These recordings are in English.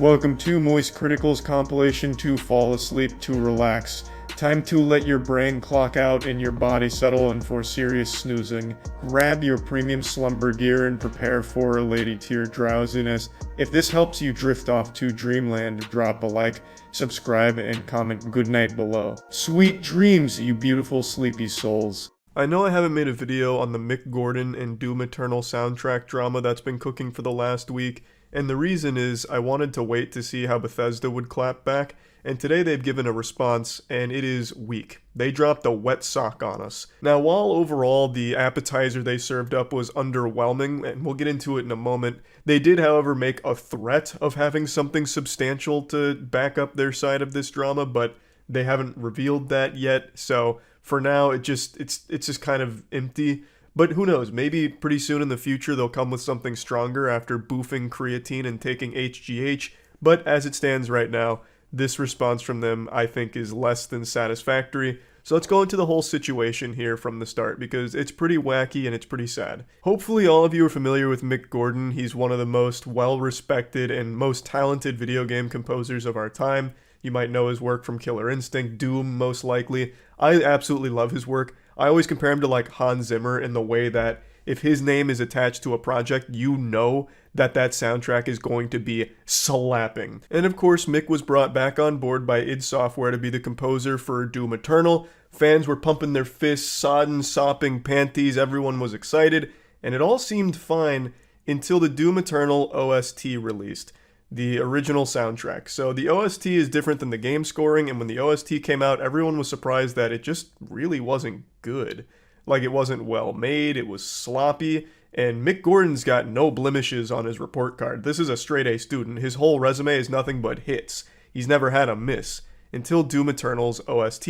Welcome to moistcritikal's compilation to fall asleep to relax. Time to let your brain clock out and your body settle in for serious snoozing. Grab your premium slumber gear and prepare for a lady tier drowsiness. If this helps you drift off to dreamland, drop a like, subscribe, and comment goodnight below. Sweet dreams, you beautiful sleepy souls. I know I haven't made a video on the Mick Gordon and Doom Eternal soundtrack drama that's been cooking for the last week, and the reason is I wanted to wait to see how Bethesda would clap back, and today they've given a response, and it is weak. They dropped a wet sock on us. Now, while overall the appetizer they served up was underwhelming, and we'll get into it in a moment, they did, however, make a threat of having something substantial to back up their side of this drama, but they haven't revealed that yet, so for now it's just kind of empty. But who knows, maybe pretty soon in the future they'll come with something stronger after boofing creatine and taking HGH, but as it stands right now, this response from them I think is less than satisfactory. So let's go into the whole situation here from the start, because it's pretty wacky and it's pretty sad. Hopefully all of you are familiar with Mick Gordon. He's one of the most well-respected and most talented video game composers of our time. You might know his work from Killer Instinct, Doom most likely. I absolutely love his work. I always compare him to like Hans Zimmer in the way that if his name is attached to a project, you know that that soundtrack is going to be slapping. And of course, Mick was brought back on board by id Software to be the composer for Doom Eternal. Fans were pumping their fists, sodden, sopping panties, everyone was excited, and it all seemed fine until the Doom Eternal OST released. The original soundtrack. So the OST is different than the game scoring, and when the OST came out, everyone was surprised that it just really wasn't good. Like, it wasn't well made, it was sloppy, and Mick Gordon's got no blemishes on his report card. This is a straight A student. His whole resume is nothing but hits. He's never had a miss, until Doom Eternal's OST.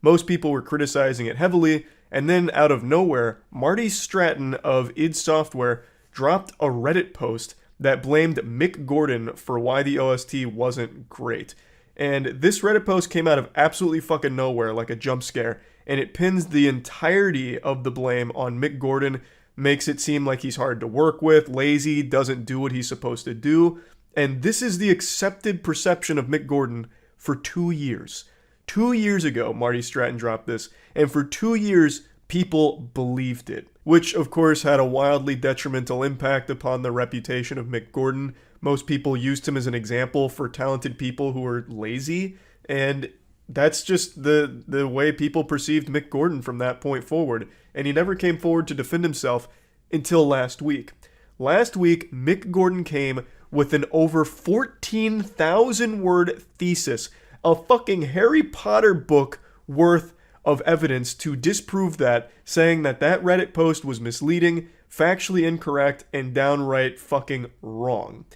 Most people were criticizing it heavily, and then out of nowhere, Marty Stratton of id Software dropped a Reddit post that blamed Mick Gordon for why the OST wasn't great. And this Reddit post came out of absolutely fucking nowhere, like a jump scare, and it pins the entirety of the blame on Mick Gordon, makes it seem like he's hard to work with, lazy, doesn't do what he's supposed to do, and this is the accepted perception of Mick Gordon for 2 years. 2 years ago, Marty Stratton dropped this, and for 2 years, people believed it, which of course had a wildly detrimental impact upon the reputation of Mick Gordon. Most people used him as an example for talented people who were lazy, and that's just the way people perceived Mick Gordon from that point forward, and he never came forward to defend himself until last week. Last week, Mick Gordon came with an over 14,000 word thesis, a fucking Harry Potter book worth of evidence to disprove that, saying that that Reddit post was misleading, factually incorrect, and downright fucking wrong.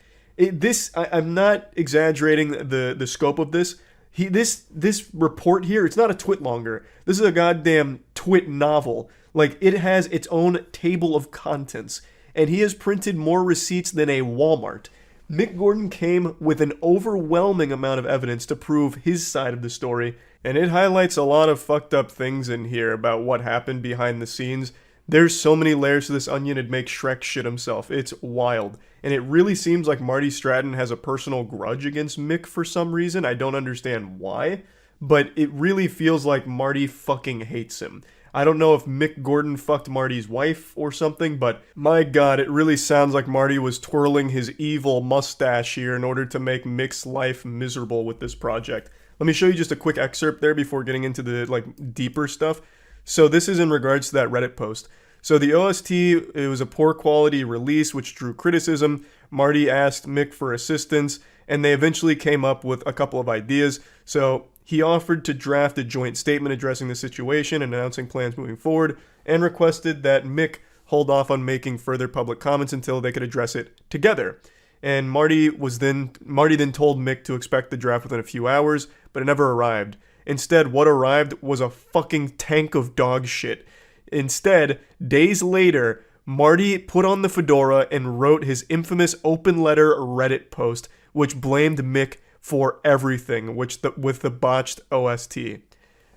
I'm not exaggerating the scope of this. This report here, it's not a twit longer. This is a goddamn twit novel. Like, it has its own table of contents, and he has printed more receipts than a Walmart. Mick Gordon came with an overwhelming amount of evidence to prove his side of the story, and it highlights a lot of fucked up things in here about what happened behind the scenes. There's so many layers to this onion, it'd make Shrek shit himself. It's wild. And it really seems like Marty Stratton has a personal grudge against Mick for some reason. I don't understand why, but it really feels like Marty fucking hates him. I don't know if Mick Gordon fucked Marty's wife or something, but my god, it really sounds like Marty was twirling his evil mustache here in order to make Mick's life miserable with this project. Let me show you just a quick excerpt there before getting into the deeper stuff. So this is in regards to that Reddit post. So the OST, it was a poor quality release which drew criticism. Marty asked Mick for assistance, and they eventually came up with a couple of ideas. So he offered to draft a joint statement addressing the situation and announcing plans moving forward, and requested that Mick hold off on making further public comments until they could address it together. And Marty then told Mick to expect the draft within a few hours, but it never arrived. Instead, what arrived was a fucking tank of dog shit. Instead, days later, Marty put on the fedora and wrote his infamous open letter Reddit post, which blamed Mick for everything, with the botched OST.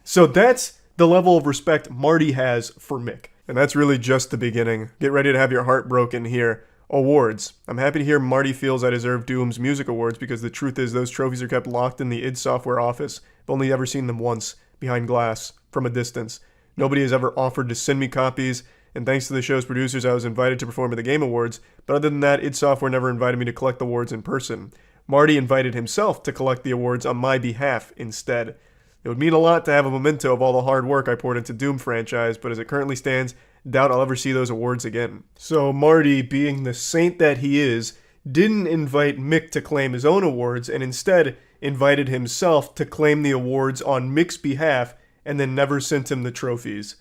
So that's the level of respect Marty has for Mick. And that's really just the beginning. Get ready to have your heart broken here. Awards. I'm happy to hear Marty feels I deserve Doom's music awards because the truth is those trophies are kept locked in the id Software office. I've only ever seen them once, behind glass, from a distance. Nobody has ever offered to send me copies, and thanks to the show's producers, I was invited to perform at the Game Awards, but other than that, id Software never invited me to collect the awards in person. Marty invited himself to collect the awards on my behalf instead. It would mean a lot to have a memento of all the hard work I poured into Doom franchise, but as it currently stands, doubt I'll ever see those awards again. So Marty, being the saint that he is, didn't invite Mick to claim his own awards, and instead invited himself to claim the awards on Mick's behalf, and then never sent him the trophies.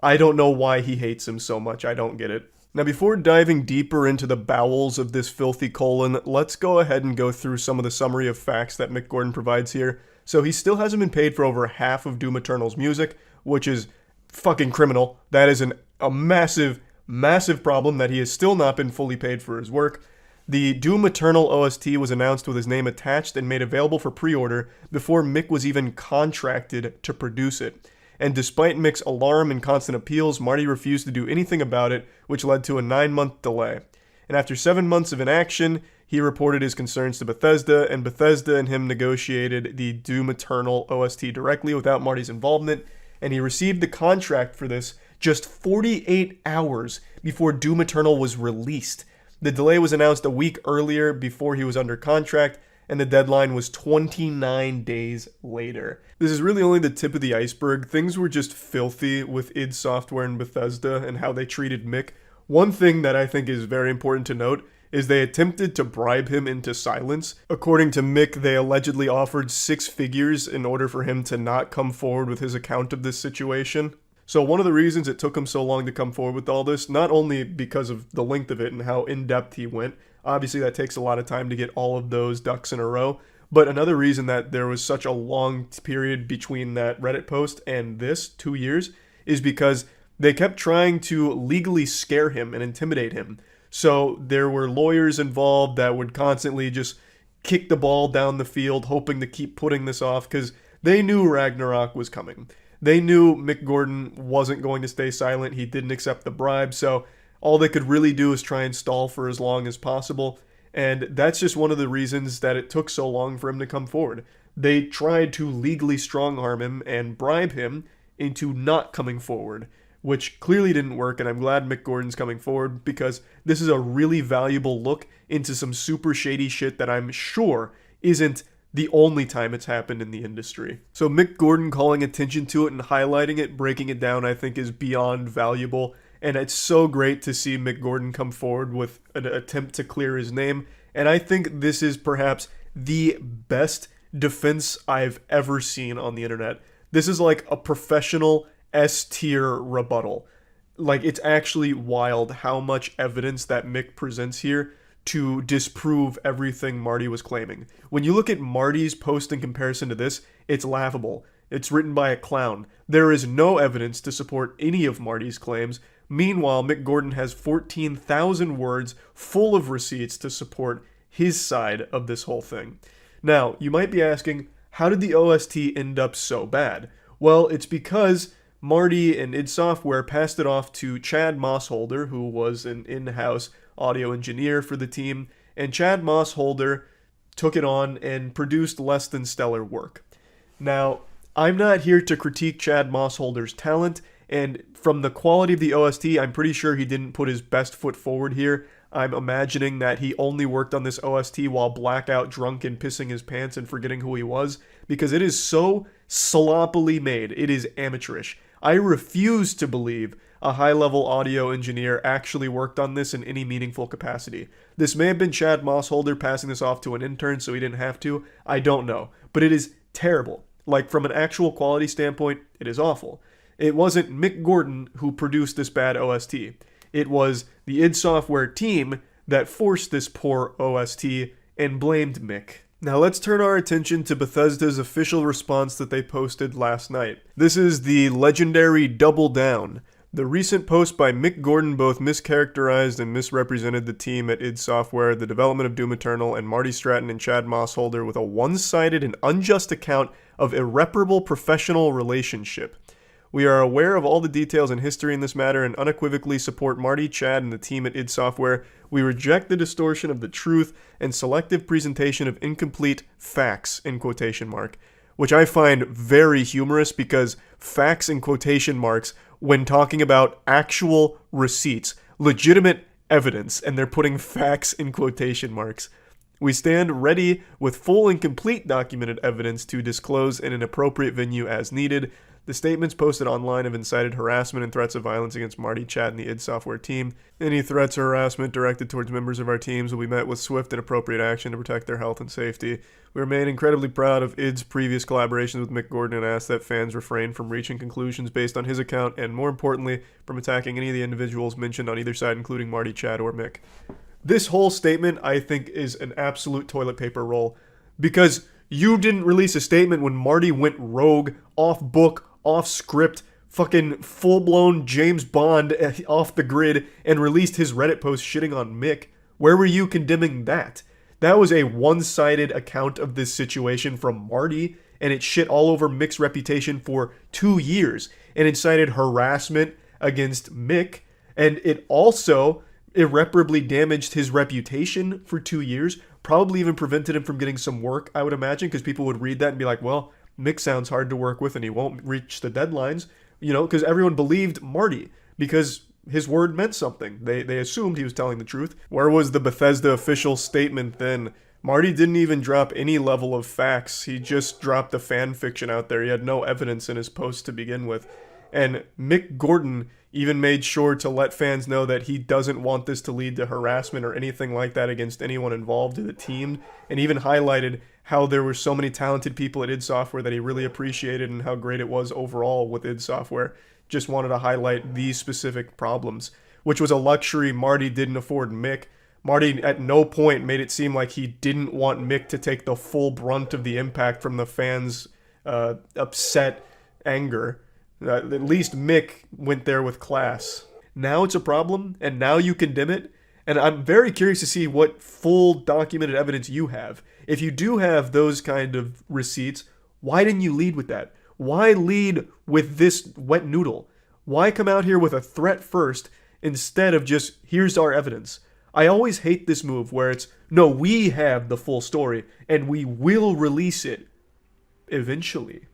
I don't know why he hates him so much, I don't get it. Now before diving deeper into the bowels of this filthy colon, let's go ahead and go through some of the summary of facts that Mick Gordon provides here. So he still hasn't been paid for over half of Doom Eternal's music, which is fucking criminal. That is a massive, massive problem that he has still not been fully paid for his work. The Doom Eternal OST was announced with his name attached and made available for pre-order before Mick was even contracted to produce it. And despite Mick's alarm and constant appeals, Marty refused to do anything about it, which led to a 9-month delay. And after 7 months of inaction, he reported his concerns to Bethesda, and Bethesda and him negotiated the Doom Eternal OST directly without Marty's involvement, and he received the contract for this just 48 hours before Doom Eternal was released. The delay was announced a week earlier before he was under contract, and the deadline was 29 days later. This is really only the tip of the iceberg. Things were just filthy with id Software and Bethesda and how they treated Mick. One thing that I think is very important to note is they attempted to bribe him into silence. According to Mick, they allegedly offered 6 figures in order for him to not come forward with his account of this situation. So one of the reasons it took him so long to come forward with all this, not only because of the length of it and how in-depth he went, obviously that takes a lot of time to get all of those ducks in a row, but another reason that there was such a long period between that Reddit post and this, 2 years, is because they kept trying to legally scare him and intimidate him. So there were lawyers involved that would constantly just kick the ball down the field, hoping to keep putting this off, because they knew Ragnarok was coming. They knew Mick Gordon wasn't going to stay silent. He didn't accept the bribe, so all they could really do is try and stall for as long as possible. And that's just one of the reasons that it took so long for him to come forward. They tried to legally strong-arm him and bribe him into not coming forward, which clearly didn't work, and I'm glad Mick Gordon's coming forward because this is a really valuable look into some super shady shit that I'm sure isn't the only time it's happened in the industry. So Mick Gordon calling attention to it and highlighting it, breaking it down, I think is beyond valuable, and it's so great to see Mick Gordon come forward with an attempt to clear his name, and I think this is perhaps the best defense I've ever seen on the internet. This is like a professional S-tier rebuttal. Like, it's actually wild how much evidence that Mick presents here to disprove everything Marty was claiming. When you look at Marty's post in comparison to this, it's laughable. It's written by a clown. There is no evidence to support any of Marty's claims. Meanwhile, Mick Gordon has 14,000 words full of receipts to support his side of this whole thing. Now, you might be asking, how did the OST end up so bad? Well, it's because Marty and id Software passed it off to Chad Mossholder, who was an in-house audio engineer for the team, and Chad Mossholder took it on and produced less than stellar work. Now, I'm not here to critique Chad Mossholder's talent, and from the quality of the OST, I'm pretty sure he didn't put his best foot forward here. I'm imagining that he only worked on this OST while blackout drunk and pissing his pants and forgetting who he was, because it is so sloppily made. It is amateurish. I refuse to believe a high-level audio engineer actually worked on this in any meaningful capacity. This may have been Chad Mossholder passing this off to an intern so he didn't have to. I don't know. But it is terrible. Like, from an actual quality standpoint, it is awful. It wasn't Mick Gordon who produced this bad OST. It was the id Software team that forced this poor OST and blamed Mick. Now let's turn our attention to Bethesda's official response that they posted last night. This is the legendary Double Down. The recent post by Mick Gordon both mischaracterized and misrepresented the team at id Software, the development of Doom Eternal, and Marty Stratton and Chad Mossholder with a one-sided and unjust account of irreparable professional relationship. We are aware of all the details and history in this matter and unequivocally support Marty, Chad, and the team at id Software. We reject the distortion of the truth and selective presentation of incomplete facts, in quotation mark, which I find very humorous because facts in quotation marks when talking about actual receipts, legitimate evidence, and they're putting facts in quotation marks. We stand ready with full and complete documented evidence to disclose in an appropriate venue as needed. The statements posted online have incited harassment and threats of violence against Marty, Chad, and the id Software team. Any threats or harassment directed towards members of our teams will be met with swift and appropriate action to protect their health and safety. We remain incredibly proud of id's previous collaborations with Mick Gordon and ask that fans refrain from reaching conclusions based on his account and, more importantly, from attacking any of the individuals mentioned on either side, including Marty, Chad, or Mick. This whole statement, I think, is an absolute toilet paper roll because you didn't release a statement when Marty went rogue, off book, off script, fucking full-blown James Bond off the grid and released his Reddit post shitting on Mick. Where were you condemning that? That was a one-sided account of this situation from Marty, and it shit all over Mick's reputation for 2 years and incited harassment against Mick, and it also irreparably damaged his reputation for 2 years, probably even prevented him from getting some work, I would imagine, because people would read that and be like, well, Mick sounds hard to work with and he won't reach the deadlines, you know, because everyone believed Marty because his word meant something. They assumed he was telling the truth. Where was the Bethesda official statement then? Marty didn't even drop any level of facts. He just dropped the fan fiction out there. He had no evidence in his post to begin with. And Mick Gordon even made sure to let fans know that he doesn't want this to lead to harassment or anything like that against anyone involved in the team, and even highlighted how there were so many talented people at id Software that he really appreciated and how great it was overall with id Software. Just wanted to highlight these specific problems, which was a luxury Marty didn't afford Mick. Marty at no point made it seem like he didn't want Mick to take the full brunt of the impact from the fans' upset anger. At least Mick went there with class. Now it's a problem, and now you condemn it, and I'm very curious to see what full documented evidence you have. If you do have those kind of receipts, why didn't you lead with that? Why lead with this wet noodle? Why come out here with a threat first instead of just, here's our evidence? I always hate this move where it's, no, we have the full story, and we will release it eventually.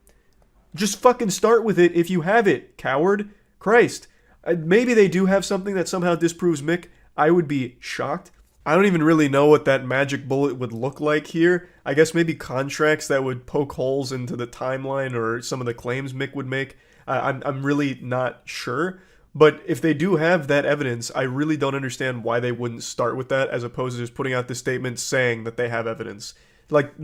Just fucking start with it if you have it, coward. Christ. Maybe they do have something that somehow disproves Mick. I would be shocked. I don't even really know what that magic bullet would look like here. I guess maybe contracts that would poke holes into the timeline or some of the claims Mick would make. I'm really not sure. But if they do have that evidence, I really don't understand why they wouldn't start with that as opposed to just putting out the statement saying that they have evidence. Like,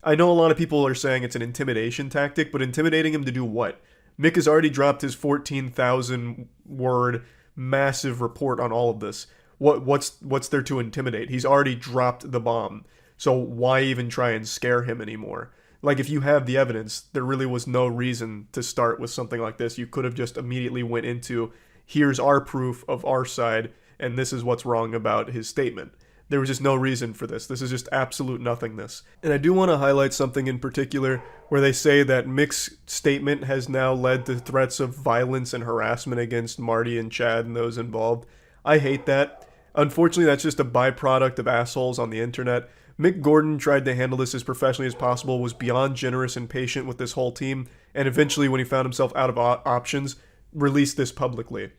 I know a lot of people are saying it's an intimidation tactic, but intimidating him to do what? Mick has already dropped his 14,000 word massive report on all of this. What's there to intimidate? He's already dropped the bomb. So why even try and scare him anymore? Like, if you have the evidence, there really was no reason to start with something like this. You could have just immediately went into, here's our proof of our side, and this is what's wrong about his statement. There was just no reason for this. This is just absolute nothingness. And I do want to highlight something in particular where they say that Mick's statement has now led to threats of violence and harassment against Marty and Chad and those involved. I hate that. Unfortunately, that's just a byproduct of assholes on the internet. Mick Gordon tried to handle this as professionally as possible, was beyond generous and patient with this whole team, and eventually, when he found himself out of options, released this publicly.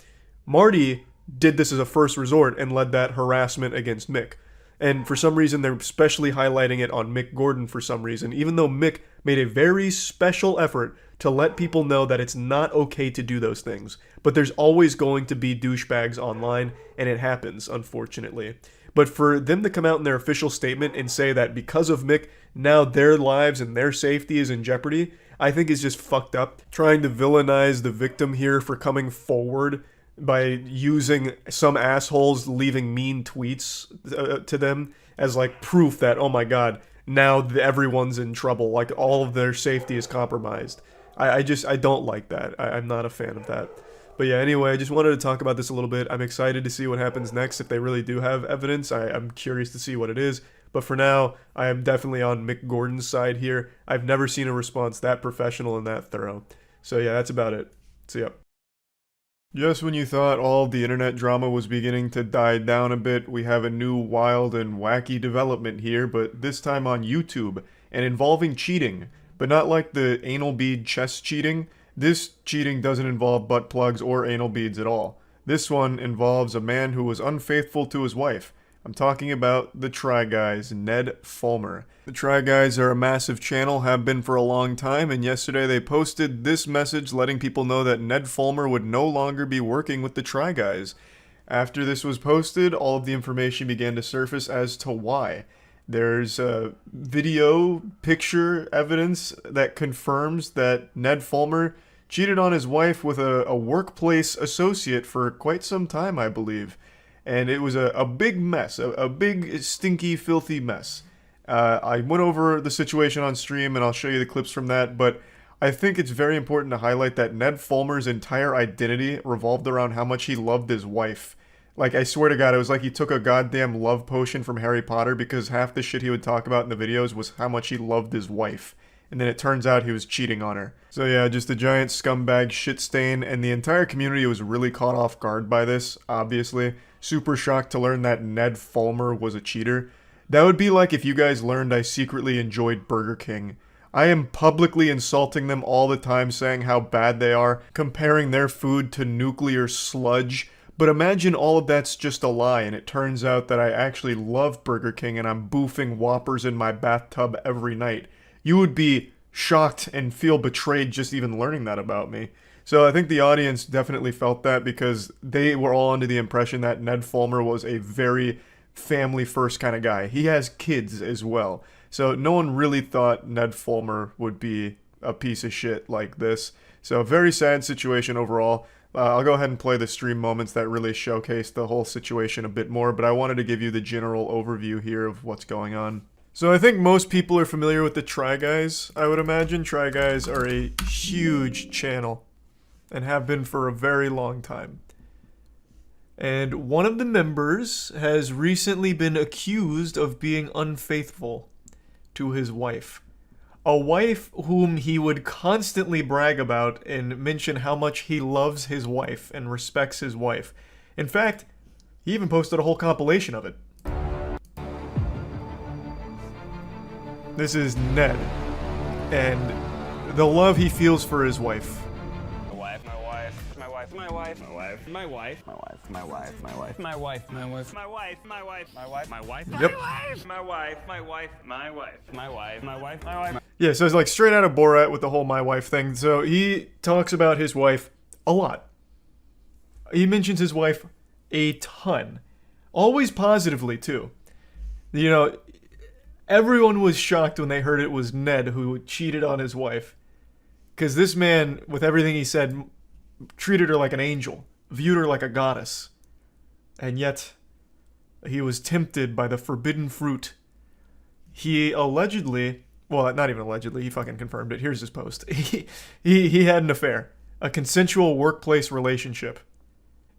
Marty did this as a first resort and led that harassment against Mick. And for some reason, they're especially highlighting it on Mick Gordon for some reason, even though Mick made a very special effort to let people know that it's not okay to do those things. But there's always going to be douchebags online, and it happens, unfortunately. But for them to come out in their official statement and say that because of Mick, now their lives and their safety is in jeopardy, I think is just fucked up. Trying to villainize the victim here for coming forward by using some assholes leaving mean tweets to them as like proof that, oh my god, now everyone's in trouble, like all of their safety is compromised. I don't like that. I'm not a fan of that. But yeah, anyway, I just wanted to talk about this a little bit. I'm excited to see what happens next if they really do have evidence. I'm curious to see what it is. But for now, I am definitely on Mick Gordon's side here. I've never seen a response that professional and that thorough. So yeah, that's about it. See ya. Just when you thought all the internet drama was beginning to die down a bit, we have a new wild and wacky development here, but this time on YouTube, and involving cheating. But not like the anal bead chess cheating. This cheating doesn't involve butt plugs or anal beads at all. This one involves a man who was unfaithful to his wife. I'm talking about the Try Guys, Ned Fulmer. The Try Guys are a massive channel, have been for a long time, and yesterday they posted this message letting people know that Ned Fulmer would no longer be working with the Try Guys. After this was posted, all of the information began to surface as to why. There's video, picture, evidence that confirms that Ned Fulmer cheated on his wife with a workplace associate for quite some time, I believe. And it was a big mess, a big, stinky, filthy mess. I went over the situation on stream, and I'll show you the clips from that, but I think it's very important to highlight that Ned Fulmer's entire identity revolved around how much he loved his wife. Like, I swear to God, it was like he took a goddamn love potion from Harry Potter, because half the shit he would talk about in the videos was how much he loved his wife. And then it turns out he was cheating on her. So yeah, just a giant scumbag shit stain, and the entire community was really caught off guard by this, obviously. Super shocked to learn that Ned Fulmer was a cheater. That would be like if you guys learned I secretly enjoyed Burger King. I am publicly insulting them all the time, saying how bad they are, comparing their food to nuclear sludge. But imagine all of that's just a lie, and it turns out that I actually love Burger King and I'm boofing Whoppers in my bathtub every night. You would be shocked and feel betrayed just even learning that about me. So I think the audience definitely felt that, because they were all under the impression that Ned Fulmer was a very family-first kind of guy. He has kids as well. So no one really thought Ned Fulmer would be a piece of shit like this. So a very sad situation overall. I'll go ahead and play the stream moments that really showcase the whole situation a bit more, but I wanted to give you the general overview here of what's going on. So I think most people are familiar with the Try Guys, I would imagine. Try Guys are a huge channel and have been for a very long time. And one of the members has recently been accused of being unfaithful to his wife. A wife whom he would constantly brag about and mention how much he loves his wife and respects his wife. In fact, he even posted a whole compilation of it. This is Ned, and the love he feels for his wife. My wife, my wife, my wife, my wife, my wife, my wife, my wife, my wife, my wife, my wife, my wife, my wife, my wife, Yep. my wife, my wife, my wife, my wife, my wife, my wife. Yeah, so it's like straight out of Borat with the whole my wife thing. So he talks about his wife a lot. He mentions his wife a ton. Always positively, too. You know, everyone was shocked when they heard it was Ned who cheated on his wife. Because this man, with everything he said, treated her like an angel, viewed her like a goddess. And yet, he was tempted by the forbidden fruit. He allegedly, well, not even allegedly, he fucking confirmed it. Here's his post. He had an affair, a consensual workplace relationship.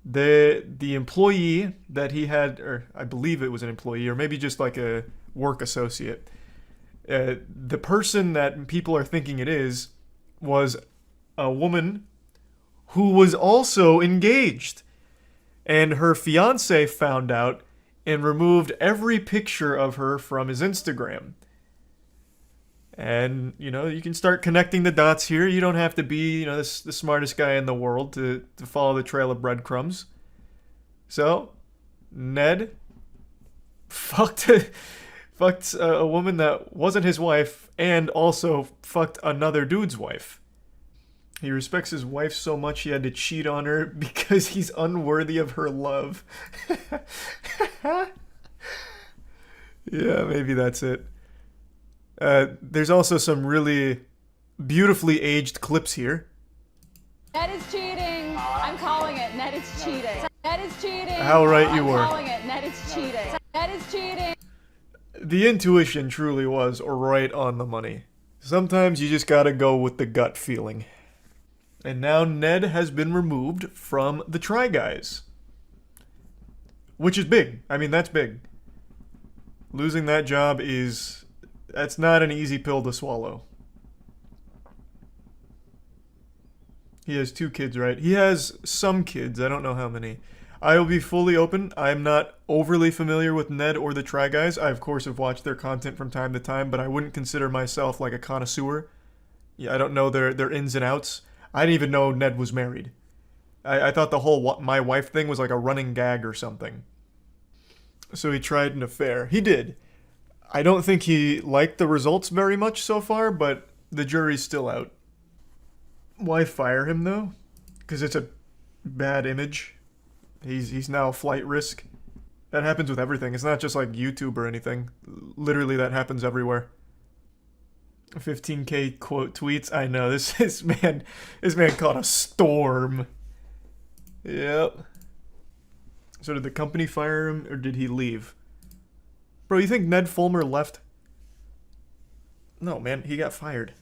The employee that he had, or I believe it was an employee, or maybe just like a work associate, the person that people are thinking it is was a woman who was also engaged. And her fiance found out and removed every picture of her from his Instagram. And, you know, you can start connecting the dots here. You don't have to be, you know, the smartest guy in the world to follow the trail of breadcrumbs. So, Ned fucked a woman that wasn't his wife and also fucked another dude's wife. He respects his wife so much he had to cheat on her because he's unworthy of her love. Yeah, maybe that's it. There's also some really beautifully aged clips here. Ned is cheating. I'm calling it. Ned is cheating. Ned is cheating. How right you were. I'm calling it. Ned is cheating. Ned is cheating. The intuition truly was right on the money. Sometimes you just gotta go with the gut feeling. And now Ned has been removed from the Try Guys. Which is big. I mean, that's big. Losing that job that's not an easy pill to swallow. He has 2 kids, right? He has some kids. I don't know how many. I will be fully open. I'm not overly familiar with Ned or the Try Guys. I, of course, have watched their content from time to time, but I wouldn't consider myself like a connoisseur. Yeah, I don't know their ins and outs. I didn't even know Ned was married. I thought the whole my wife thing was like a running gag or something. So he tried an affair. He did. I don't think he liked the results very much so far, but the jury's still out. Why fire him, though? Because it's a bad image. He's now a flight risk. That happens with everything. It's not just like YouTube or anything. Literally, that happens everywhere. 15K quote tweets. I know, this man caught a storm. Yep. So did the company fire him, or did he leave? Bro, you think Ned Fulmer left? No, man, he got fired.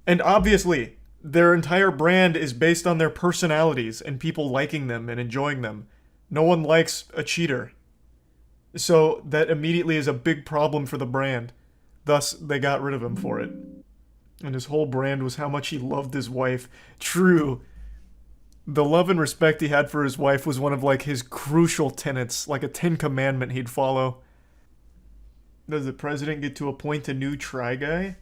And obviously, their entire brand is based on their personalities and people liking them and enjoying them. No one likes a cheater. So that immediately is a big problem for the brand. Thus, they got rid of him for it. And his whole brand was how much he loved his wife. True. The love and respect he had for his wife was one of, like, his crucial tenets, like a 10 commandment he'd follow. Does the president get to appoint a new Try Guy?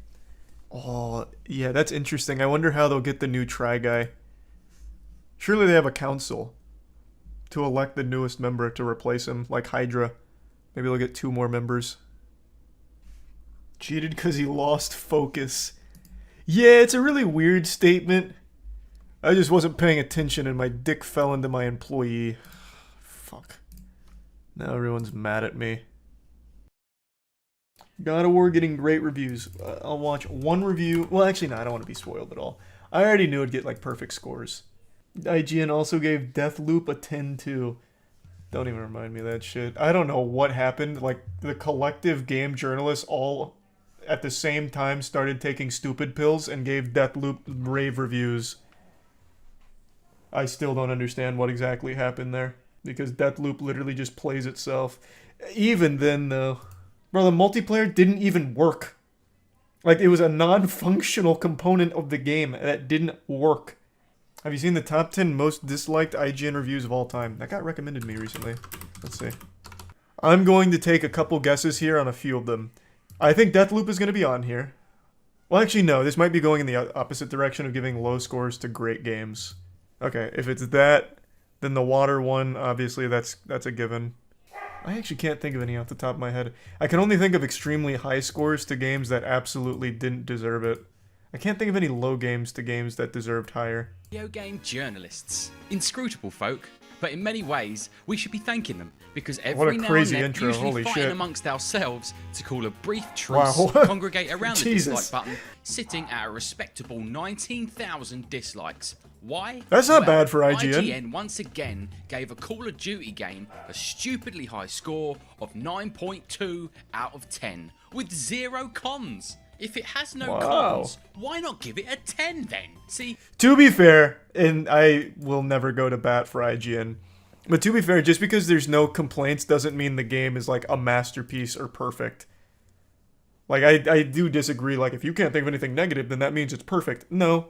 Oh, yeah, that's interesting. I wonder how they'll get the new Try Guy. Surely they have a council to elect the newest member to replace him, like Hydra. Maybe they'll get 2 more members. Cheated because he lost focus. Yeah, it's a really weird statement. I just wasn't paying attention and my dick fell into my employee. Fuck. Now everyone's mad at me. God of War getting great reviews. I'll watch 1 review. Well, actually, no, I don't want to be spoiled at all. I already knew it'd get, like, perfect scores. IGN also gave Deathloop a 10 too. Don't even remind me of that shit. I don't know what happened. Like, the collective game journalists all at the same time started taking stupid pills and gave Deathloop rave reviews. I still don't understand what exactly happened there, because Deathloop literally just plays itself. Even then, though, bro, the multiplayer didn't even work. Like, it was a non-functional component of the game that didn't work. Have you seen the top 10 most disliked IGN reviews of all time? That got recommended to me recently. Let's see. I'm going to take a couple guesses here on a few of them. I think Deathloop is going to be on here. Well, actually, no. This might be going in the opposite direction of giving low scores to great games. Okay, if it's that, then the water one, obviously, that's a given. I actually can't think of any off the top of my head. I can only think of extremely high scores to games that absolutely didn't deserve it. I can't think of any low games to games that deserved higher. Video game journalists. Inscrutable folk, but in many ways, we should be thanking them, because every now and then, usually fighting amongst ourselves to call a brief truce, congregate around the dislike button, sitting at a respectable 19,000 dislikes. Why? That's not bad for IGN. IGN once again gave a Call of Duty game a stupidly high score of 9.2 out of 10, with 0 cons. If it has no cons, why not give it a 10 then? See? To be fair, and I will never go to bat for IGN, but to be fair, just because there's no complaints doesn't mean the game is like a masterpiece or perfect. Like, I do disagree. Like, if you can't think of anything negative, then that means it's perfect. No.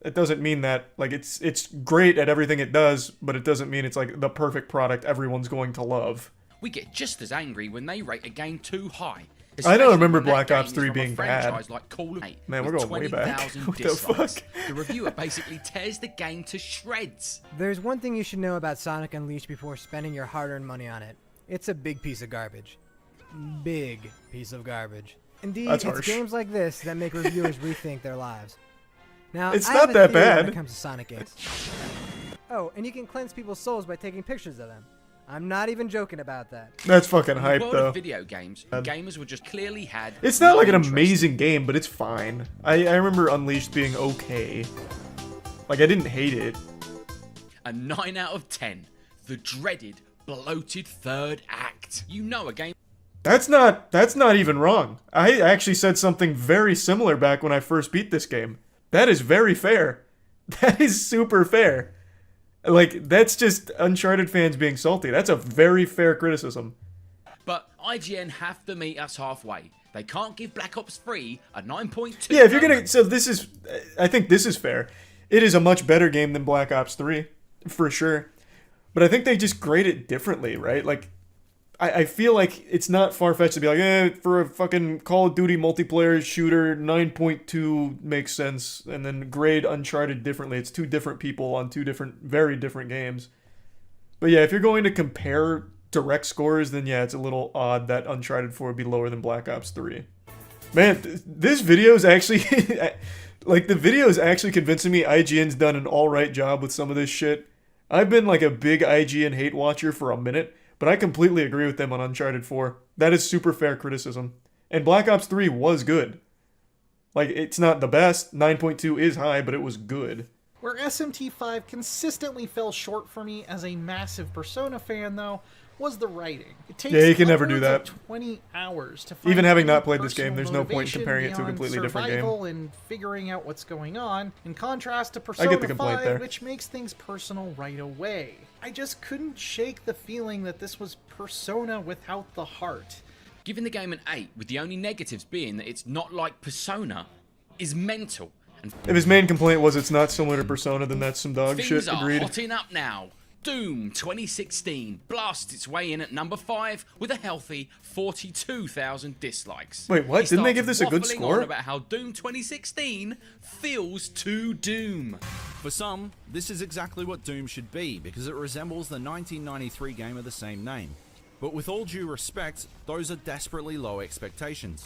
It doesn't mean that. Like, it's great at everything it does, but it doesn't mean it's like the perfect product everyone's going to love. We get just as angry when they rate a game too high. I don't remember Black Ops 3 being bad. Like Call of Duty, man, we're going way back. What the fuck? The reviewer basically tears the game to shreds. There's one thing you should know about Sonic Unleashed before spending your hard-earned money on it. It's a big piece of garbage. Big piece of garbage. Indeed, it's games like this that make reviewers rethink their lives. Now, it's not that bad when it comes to Sonic games. Oh, and you can cleanse people's souls by taking pictures of them. I'm not even joking about that. That's fucking hype, though. Video games, gamers were just clearly had. It's not like an amazing game, but it's fine. I remember Unleashed being okay. Like, I didn't hate it. A 9 out of 10. The dreaded, bloated third act. You know a game. That's not even wrong. I actually said something very similar back when I first beat this game. That is very fair. That is super fair. Like, that's just Uncharted fans being salty. That's a very fair criticism. But IGN have to meet us halfway. They can't give Black Ops 3 a 9.2. Yeah, if you're gonna... So this is... I think this is fair. It is a much better game than Black Ops 3, for sure. But I think they just grade it differently, right? Like, I feel like it's not far-fetched to be like, for a fucking Call of Duty multiplayer shooter, 9.2 makes sense, and then grade Uncharted differently. It's two different people on two different, very different games. But yeah, if you're going to compare direct scores, then yeah, it's a little odd that Uncharted 4 would be lower than Black Ops 3. Man, this video is actually... like, the video is actually convincing me IGN's done an alright job with some of this shit. I've been like a big IGN hate watcher for a minute, but I completely agree with them on Uncharted 4. That is super fair criticism. And Black Ops 3 was good. Like, it's not the best. 9.2 is high, but it was good. Where SMT5 consistently fell short for me as a massive Persona fan, though, was the writing. It takes you can never do that. 20 hours to find even having not played this game, there's no point in comparing it to a completely different game. And figuring out what's going on, in contrast to Persona 5, which makes things personal right away. I just couldn't shake the feeling that this was Persona without the heart. Giving the game an 8, with the only negatives being that it's not like Persona, is mental. And if his main complaint was it's not similar to Persona, then that's some dog shit. Things Agreed. are hotting up now. Doom 2016 blasts its way in at number 5 with a healthy 42,000 dislikes. Wait, what? Didn't they give this a good score? On about how Doom 2016 feels too Doom. For some, this is exactly what Doom should be because it resembles the 1993 game of the same name. But with all due respect, those are desperately low expectations.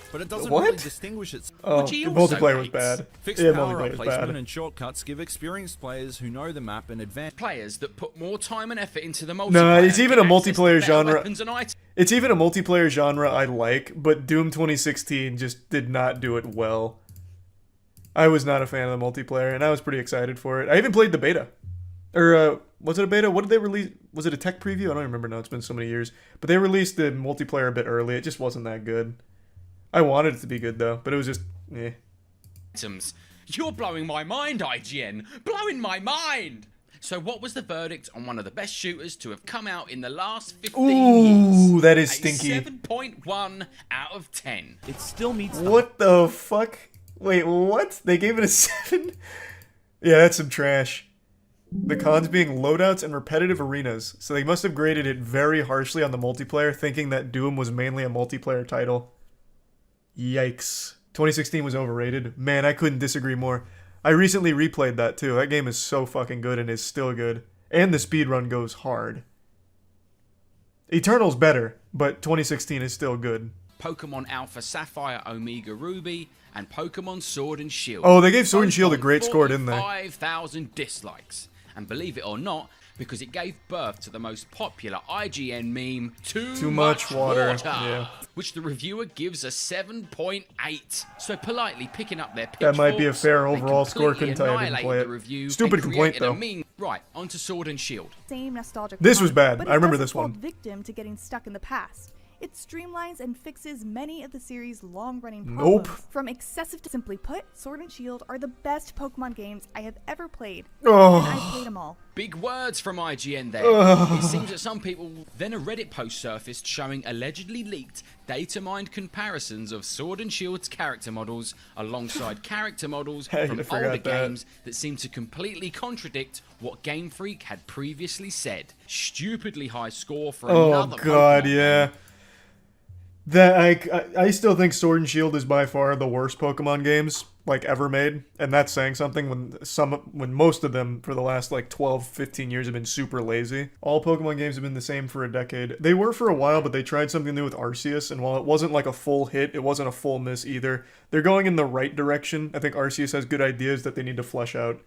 But it doesn't really distinguish itself. Oh, the multiplayer was bad. Fixed power-up placement and shortcuts give experienced players who know the map an advantage. Players that put more time and effort into the multiplayer. No, it's even a multiplayer genre. It's even a multiplayer genre I like, but Doom 2016 just did not do it well. I was not a fan of the multiplayer, and I was pretty excited for it. I even played the beta. Or, was it a beta? What did they release? Was it a tech preview? I don't remember now. It's been so many years. But they released the multiplayer a bit early. It just wasn't that good. I wanted it to be good, though, but it was just, eh. You're blowing my mind, IGN. Blowing my mind! So what was the verdict on one of the best shooters to have come out in the last 15 years? Ooh, that is stinky. 7.1 out of 10. It still meets the... What the fuck? Wait, what? They gave it a 7? Yeah, that's some trash. The cons being loadouts and repetitive arenas, so they must have graded it very harshly on the multiplayer, thinking that Doom was mainly a multiplayer title. Yikes. 2016 was overrated. Man, I couldn't disagree more. I recently replayed that too. That game is so fucking good and is still good. And the speedrun goes hard. Eternal's better, but 2016 is still good. Pokemon Alpha Sapphire Omega Ruby and Pokemon Sword and Shield. Oh, they gave Sword and Shield a great score, didn't they? 5,000 dislikes. And believe it or not, because it gave birth to the most popular IGN meme, Too Much Water. Yeah. Which the reviewer gives a 7.8. So politely picking up their that might be a fair overall score. Couldn't tell you I didn't play it. Stupid complaint though. Right, onto Sword and Shield. Same nostalgic this was bad. But I remember this one. Victim to getting stuck in the past. It streamlines and fixes many of the series' long-running problems. From excessive to simply put, Sword and Shield are the best Pokemon games I have ever played. Oh. And I've played them all. Big words from IGN there. It seems that some people... Then a Reddit post surfaced showing allegedly leaked data mined comparisons of Sword and Shield's character models alongside character models from older games that seem to completely contradict what Game Freak had previously said. Stupidly high score for another God, Pokemon yeah. game. That I still think Sword and Shield is by far the worst Pokemon games like ever made, and that's saying something when most of them for the last like 12-15 years have been super lazy. All Pokemon games have been the same for a decade. They were for a while, but they tried something new with Arceus, and while it wasn't like a full hit, it wasn't a full miss either. They're going in the right direction. I think Arceus has good ideas that they need to flesh out.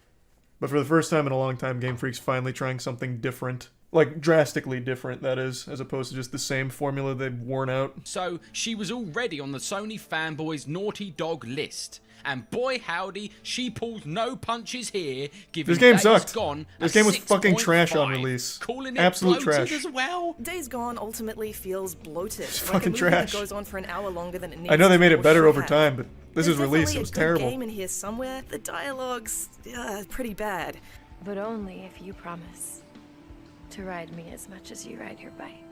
But for the first time in a long time, Game Freak's finally trying something different. Like, drastically different, that is, as opposed to just the same formula they've worn out. So, she was already on the Sony fanboys' naughty dog list. And boy howdy, she pulled no punches here, giving this game Days sucked. Gone this game was fucking 6.5, trash on release. Calling it absolute bloated trash. as well. Days Gone ultimately feels bloated. It's like fucking a movie trash. That goes on for an hour longer than it needs. I know they made it or better should over have. time, but this is release. There's It was definitely a good terrible. game in here somewhere. The dialogue's pretty bad. But only if you promise to ride me as much as you ride your bike.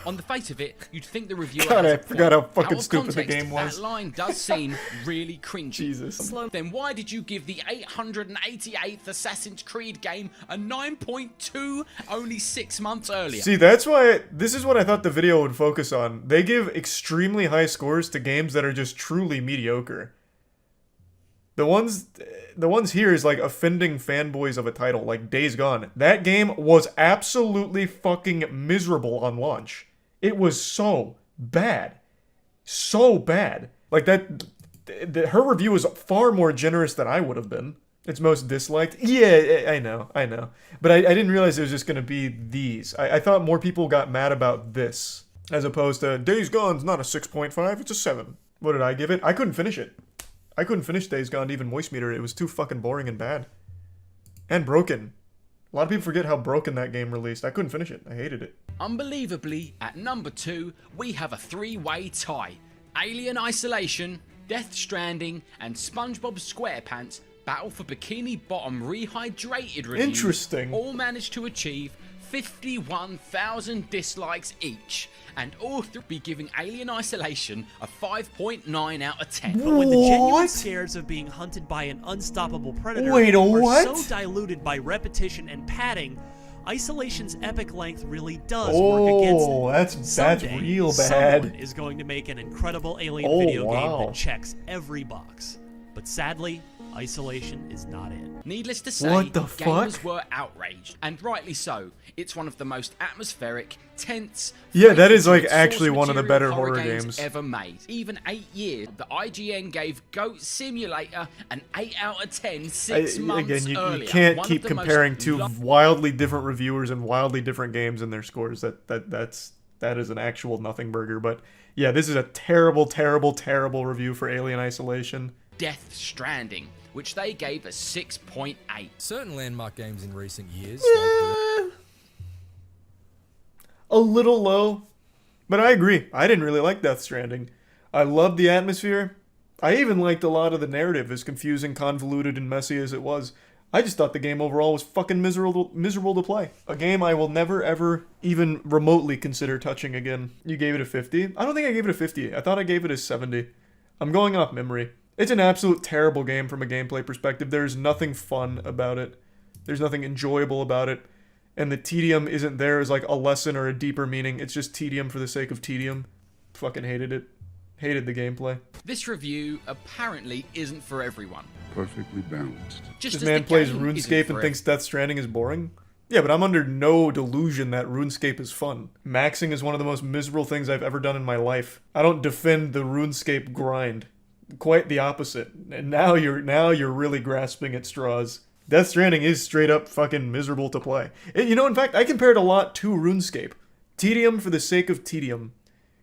On the face of it, you'd think the reviewer God, I has a forgot how point. fucking Out of stupid the context, game was. That line does seem really cringy. Jesus. Then why did you give the 888th Assassin's Creed game a 9.2 only 6 months earlier? See, that's why this is what I thought the video would focus on. They give extremely high scores to games that are just truly mediocre. The ones here is like offending fanboys of a title, like Days Gone. That game was absolutely fucking miserable on launch. It was so bad. So bad. Like that, her review was far more generous than I would have been. It's most disliked. Yeah, I know. But I didn't realize it was just gonna be these. I thought more people got mad about this, as opposed to Days Gone's not a 6.5, it's a 7. What did I give it? I couldn't finish it. I couldn't finish Days Gone to even moist meter. It was too fucking boring and bad. And broken. A lot of people forget how broken that game released. I couldn't finish it. I hated it. Unbelievably, at number 2, we have a 3-way tie. Alien Isolation, Death Stranding, and SpongeBob SquarePants Battle for Bikini Bottom Rehydrated reviews Interesting. all managed to achieve 51,000 dislikes each, and all three be giving Alien Isolation a 5.9 out of 10. But when the genuine scares of being hunted by an unstoppable predator Wait, are what? so diluted by repetition and padding, Isolation's epic length really does work against it. Oh, that's Someday, real bad. Someone is going to make an incredible Alien video game wow. that checks every box. But sadly, Isolation is not it. Needless to say, What the gamers fuck? were outraged, and rightly so. It's one of the most atmospheric, tense, Yeah, that is like source actually one of the material better horror games. ever made. Even 8 years, the IGN gave Goat Simulator an 8 out of 10 6 months Again, you earlier. can't One keep of the most comparing two wildly different reviewers and wildly different games and their scores. That is an actual nothing burger. But yeah, this is a terrible, terrible, terrible review for Alien Isolation. Death Stranding, which they gave a 6.8. Certain landmark games in recent years. A little low, but I agree. I didn't really like Death Stranding. I loved the atmosphere. I even liked a lot of the narrative, as confusing, convoluted, and messy as it was. I just thought the game overall was fucking miserable to play. A game I will never, ever, even remotely consider touching again. You gave it a 50? I don't think I gave it a 50. I thought I gave it a 70. I'm going off memory. It's an absolute terrible game from a gameplay perspective. There's nothing fun about it. There's nothing enjoyable about it. And the tedium isn't there as like a lesson or a deeper meaning. It's just tedium for the sake of tedium. Fucking hated it. Hated the gameplay. This review apparently isn't for everyone. Perfectly balanced. Just this as man the plays game isn't RuneScape for and thinks Death Stranding is boring? Yeah, but I'm under no delusion that RuneScape is fun. Maxing is one of the most miserable things I've ever done in my life. I don't defend the RuneScape grind. Quite the opposite. And now you're really grasping at straws. Death Stranding is straight up fucking miserable to play. You know, in fact, I compare it a lot to RuneScape. Tedium for the sake of tedium.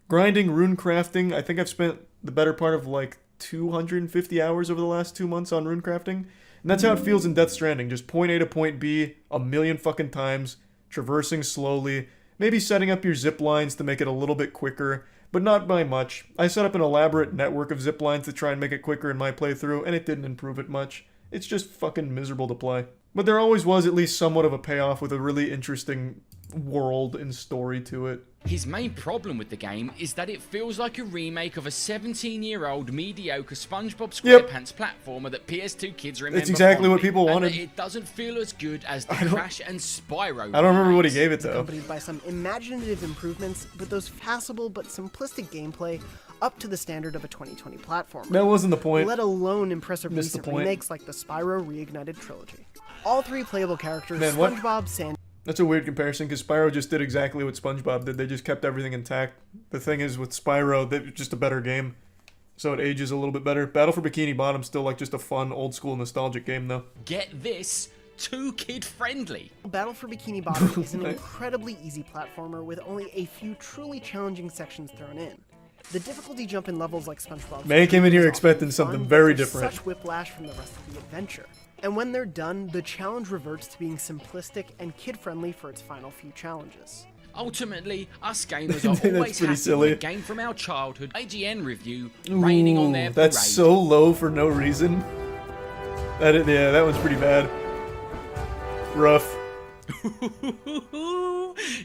Grinding, rune crafting, I think I've spent the better part of like 250 hours over the last 2 months on rune crafting. And that's how it feels in Death Stranding. Just point A to point B a million fucking times, traversing slowly, maybe setting up your zip lines to make it a little bit quicker, but not by much. I set up an elaborate network of zip lines to try and make it quicker in my playthrough, and it didn't improve it much. It's just fucking miserable to play. But there always was at least somewhat of a payoff with a really interesting world and story to it. His main problem with the game is that it feels like a remake of a 17-year-old mediocre SpongeBob SquarePants platformer that PS2 kids remember. That's exactly what people and wanted. It doesn't feel as good as the Crash and Spyro. I don't remember what he gave it though. Accompanied by some imaginative improvements, but those passable but simplistic gameplay up to the standard of a 2020 platformer. That wasn't the point. Let alone impressive Missed the recent point. remakes like the Spyro Reignited trilogy. All three playable characters, Man, what? SpongeBob, Sandy. That's a weird comparison because Spyro just did exactly what SpongeBob did. They just kept everything intact. The thing is with Spyro, it's just a better game. So it ages a little bit better. Battle for Bikini Bottom's still like just a fun, old school, nostalgic game though. Get this, too kid-friendly. Battle for Bikini Bottom is an incredibly easy platformer with only a few truly challenging sections thrown in. The difficulty jump in levels like SpongeBob. Man came in here expecting something very different. Such whiplash from the rest of the adventure. And when they're done, the challenge reverts to being simplistic and kid-friendly for its final few challenges. Ultimately, us gamers are always happy silly. with a game from our childhood. IGN review raining on their parade. That's so low for no reason. Yeah, that one's pretty bad. Rough.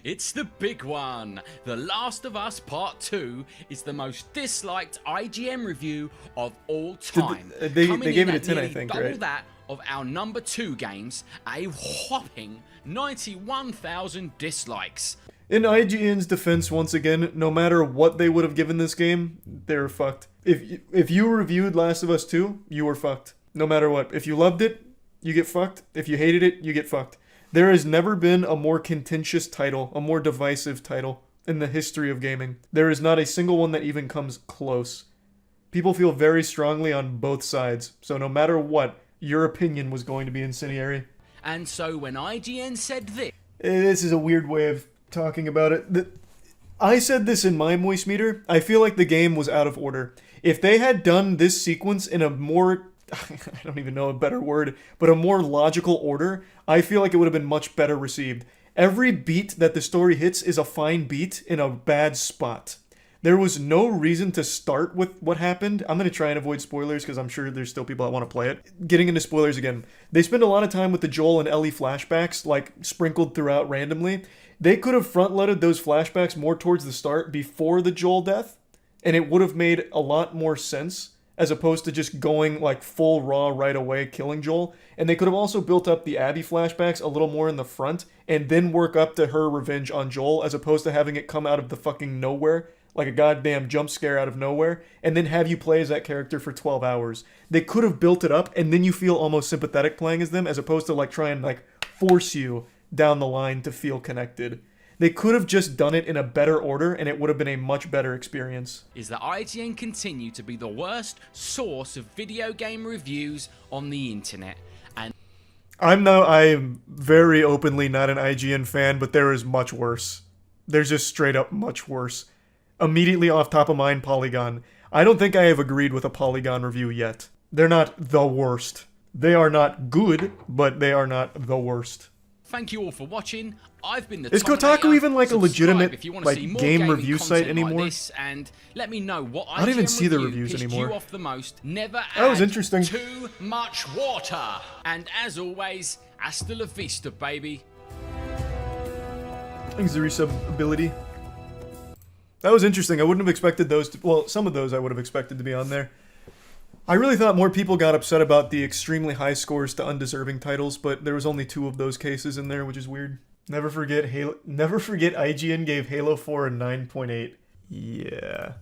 It's the big one. The Last of Us Part 2 is the most disliked IGN review of all time. They gave it a 10, I think, double right? that of our number 2 games, a whopping 91,000 dislikes. In IGN's defense, once again, no matter what they would have given this game, they're fucked. If you reviewed Last of Us 2, you were fucked. No matter what. If you loved it, you get fucked. If you hated it, you get fucked. There has never been a more contentious title, a more divisive title in the history of gaming. There is not a single one that even comes close. People feel very strongly on both sides, so no matter what, your opinion was going to be incendiary. And so when IGN said this is a weird way of talking about it. I said this in my moist meter. I feel like the game was out of order. If they had done this sequence in a more, I don't even know a better word, but a more logical order, I feel like it would have been much better received. Every beat that the story hits is a fine beat in a bad spot. There was no reason to start with what happened. I'm going to try and avoid spoilers because I'm sure there's still people that want to play it. Getting into spoilers again. They spend a lot of time with the Joel and Ellie flashbacks, like sprinkled throughout randomly. They could have front-loaded those flashbacks more towards the start before the Joel death, and it would have made a lot more sense as opposed to just going like full raw right away killing Joel. And they could have also built up the Abby flashbacks a little more in the front and then work up to her revenge on Joel as opposed to having it come out of the fucking nowhere like a goddamn jump scare out of nowhere and then have you play as that character for 12 hours. They could have built it up and then you feel almost sympathetic playing as them as opposed to like try and like force you down the line to feel connected. They could have just done it in a better order and it would have been a much better experience. Is that IGN continue to be the worst source of video game reviews on the internet. And I am very openly not an IGN fan, but there is much worse. There's just straight up much worse. Immediately off top of mind, Polygon. I don't think I have agreed with a Polygon review yet. They're not the worst. They are not good, but they are not the worst. Thank you all for watching. I've been the Is Kotaku even like a legitimate if you want to like see more game review site anymore? Like this, and let me know what I don't even see the reviews pissed anymore. You off the most. Never That was add interesting. too much water. And as always, hasta la vista, baby. Thanks, the resub ability. That was interesting. I wouldn't have expected those to, well, some of those I would have expected to be on there. I really thought more people got upset about the extremely high scores to undeserving titles, but there was only 2 of those cases in there, which is weird. Never forget IGN gave Halo 4 a 9.8. Yeah.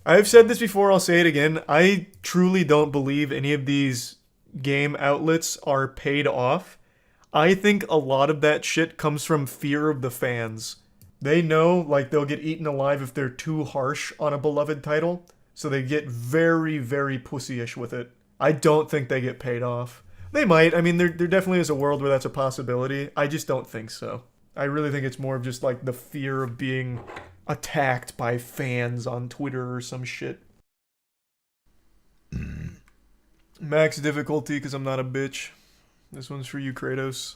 I've said this before, I'll say it again. I truly don't believe any of these game outlets are paid off. I think a lot of that shit comes from fear of the fans. They know, like, they'll get eaten alive if they're too harsh on a beloved title, so they get very, very pussyish with it. I don't think they get paid off. They might. I mean, there definitely is a world where that's a possibility. I just don't think so. I really think it's more of just, like, the fear of being attacked by fans on Twitter or some shit. Max difficulty, because I'm not a bitch. This one's for you, Kratos.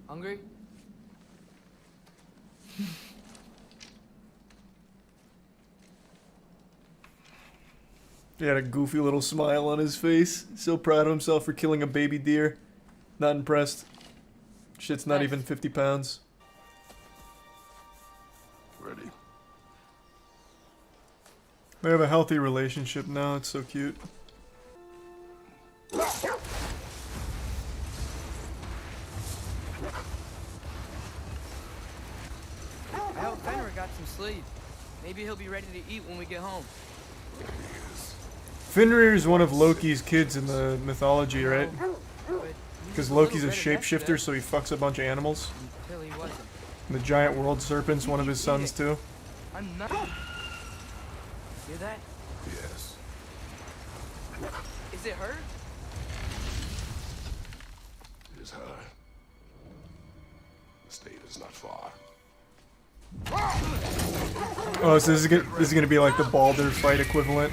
Hungry? He had a goofy little smile on his face. So proud of himself for killing a baby deer. Not impressed. Shit's not even 50 pounds. Ready. They have a healthy relationship now. It's so cute. I hope Fenrir got some sleep. Maybe he'll be ready to eat when we get home. Fenrir is one of Loki's kids in the mythology, right? Because Loki's a shapeshifter, so he fucks a bunch of animals. Until he wasn't. And the giant world serpent's one of his sons, too. I'm not. Hear that? Yes. Is it hurt? It is hard. The state is not far. Oh, so this is gonna be like the Baldur fight equivalent.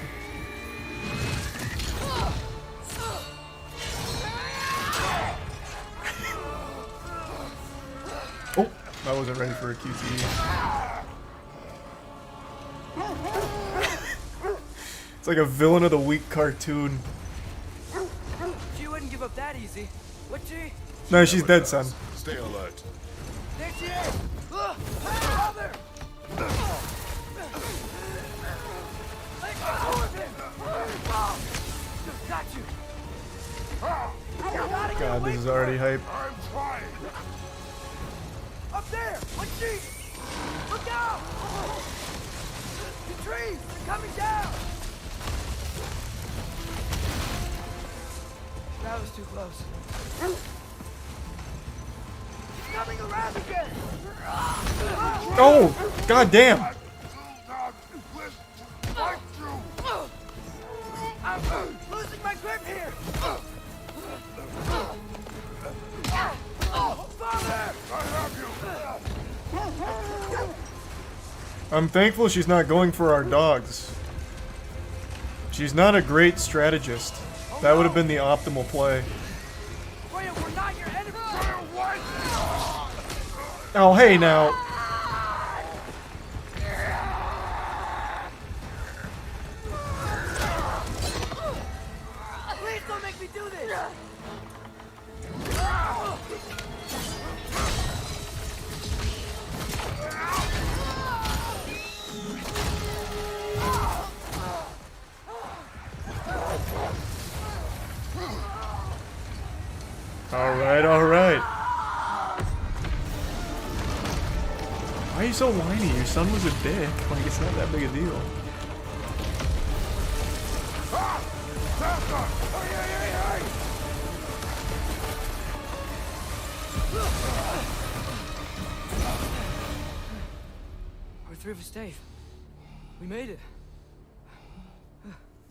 Oh, I wasn't ready for a QTE. It's like a villain of the week cartoon. She wouldn't give up that easy, would she? No, she's dead, son. Stay alert. There she is! Father! Let go of him! Got you! God, this is already hype. I'm trying. Up there! On sheet! Look out! The trees! They're coming down! That was too close. He's coming around again! Oh! God damn! I'm losing my grip here! Father! I have you. I'm thankful she's not going for our dogs. She's not a great strategist. That would have been the optimal play. We're not your enemy! Oh, hey now. Please don't make me do this! Alright, alright. Why are you so whiny? Your son was a dick. Like, it's not that big a deal. We're through for Stave. We made it.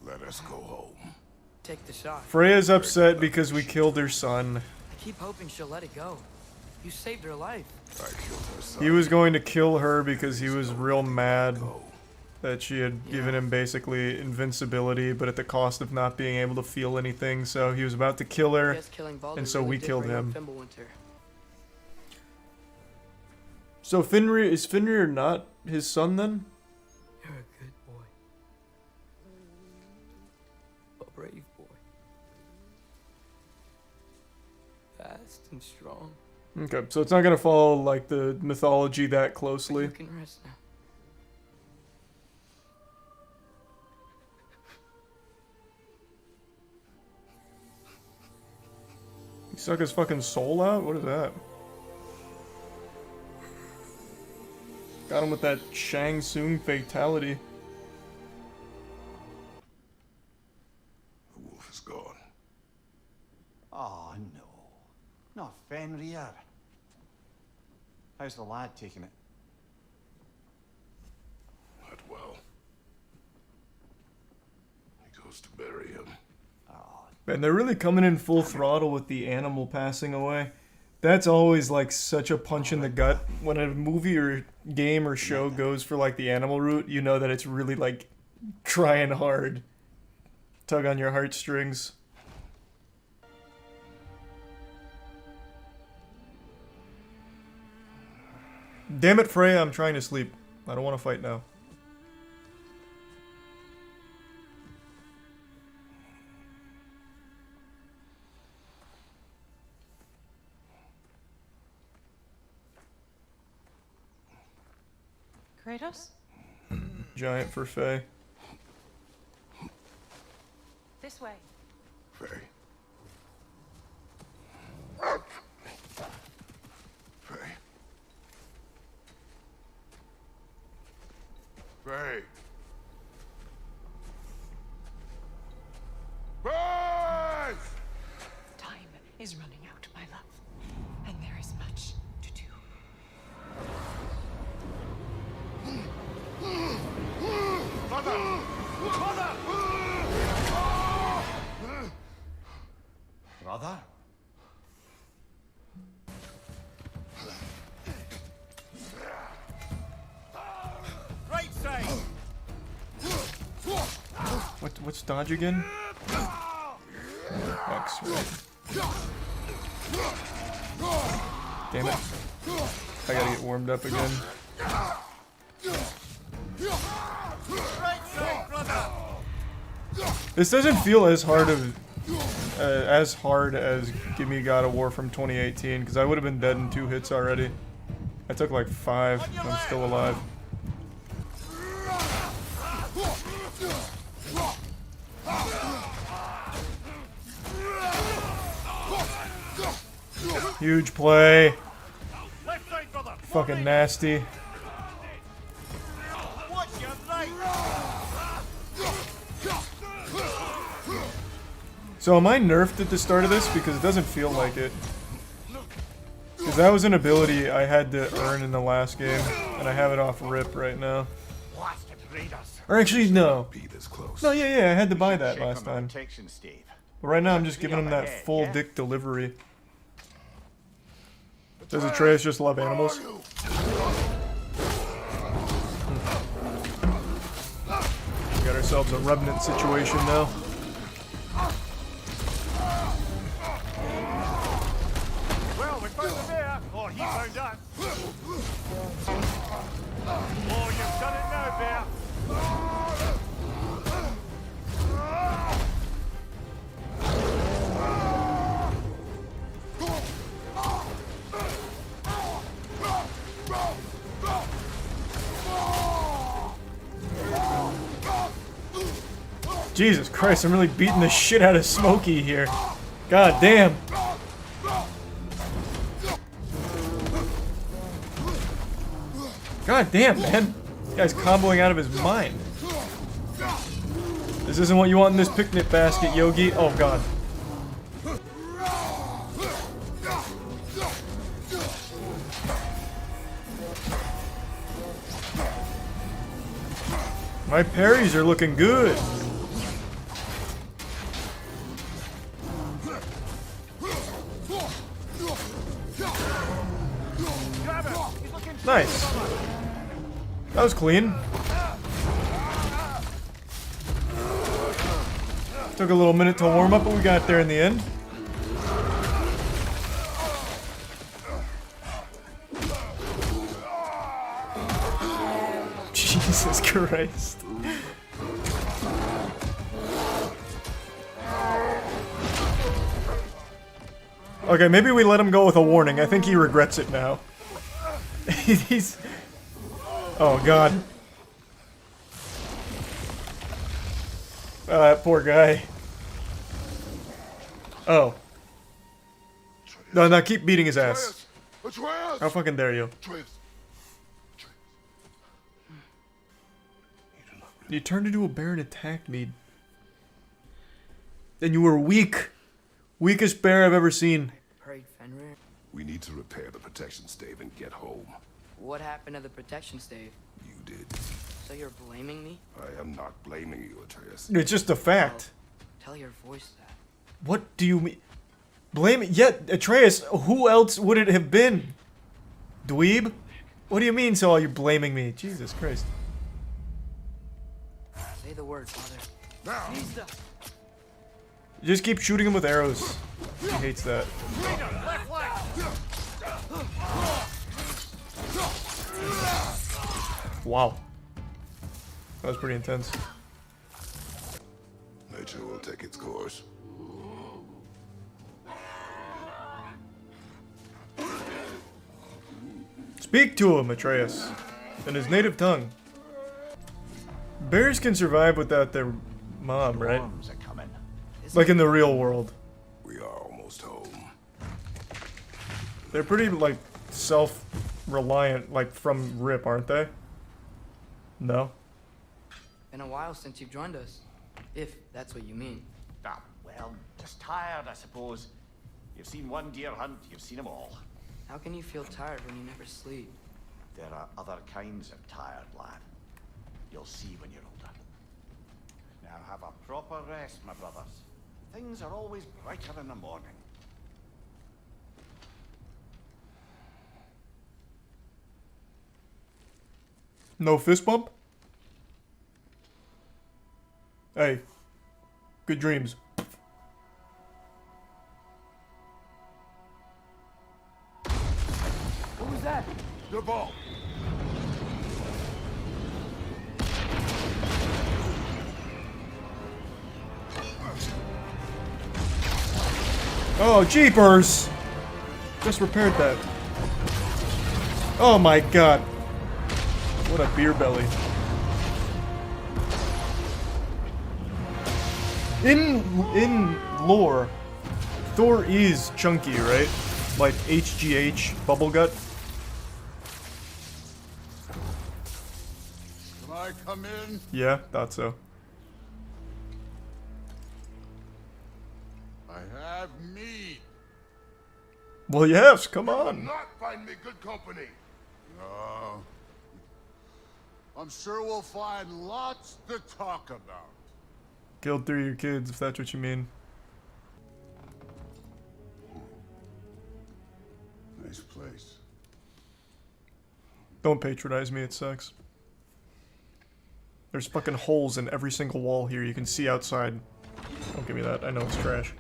Let us go home. Take the shot. Freya's upset because we killed her son. I keep hoping she'll let it go. You saved her life. I killed her son. He was going to kill her because he was real mad that she had given him basically invincibility, but at the cost of not being able to feel anything. So he was about to kill her, and so we killed him. So Fenrir, is Fenrir not his son then? You're a good boy. A brave boy. Fast and strong. Okay, so it's not gonna follow like the mythology that closely. You can rest now. He suck his fucking soul out? What is that? Got him with that Shang Tsung fatality. The wolf is gone. Oh no, not Fenrir. How's the lad taking it? Not well. He goes to bury him. Man, they're really coming in full throttle with the animal passing away. That's always like such a punch in the gut. When a movie or game or show goes for like the animal route, you know that it's really like trying hard. Tug on your heartstrings. Damn it, Freya, I'm trying to sleep. I don't want to fight now. Kratos? Giant for Faye. This way. Faye. Faye. Faye. Faye! Time is running out, my love. And there is much to do. Mother! Mother! Brother? Right side! What's dodge again? X, right. Damn it. I gotta get warmed up again. Right side, brother! This doesn't feel as hard as Give Me God of War from 2018, because I would have been dead in 2 hits already. I took like 5, and I'm still alive. Huge play. Fucking nasty. So am I nerfed at the start of this? Because it doesn't feel like it. Because that was an ability I had to earn in the last game, and I have it off rip right now. Or actually, no. No, yeah, I had to buy that last time. But right now I'm just giving him that full dick delivery. Does Atreus just love animals? We got ourselves a Revenant situation now. Well, we found him there, or he found us. Oh, you've done it now, Bear. Jesus Christ, I'm really beating the shit out of Smokey here. God damn. God damn, man. This guy's comboing out of his mind. This isn't what you want in this picnic basket, Yogi. Oh, God. My parries are looking good. Nice. That was clean. Took a little minute to warm up, but we got there in the end. Jesus Christ. Okay, maybe we let him go with a warning. I think he regrets it now. He's... Oh, God. Oh, that poor guy. Oh. No, keep beating his ass. How fucking dare you? You turned into a bear and attacked me. And you were weak. Weakest bear I've ever seen. We need to repair the protection stave and get home. What happened to the protection stave? You did. So you're blaming me? I am not blaming you, Atreus. It's just a fact. Tell your voice that. What do you mean? Blame it? Yeah, Atreus, who else would it have been? Dweeb? What do you mean, so are you blaming me? Jesus Christ. Say the word, Father. Now. Just keep shooting him with arrows. He hates that. Wow. That was pretty intense. Nature will take its course. Speak to him, Atreus, in his native tongue. Bears can survive without their mom, right? Like in the real world. We are almost home. They're pretty, like, self-reliant, like, from RIP, aren't they? No? Been a while since you've joined us. If that's what you mean. Ah, well, just tired, I suppose. You've seen one deer hunt, you've seen them all. How can you feel tired when you never sleep? There are other kinds of tired, lad. You'll see when you're older. Now have a proper rest, my brothers. Things are always brighter in the morning. No fist bump? Hey. Good dreams. What was that? Your ball. Oh, jeepers! Just repaired that. Oh my god. What a beer belly. In lore, Thor is chunky, right? Like HGH, bubble gut. Can I come in? Yeah, thought so. I have meat. Well, yes, come on. Not find me good company. No. I'm sure we'll find lots to talk about. Killed 3 of your kids, if that's what you mean. Nice place. Don't patronize me, it sucks. There's fucking holes in every single wall here you can see outside. Don't give me that, I know it's trash.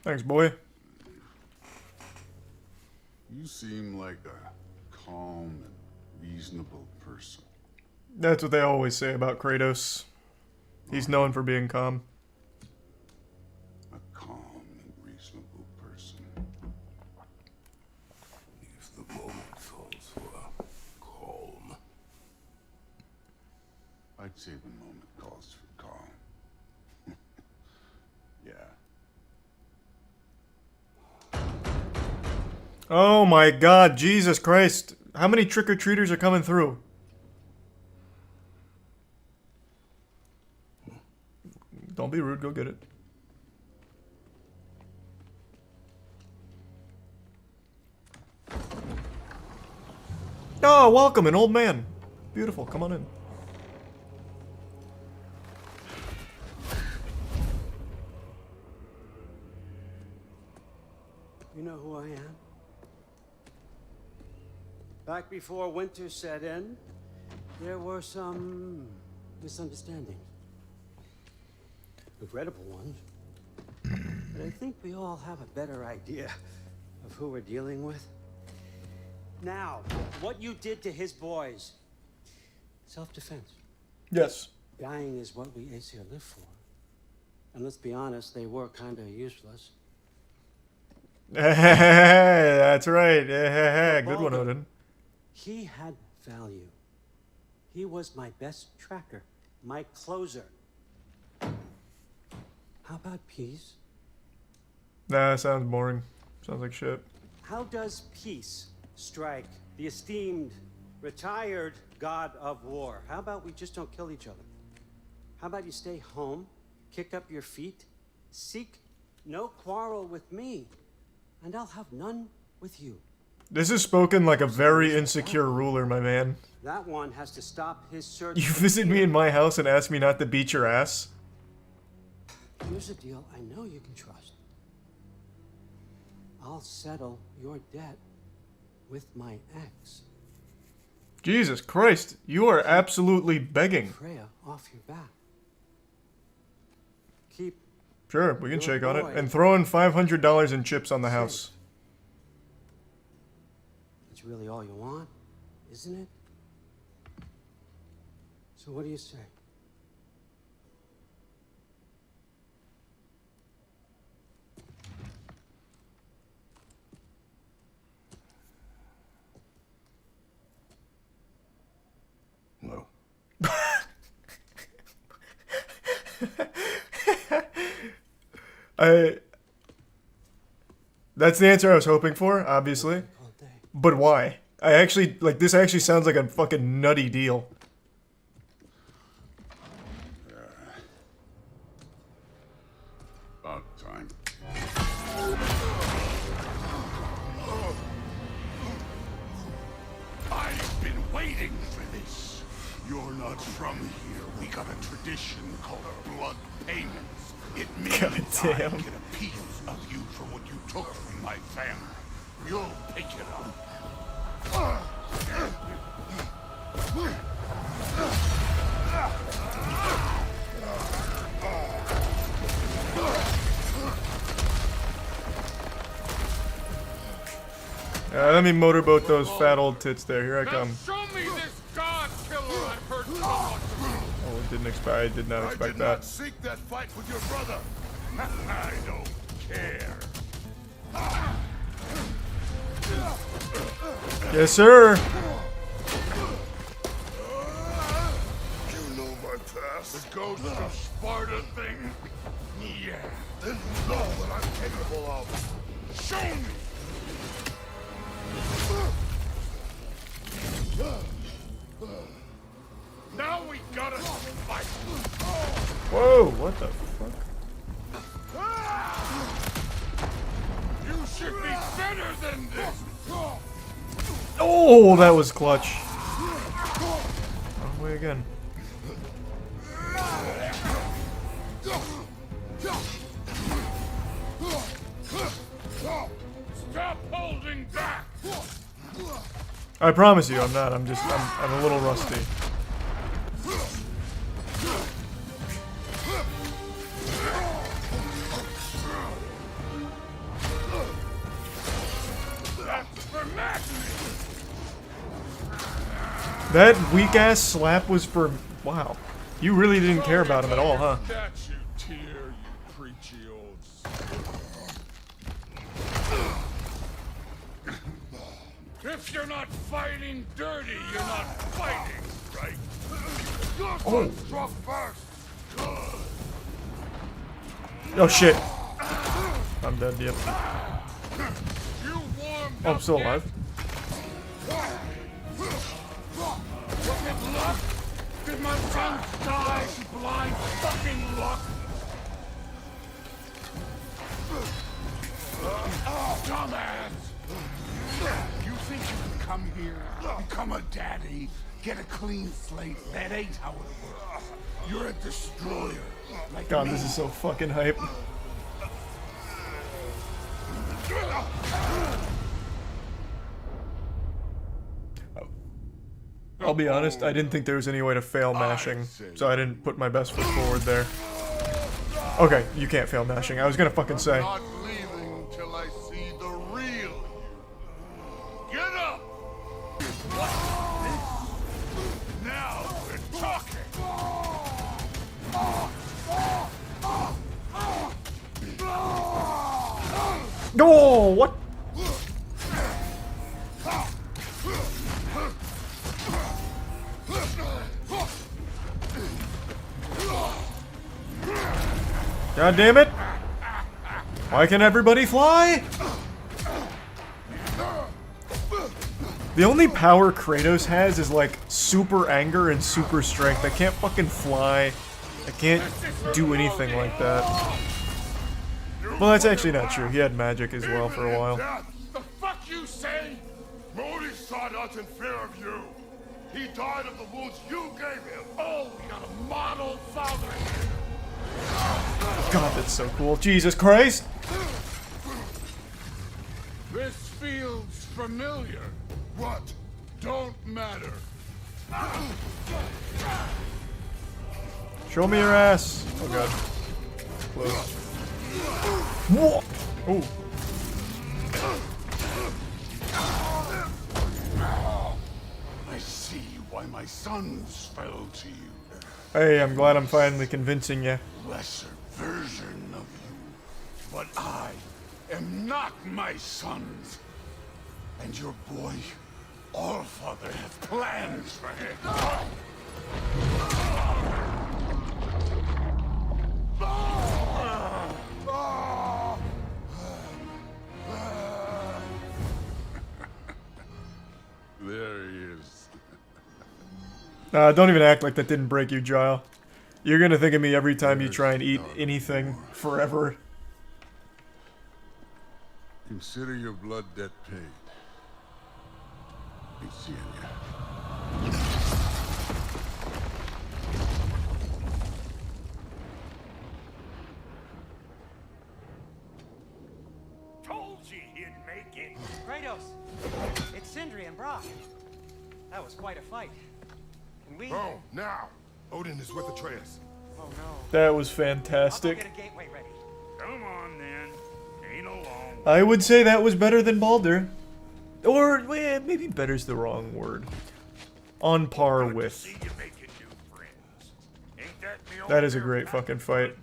Thanks, boy. You seem like a calm and reasonable person. That's what they always say about Kratos. He's known for being calm. A calm and reasonable person. If the moment calls for calm. I'd say the moment calls for calm. Yeah. Oh my god, Jesus Christ. How many trick-or-treaters are coming through? Don't be rude, go get it. Oh, welcome, an old man. Beautiful, come on in. You know who I am? Back before winter set in, there were some misunderstandings. Regrettable ones. But I think we all have a better idea of who we're dealing with. Now, what you did to his boys. Self-defense. Yes. Dying is what we Aesir live for. And let's be honest, they were kind of useless. That's right. Good one, Odin. He had value. He was my best tracker, my closer. How about peace? Nah, sounds boring. Sounds like shit. How does peace strike the esteemed, retired god of war? How about we just don't kill each other? How about you stay home, kick up your feet, seek no quarrel with me, and I'll have none with you. This is spoken like a very insecure ruler, my man. That one has to stop his search. You visit me in my house and ask me not to beat your ass? Here's a deal I know you can trust. I'll settle your debt with my ex. Jesus Christ, you are absolutely begging. Freya off your back. Keep. Sure, we can shake on it. And throw in $500 in chips on the house. It's really all you want, isn't it? So what do you say? No. That's the answer I was hoping for, obviously. But why? This actually sounds like a fucking nutty deal. About time. I've been waiting for this. You're not from here. We got a tradition called blood payments. It means I get a piece of you for what you took from my family. You'll pick it up. Let me motorboat those fat old tits there. Here I come. Show me this god killer I've heard so much about. Oh, it didn't expect. I did not expect that. I did not seek that fight with your brother. I don't care. Yes, sir. You know my past. The ghost of Sparta thing. Yeah. Then you know what I'm capable of. Show me. Now we gotta fight. Whoa, what the fuck? You should be better than this. Oh, that was clutch. Wrong way again. Stop holding back. I promise you, I'm not. I'm a little rusty. That weak ass slap was for. Wow. You really didn't care about him at all, huh? That's you tear, you preachy old If you're not fighting dirty, you're not fighting, right? You're struck first. Oh shit. I'm dead, yep. Oh, I'm still alive. Was it luck? Did my son die? Blind fucking luck? Dumbass! You think you can come here, become a daddy, get a clean slate? That ain't how it works. You're a destroyer. Like God, me. this is so fucking hype. I'll be honest, I didn't think there was any way to fail mashing, so I didn't put my best foot forward there. Okay, you can't fail mashing. I was gonna fucking say. Not leaving till I see the real you. Get up! Now we're talking. Oh, what? God damn it! Why can't everybody fly? The only power Kratos has is like super anger and super strength. I can't fucking fly. I can't do anything like that. Well, that's actually not true. He had magic as well for a while. The fuck you say? Modi sought us in fear of you. He died of the wounds you gave him. Oh, we got a model father here. God, that's so cool. Jesus Christ! This feels familiar. What? Don't matter. Show me your ass. Oh god. Close. Whoa! Oh. I see why my sons fell to you. Hey, I'm glad I'm finally convincing you. Lesser version of you. But I am not my sons. And your boy, Allfather, has plans for him. There he is. Don't even act like that didn't break you, Gile. You're gonna think of me every time you try and eat anything forever. Consider your blood debt paid. Be seeing ya. Told you he'd make it. Kratos. It's Sindri and Brock. That was quite a fight. Can we... Oh, now. Odin is with Atreus. Oh, no. That was fantastic. I'll go get a gateway ready. Come on, then. Ain't alone. I would say that was better than Baldur. Or, maybe better's the wrong word. On par with. That is a great fucking fight.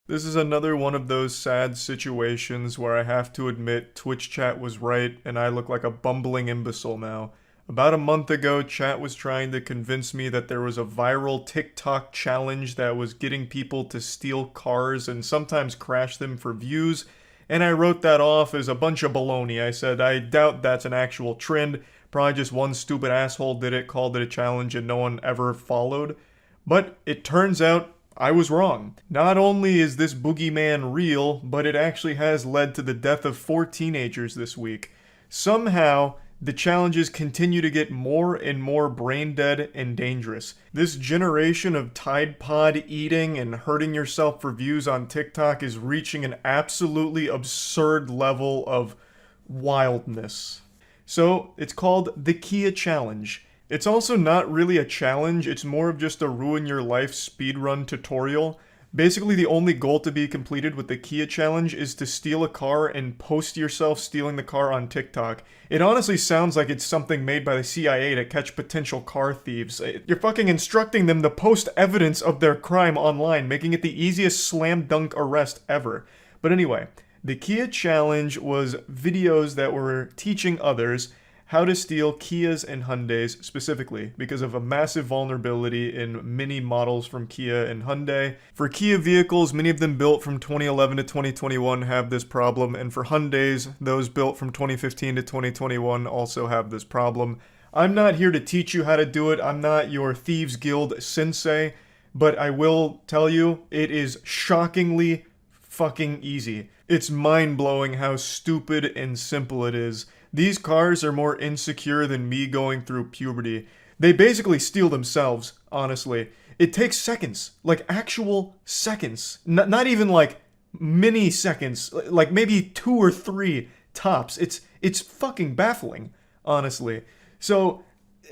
This is another one of those sad situations where I have to admit Twitch chat was right and I look like a bumbling imbecile now. About a month ago, chat was trying to convince me that there was a viral TikTok challenge that was getting people to steal cars and sometimes crash them for views, and I wrote that off as a bunch of baloney. I said, I doubt that's an actual trend, probably just one stupid asshole did it, called it a challenge, and no one ever followed. But it turns out I was wrong. Not only is this boogeyman real, but it actually has led to the death of 4 teenagers this week. Somehow, the challenges continue to get more and more brain dead and dangerous. This generation of Tide Pod eating and hurting yourself for views on TikTok is reaching an absolutely absurd level of wildness. So, it's called the Kia Challenge. It's also not really a challenge, it's more of just a ruin your life speedrun tutorial. Basically, the only goal to be completed with the Kia Challenge is to steal a car and post yourself stealing the car on TikTok. It honestly sounds like it's something made by the CIA to catch potential car thieves. You're fucking instructing them to post evidence of their crime online, making it the easiest slam dunk arrest ever. But anyway, the Kia Challenge was videos that were teaching others how to steal Kias and Hyundais specifically, because of a massive vulnerability in many models from Kia and Hyundai. For Kia vehicles, many of them built from 2011 to 2021 have this problem, and for Hyundais, those built from 2015 to 2021 also have this problem. I'm not here to teach you how to do it, I'm not your Thieves Guild sensei, but I will tell you, it is shockingly fucking easy. It's mind-blowing how stupid and simple it is. These cars are more insecure than me going through puberty. They basically steal themselves, honestly. It takes seconds, like actual seconds. Not even like mini seconds, like maybe 2 or 3 tops. It's fucking baffling, honestly. So,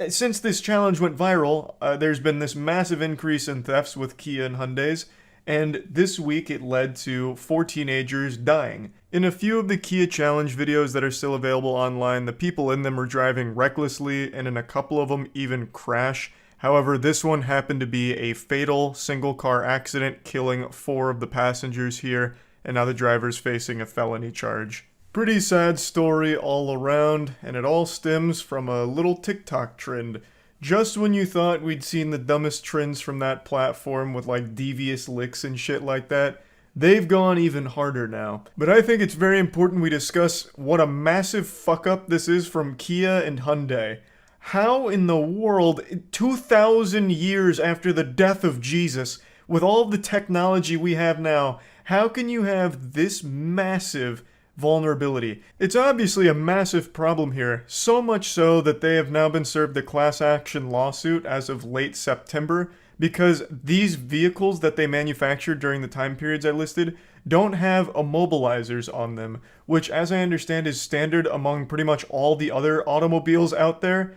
since this challenge went viral, there's been this massive increase in thefts with Kia and Hyundais. And this week it led to 4 teenagers dying. In a few of the Kia Challenge videos that are still available online, the people in them are driving recklessly, and in a couple of them even crash. However, this one happened to be a fatal single-car accident, killing 4 of the passengers here, and now the driver's facing a felony charge. Pretty sad story all around, and it all stems from a little TikTok trend. Just when you thought we'd seen the dumbest trends from that platform with like devious licks and shit like that, they've gone even harder now. But I think it's very important we discuss what a massive fuck up this is from Kia and Hyundai. How in the world, 2,000 years after the death of Jesus, with all the technology we have now, how can you have this massive vulnerability? It's obviously a massive problem here, so much so that they have now been served a class action lawsuit as of late September, because these vehicles that they manufactured during the time periods I listed don't have immobilizers on them, which as I understand is standard among pretty much all the other automobiles out there.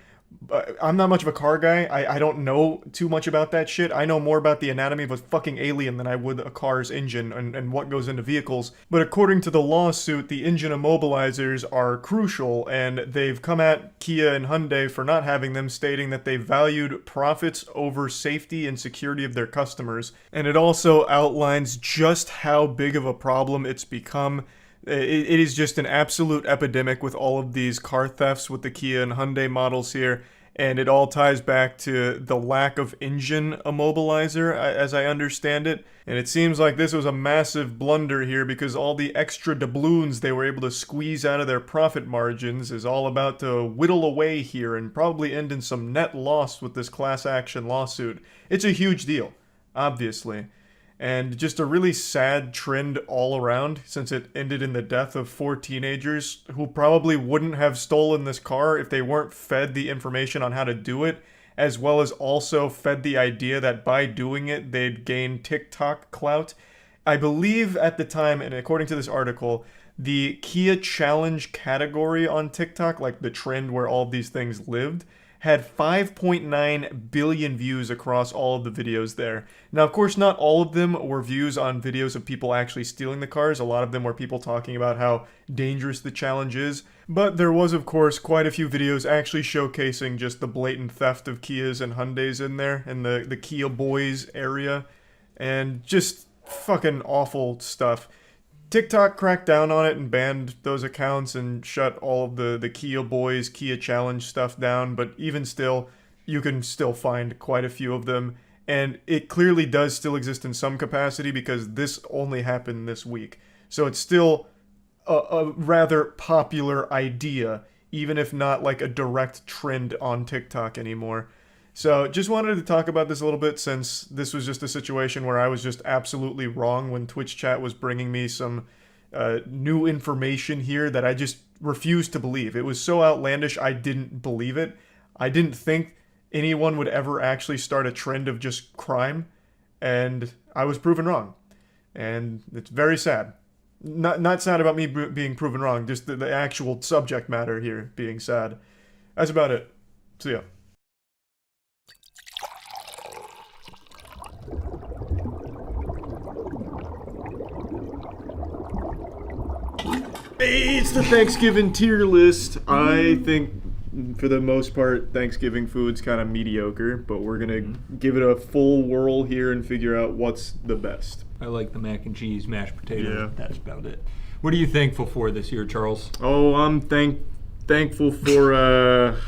I'm not much of a car guy. I don't know too much about that shit. I know more about the anatomy of a fucking alien than I would a car's engine and what goes into vehicles. But according to the lawsuit, the engine immobilizers are crucial, and they've come at Kia and Hyundai for not having them, stating that they valued profits over safety and security of their customers. And it also outlines just how big of a problem it's become. It is just an absolute epidemic with all of these car thefts with the Kia and Hyundai models here, and it all ties back to the lack of engine immobilizer, as I understand it. And it seems like this was a massive blunder here, because all the extra doubloons they were able to squeeze out of their profit margins is all about to whittle away here and probably end in some net loss with this class action lawsuit. It's a huge deal, obviously. And just a really sad trend all around, since it ended in the death of 4 teenagers who probably wouldn't have stolen this car if they weren't fed the information on how to do it, as well as also fed the idea that by doing it, they'd gain TikTok clout. I believe at the time, and according to this article, the Kia Challenge category on TikTok, like the trend where all of these things lived, had 5.9 billion views across all of the videos there. Now, of course, not all of them were views on videos of people actually stealing the cars. A lot of them were people talking about how dangerous the challenge is. But there was, of course, quite a few videos actually showcasing just the blatant theft of Kias and Hyundais in there, in the Kia Boys area. And just fucking awful stuff. TikTok cracked down on it and banned those accounts and shut all of the Kia Boys, Kia Challenge stuff down, but even still, you can still find quite a few of them, and it clearly does still exist in some capacity because this only happened this week. So it's still a rather popular idea, even if not like a direct trend on TikTok anymore. So just wanted to talk about this a little bit since this was just a situation where I was just absolutely wrong when Twitch chat was bringing me some new information here that I just refused to believe. It was so outlandish I didn't believe it. I didn't think anyone would ever actually start a trend of just crime, and I was proven wrong. And it's very sad. Not sad about me being proven wrong, just the actual subject matter here being sad. That's about it. See ya. Hey, it's the Thanksgiving tier list. I think, for the most part, Thanksgiving food's kind of mediocre, but we're gonna give it a full whirl here and figure out what's the best. I like the mac and cheese, mashed potato. Yeah. That's about it. What are you thankful for this year, Charles? Oh, I'm thankful for,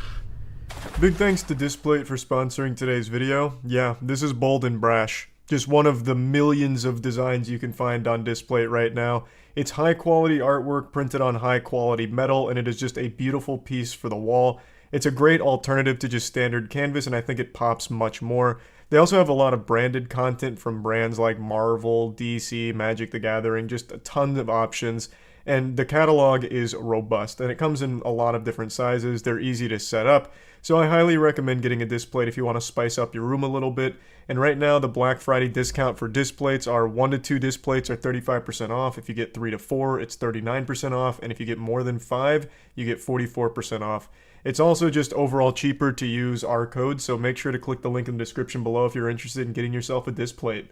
big thanks to Displate for sponsoring today's video. Yeah, this is bold and brash. Just one of the millions of designs you can find on Displate right now. It's high quality artwork printed on high quality metal, and it is just a beautiful piece for the wall. It's a great alternative to just standard canvas, and I think it pops much more. They also have a lot of branded content from brands like Marvel, DC, Magic the Gathering, just a ton of options. And the catalog is robust, and it comes in a lot of different sizes. They're easy to set up, so I highly recommend getting a Displate if you want to spice up your room a little bit. And right now, the Black Friday discount for Displates are 1 to 2 Displates are 35% off. If you get 3 to 4, it's 39% off. And if you get more than 5, you get 44% off. It's also just overall cheaper to use our code, so make sure to click the link in the description below if you're interested in getting yourself a Displate.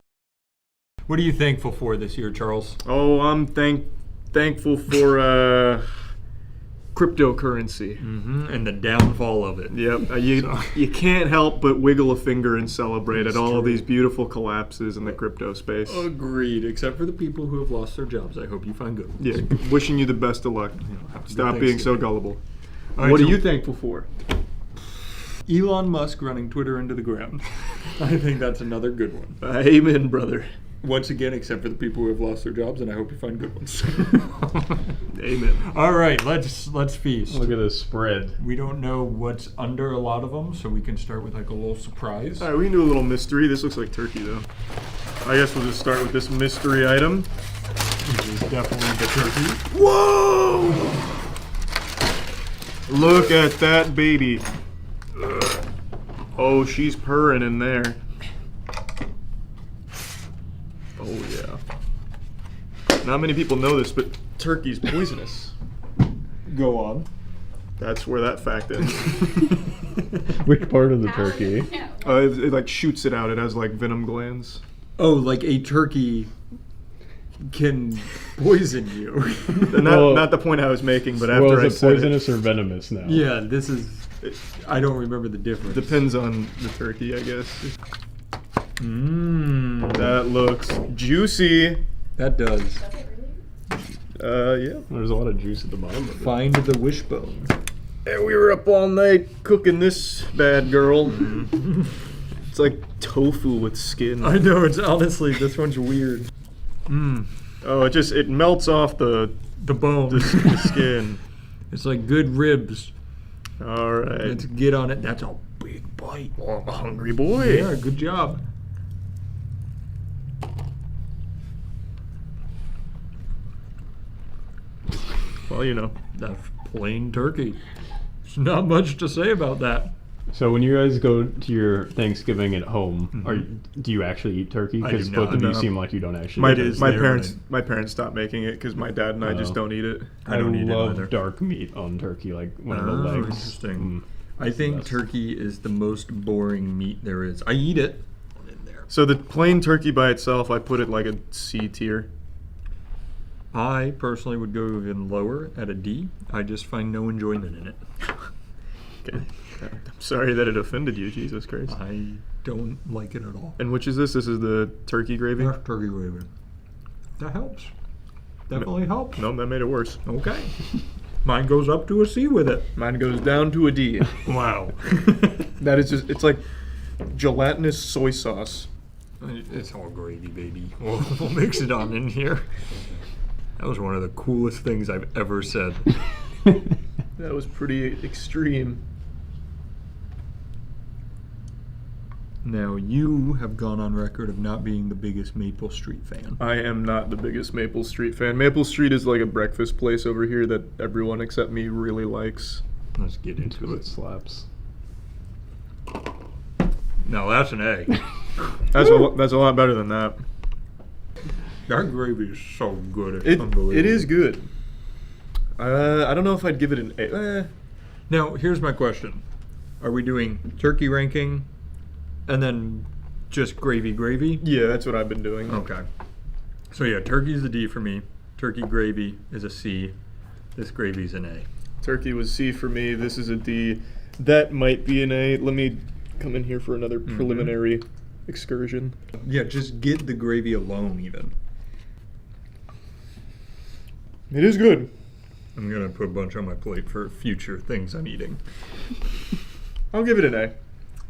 What are you thankful for this year, Charles? Oh, I'm thankful for cryptocurrency. And the downfall of it. Yep. You can't help but wiggle a finger and celebrate at all of these beautiful collapses in the crypto space. Agreed, except for the people who have lost their jobs. I hope you find good ones. Yeah, wishing you the best of luck. Stop being so gullible. Right, what are you thankful for? Elon Musk running Twitter into the ground. I think that's another good one. Amen, brother. Once again, except for the people who have lost their jobs, and I hope you find good ones. Amen. All right, let's feast. Look at this spread. We don't know what's under a lot of them, so we can start with like a little surprise. All right, we can do a little mystery. This looks like turkey, though. I guess we'll just start with this mystery item. This is definitely the turkey. Whoa! Look at that baby. Oh, she's purring in there. Oh, yeah. Not many people know this, but turkey's poisonous. Go on. That's where that fact ends. Which part of the turkey? It like shoots it out. It has like venom glands. Oh, like a turkey can poison you. Not the point I was making, but after I said it. Well, is it poisonous or venomous now? Yeah, this is... I don't remember the difference. Depends on the turkey, I guess. That looks juicy. That does. Yeah. There's a lot of juice at the bottom of it. Find the wishbone. And we were up all night cooking this bad girl. It's like tofu with skin. I know, it's honestly, this one's weird. Oh, it melts off the bone. The skin. It's like good ribs. All right. Let's get on it. That's a big bite. Oh, I'm a hungry boy. Yeah, good job. Well, you know. That's plain turkey. There's not much to say about that. So when you guys go to your Thanksgiving at home, do you actually eat turkey? Because both of you seem like you don't actually. My parents stopped making it because my dad and I just don't eat it. I don't eat it either. Dark meat on turkey, like one of the legs. Interesting. I think turkey is the most boring meat there is. I eat it. So the plain turkey by itself, I put it like a C tier. I personally would go even lower at a D. I just find no enjoyment in it. Okay. I'm sorry that it offended you, Jesus Christ. I don't like it at all. And which is this? This is the turkey gravy? That's turkey gravy. That helps. Definitely helps. No, that made it worse. Okay. Mine goes up to a C with it. Mine goes down to a D. Wow. That is just, it's like gelatinous soy sauce. It's all gravy, baby. We'll mix it on in here. That was one of the coolest things I've ever said. That was pretty extreme. Now, you have gone on record of not being the biggest Maple Street fan. I am not the biggest Maple Street fan. Maple Street is like a breakfast place over here that everyone except me really likes. Let's get into it. It slaps. No, that's an A. That's a lot better than that. That gravy is so good. It's unbelievable. It is good. I don't know if I'd give it an A. Now, here's my question. Are we doing turkey ranking and then just gravy? Yeah, that's what I've been doing. Okay. So yeah, turkey's a D for me. Turkey gravy is a C. This gravy's an A. Turkey was C for me. This is a D. That might be an A. Let me come in here for another preliminary excursion. Yeah, just get the gravy alone even. It is good. I'm going to put a bunch on my plate for future things I'm eating. I'll give it an A.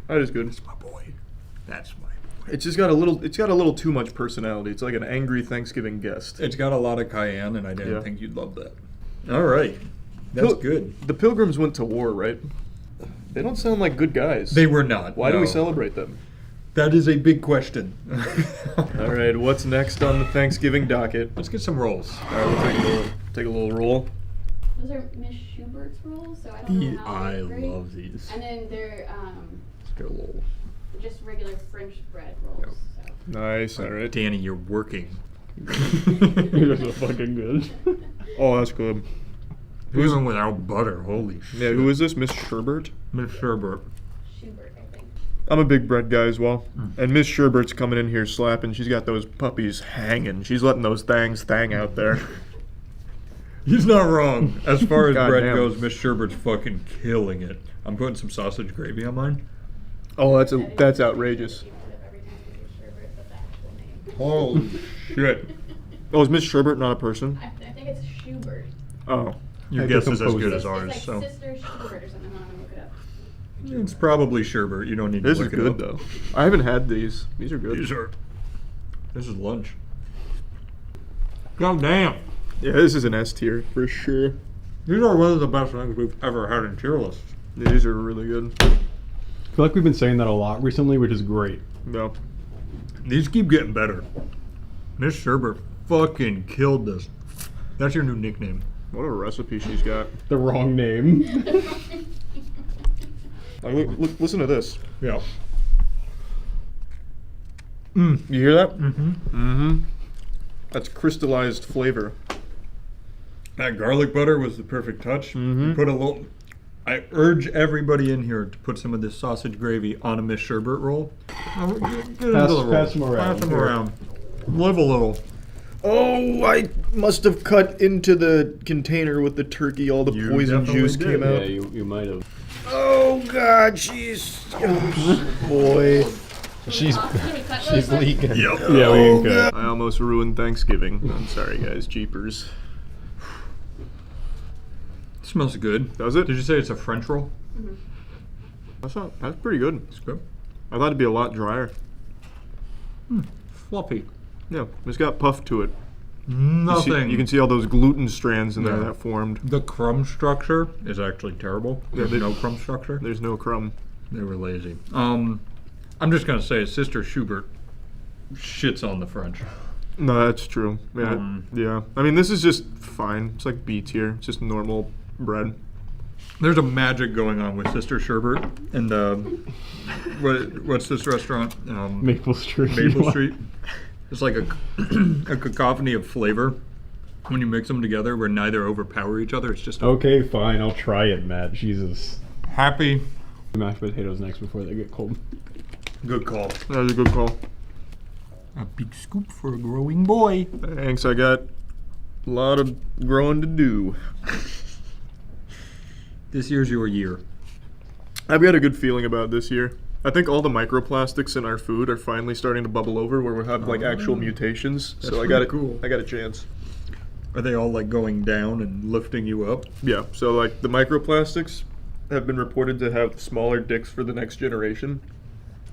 That is good. That's my boy. That's my boy. It's just got a little too much personality. It's like an angry Thanksgiving guest. It's got a lot of cayenne, and I didn't think you'd love that. All right. That's good. The Pilgrims went to war, right? They don't sound like good guys. They were not. Why do we celebrate them? That is a big question. All right, what's next on the Thanksgiving docket? Let's get some rolls. All right, we'll take a little roll. Those are Miss Schubert's rolls, so I don't know how I they're great. love these. And then they're Let's get a little. just regular French bread rolls. Yep. So. Nice, all right. Danny, you're working. You're so fucking good. Oh, that's good. Even without butter, holy shit. Yeah, who is this? Miss Sherbert? Miss Sherbert. Schubert, I think. I'm a big bread guy as well. And Miss Sherbert's coming in here slapping. She's got those puppies hanging. She's letting those things thang out there. He's not wrong. As far as bread damn. goes, Miss Sherbert's fucking killing it. I'm putting some sausage gravy on mine. Oh, that's outrageous. Holy shit. Oh, is Miss Sherbert not a person? I think it's Schubert. Oh. Your guess is as good as It's ours, like so. Sister Schubert or something. I'm gonna look it up. It's probably Sherbert. You don't need to This is look it good up. though. I haven't had these. These are good. This is lunch. God damn. Yeah, this is an S tier for sure. These are one of the best things we've ever had in tier lists. These are really good. I feel like we've been saying that a lot recently, which is great. No. These keep getting better. Miss Sherbert fucking killed this. That's your new nickname. What a recipe she's got. The wrong name. Listen to this. Yeah. You hear that? Mm-hmm. Mm-hmm. That's crystallized flavor. That garlic butter was the perfect touch. Mm-hmm. You put a little. I urge everybody in here to put some of this sausage gravy on a Miss Sherbert roll. Get into the roll. Pass them around. Pass them around. Live a little. Oh, I must have cut into the container with the turkey. All the poison juice came out. Yeah, you might have. Oh God, she's boy. She's leaking. Yep. Yeah, we can cut. I almost ruined Thanksgiving. I'm sorry, guys. Jeepers. Smells good. Does it? Did you say it's a French roll? Mm-hmm. That's pretty good. It's good. I thought it'd be a lot drier. Floppy. Yeah, it's got puff to it. Nothing. You can see all those gluten strands in there that formed. The crumb structure is actually terrible. There's no crumb structure. There's no crumb. They were lazy. I'm just gonna say Sister Schubert shits on the French. No, that's true. Yeah, yeah. I mean, this is just fine. It's like B tier. It's just normal bread. There's a magic going on with Sister Sherbert and what's this restaurant? Maple Street. Maple Street. It's like a cacophony of flavor when you mix them together, where neither overpower each other. It's just okay. Fine, I'll try it, Matt. Jesus. Happy. Mashed potatoes next before they get cold. Good call. That was a good call. A big scoop for a growing boy. Thanks. I got a lot of growing to do. This year's your year. I've got a good feeling about this year. I think all the microplastics in our food are finally starting to bubble over, where we have like actual mutations. So I got cool. I got a chance. Are they all like going down and lifting you up? Yeah. So like the microplastics have been reported to have smaller dicks for the next generation.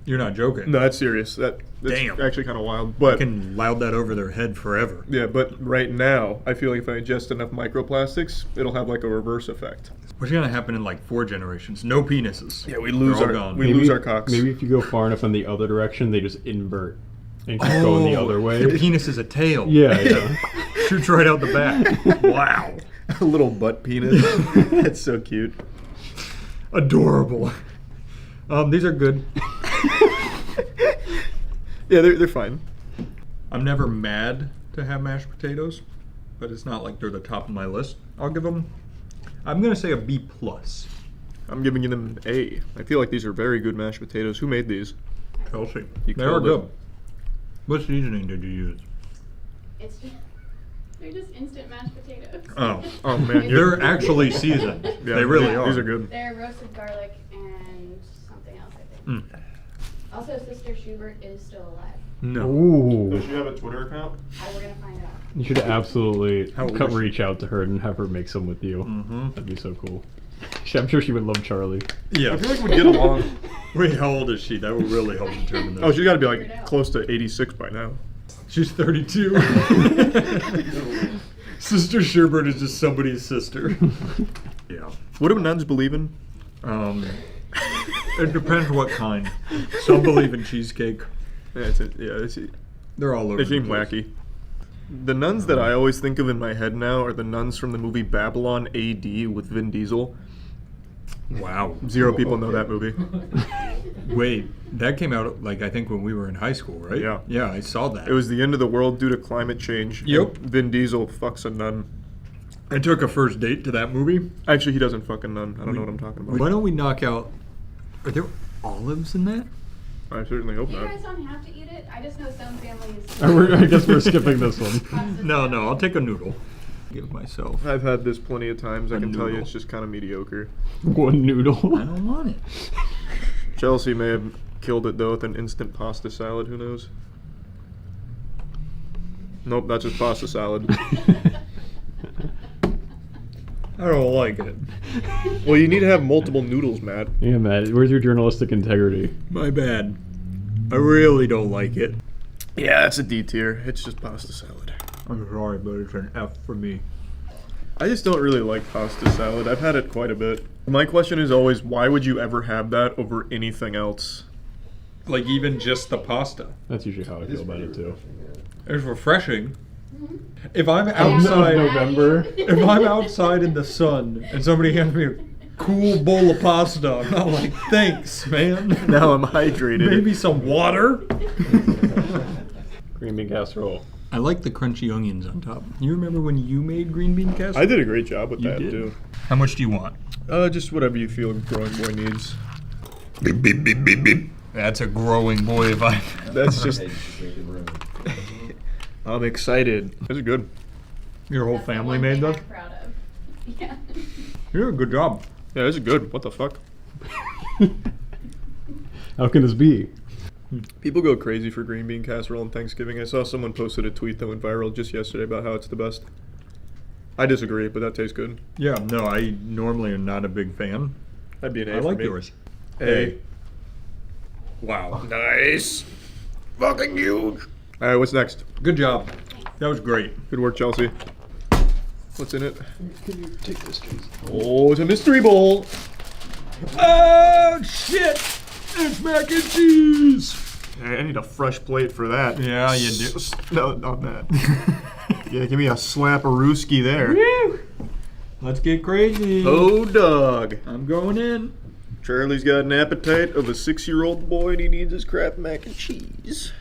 You're not joking. No, that's serious. That's Damn. actually kind of wild. But I can loud that over their head forever. Yeah, but right now, I feel like if I ingest enough microplastics, it'll have like a reverse effect. What's gonna happen in like 4 generations? No penises. Yeah, we lose They're our all gone. we lose our cocks. Maybe if you go far enough in the other direction, they just invert and keep going the other way. Your penis is a tail. Yeah. Shoots right out the back. Wow. A little butt penis. That's so cute. Adorable. These are good. Yeah, they're fine. I'm never mad to have mashed potatoes, but it's not like they're the top of my list. I'll give them, I'm gonna say a B+. I'm giving them an A. I feel like these are very good mashed potatoes. Who made these? Kelsey. You They are killed it. good. What seasoning did you use? They're just instant mashed potatoes. Oh man, they're actually seasoned. Yeah, they really are. These are good. They're roasted garlic and something else, I think. Also, Sister Schubert is still alive. No. Ooh. Does she have a Twitter account? We're gonna find out. You should absolutely How old is she? reach out to her and have her make some with you. That'd be so cool. I'm sure she would love Charlie. Yeah. I feel like we'd get along. Wait, how old is she? That would really help determine this. Oh, she's got to be like close to 86 by now. She's 32. Sister Sherbert is just somebody's sister. Yeah. What do nuns believe in? It depends what kind. Some believe in cheesecake. Yeah, They're all over. They seem wacky. The nuns that I always think of in my head now are the nuns from the movie Babylon AD with Vin Diesel. Wow. 0 people know that movie. Wait, that came out like I think when we were in high school, right? Yeah. Yeah, I saw that. It was the end of the world due to climate change. Yep. And Vin Diesel fucks a nun. I took a first date to that movie. Actually, he doesn't fuck a nun. I don't know what I'm talking about. Why don't we knock out... Are there olives in that? I certainly hope You not. guys don't have to eat it. I just know some families. I guess we're skipping this one. No, I'll take a noodle. Give myself. I've had this plenty of times. I can tell you noodle. it's just kind of mediocre. One noodle. I don't want it. Chelsea may have killed it though with an instant pasta salad. Who knows? Nope, that's just pasta salad. I don't like it. Well, you need to have multiple noodles, Matt. Yeah, Matt. Where's your journalistic integrity? My bad. I really don't like it. Yeah, that's a D tier. It's just pasta salad. I'm sorry, but it's an F for me. I just don't really like pasta salad. I've had it quite a bit. My question is always, why would you ever have that over anything else? Like even just the pasta. That's usually how I feel about it too. It's refreshing. If I'm outside November, if I'm outside in the sun and somebody hands me a cool bowl of pasta, I'm not like, thanks, man. Now I'm hydrated. Maybe some water. Green bean casserole. I like the crunchy onions on top. You remember when you made green bean casserole? I did a great job with You that did. too. How much do you want? Just whatever you feel a growing boy needs. Beep, beep, beep, beep, beep. That's a growing boy vibe. That's just. I'm excited. This is good. Your whole family made those? I'm proud of. Yeah. Yeah, good job. Yeah, this is good. What the fuck? How can this be? People go crazy for green bean casserole on Thanksgiving. I saw someone posted a tweet that went viral just yesterday about how it's the best. I disagree, but that tastes good. Yeah, no, I normally am not a big fan. That'd be an A I for like me. yours. A. Wow. Nice. Fucking huge. All right, what's next? Good job. That was great. Good work, Chelsea. What's in it? Can you take this, please? Oh, it's a mystery bowl. Oh, shit! It's mac and cheese! I need a fresh plate for that. Yeah, you do. No, not that. Yeah, give me a slap-a-rooski there. Woo! Let's get crazy. Oh, dog. I'm going in. Charlie's got an appetite of a 6-year-old boy and he needs his Kraft mac and cheese.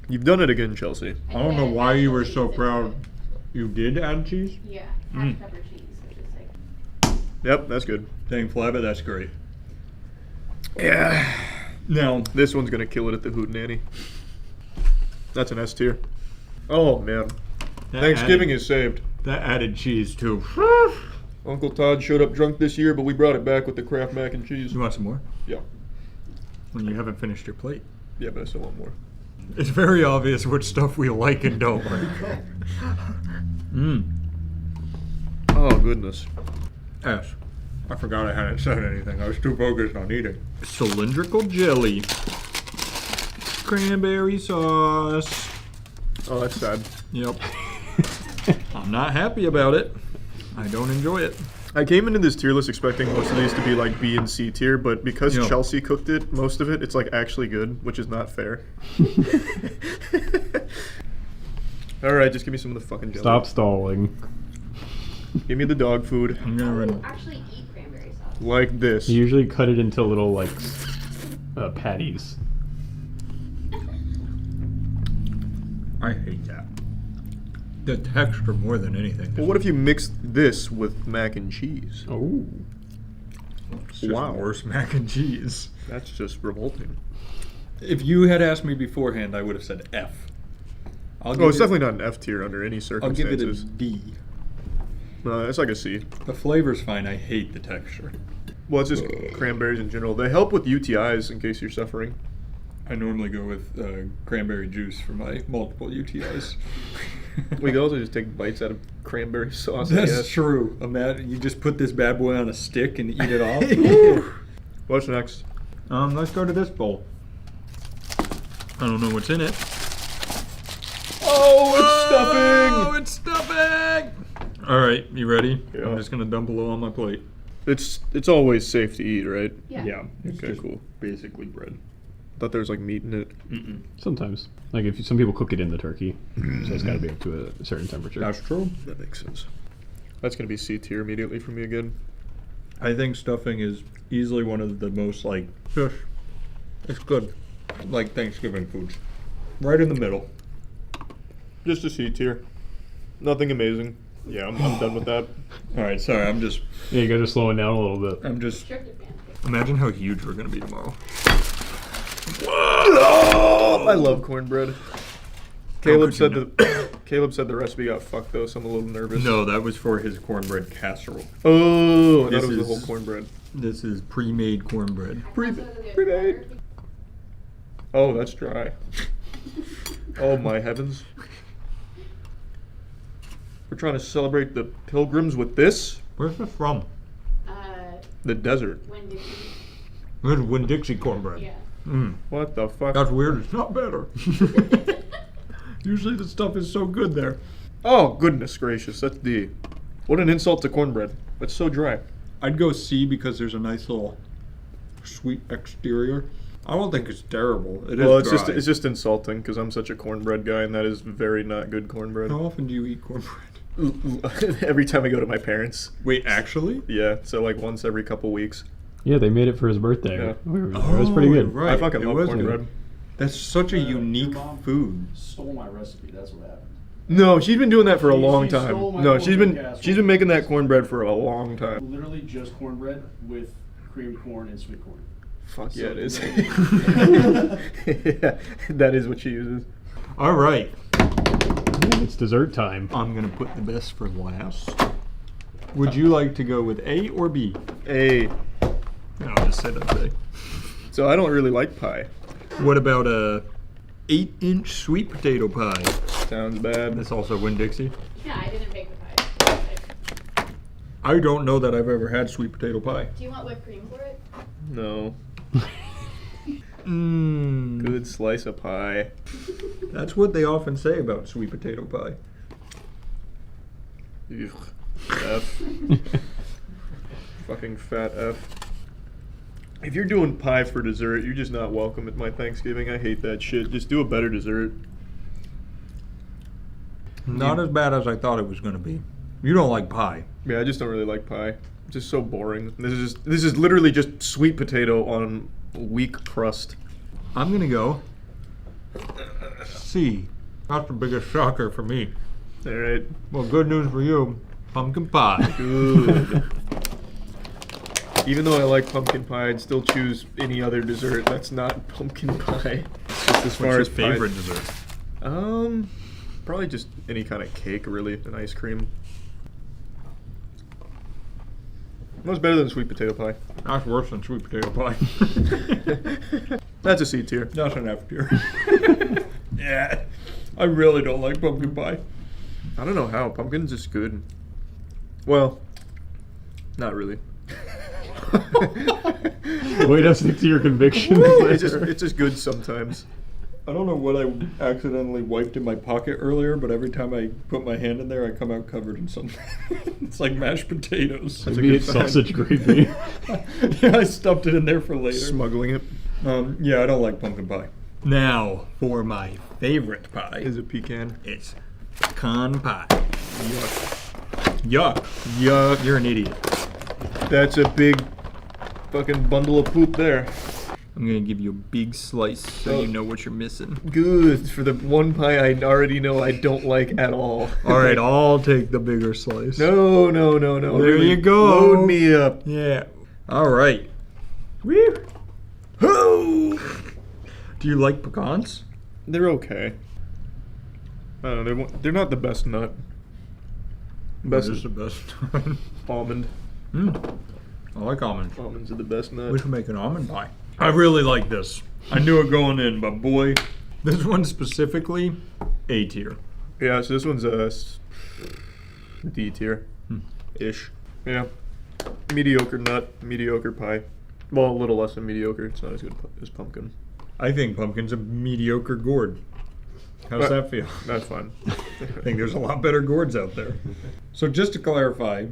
You've done it again, Chelsea. I don't know why you were so proud. You did add cheese? Yeah, half pepper cheese, which is like... Yep, that's good. Dang, Flabba, that's great. Yeah. Now, this one's gonna kill it at the Hootenanny. That's an S tier. Oh, man. Thanksgiving is saved. That added cheese, too. Uncle Todd showed up drunk this year, but we brought it back with the Kraft mac and cheese. You want some more? Yeah. When you haven't finished your plate. Yeah, but I still want more. It's very obvious which stuff we like and don't like. Oh, goodness. S. I forgot I hadn't said anything. I was too focused on eating. Cylindrical jelly. Cranberry sauce. Oh, that's sad. Yep. I'm not happy about it. I don't enjoy it. I came into this tier list expecting most of these to be like B and C tier, but because Yep. Chelsea cooked it, most of it, it's like actually good, which is not fair. Alright, just give me some of the fucking jelly. Stop stalling. Give me the dog food. I'm gonna run. Actually eat cranberry sauce. Like this. You usually cut it into little, like, patties. I hate that. The texture more than anything. Well, what if you mixed this with mac and cheese? Oh. It's just worse mac and cheese. That's just revolting. If you had asked me beforehand, I would have said F. It's definitely not an F tier under any I'll circumstances. give it a D. No, it's like a C. The flavor's fine. I hate the texture. Well, it's just cranberries in general. They help with UTIs in case you're suffering. I normally go with cranberry juice for my multiple UTIs. We can also just take bites out of cranberry sauce. I That's guess. true. Imagine you just put this bad boy on a stick and eat it off. What's next? Let's go to this bowl. I don't know what's in it. Oh, it's stuffing! All right, you ready? Yeah. I'm just gonna dump a little on my plate. It's always safe to eat, right? Yeah. It's Okay, just cool. basically bread. Thought there was like meat in it. Sometimes. Like, if some people cook it in the turkey, so it's got to be up to a certain temperature. That's true. That makes sense. That's gonna be C tier immediately for me again. I think stuffing is easily one of the most like fish. It's good, like Thanksgiving foods. Right in the middle. Just a C tier. Nothing amazing. Yeah, I'm done with that. All right, sorry. I'm just. Yeah, you got to slow it down a little bit. I'm just. Imagine how huge we're gonna be tomorrow. Whoa! I love cornbread. Caleb said the recipe got fucked though, so I'm a little nervous. No, that was for his cornbread casserole. Oh, This that was the is- whole cornbread. This is pre-made cornbread. Pre-made. Oh, that's dry. Oh my heavens. We're trying to celebrate the pilgrims with this? Where's this from? The desert. This is Winn-Dixie cornbread. Yeah. What the fuck? That's weird. It's not better. Usually the stuff is so good there. Oh, goodness gracious. That's D. What an insult to cornbread. That's so dry. I'd go C because there's a nice little sweet exterior. I don't think it's terrible. It is Well, dry. it's just insulting because I'm such a cornbread guy and that is very not good cornbread. How often do you eat cornbread? Every time I go to my parents. Wait, actually? Yeah, so like once every couple weeks. Yeah, they made it for his birthday. Yeah. It was pretty good. Right. I fucking It love was cornbread. good. That's such a unique food. Stole my recipe. That's what happened. No, she's been doing that for a long She time. stole my No, she's cornbread been casserole. making that cornbread for a long time. Literally just cornbread with creamed corn and sweet corn. Fuck So yeah, it is. tomato. Yeah, that is what she uses. All right. It's dessert time. I'm going to put the best for last. Would you like to go with A or B? A. I'll just say that's A. So I don't really like pie. What about a 8-inch sweet potato pie? Sounds bad. That's also Winn-Dixie. Yeah, I didn't bake the pie. I don't know that I've ever had sweet potato pie. Do you want whipped cream for it? No. Mmm. Good slice of pie. That's what they often say about sweet potato pie. Ugh. F. Fucking fat F. If you're doing pie for dessert, you're just not welcome at my Thanksgiving. I hate that shit. Just do a better dessert. Not as bad as I thought it was going to be. You don't like pie. Yeah, I just don't really like pie. It's just so boring. This is literally just sweet potato on weak crust. I'm gonna go C. That's the biggest shocker for me. All right. Well, good news for you. Pumpkin pie. Good. Even though I like pumpkin pie, I'd still choose any other dessert that's not pumpkin pie. Just as far as favorite dessert? Probably just any kind of cake, really, and ice cream. What's better than sweet potato pie? That's worse than sweet potato pie. That's a C tier. That's an F tier. Yeah. I really don't like pumpkin pie. I don't know how. Pumpkin's just good. Well, not really. Way to stick to your convictions. It's just good sometimes. I don't know what I accidentally wiped in my pocket earlier, but every time I put my hand in there, I come out covered in something. It's like mashed potatoes. Maybe it's sausage gravy. Yeah, I stuffed it in there for later. Smuggling it. Yeah, I don't like pumpkin pie. Now, for my favorite pie. Is it pecan? It's pecan pie. Yuck. Yuck. Yuck. You're an idiot. That's a big fucking bundle of poop there. I'm gonna give you a big slice so you know what you're missing. Good. For the one pie I already know I don't like at all. Alright, I'll take the bigger slice. No. There really, you go. Load me up. Yeah. Alright. Woo! Do you like pecans? They're okay. I don't know, they're not the best nut. Best is the best. Almond. I like almond. Almonds are the best nut. We should make an almond pie. I really like this. I knew it going in, but boy, this one specifically, A tier. Yeah, so this one's a D tier. Ish. Yeah. Mediocre nut, mediocre pie. Well, a little less than mediocre. It's not as good as pumpkin. I think pumpkin's a mediocre gourd. How's that feel? That's fine. I think there's a lot better gourds out there. So just to clarify,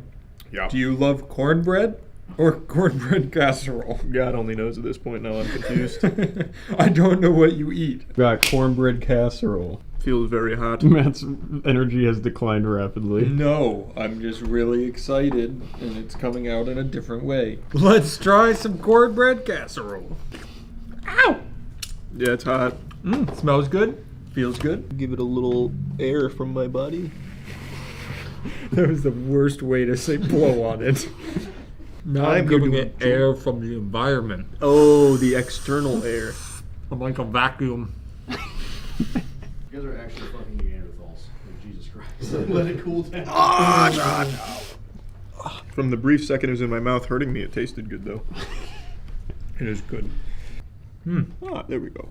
do you love cornbread or cornbread casserole? God only knows at this point. Now I'm confused. I don't know what you eat. Got cornbread casserole. Feels very hot. Matt's energy has declined rapidly. No, I'm just really excited, and it's coming out in a different way. Let's try some cornbread casserole. Ow! Yeah, it's hot. Smells good. Feels good. Give it a little air from my body. That was the worst way to say blow on it. Now I'm giving it air from the environment. Oh, the external air. I'm like a vacuum. You guys are actually fucking Neanderthals. Like, Jesus Christ. Let it cool down. From the brief second it was in my mouth hurting me, it tasted good though. It is good. There we go.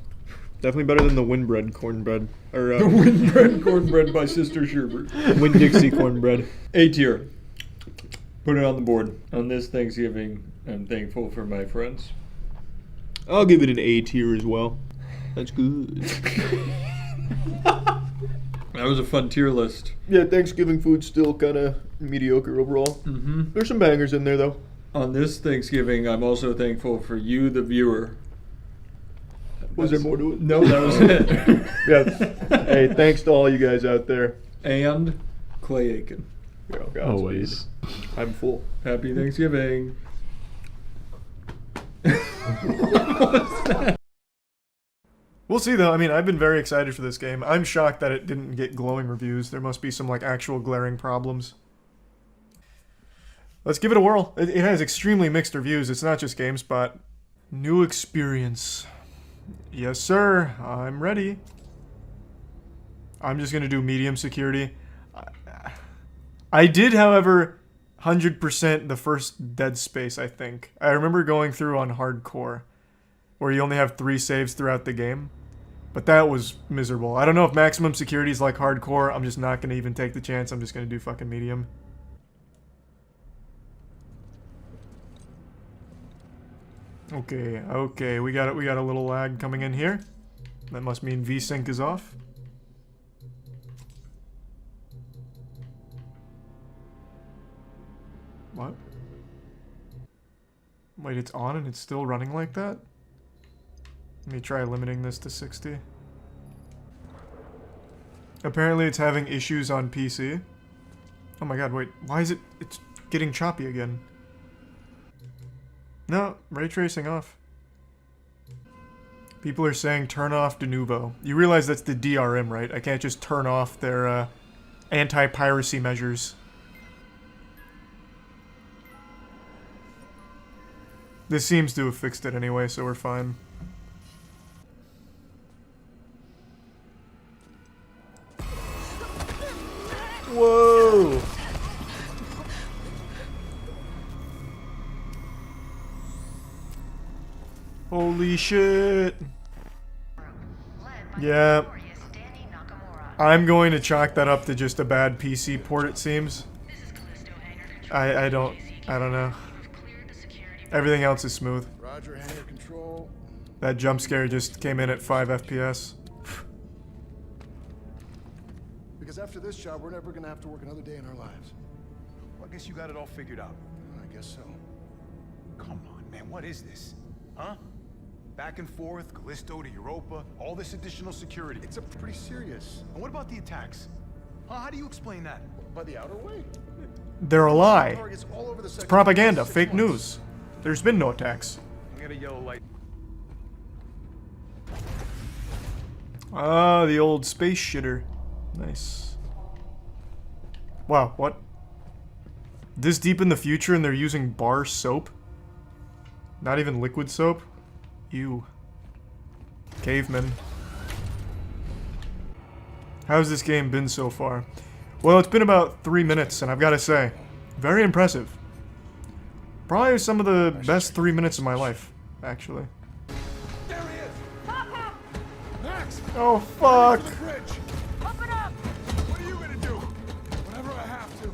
Definitely better than the Windbread cornbread. Or The Windbread cornbread by Sister Schubert. Winn-Dixie cornbread. A tier. Put it on the board. On this Thanksgiving, I'm thankful for my friends. I'll give it an A tier as well. That's good. That was a fun tier list. Yeah, Thanksgiving food's still kind of mediocre overall. There's some bangers in there though. On this Thanksgiving, I'm also thankful for you, the viewer. Was there more to it? No, that was it. Yeah. Hey, thanks to all you guys out there. And Clay Aiken. Yeah, Always. I'm full. Happy Thanksgiving. We'll see though. I mean, I've been very excited for this game. I'm shocked that it didn't get glowing reviews. There must be some like actual glaring problems. Let's give it a whirl. It has extremely mixed reviews. It's not just GameSpot. New experience. Yes, sir. I'm ready. I'm just going to do medium security. I did, however, 100% the first Dead Space, I think. I remember going through on hardcore, where you only have 3 saves throughout the game. But that was miserable. I don't know if maximum security is like hardcore. I'm just not going to even take the chance. I'm just going to do fucking medium. Okay, we got a little lag coming in here. That must mean VSync is off. What? Wait, it's on and it's still running like that? Let me try limiting this to 60. Apparently it's having issues on PC. Oh my god, wait. Why is it... It's getting choppy again. No, ray tracing off. People are saying turn off de nouveau. You realize that's the DRM, right? I can't just turn off their anti-piracy measures. This seems to have fixed it anyway, so we're fine. Whoa! Holy shit! Yeah. I'm going to chalk that up to just a bad PC port, it seems. I don't know. Everything else is smooth. Roger, hangar control. That jump scare just came in at 5 FPS. Because after this job, we're never gonna have to work another day in our lives. Well, I guess you got it all figured out. I guess so. Come on, man, what is this? Huh? Back and forth, Callisto to Europa, all this additional security. It's pretty serious. And what about the attacks? Huh? How do you explain that? By the outer way. They're a lie. Targets all over the It's sector propaganda, for 6 fake months. news. There's been no attacks. I got a yellow light. Ah, the old space shitter. Nice. Wow, what? This deep in the future and they're using bar soap? Not even liquid soap? Ew. Cavemen. How's this game been so far? Well, it's been about 3 minutes, and I've got to say, very impressive. Probably some of the best 3 minutes of my life, actually. There he is! Papa! Max! Oh, fuck! To the bridge. Open up! What are you gonna do? Whatever I have to.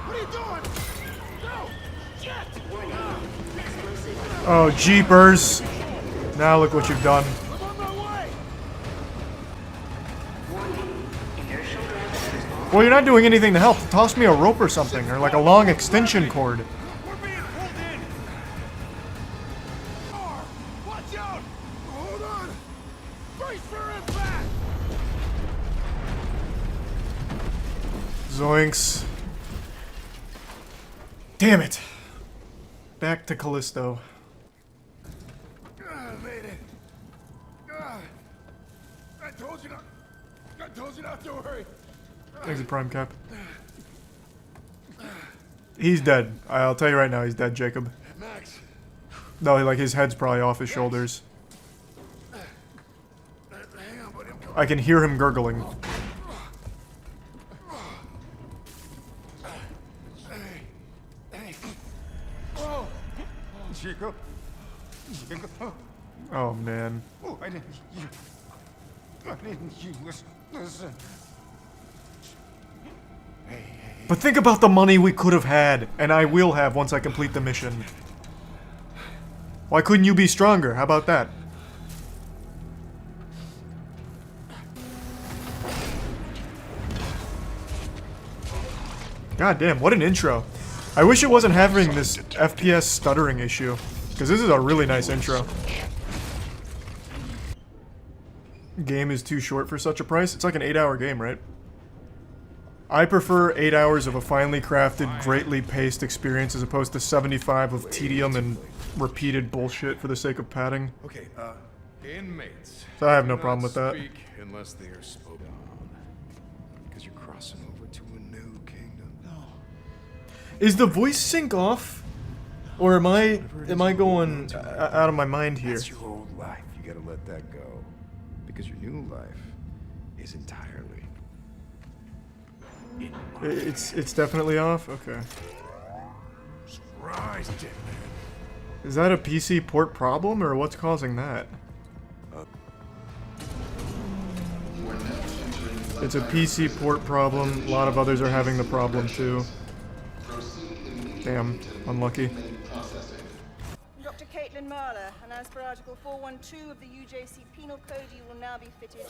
What are you doing? No! Shit! Oh, jeepers! Now look what you've done. I'm on my way! Well, you're not doing anything to help. Toss me a rope or something, or like a long extension cord. We're being pulled in! Watch out! Hold on! Brace for impact! Zoinks. Damn it. Back to Callisto. I made it. I told you not to worry. Exit Prime Cap. He's dead. I'll tell you right now, he's dead, Jacob. Max. No, like his head's probably off his shoulders. Hang on, buddy. I can hear him gurgling. Hey. Oh. Chico. Oh, man. Oh, I didn't listen. But think about the money we could have had, and I will have once I complete the mission. Why couldn't you be stronger? How about that? God damn, what an intro. I wish it wasn't having this FPS stuttering issue, because this is a really nice intro. Game is too short for such a price? It's like an 8-hour game, right? I prefer 8 hours of a finely crafted, greatly paced experience as opposed to 75 of tedium and repeated bullshit for the sake of padding. Okay, inmates. So I have no do problem not with that. Speak unless they are spoken on. Because you're crossing over to a new kingdom. Is the voice sync off? Or am I going out of my mind here? That's your old life. You gotta let that go. Because your new life is entirely in my It's definitely off? Okay. Surprise, Tate. Is that a PC port problem, or what's causing that? It's a PC port problem. A lot of others are having the problem too. Damn, unlucky. Dr. Caitlin Marler, and as per Article 412 of the UJC Penal Code, you will now be fitted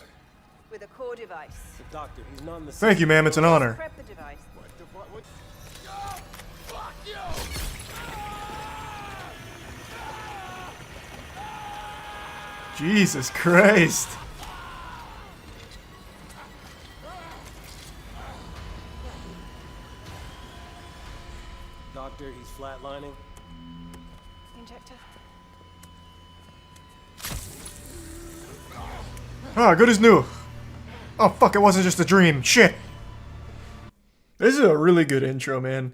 with a core device. Doctor, he's not in the Thank you, ma'am. It's an honor. Prep the device. Fuck you! Jesus Christ. Doctor, he's flatlining. Injector. Ah, good as new. Oh fuck, it wasn't just a dream. Shit. This is a really good intro, man.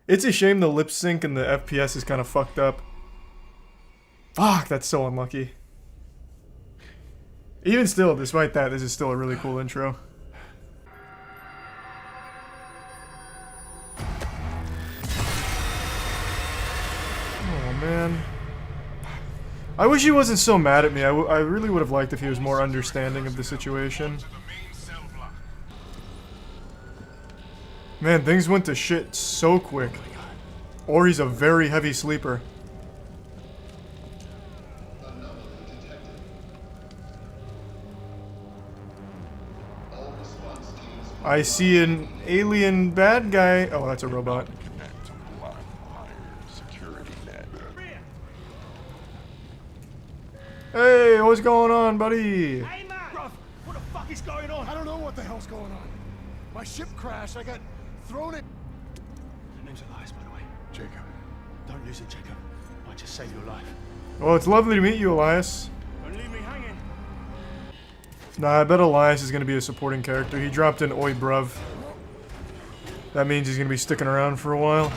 It's a shame the lip sync and the FPS is kind of fucked up. Fuck, that's so unlucky. Even still, despite that, this is still a really cool intro. Oh, man. I wish he wasn't so mad at me. I really would have liked if he was more understanding of the situation. Man, things went to shit so quick. Or he's a very heavy sleeper. I see an alien bad guy. Oh, that's a robot. Hey, what's going on, buddy? Hey, man! Bruv, what the fuck is going on? I don't know what the hell's going on. My ship crashed. I got thrown in. The name's Elias, by the way. Jacob. Don't lose it, Jacob. I just saved your life. Well, it's lovely to meet you, Elias. Don't leave me hanging. Nah, I bet Elias is going to be a supporting character. He dropped in Oi Bruv. That means he's going to be sticking around for a while.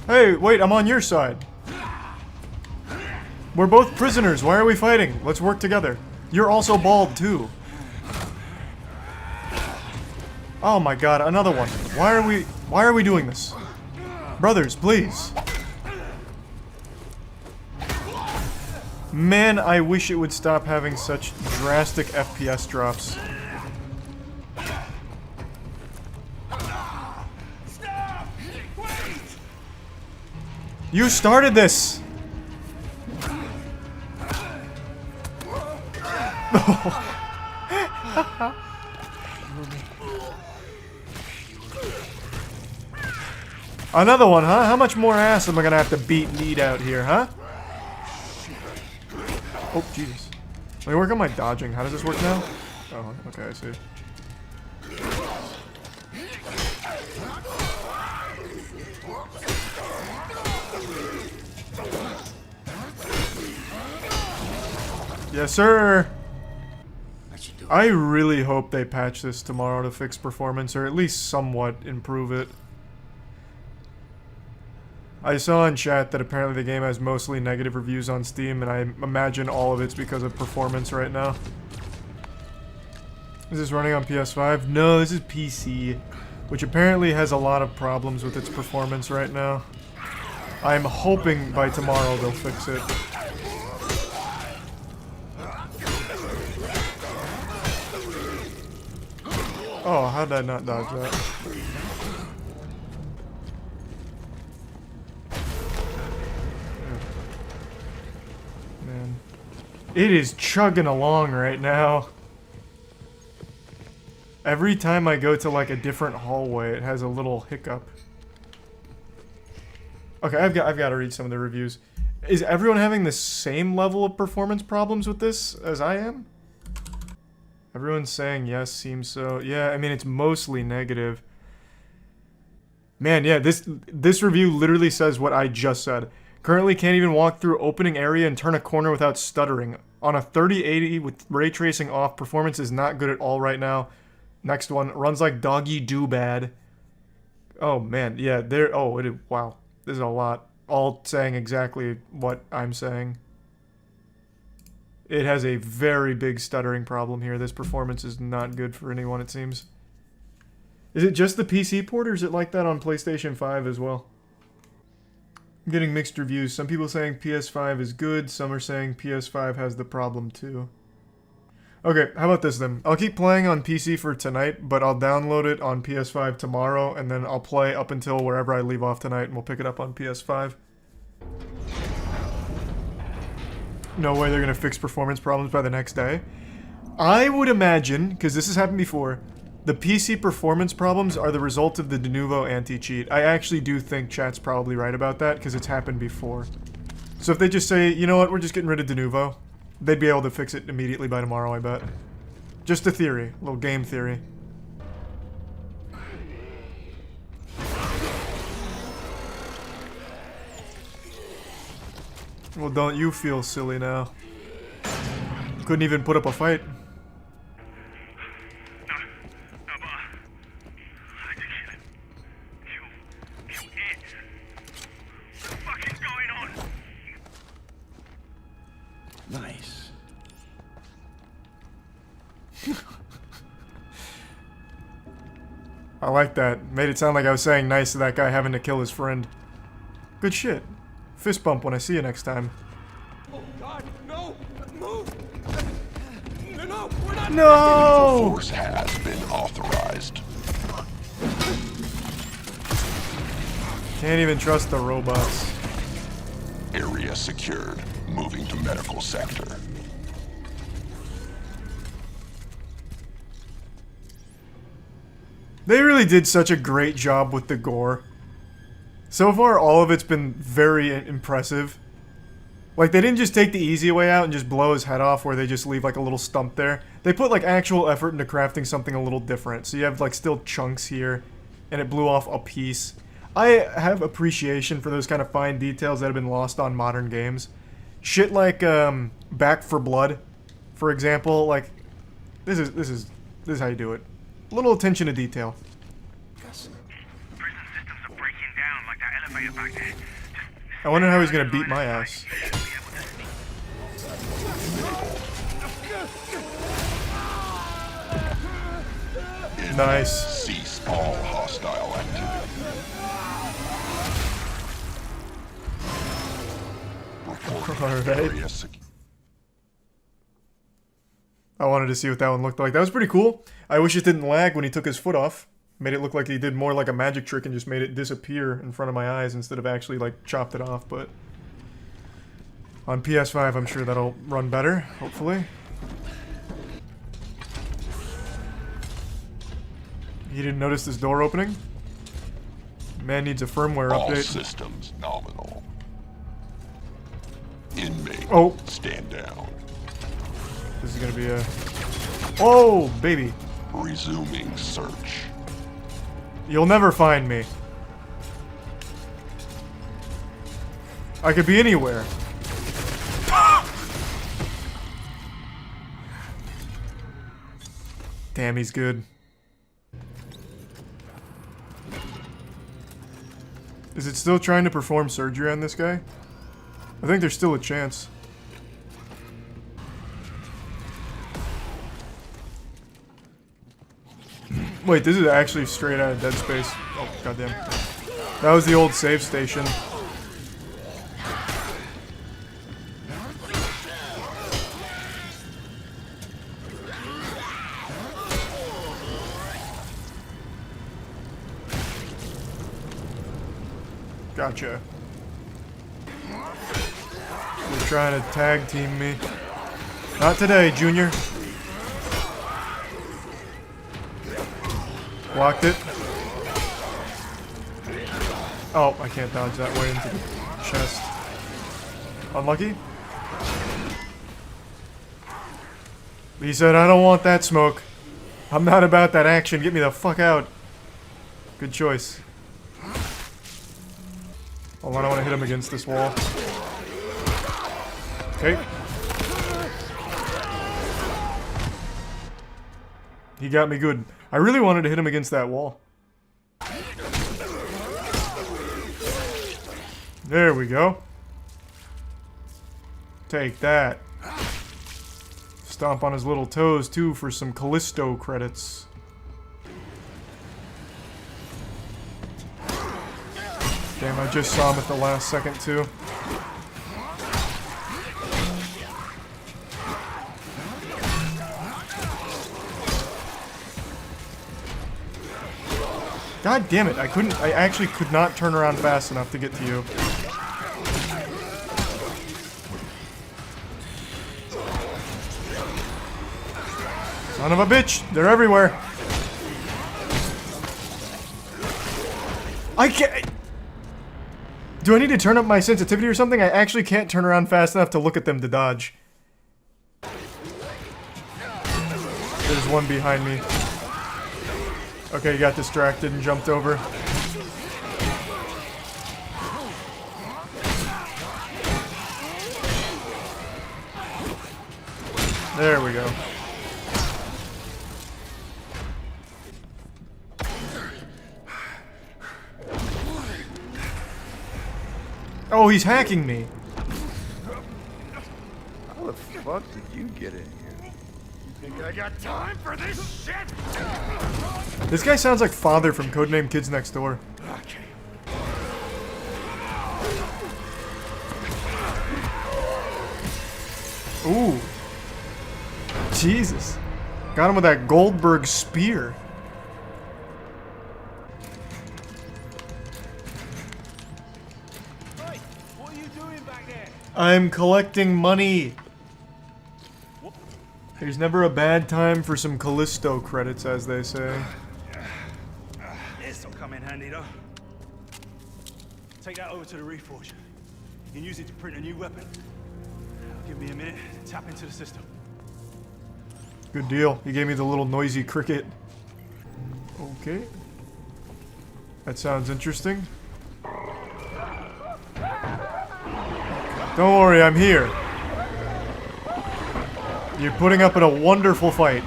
Hey, wait, I'm on your side. We're both prisoners. Why are we fighting? Let's work together. You're also bald, too. Oh my god, another one. Why are we doing this? Brothers, please. Man, I wish it would stop having such drastic FPS drops. You started this! Another one, huh? How much more ass am I gonna have to beat and eat out here, huh? Oh, Jesus. Let me work on my dodging. How does this work now? Oh, okay, I see. Yes, sir! I really hope they patch this tomorrow to fix performance, or at least somewhat improve it. I saw in chat that apparently the game has mostly negative reviews on Steam, and I imagine all of it's because of performance right now. Is this running on PS5? No, this is PC, which apparently has a lot of problems with its performance right now. I'm hoping by tomorrow they'll fix it. Oh, how did I not dodge that? Man. It is chugging along right now. Every time I go to like a different hallway, it has a little hiccup. Okay, I've got to read some of the reviews. Is everyone having the same level of performance problems with this as I am? Everyone's saying yes, seems so. Yeah, I mean, it's mostly negative. Man, yeah, this review literally says what I just said. Currently can't even walk through opening area and turn a corner without stuttering. On a 3080 with ray tracing off, performance is not good at all right now. Next one, runs like doggy do bad. Oh man, yeah, wow. This is a lot. All saying exactly what I'm saying. It has a very big stuttering problem here. This performance is not good for anyone, it seems. Is it just the PC port, or is it like that on PlayStation 5 as well? I'm getting mixed reviews. Some people saying PS5 is good, some are saying PS5 has the problem too. Okay, how about this then? I'll keep playing on PC for tonight, but I'll download it on PS5 tomorrow, and then I'll play up until wherever I leave off tonight, and we'll pick it up on PS5. No way they're gonna fix performance problems by the next day. I would imagine, because this has happened before, The PC performance problems are the result of the de novo anti-cheat. I actually do think chat's probably right about that, because it's happened before. So if they just say, you know what, we're just getting rid of de novo, they'd be able to fix it immediately by tomorrow, I bet. Just a theory. A little game theory. Well, don't you feel silly now. Couldn't even put up a fight. Nice. I like that. Made it sound like I was saying nice to that guy having to kill his friend. Good shit. Fist bump when I see you next time. Oh God, no! Move! No, we're not. No! Force has been authorized. Can't even trust the robots. Area secured. Moving to medical sector. They really did such a great job with the gore. So far, all of it's been very impressive. Like, they didn't just take the easy way out and just blow his head off where they just leave, like, a little stump there. They put, like, actual effort into crafting something a little different. So you have, like, still chunks here, and it blew off a piece. I have appreciation for those kind of fine details that have been lost on modern games. Shit like, Back 4 Blood, for example. Like, this is how you do it. Little attention to detail. I wonder how he's gonna beat my ass. Nice. Cease all hostile activity. Alright. I wanted to see what that one looked like. That was pretty cool. I wish it didn't lag when he took his foot off. Made it look like he did more like a magic trick and just made it disappear in front of my eyes instead of actually, like, chopped it off, but... on PS5, I'm sure that'll run better, hopefully. He didn't notice this door opening? Man needs a firmware All update. systems nominal. Inmate, stand down. This is gonna be a... oh, baby. Resuming search. You'll never find me. I could be anywhere. Damn, he's good. Is it still trying to perform surgery on this guy? I think there's still a chance. Wait, this is actually straight out of Dead Space. Oh, goddamn. That was the old save station. Gotcha. You're trying to tag team me. Not today, Junior. Blocked it. Oh, I can't dodge that way into the chest. Unlucky. He said, I don't want that smoke. I'm not about that action. Get me the fuck out. Good choice. Hold on, I want to hit him against this wall. Okay. He got me good. I really wanted to hit him against that wall. There we go. Take that. Stomp on his little toes, too, for some Callisto credits. Damn, I just saw him at the last second, too. God damn it, I actually could not turn around fast enough to get to you. Son of a bitch, they're everywhere. I can't... Do I need to turn up my sensitivity or something? I actually can't turn around fast enough to look at them to dodge. There's one behind me. Okay, got distracted and jumped over. There we go. Oh, he's hacking me. How the fuck did you get in here? You think I got time for this shit? This guy sounds like Father from Codename Kids Next Door. Okay. Ooh. Jesus. Got him with that Goldberg spear. Hey, what are you doing back there? I'm collecting money. There's never a bad time for some Callisto credits, as they say. This'll come in handy, though. Take that over to the Reforge. You can use it to print a new weapon. Give me a minute to tap into the system. Good deal. He gave me the little noisy cricket. Okay. That sounds interesting. Don't worry, I'm here. You're putting up in a wonderful fight.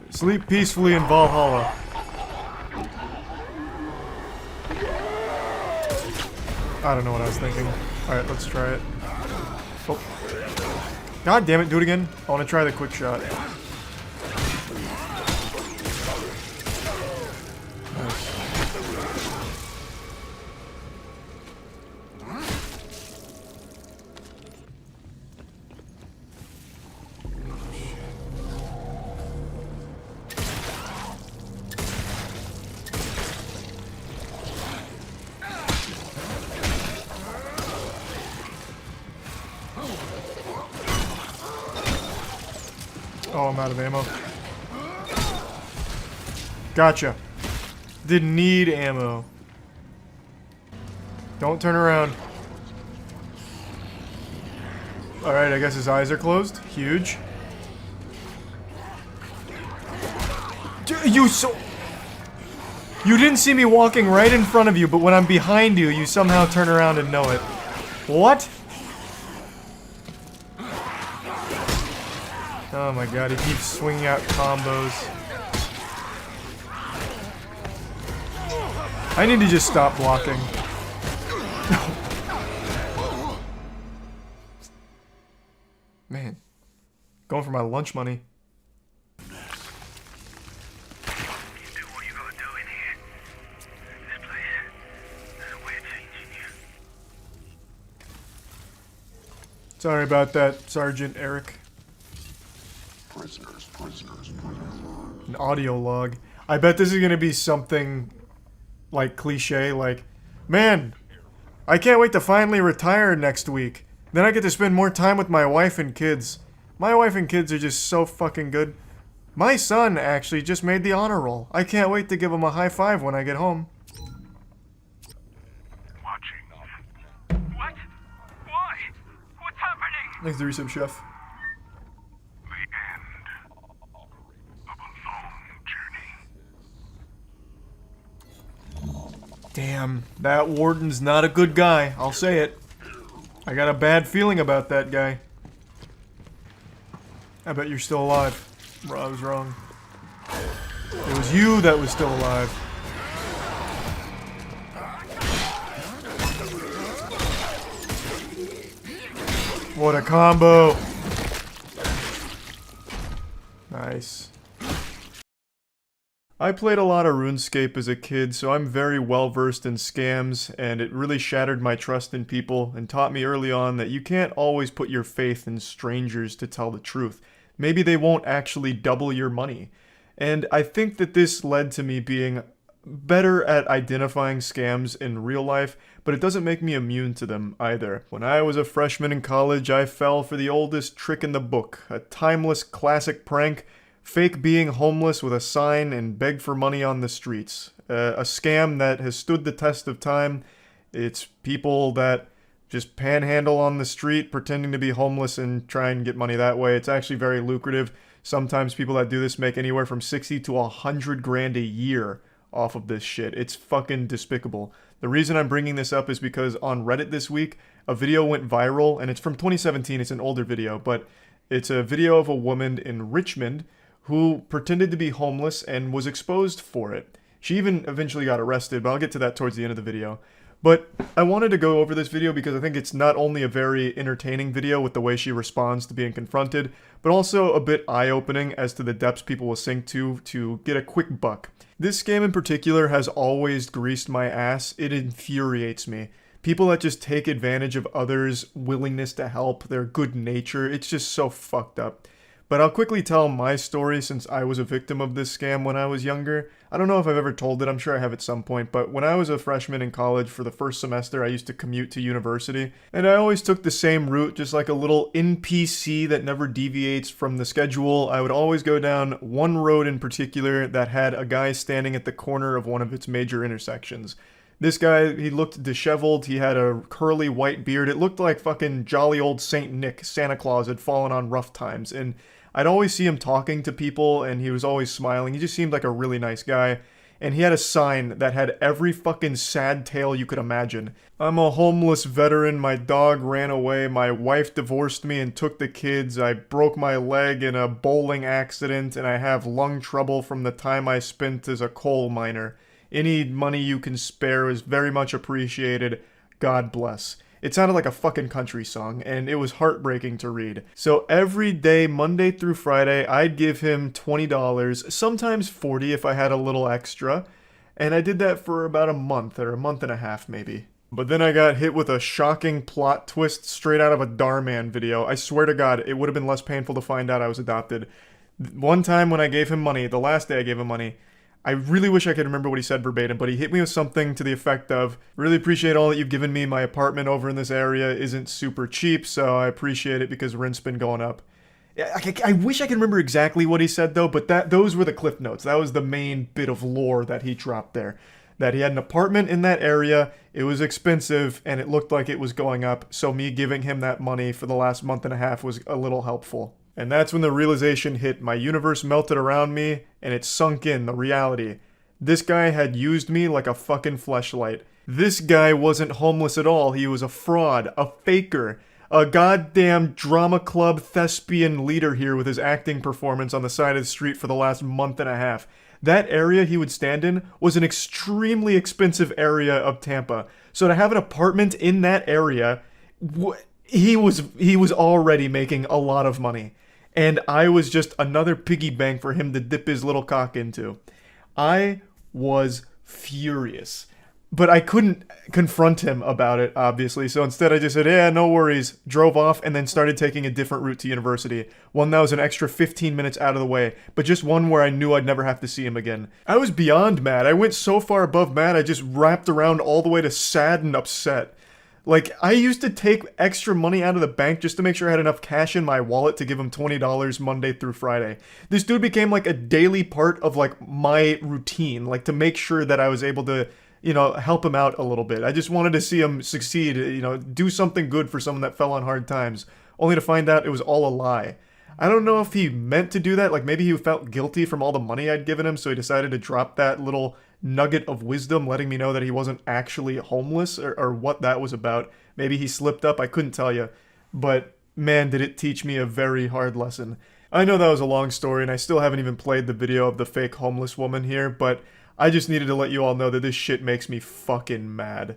Sleep peacefully in Valhalla. I don't know what I was thinking. Alright, let's try it. Oh. God damn it, do it again. I want to try the quick shot. Oh, I'm out of ammo. Gotcha. Didn't need ammo. Don't turn around. Alright, I guess his eyes are closed. Huge. You didn't see me walking right in front of you, but when I'm behind you, you somehow turn around and know it. What? Oh my god, he keeps swinging out combos. I need to just stop blocking. Man. Going for my lunch money. Sorry about that, Sergeant Eric. Prisoners. An audio log. I bet this is gonna be something like cliche, like, man, I can't wait to finally retire next week. Then I get to spend more time with my wife and kids. My wife and kids are just so fucking good. My son actually just made the honor roll. I can't wait to give him a high five when I get home. What? Why? What's happening? Thanks, the resub chef. Damn, that warden's not a good guy. I'll say it. I got a bad feeling about that guy. I bet you're still alive. I was wrong. It was you that was still alive. What a combo. Nice. I played a lot of RuneScape as a kid, so I'm very well versed in scams, and it really shattered my trust in people and taught me early on that you can't always put your faith in strangers to tell the truth. Maybe they won't actually double your money. And I think that this led to me being better at identifying scams in real life, but it doesn't make me immune to them either. When I was a freshman in college, I fell for the oldest trick in the book, a timeless classic prank fake being homeless with a sign and beg for money on the streets. A scam that has stood the test of time. It's people that just panhandle on the street pretending to be homeless and try and get money that way. It's actually very lucrative. Sometimes people that do this make anywhere from 60 to 100 grand a year off of this shit. It's fucking despicable. The reason I'm bringing this up is because on Reddit this week, a video went viral, and it's from 2017. It's an older video, but it's a video of a woman in Richmond who pretended to be homeless and was exposed for it. She even eventually got arrested, but I'll get to that towards the end of the video. But I wanted to go over this video because I think it's not only a very entertaining video with the way she responds to being confronted, but also a bit eye-opening as to the depths people will sink to get a quick buck. This scam in particular has always greased my ass. It infuriates me. People that just take advantage of others' willingness to help, their good nature, it's just so fucked up. But I'll quickly tell my story since I was a victim of this scam when I was younger. I don't know if I've ever told it, I'm sure I have at some point, but when I was a freshman in college for the first semester, I used to commute to university, and I always took the same route, just like a little NPC that never deviates from the schedule. I would always go down one road in particular that had a guy standing at the corner of one of its major intersections. This guy, he looked disheveled, he had a curly white beard, it looked like fucking jolly old Saint Nick, Santa Claus had fallen on rough times, and I'd always see him talking to people, and he was always smiling. He just seemed like a really nice guy. And he had a sign that had every fucking sad tale you could imagine. I'm a homeless veteran, my dog ran away, my wife divorced me and took the kids, I broke my leg in a bowling accident, and I have lung trouble from the time I spent as a coal miner. Any money you can spare is very much appreciated. God bless. It sounded like a fucking country song, and it was heartbreaking to read. So every day, Monday through Friday, I'd give him $20, sometimes $40 if I had a little extra, and I did that for about a month, or a month and a half maybe. But then I got hit with a shocking plot twist straight out of a Darman video. I swear to God, it would have been less painful to find out I was adopted. One time when I gave him money, the last day I gave him money, I really wish I could remember what he said verbatim, but he hit me with something to the effect of, really appreciate all that you've given me. My apartment over in this area isn't super cheap, so I appreciate it because rent's been going up. I wish I could remember exactly what he said though, but those were the cliff notes. That was the main bit of lore that he dropped there. That he had an apartment in that area, it was expensive, and it looked like it was going up, so me giving him that money for the last month and a half was a little helpful. And that's when the realization hit. My universe melted around me, and it sunk in, the reality. This guy had used me like a fucking fleshlight. This guy wasn't homeless at all. He was a fraud, a faker, a goddamn drama club thespian leader here with his acting performance on the side of the street for the last month and a half. That area he would stand in was an extremely expensive area of Tampa. So to have an apartment in that area, he was already making a lot of money. And I was just another piggy bank for him to dip his little cock into. I was furious. But I couldn't confront him about it, obviously, so instead I just said, yeah, no worries, drove off, and then started taking a different route to university. One that was an extra 15 minutes out of the way, but just one where I knew I'd never have to see him again. I was beyond mad. I went so far above mad, I just wrapped around all the way to sad and upset. Like, I used to take extra money out of the bank just to make sure I had enough cash in my wallet to give him $20 Monday through Friday. This dude became like a daily part of like my routine, like to make sure that I was able to, you know, help him out a little bit. I just wanted to see him succeed, you know, do something good for someone that fell on hard times, only to find out it was all a lie. I don't know if he meant to do that, like maybe he felt guilty from all the money I'd given him, so he decided to drop that little nugget of wisdom, letting me know that he wasn't actually homeless, or what that was about. Maybe he slipped up, I couldn't tell you. But man, did it teach me a very hard lesson. I know that was a long story, and I still haven't even played the video of the fake homeless woman here, but I just needed to let you all know that this shit makes me fucking mad.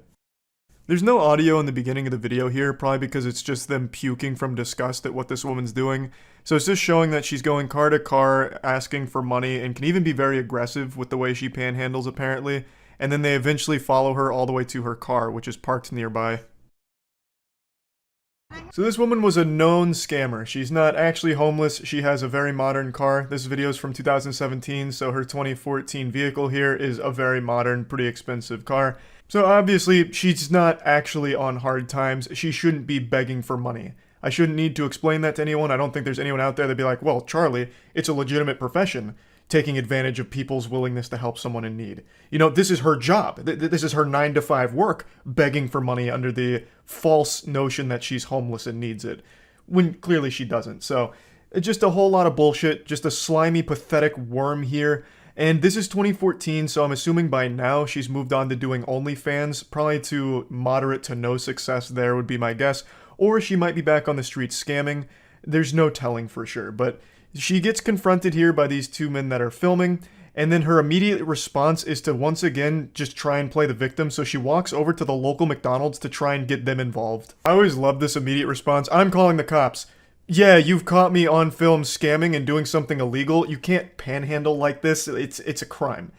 There's no audio in the beginning of the video here, probably because it's just them puking from disgust at what this woman's doing. So it's just showing that she's going car to car, asking for money, and can even be very aggressive with the way she panhandles, apparently. And then they eventually follow her all the way to her car, which is parked nearby. So this woman was a known scammer. She's not actually homeless, she has a very modern car. This video is from 2017, so her 2014 vehicle here is a very modern, pretty expensive car. So obviously, she's not actually on hard times, she shouldn't be begging for money. I shouldn't need to explain that to anyone. I don't think there's anyone out there that'd be like, well, Charlie, it's a legitimate profession, taking advantage of people's willingness to help someone in need. You know, this is her job. This is her 9-to-5 work, begging for money under the false notion that she's homeless and needs it, when clearly she doesn't. So, just a whole lot of bullshit, just a slimy, pathetic worm here. And this is 2014, so I'm assuming by now she's moved on to doing OnlyFans, probably to moderate to no success there would be my guess, or she might be back on the streets scamming. There's no telling for sure, but she gets confronted here by these two men that are filming, and then her immediate response is to once again just try and play the victim, so she walks over to the local McDonald's to try and get them involved. I always love this immediate response. I'm calling the cops. Yeah, you've caught me on film scamming and doing something illegal. You can't panhandle like this. It's a crime.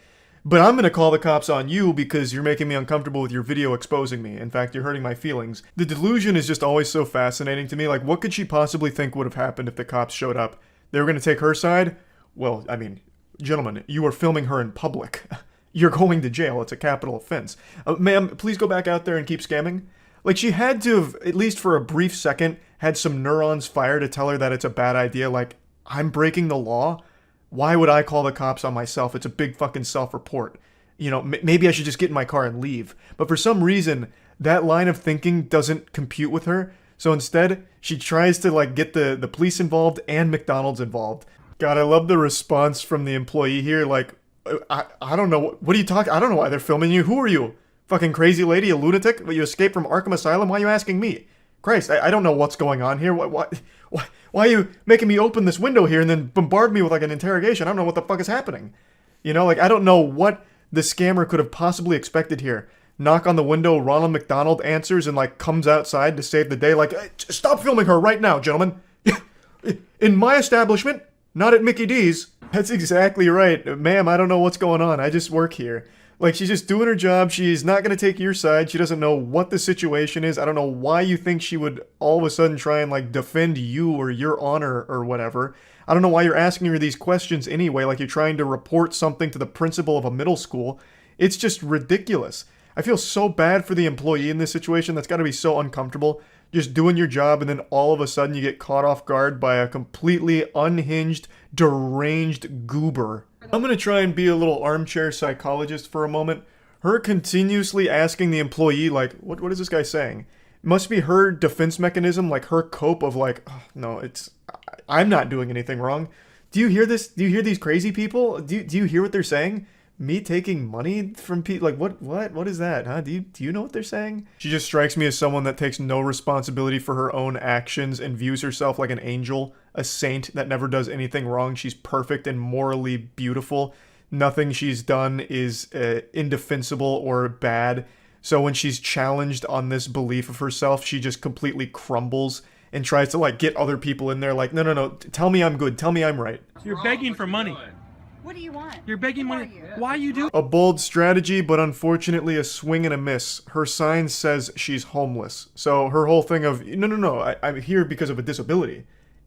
But I'm gonna call the cops on you because you're making me uncomfortable with your video exposing me. In fact, you're hurting my feelings. The delusion is just always so fascinating to me. Like, what could she possibly think would have happened if the cops showed up? They were gonna take her side? Well, I mean, gentlemen, you are filming her in public. You're going to jail. It's a capital offense. Ma'am, please go back out there and keep scamming. Like, she had to have, at least for a brief second, had some neurons fire to tell her that it's a bad idea. Like, I'm breaking the law? Why would I call the cops on myself? It's a big fucking self-report. You know, maybe I should just get in my car and leave. But for some reason, that line of thinking doesn't compute with her. So instead, she tries to, like, get the police involved and McDonald's involved. God, I love the response from the employee here. Like, I don't know. What are you talking? I don't know why they're filming you. Who are you? Fucking crazy lady, a lunatic? You escaped from Arkham Asylum? Why are you asking me? Christ, I don't know what's going on here. Why are you making me open this window here and then bombard me with like an interrogation? I don't know what the fuck is happening. You know, like I don't know what the scammer could have possibly expected here. Knock on the window, Ronald McDonald answers and like comes outside to save the day. Like, hey, stop filming her right now, gentlemen. In my establishment, not at Mickey D's. That's exactly right. Ma'am, I don't know what's going on. I just work here. Like, she's just doing her job. She's not going to take your side. She doesn't know what the situation is. I don't know why you think she would all of a sudden try and, like, defend you or your honor or whatever. I don't know why you're asking her these questions anyway, like you're trying to report something to the principal of a middle school. It's just ridiculous. I feel so bad for the employee in this situation. That's got to be so uncomfortable. Just doing your job and then all of a sudden you get caught off guard by a completely unhinged, deranged goober. I'm going to try and be a little armchair psychologist for a moment. Her continuously asking the employee, like, what is this guy saying? It must be her defense mechanism, like her cope of like, oh, no, I'm not doing anything wrong. Do you hear this? Do you hear these crazy people? Do you hear what they're saying? Me taking money from people? Like, what is that, huh? Do you know what they're saying? She just strikes me as someone that takes no responsibility for her own actions and views herself like an angel, a saint that never does anything wrong. She's perfect and morally beautiful. Nothing she's done is indefensible or bad. So when she's challenged on this belief of herself, she just completely crumbles and tries to like get other people in there like, no, tell me I'm good. Tell me I'm right. You're begging for money. What do you want? You're begging money. Why you do? A bold strategy, but unfortunately a swing and a miss. Her sign says she's homeless. So her whole thing of, no, I'm here because of a disability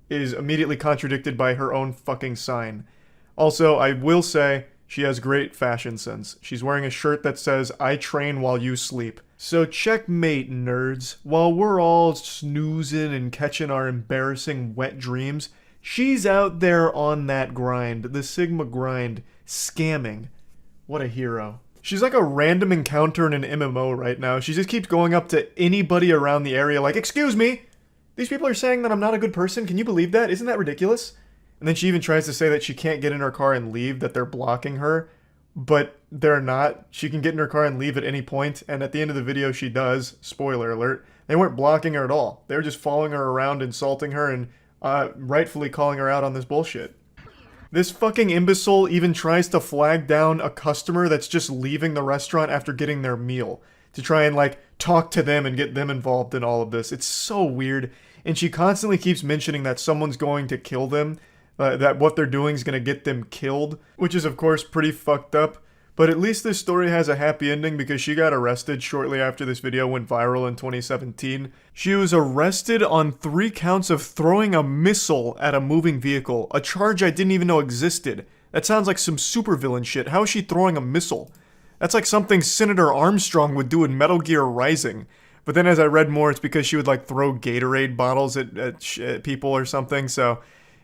is immediately contradicted by her own fucking sign. Also, I will say, she has great fashion sense. She's wearing a shirt that says, I train while you sleep. So checkmate, nerds. While we're all snoozing and catching our embarrassing wet dreams, she's out there on that grind, the Sigma grind, scamming. What a hero. She's like a random encounter in an MMO right now. She just keeps going up to anybody around the area like, excuse me, these people are saying that I'm not a good person. Can you believe that? Isn't that ridiculous? And then she even tries to say that she can't get in her car and leave, that they're blocking her. But they're not. She can get in her car and leave at any point. And at the end of the video, she does. Spoiler alert. They weren't blocking her at all. They were just following her around, insulting her, and rightfully calling her out on this bullshit. This fucking imbecile even tries to flag down a customer that's just leaving the restaurant after getting their meal to try and like talk to them and get them involved in all of this. It's so weird. And she constantly keeps mentioning that someone's going to kill them, that what they're doing is going to get them killed, which is of course pretty fucked up. But at least this story has a happy ending because she got arrested shortly after this video went viral in 2017. She was arrested on 3 counts of throwing a missile at a moving vehicle, a charge I didn't even know existed. That sounds like some supervillain shit. How is she throwing a missile? That's like something Senator Armstrong would do in Metal Gear Rising. But then as I read more, it's because she would like throw Gatorade bottles at people or something. So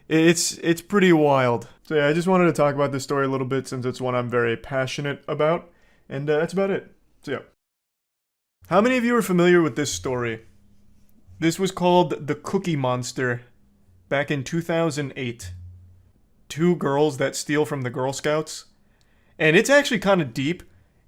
it's pretty wild. So yeah, I just wanted to talk about this story a little bit since it's one I'm very passionate about. And that's about it. So yeah. How many of you are familiar with this story? This was called The Cookie Monster back in 2008. 2 girls that steal from the Girl Scouts. And it's actually kind of deep.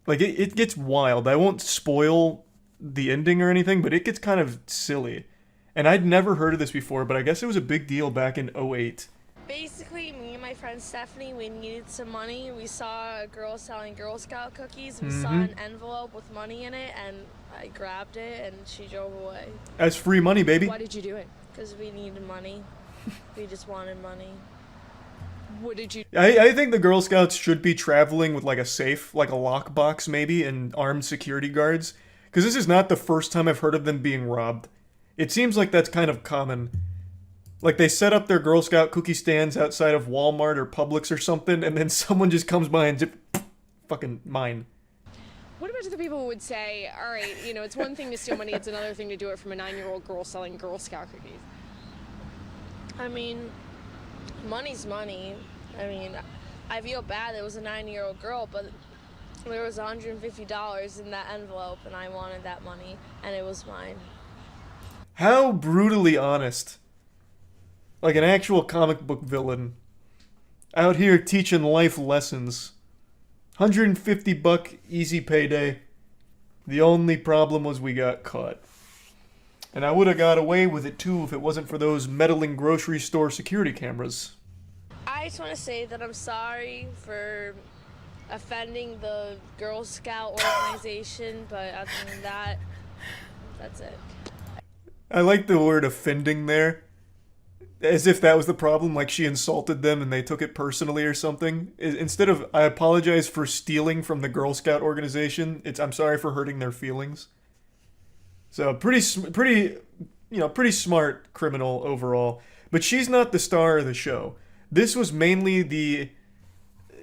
Like, it gets wild. I won't spoil the ending or anything, but it gets kind of silly. And I'd never heard of this before, but I guess it was a big deal back in 2008. Basically, me and my friend Stephanie, we needed some money. We saw a girl selling Girl Scout cookies. We saw an envelope with money in it, and I grabbed it, and she drove away. That's free money, baby. Why did you do it? Because we needed money. We just wanted money. What did you... I think the Girl Scouts should be traveling with like a safe, like a lockbox maybe, and armed security guards. Because this is not the first time I've heard of them being robbed. It seems like that's kind of common. Like, they set up their Girl Scout cookie stands outside of Walmart or Publix or something, and then someone just comes by and just, fucking mine. What about the people who would say, all right, you know, it's one thing to steal money, it's another thing to do it from a 9-year-old girl selling Girl Scout cookies? I mean, money's money. I mean, I feel bad it was a 9-year-old girl, but there was $150 in that envelope, and I wanted that money, and it was mine. How brutally honest. Like an actual comic book villain. Out here teaching life lessons. $150 easy payday. The only problem was we got caught. And I would have got away with it too if it wasn't for those meddling grocery store security cameras. I just want to say that I'm sorry for offending the Girl Scout organization, but other than that, that's it. I like the word offending there. As if that was the problem, like she insulted them and they took it personally or something. Instead of, I apologize for stealing from the Girl Scout organization, it's, I'm sorry for hurting their feelings. So, pretty smart criminal overall. But she's not the star of the show. This was mainly the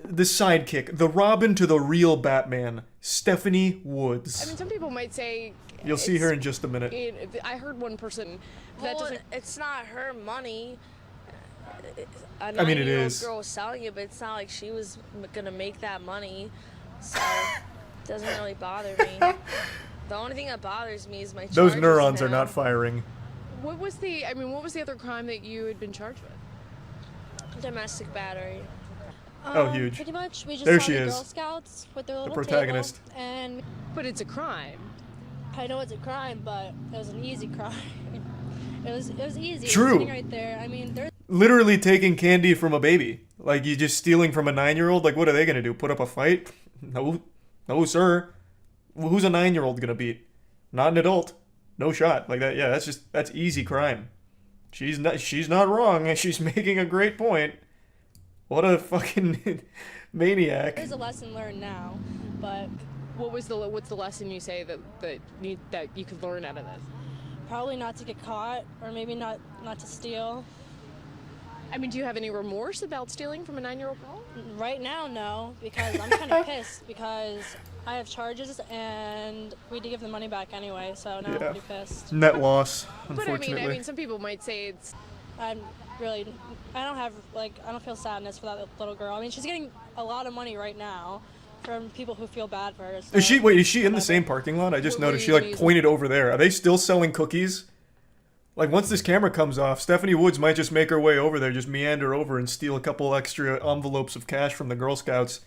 sidekick, the Robin to the real Batman, Stephanie Woods. I mean, some people might say... You'll see her in just a minute. I heard one person that Well, doesn't... it's not her money. I mean, it is. Girl was selling it, but it's not like she was gonna make that money, so it doesn't really bother me. The only thing that bothers me is my charges. Those neurons are now. not firing. What was the other crime that you had been charged with? Domestic battery. Oh, huge. Pretty much, we just There saw she the is. Girl Scouts with their little protagonist. table, and but it's a crime. I know it's a crime, but it was an easy crime. It was easy. It True. was sitting right there. I mean, there's Literally taking candy from a baby. Like, you just stealing from a 9-year-old? Like, what are they gonna do? Put up a fight? No, sir. Who's a 9-year-old gonna beat? Not an adult. No shot. Like that. Yeah, that's easy crime. She's not wrong. She's making a great point. What a fucking maniac. there's a lesson learned now, but What's the lesson you say that you could learn out of this? probably not to get caught, or maybe not to steal. I mean, do you have any remorse about stealing from a 9-year-old girl? Right now, no, because I'm kind of pissed because I have charges and we had to give the money back anyway, so now I'm pretty pissed. Net loss, But unfortunately. I mean, some people might say it's... I don't feel sadness for that little girl. I mean, she's getting a lot of money right now from people who feel bad for her. So Is she in the same parking lot? I just noticed she like pointed over there. Are they still selling cookies? Like, once this camera comes off, Stephanie Woods might just make her way over there, just meander over and steal a couple extra envelopes of cash from the Girl Scouts.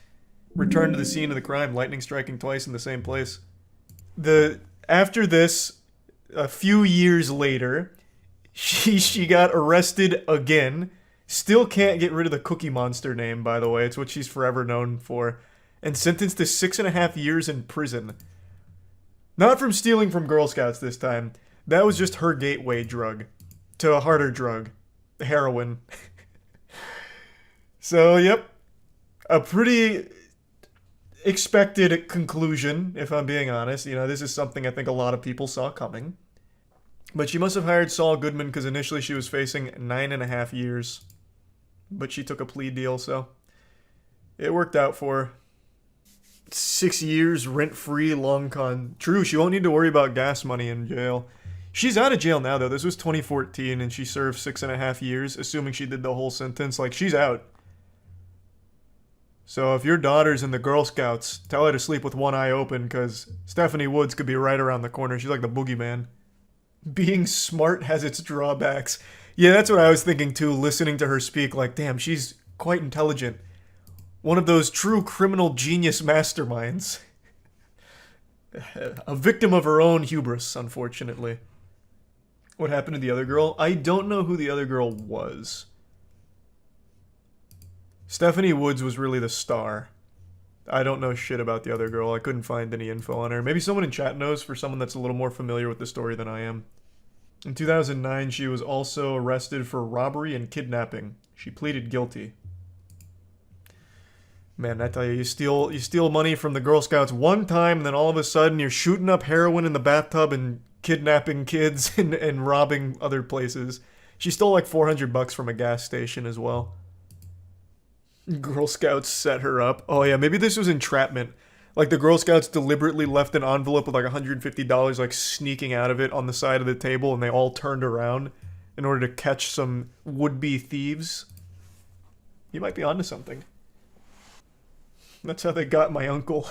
Return to the scene of the crime, lightning striking twice in the same place. After this, a few years later, she got arrested again. Still can't get rid of the Cookie Monster name, by the way. It's what she's forever known for. And sentenced to 6.5 years in prison. Not from stealing from Girl Scouts this time. That was just her gateway drug to a harder drug, heroin. So, yep. A pretty expected conclusion, if I'm being honest. You know, this is something I think a lot of people saw coming. But she must have hired Saul Goodman because initially she was facing 9.5 years. But she took a plea deal, so it worked out for her. 6 years rent-free long con. True, she won't need to worry about gas money in jail. She's out of jail now, though. This was 2014, and she served 6.5 years, assuming she did the whole sentence. Like, she's out. So if your daughter's in the Girl Scouts, tell her to sleep with one eye open, because Stephanie Woods could be right around the corner. She's like the boogeyman. Being smart has its drawbacks. Yeah, that's what I was thinking, too, listening to her speak. Like, damn, she's quite intelligent. One of those true criminal genius masterminds. A victim of her own hubris, unfortunately. What happened to the other girl? I don't know who the other girl was. Stephanie Woods was really the star. I don't know shit about the other girl. I couldn't find any info on her. Maybe someone in chat knows, for someone that's a little more familiar with the story than I am. In 2009, she was also arrested for robbery and kidnapping. She pleaded guilty. Man, I tell you, you steal money from the Girl Scouts one time, and then all of a sudden you're shooting up heroin in the bathtub and kidnapping kids and robbing other places. She stole like $400 from a gas station as well. Girl Scouts set her up. Oh yeah, maybe this was entrapment. Like the Girl Scouts deliberately left an envelope with like $150 like sneaking out of it on the side of the table, and they all turned around in order to catch some would-be thieves. You might be onto something. That's how they got my uncle.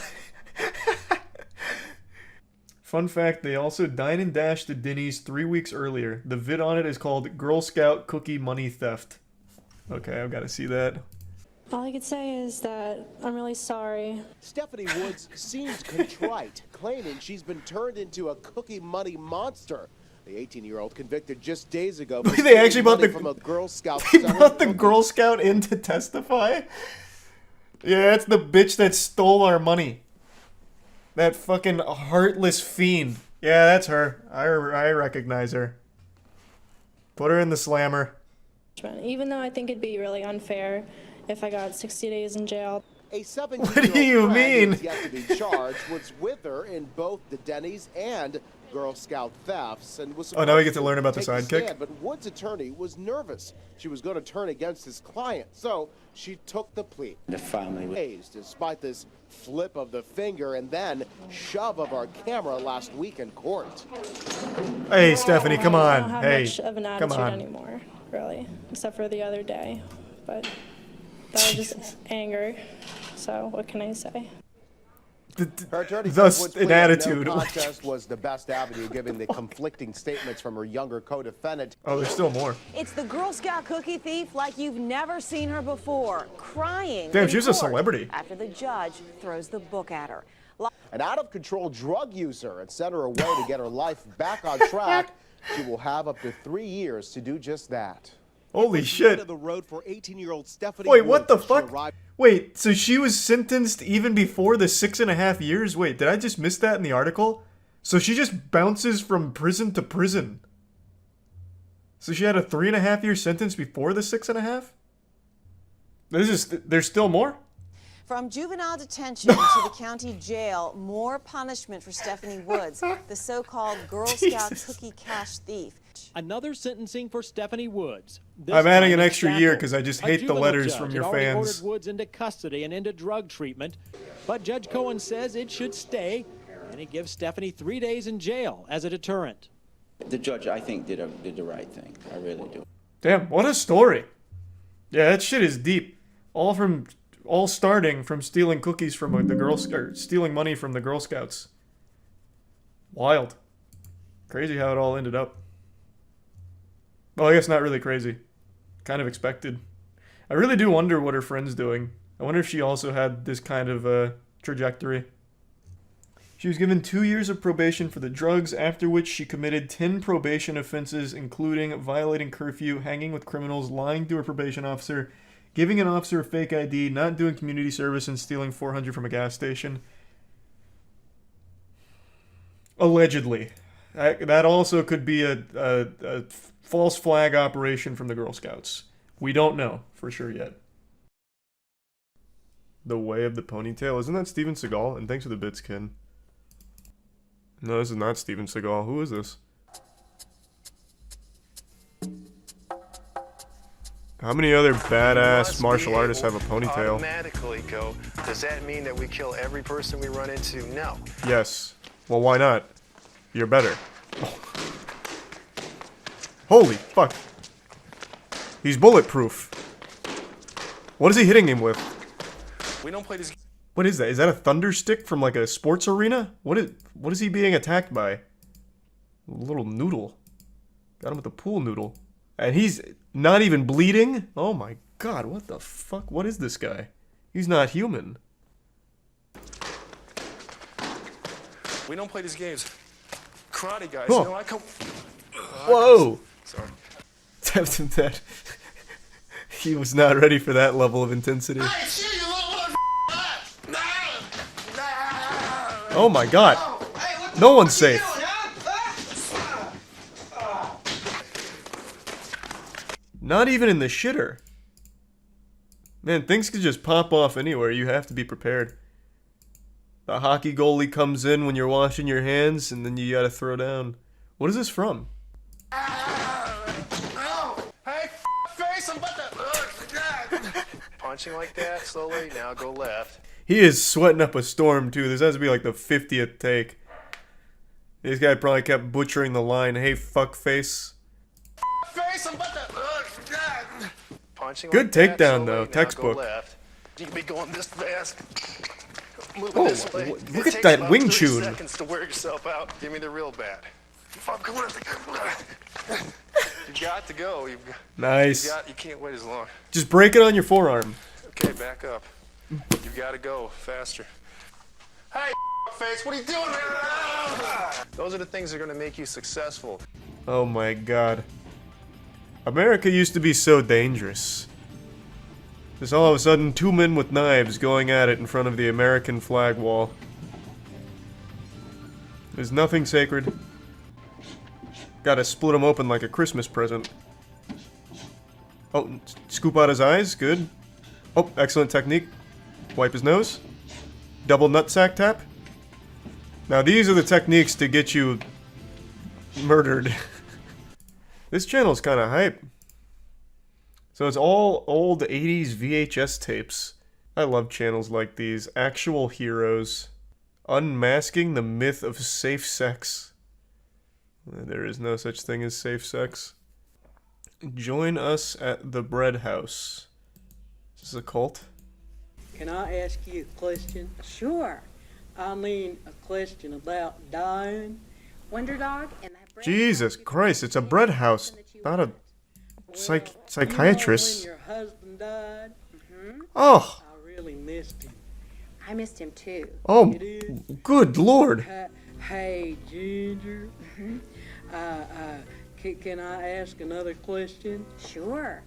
Fun fact, they also dine and dash to Denny's 3 weeks earlier. The vid on it is called Girl Scout Cookie Money Theft. Okay, I've got to see that. All I could say is that I'm really sorry. Stephanie Woods seems contrite, claiming she's been turned into a cookie money monster. The 18-year-old convicted just days ago. They actually brought from a Girl Scout. They brought the Girl Scout in to testify? Yeah, that's the bitch that stole our money. That fucking heartless fiend. Yeah, that's her. I recognize her. Put her in the slammer. Even though I think it'd be really unfair if I got 60 days in jail. A 17-year-old What do you mean? who's yet to be charged was with her in both the Denny's and Girl Scout thefts, and was Oh, now we get to learn about the take sidekick? stand, but Woods' attorney was nervous. She was going to turn against his client, so she took the plea. The family days, despite this flip of the finger and then shove of our camera last week in court. Hey, Stephanie, come on. I don't have Hey, much of an come attitude on. anymore, really, except for the other day. But that was just anger. So what can I say? Her attorney Thus, said Woods' an plea of attitude. No contest was the best avenue, given the conflicting statements from her younger co-defendant. Oh, there's still more. It's the Girl Scout cookie thief like you've never seen her before, crying. Damn, in she was a court celebrity. After the judge throws the book at her. An out-of-control drug user, and sent her away to get her life back on track. She will have up to 3 years to do just that. Holy shit. The road for 18-year-old Stephanie Wait, what the Woods. She fuck? arrived- Wait, so she was sentenced even before the 6.5 years? Wait, did I just miss that in the article? So she just bounces from prison to prison. So she had a 3.5-year sentence before the 6.5? There's still more? From juvenile detention to the county jail, more punishment for Stephanie Woods, the so-called Girl Scout cookie cash thief. Another sentencing for Stephanie Woods. This I'm adding time an in extra Stafford. year because I just A hate the juvenile letters judge from had your already fans. ordered Woods into custody and into drug treatment, but Judge Cohen says it should stay, and he gives Stephanie 3 days in jail as a deterrent. The judge, I think, did the right thing. I really do. Damn, what a story. Yeah, that shit is deep. All starting from stealing cookies from stealing money from the Girl Scouts. Wild. Crazy how it all ended up. Well, I guess not really crazy. Kind of expected. I really do wonder what her friend's doing. I wonder if she also had this kind of trajectory. She was given 2 years of probation for the drugs, after which she committed 10 probation offenses, including violating curfew, hanging with criminals, lying to a probation officer, giving an officer a fake ID, not doing community service, and stealing $400 from a gas station. Allegedly. That also could be a false flag operation from the Girl Scouts. We don't know for sure yet. The Way of the Ponytail. Isn't that Steven Seagal? And thanks for the bits, Ken. No, this is not Steven Seagal. Who is this? How many other badass martial artists have a ponytail? Automatically go. Does that mean that we kill every person we run into? No. Yes. Well, why not? You're better. Holy fuck. He's bulletproof. What is he hitting him with? We don't play this. What is that? Is that a thunder stick from like a sports arena? What is he being attacked by? A little noodle. Got him with a pool noodle. And he's not even bleeding? Oh my god, what the fuck? What is this guy? He's not human. We don't play these games. Karate guys, Oh. no, I come. Whoa! Sorry. That he was not ready for that level of intensity. Oh my god. No one's safe. Not even in the shitter. Man, things could just pop off anywhere. You have to be prepared. The hockey goalie comes in when you're washing your hands, and then you gotta throw down. What is this from? Punching like that, slowly, now go left. He is sweating up a storm, too. This has to be like the 50th take. This guy probably kept butchering the line, hey, fuckface. Punching Good like that, takedown, slowly, though. now Textbook. Go left. You can be going this fast. Moving Oh, this way. look It at takes that about wing 30 chun. seconds to wear yourself out. Give me the real bad. Fuck, come on. You got to go. Nice. You can't wait as long. Just break it on your forearm. Okay, back up. You gotta go faster. Hey, face, what are you doing, man? Those are the things that are gonna make you successful. Oh my god. America used to be so dangerous. There's all of a sudden 2 men with knives going at it in front of the American flag wall. There's nothing sacred. Gotta split him open like a Christmas present. Oh, scoop out his eyes, good. Oh, excellent technique. Wipe his nose. Double nutsack tap. Now these are the techniques to get you murdered. This channel's kind of hype. So it's all old 80s VHS tapes. I love channels like these. Actual heroes. Unmasking the myth of safe sex. There is no such thing as safe sex. Join us at the bread house. Is this a cult? Can I ask you a question? Sure. I mean, a question about dying. Wonder Dog and that bread Jesus Christ, it's a bread house, not a psychiatrist. When your husband died, Oh! I really missed him. I missed him too. Oh, good lord. Hey, Ginger. Can I ask another question? Sure.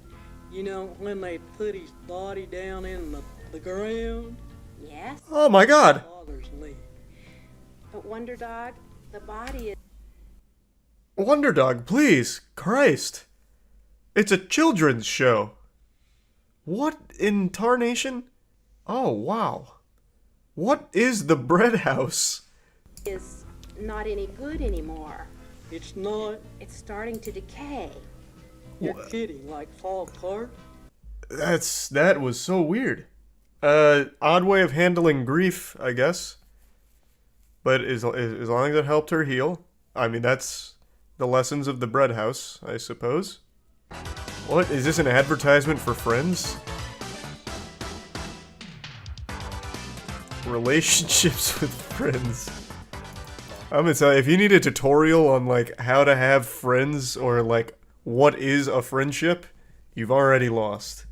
You know, when they put his body down in the ground? Yes. Oh my god. Bothers me. But Wonder Dog, the body is... Wonder Dog, please. Christ. It's a children's show. What in tarnation? Oh, wow. What is the bread house? is not any good anymore. It's not. It's starting to decay. You're kidding, like fall apart? That was so weird. Odd way of handling grief, I guess. But as long as it helped her heal. I mean, that's the lessons of the bread house, I suppose. What? Is this an advertisement for Friends? Relationships with friends. I'm gonna tell you, if you need a tutorial on, like, how to have friends or, like, what is a friendship, you've already lost.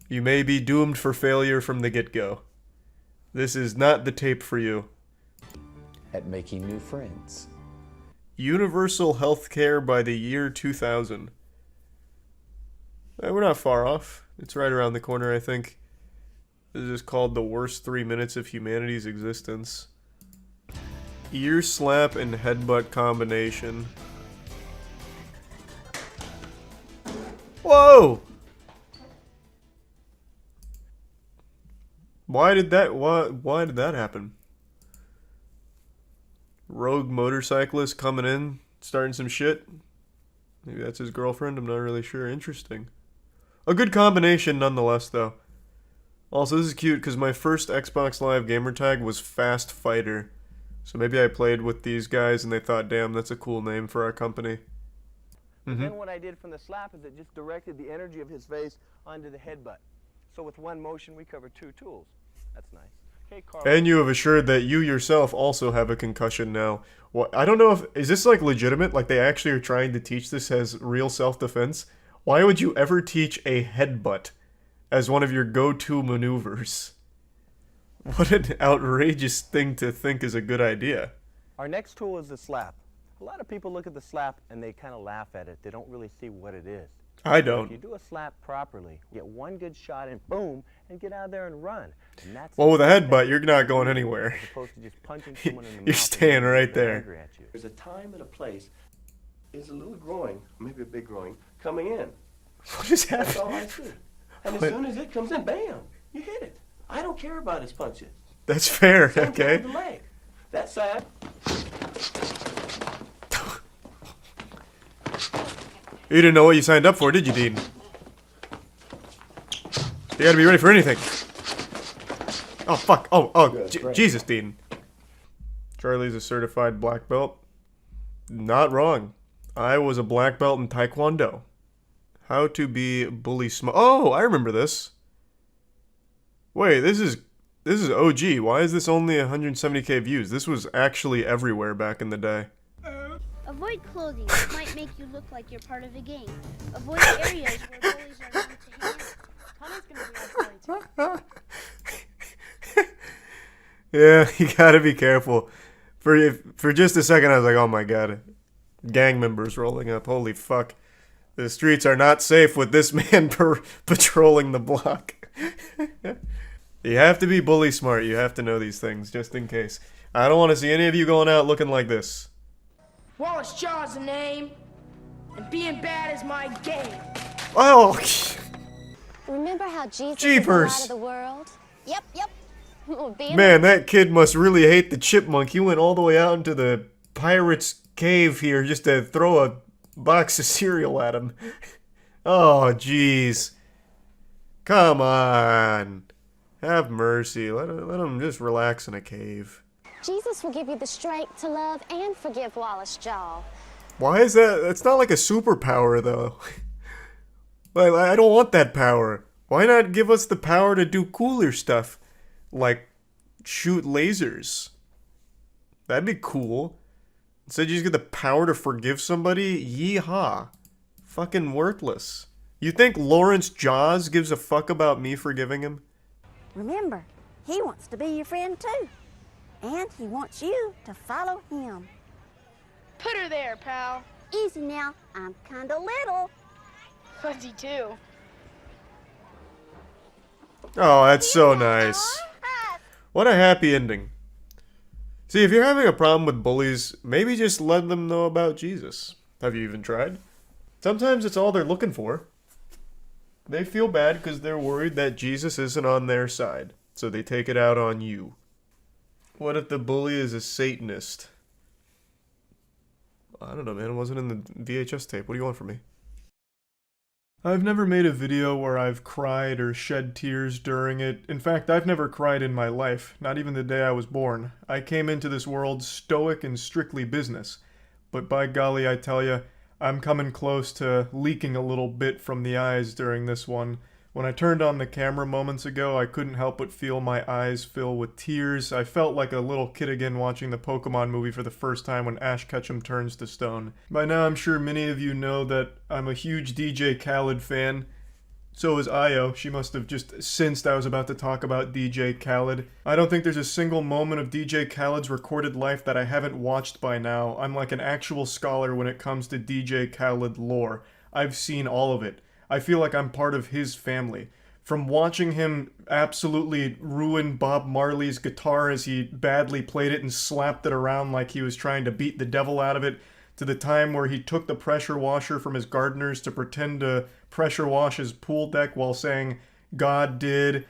You may be doomed for failure from the get-go. This is not the tape for you. At making new friends. Universal healthcare by the year 2000. We're not far off. It's right around the corner, I think. This is called the worst 3 minutes of humanity's existence. Ear slap and headbutt combination. Whoa! Why did that happen? Rogue motorcyclist coming in, starting some shit. Maybe that's his girlfriend, I'm not really sure. Interesting. A good combination nonetheless, though. Also, this is cute because my first Xbox Live gamer tag was Fast Fighter. So maybe I played with these guys and they thought, damn, that's a cool name for our company. Then what I did from the slap is it just directed the energy of his face onto the headbutt. So with one motion, we cover 2 tools. That's nice. Okay, Carl. And you have assured that you yourself also have a concussion now. What? I don't know if... Is this, like, legitimate? Like, they actually are trying to teach this as real self-defense? Why would you ever teach a headbutt as one of your go-to maneuvers? What an outrageous thing to think is a good idea. Our next tool is the slap. A lot of people look at the slap and they kind of laugh at it. They don't really see what it is. I But don't. if you do a slap properly, you get one good shot and boom, and get out there and run. And that's Well, with a headbutt, you're not going anywhere. As opposed to just punching someone in the You're mouth staying and right they're there. angry at you. There's a time and a place. Is a little groin, maybe a big groin, coming in. What is That's all happening? I see. And as What? soon as it comes in, bam, you hit it. I don't care about his punches. That's fair, Same thing okay? with the leg. That side. You didn't know what you signed up for, did you, Dean? You gotta be ready for anything. Oh, fuck. Oh, Jesus, Dean. Charlie's a certified black belt. Not wrong. I was a black belt in Taekwondo. How to be bully smart. Oh, I remember this. Wait, this is OG. Why is this only 170k views? This was actually everywhere back in the day. Avoid clothing that might make you look like you're part of a gang. Avoid areas where bullies are known to hang out. Connor's gonna be our bully too. Yeah, you gotta be careful. For just a second, I was like, oh my god. Gang members rolling up. Holy fuck. The streets are not safe with this man patrolling the block. You have to be bully smart. You have to know these things, just in case. I don't want to see any of you going out looking like this. Wallace Jaw's the name, and being bad is my game. Oh! Remember how Jesus Jeepers. is the light of the world? Yep, yep. Well, being Man, that kid must really hate the chipmunk. He went all the way out into the pirate's cave here just to throw a box of cereal at him. Oh, jeez. Come on. Have mercy. Let him just relax in a cave. Jesus will give you the strength to love and forgive Wallace Jaw. Why is that? It's not like a superpower, though. Like, I don't want that power. Why not give us the power to do cooler stuff? Like, shoot lasers. That'd be cool. Instead, you just get the power to forgive somebody? Yeehaw. Fucking worthless. You think Lawrence Jaws gives a fuck about me forgiving him? Remember, he wants to be your friend too. And he wants you to follow him. Put her there, pal. Easy now, I'm kinda little. Fuzzy too. Oh, that's so nice. What a happy ending. See, if you're having a problem with bullies, maybe just let them know about Jesus. Have you even tried? Sometimes it's all they're looking for. They feel bad because they're worried that Jesus isn't on their side, so they take it out on you. What if the bully is a Satanist? I don't know, man. It wasn't in the VHS tape. What do you want from me? I've never made a video where I've cried or shed tears during it. In fact, I've never cried in my life, not even the day I was born. I came into this world stoic and strictly business. But by golly, I tell ya, I'm coming close to leaking a little bit from the eyes during this one. When I turned on the camera moments ago, I couldn't help but feel my eyes fill with tears. I felt like a little kid again watching the Pokemon movie for the first time when Ash Ketchum turns to stone. By now, I'm sure many of you know that I'm a huge DJ Khaled fan. So is Io. She must have just sensed I was about to talk about DJ Khaled. I don't think there's a single moment of DJ Khaled's recorded life that I haven't watched by now. I'm like an actual scholar when it comes to DJ Khaled lore. I've seen all of it. I feel like I'm part of his family. From watching him absolutely ruin Bob Marley's guitar as he badly played it and slapped it around like he was trying to beat the devil out of it, to the time where he took the pressure washer from his gardeners to pretend to pressure wash his pool deck while saying, God did.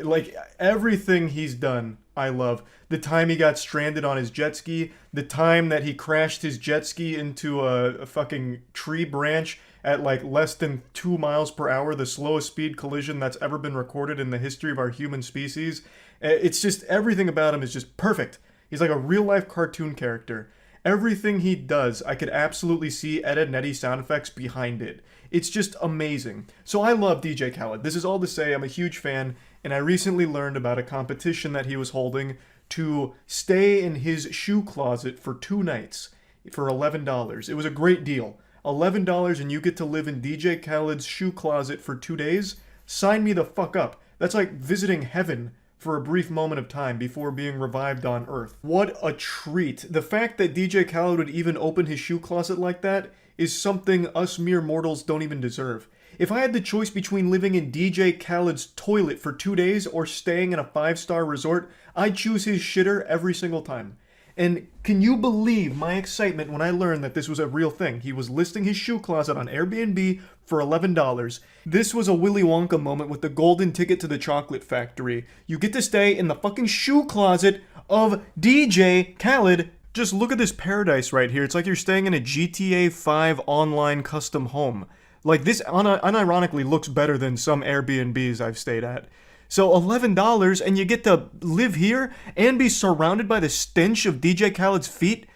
Like, everything he's done, I love. The time he got stranded on his jet ski, the time that he crashed his jet ski into a fucking tree branch at like less than 2 miles per hour, the slowest speed collision that's ever been recorded in the history of our human species. It's just, everything about him is just perfect. He's like a real-life cartoon character. Everything he does, I could absolutely see Ed, Edd n Eddy sound effects behind it. It's just amazing. So I love DJ Khaled. This is all to say I'm a huge fan, and I recently learned about a competition that he was holding to stay in his shoe closet for 2 nights for $11. It was a great deal. $11 and you get to live in DJ Khaled's shoe closet for 2 days? Sign me the fuck up. That's like visiting heaven for a brief moment of time before being revived on Earth. What a treat. The fact that DJ Khaled would even open his shoe closet like that is something us mere mortals don't even deserve. If I had the choice between living in DJ Khaled's toilet for 2 days or staying in a 5-star resort, I'd choose his shitter every single time. And can you believe my excitement when I learned that this was a real thing? He was listing his shoe closet on Airbnb for $11. This was a Willy Wonka moment with the golden ticket to the chocolate factory. You get to stay in the fucking shoe closet of DJ Khaled. Just look at this paradise right here. It's like you're staying in a GTA 5 online custom home. Like, this unironically looks better than some Airbnbs I've stayed at. So $11 and you get to live here and be surrounded by the stench of DJ Khaled's feet?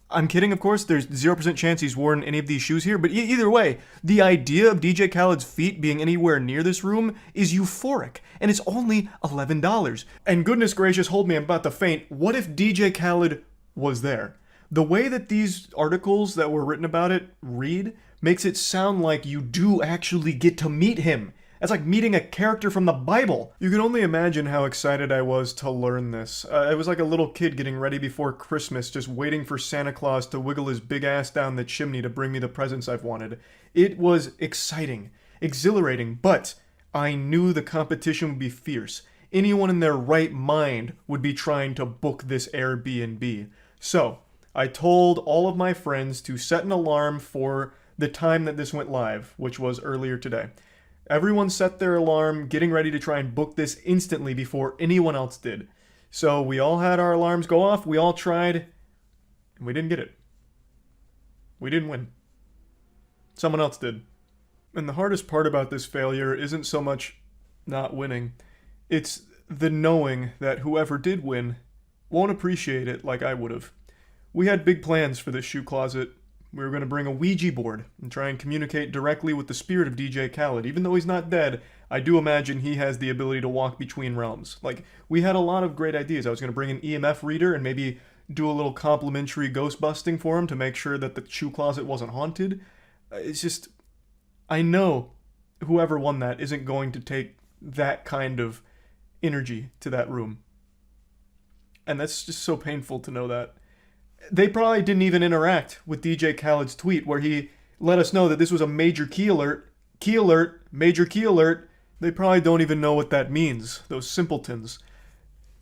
I'm kidding, of course. There's 0% chance he's worn any of these shoes here. But either way, the idea of DJ Khaled's feet being anywhere near this room is euphoric. And it's only $11. And goodness gracious, hold me, I'm about to faint. What if DJ Khaled was there? The way that these articles that were written about it read makes it sound like you do actually get to meet him. It's like meeting a character from the Bible. You can only imagine how excited I was to learn this. I was like a little kid getting ready before Christmas, just waiting for Santa Claus to wiggle his big ass down the chimney to bring me the presents I've wanted. It was exciting, exhilarating, but I knew the competition would be fierce. Anyone in their right mind would be trying to book this Airbnb. So, I told all of my friends to set an alarm for the time that this went live, which was earlier today. Everyone set their alarm, getting ready to try and book this instantly before anyone else did. So we all had our alarms go off, we all tried, and we didn't get it. We didn't win. Someone else did. And the hardest part about this failure isn't so much not winning, it's the knowing that whoever did win won't appreciate it like I would have. We had big plans for this shoe closet. We were going to bring a Ouija board and try and communicate directly with the spirit of DJ Khaled. Even though he's not dead, I do imagine he has the ability to walk between realms. Like, we had a lot of great ideas. I was going to bring an EMF reader and maybe do a little complimentary ghost busting for him to make sure that the shoe closet wasn't haunted. It's just, I know whoever won that isn't going to take that kind of energy to that room. And that's just so painful to know that. They probably didn't even interact with DJ Khaled's tweet where he let us know that this was a major key alert, major key alert. They probably don't even know what that means, those simpletons.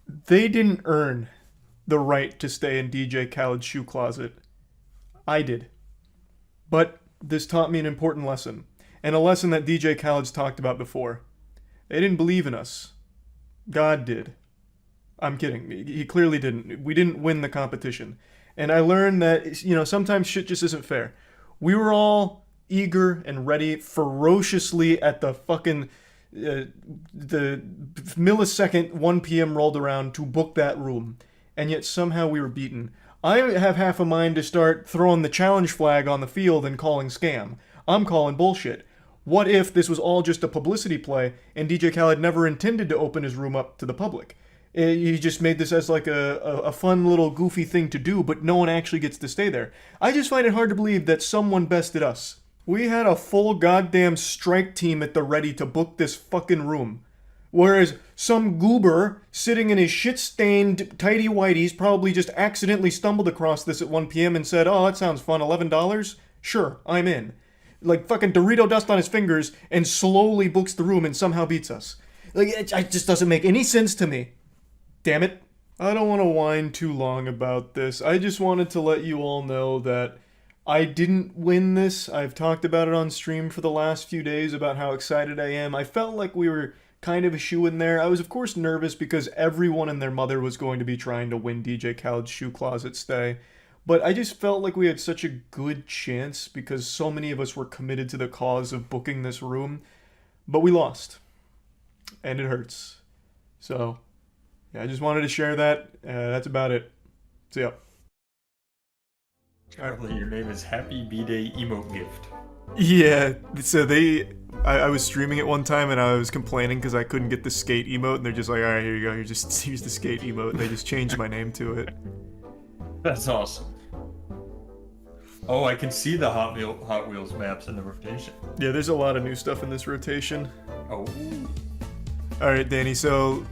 They didn't earn the right to stay in DJ Khaled's shoe closet. I did. But this taught me an important lesson, and a lesson that DJ Khaled's talked about before. They didn't believe in us. God did. I'm kidding. He clearly didn't. We didn't win the competition. And I learned that, you know, sometimes shit just isn't fair. We were all eager and ready ferociously at the fucking, the millisecond 1 p.m. rolled around to book that room. And yet somehow we were beaten. I have half a mind to start throwing the challenge flag on the field and calling scam. I'm calling bullshit. What if this was all just a publicity play and DJ Khaled never intended to open his room up to the public? He just made this as like a fun little goofy thing to do, but no one actually gets to stay there. I just find it hard to believe that someone bested us. We had a full goddamn strike team at the ready to book this fucking room. Whereas some goober sitting in his shit-stained tighty whities probably just accidentally stumbled across this at 1 p.m. and said, oh, that sounds fun, $11? Sure, I'm in. Like fucking Dorito dust on his fingers and slowly books the room and somehow beats us. Like, it just doesn't make any sense to me. Damn it. I don't want to whine too long about this. I just wanted to let you all know that I didn't win this. I've talked about it on stream for the last few days about how excited I am. I felt like we were kind of a shoe in there. I was of course nervous because everyone and their mother was going to be trying to win DJ Khaled's shoe closet stay. But I just felt like we had such a good chance because so many of us were committed to the cause of booking this room. But we lost. And it hurts. So, yeah, I just wanted to share that. That's about it. See ya. Charlie, your name is Happy B-Day Emote Gift. Yeah, so I was streaming it one time and I was complaining because I couldn't get the skate emote, and they're just like, alright, here you go, here's the skate emote, and they just changed my name to it. That's awesome. Oh, I can see the Hot Wheels maps in the rotation. Yeah, there's a lot of new stuff in this rotation. Oh. Alright, Danny, so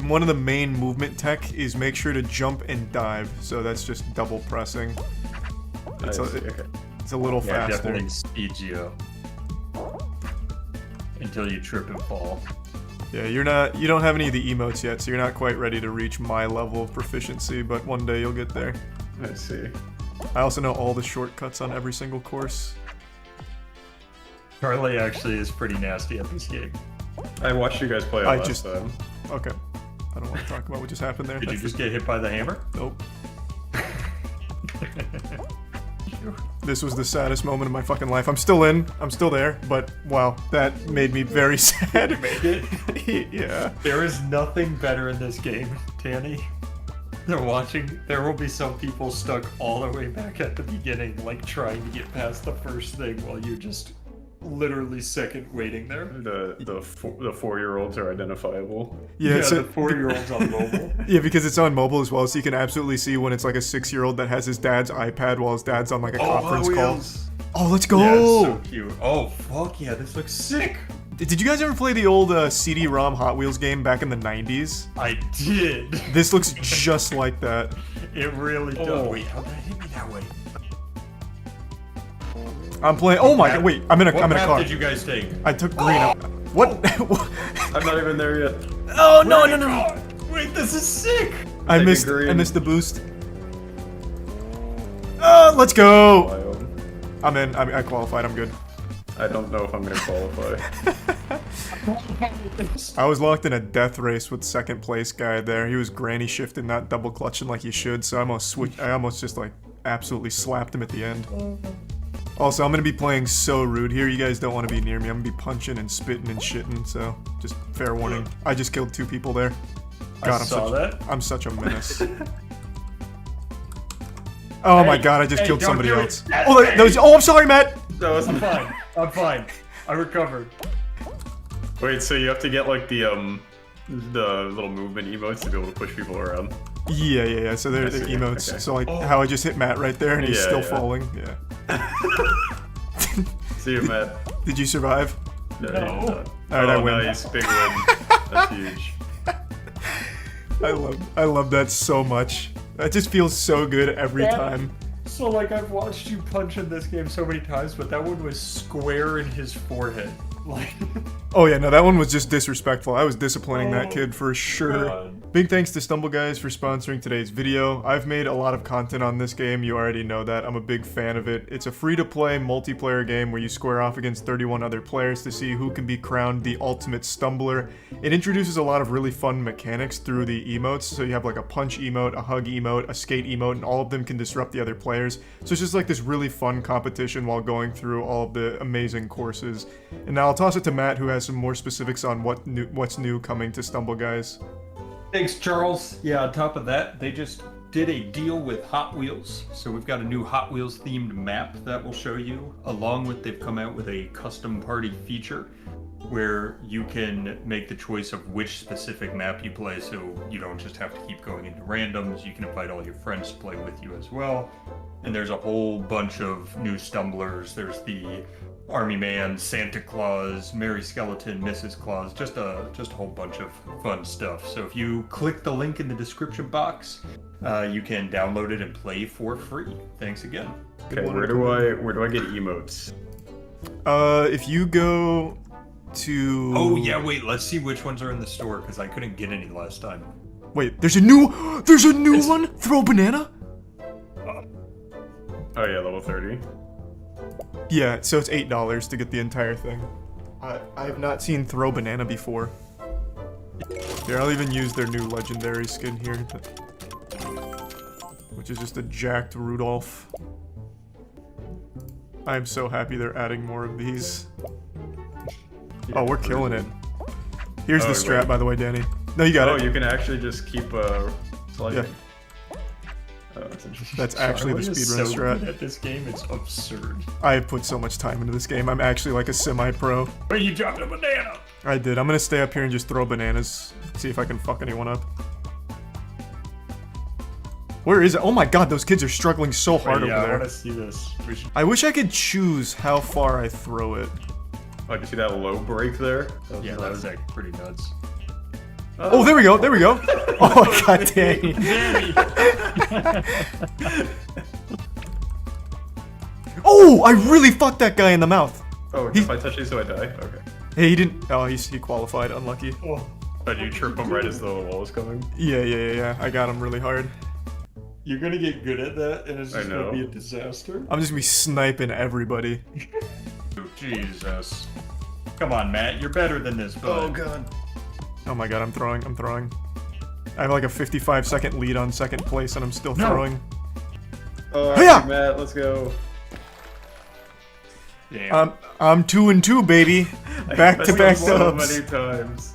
one of the main movement tech is make sure to jump and dive, so that's just double pressing. It's a little faster. Definitely speeds you up until you trip and fall. Yeah, you don't have any of the emotes yet, so you're not quite ready to reach my level of proficiency, but one day you'll get there. I see. I also know all the shortcuts on every single course. Charlie actually is pretty nasty at this game. I watched you guys play it last time. Okay. I don't want to talk about what just happened there. Did you just get hit by the hammer? Nope. This was the saddest moment of my fucking life. I'm still there, but wow, that made me very sad. You made it? Yeah. There is nothing better in this game, Tanny. They're watching. There will be some people stuck all the way back at the beginning, like trying to get past the first thing while you're just literally second waiting there. The 4-year-olds are identifiable. Yeah, so, the 4-year-olds on mobile. Yeah, because it's on mobile as well, so you can absolutely see when it's like a 6-year-old that has his dad's iPad while his dad's on like a conference call. Oh, let's go! Yeah, so cute. Oh, fuck yeah, this looks sick! Did you guys ever play the old CD-ROM Hot Wheels game back in the 90s? I did. This looks just like that. It really does. Wait, how did it hit me that way? I'm playing. Oh my god! Wait, I'm in a car. What did you guys take? I took green. What? I'm not even there yet. Oh no! Wait, this is sick. I missed the boost. Let's go. I'm in. I qualified. I'm good. I don't know if I'm gonna qualify. I was locked in a death race with second place guy there. He was granny shifting, not double clutching like he should. So I almost just like absolutely slapped him at the end. Also, I'm gonna be playing so rude here. You guys don't want to be near me. I'm gonna be punching and spitting and shitting. So just fair warning. I just killed 2 people there. God, I'm such a menace. Oh my god, I just killed somebody else. Oh, that was. Oh, I'm sorry, Matt. No, I'm fine. I'm fine. I recovered. Wait, so you have to get like the little movement emotes to be able to push people around? Yeah. So they're the emotes. Okay. So like how I just hit Matt right there and he's still falling. Yeah. See you, Matt. Did you survive? No. Alright, I win. Nice, big win. That's huge. I love that so much. That just feels so good every time. So like I've watched you punch in this game so many times, but that one was square in his forehead. Like. Oh yeah, no, that one was just disrespectful. I was disciplining that kid for sure. God. Big thanks to Stumble Guys for sponsoring today's video. I've made a lot of content on this game, you already know that. I'm a big fan of it. It's a free-to-play multiplayer game where you square off against 31 other players to see who can be crowned the ultimate stumbler. It introduces a lot of really fun mechanics through the emotes, so you have like a punch emote, a hug emote, a skate emote, and all of them can disrupt the other players. So it's just like this really fun competition while going through all of the amazing courses. And now I'll toss it to Matt, who has some more specifics on what's new coming to Stumble Guys. Thanks, Charles. Yeah, on top of that, they just did a deal with Hot Wheels. So we've got a new Hot Wheels themed map that we'll show you, along with they've come out with a custom party feature where you can make the choice of which specific map you play, so you don't just have to keep going into randoms. You can invite all your friends to play with you as well. And there's a whole bunch of new stumblers. There's the Army Man, Santa Claus, Mary Skeleton, Mrs. Claus, just a whole bunch of fun stuff. So if you click the link in the description box, you can download it and play for free. Thanks again. Okay, where do I get emotes? If you go to... Oh yeah, wait, let's see which ones are in the store, because I couldn't get any last time. Wait, there's a new one? Throw banana? Oh yeah, level 30. Yeah, so it's $8 to get the entire thing. I have not seen Throw Banana before. Here, I'll even use their new legendary skin here. which is just a jacked Rudolph. I am so happy they're adding more of these. Oh, we're killing it. Here's the strat, by the way, Danny. No, you got it. Oh, you can actually just keep sliding. Yeah. That's actually the speedrun strat. At this game, it's absurd. I have put so much time into this game. I'm actually like a semi-pro. Wait, you dropped a banana! I did. I'm gonna stay up here and just throw bananas. See if I can fuck anyone up. Where is it? Oh my god, those kids are struggling so hard over there. I want to see this. I wish I could choose how far I throw it. Oh, did you see that low break there? That was like pretty nuts. Oh, there we go, there we go. Oh, god dang. Oh, I really fucked that guy in the mouth. Oh, if I touch you so I die? Okay. Hey, he didn't. Oh, he qualified. Unlucky. Oh, did you trip him right as the wall was coming? Yeah. I got him really hard. You're gonna get good at that, and it's just gonna be a disaster. I'm just gonna be sniping everybody. Jesus. Come on, Matt. You're better than this, bud. Oh, God. Oh my god, I'm throwing. I have like a 55-second lead on second place, and I'm still throwing. Oh, Matt, let's go. Damn. I'm 2-2, baby. Back-to-back so dubs. many times.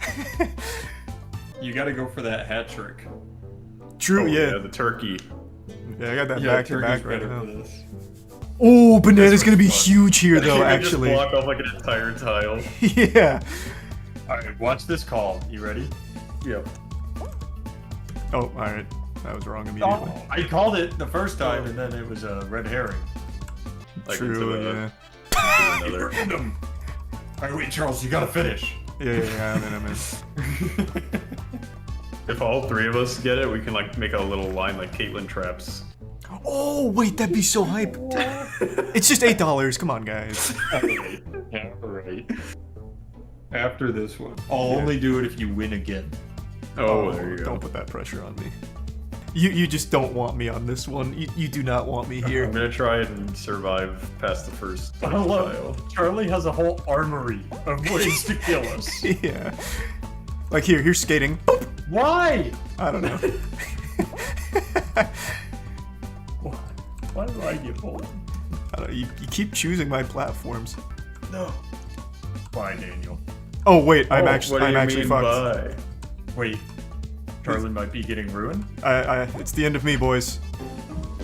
You gotta go for that hat trick. True, yeah. The turkey. Yeah, I got that back-to-back right better now. for this. Oh, banana's gonna be huge here, though, actually. Just block off like an entire tile. Yeah. Alright, watch this call. You ready? Yep. Oh, alright. That was wrong immediately. Oh, I called it the first time, and then it was a red herring. Like True, yeah. Another. Alright, wait, Charles, you gotta finish. Yeah, I'm in. If all three of us get it, we can like make a little line like Caitlyn traps. Oh, wait, that'd be so hype. It's just $8. Come on, guys. Yeah, right. After this one. I'll only do it if you win again. Oh, there you go. Don't put that pressure on me. You just don't want me on this one. You do not want me here. I'm gonna try and survive past the first I love Charlie has a whole armory of ways to kill us. Yeah. Like here's skating. Why? I don't know. Why do I get pulled? I don't know, you keep choosing my platforms. No. Bye, Daniel. Oh wait, I'm actually fucked. Bye? Wait. Charlie might be getting ruined? It's the end of me, boys.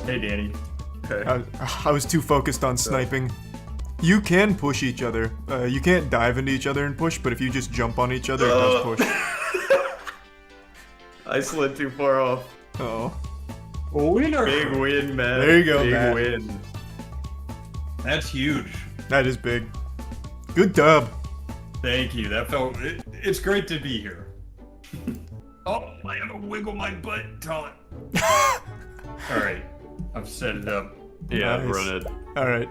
Hey, Danny. Okay. I was too focused on sniping. You can push each other. You can't dive into each other and push, but if you just jump on each other, it does push. I slid too far off. Uh-oh. Winner! Big win, man. There you go, Big Matt. win. That's huge. That is big. Good dub. Thank you. That felt... It's great to be here. Oh, I gotta wiggle my butt, Todd. Alright. I've set it up. Yeah, Nice. run it. Alright.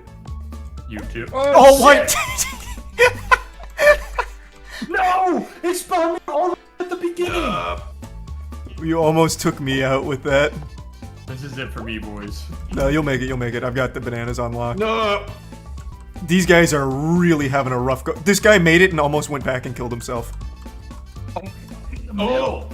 You too. Oh, what? No! It spawned me all the way at the beginning! You almost took me out with that. This is it for me, boys. No, you'll make it. I've got the bananas on lock. No! These guys are really having a rough go. This guy made it and almost went back and killed himself. Oh!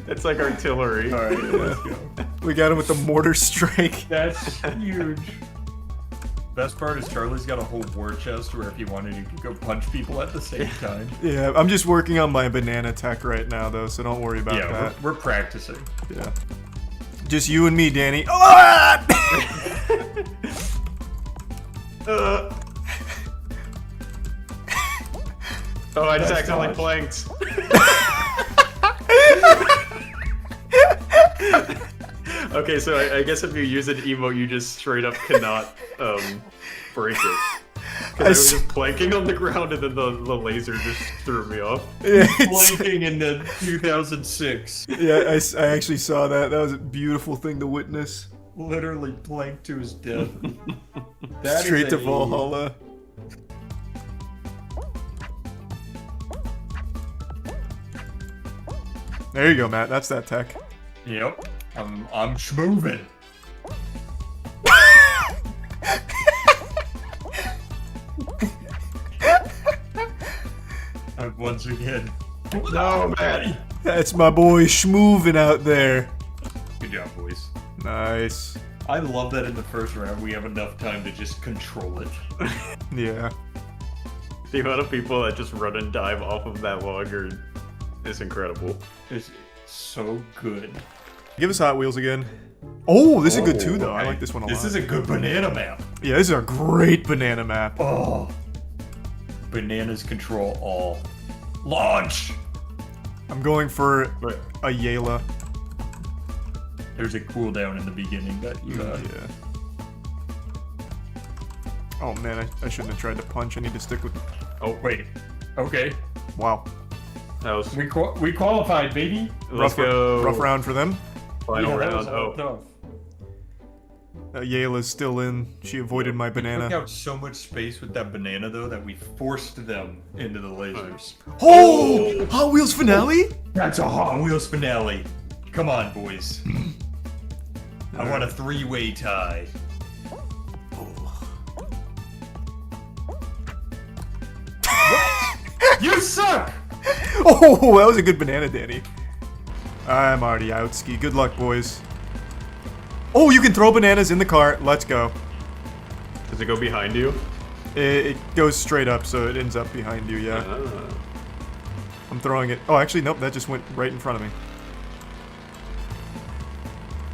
It's like artillery. Alright, let's go. We got him with the mortar strike. That's huge. Best part is Charlie's got a whole war chest where if you wanted you could go punch people at the same time. Yeah, I'm just working on my banana tech right now though, so don't worry about that. We're practicing. Yeah. Just you and me, Danny. Oh, I just accidentally planked. Okay, so I guess if you use an emote, you just straight up cannot break it. Because I was just planking on the ground and then the laser just threw me off. Yeah, Planking in the 2006. Yeah, I actually saw that. That was a beautiful thing to witness. Literally planked to his death. Straight to Valhalla. There you go, Matt. That's that tech. Yep. I'm schmoving. Once again, No, man. That's my boy Schmoovin out there. Good job, boys. Nice. I love that in the first round we have enough time to just control it. Yeah. The amount of people that just run and dive off of that log is incredible. It's so good. Give us Hot Wheels again. Oh, this is good too, though. I like this one a lot. This is a good banana map. Yeah, this is a great banana map. Oh. Bananas control all. Launch! I'm going for a Yayla. There's a cooldown in the beginning that you Yeah. Oh man, I shouldn't have tried to punch. I need to stick with... Oh, wait. Okay. Wow. That was... We qualified, baby. Let's go. Rough round for them. Final that round. was tough. Yayla's still in. She avoided my We banana. took out so much space with that banana, though, that we forced them into the lasers. Oh! Hot Wheels finale? That's a Hot Wheels finale. Come on, boys. I want a three-way tie. What? You suck! Oh, that was a good banana, Danny. I'm already out, ski. Good luck, boys. Oh, you can throw bananas in the cart. Let's go. Does it go behind you? It goes straight up, so it ends up behind you, yeah. Ah. I'm throwing it. Oh, actually, nope, that just went right in front of me.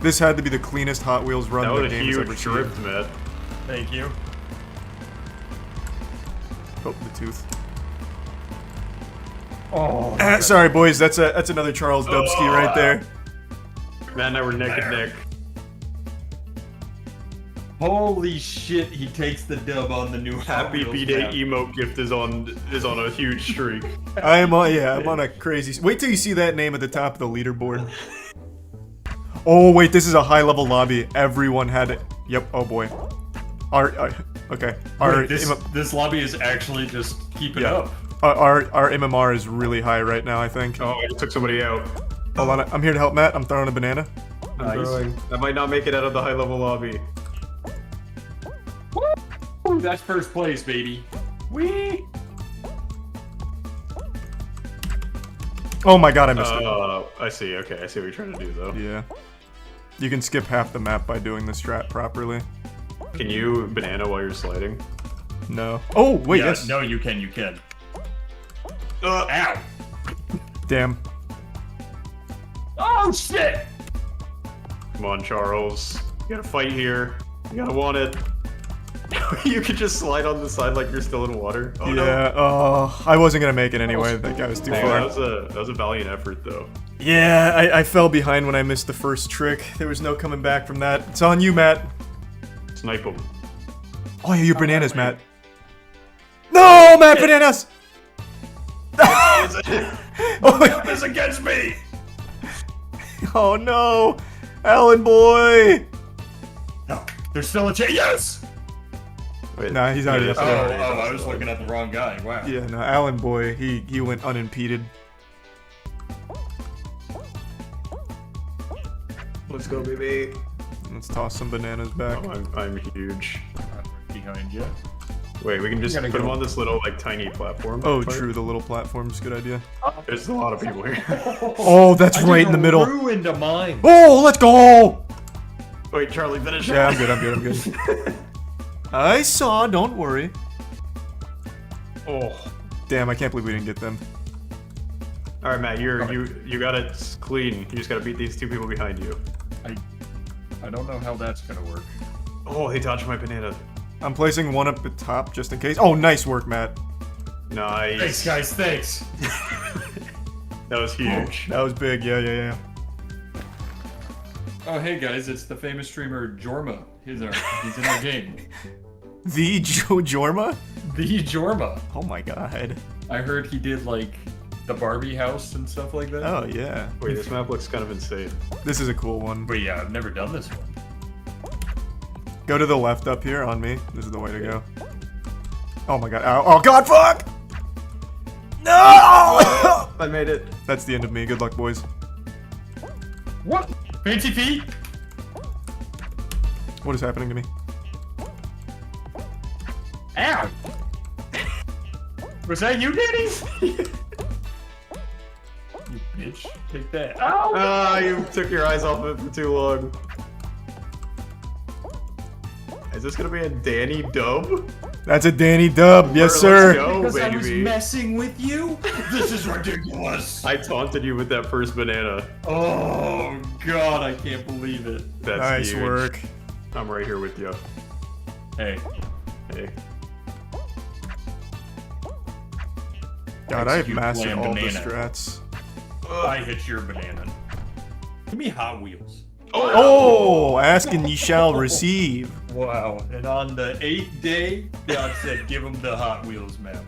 This had to be the cleanest Hot Wheels run That the was a game has ever huge seen. drift, Matt. Thank you. Oh, the tooth. Oh. Sorry, boys. That's another Charles Dubsky right there. Matt and I were neck and neck. Holy shit! He takes the dub on the new Happy B-Day emote gift is on a huge streak. I'm on a crazy. Wait till you see that name at the top of the leaderboard. Oh wait, this is a high-level lobby. Everyone had it. Yep. Oh boy. Okay. Wait, this lobby is actually just keeping up. Our MMR is really high right now, I think. Oh, I just took somebody out. Hold on, I'm here to help Matt. I'm throwing a banana. Nice. I might not make it out of the high-level lobby. Woo! That's first place, baby. Wee! Oh my god, I missed it. I see. Okay, I see what you're trying to do, though. Yeah. You can skip half the map by doing the strat properly. Can you banana while you're sliding? No. Oh, wait, Yeah, yes. No, you can. You can. Ow! Damn. Oh shit! Come on, Charles. You gotta fight here. You gotta want it. You could just slide on the side like you're still in water. Oh, yeah, no. I wasn't gonna make it anyway. That guy was too far. That was a valiant effort, though. Yeah, I fell behind when I missed the first trick. There was no coming back from that. It's on you, Matt. Snipe him. Oh yeah, your bananas, Matt. No, Matt, bananas! Oh, is against me! Oh no, Alan boy! No, there's still a chance. Yes! Wait, nah, he's already up there. Oh, I was looking at the wrong guy. Wow. Yeah, no, Alan boy, he went unimpeded. Let's go, baby. Let's toss some bananas back. Oh, I'm huge. Behind you. Wait, we can just put him on this little, like, tiny platform. Oh, true, the little platform's a good idea. There's a lot of people here. Oh, that's right in the middle. Ruined a mine. Oh, let's go! Wait, Charlie, finish. Yeah, I'm good. I saw, don't worry. Oh. Damn, I can't believe we didn't get them. Alright, Matt, you got it clean. You just gotta beat these two people behind you. I don't know how that's gonna work. Oh, he touched my banana. I'm placing one up the top just in case. Oh, nice work, Matt. Nice. Thanks, guys, thanks. That was huge. That was big, yeah. Oh, hey guys, it's the famous streamer Jorma. He's in our game. The Jorma? The Jorma. Oh my god. I heard he did like the Barbie house and stuff like that. Oh yeah. Wait, this map looks kind of insane. This is a cool one. But yeah, I've never done this one. Go to the left up here on me. This is the way to go. Oh my god. Ow. Oh god, fuck! No! I made it. That's the end of me. Good luck, boys. What? Fancy feet? What is happening to me? Ow! Was that you, Danny? Take that. Ah, you took your eyes off it for too long. Is this gonna be a Danny dub? That's a Danny dub, yes sir. Let's go, Because baby. I was messing with you? This is ridiculous. I taunted you with that first banana. Oh god, I can't believe it. That's Nice huge. work. I'm right here with you. Hey. Hey. God, I have Execute mastered plan all the banana. strats. I hit your banana. Give me Hot Wheels. Oh, ask and ye shall receive. Wow. And on the 8th day, God said, give him the Hot Wheels map.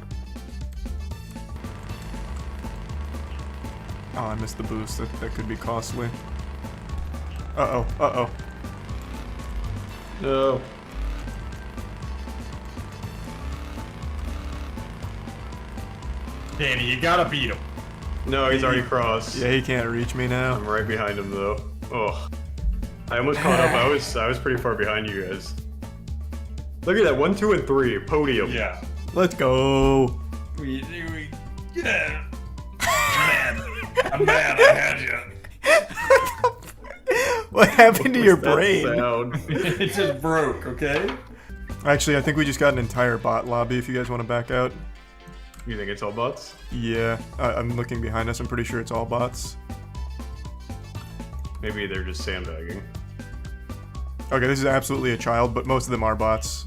Oh, I missed the boost. That could be costly. Uh-oh, uh-oh. No. Danny, you gotta beat him. No, he's already crossed. Yeah, he can't reach me now. I'm right behind him though. Oh. I almost caught up. I was pretty far behind you guys. Look at that, 1, 2, and 3 podium. Yeah. Let's go. Yeah. I'm mad I had you. What happened to your What's that brain? sound? It just broke, okay? Actually, I think we just got an entire bot lobby if you guys want to back out. You think it's all bots? Yeah, I'm looking behind us. I'm pretty sure it's all bots. Maybe they're just sandbagging. Okay, this is absolutely a child, but most of them are bots.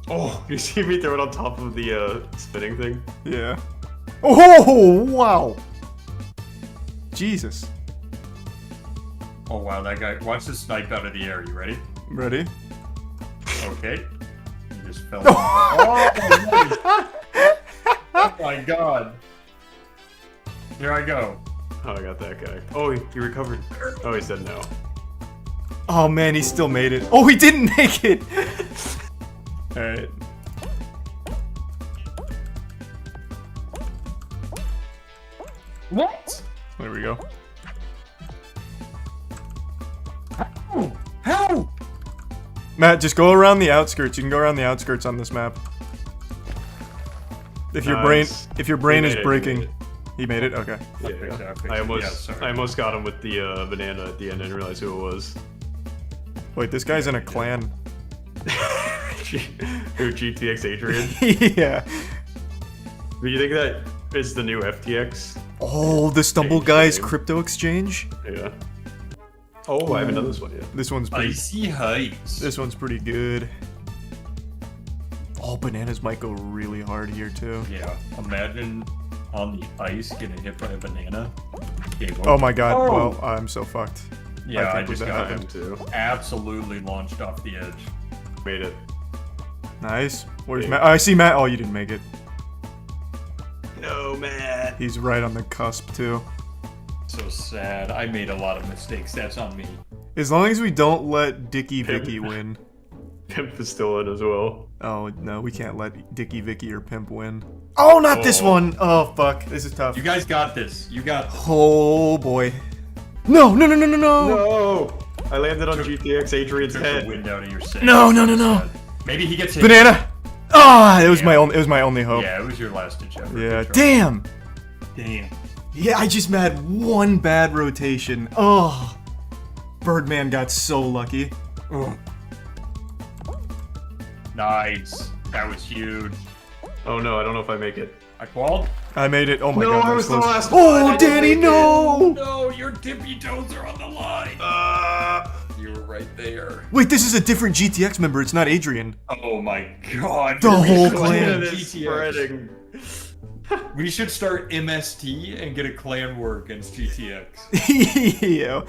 Oh, you see me throw it on top of the spinning thing? Yeah. Oh, wow. Jesus. Oh wow, that guy. Watch this snipe out of the air. You ready? Ready? Okay. You just fell. Oh, nice. Oh my god. Here I go. Oh, I got that guy. Oh, he recovered. Oh, he said no. Oh man, he still made it. Oh, he didn't make it! Alright. What? There we go. How? Matt, just go around the outskirts. You can go around the outskirts on this map. If your Nice. brain He is made it, he breaking. made it. He made it? Okay. Yeah, Exactly. I almost, Yeah, sorry. I almost got him with the banana at the end. I didn't realize who it was. Wait, this guy's in a clan. Who, GTX Adrian? Yeah. Do you think that is the new FTX? Oh, the Stumble Change Guys the name. crypto exchange? Yeah. Oh, I haven't done this one yet. This one's pretty. Icy Heights. This one's pretty good. Oh, bananas might go really hard here too. Yeah. Imagine on the ice getting hit by a banana. Game Oh over. my god. Oh! Well, I'm so fucked. Yeah, I can't just believe got that him happened. too. Absolutely launched off the edge. Made it. Nice. Where's Yeah. Matt? Oh, I see Matt. Oh, you didn't make it. No, man. He's right on the cusp too. So sad. I made a lot of mistakes. That's on me. As long as we don't let Dickie Vicky win. Pimp is still in as well. Oh no, we can't let Dickie Vicky or Pimp win. Oh, not this one. Oh fuck, this is tough. You guys got this. You got this. Oh boy. No, no, no, no, no, no. No! I landed on GTX Adrian's Took head. the wind out of your sail. No, no, no, no. Maybe he gets hit. Banana. Ah, it was my only. It was my only hope. Yeah, it was your last ditch effort. Yeah. Good job. Damn. Damn. Yeah, I just had one bad rotation. Oh. Birdman got so lucky. Ugh. Nice. That was huge. Oh no, I don't know if I make it. I qualled. I made it. Oh my No, god. I that was the close. last one. I Oh, didn't Danny, make it. no. No, your tippy toes are on the line. You were right there. Wait, this is a different GTX member. It's not Adrian. Oh my god. The whole clan clan. is spreading. We should start MST and get a clan war against GTX. Yeah.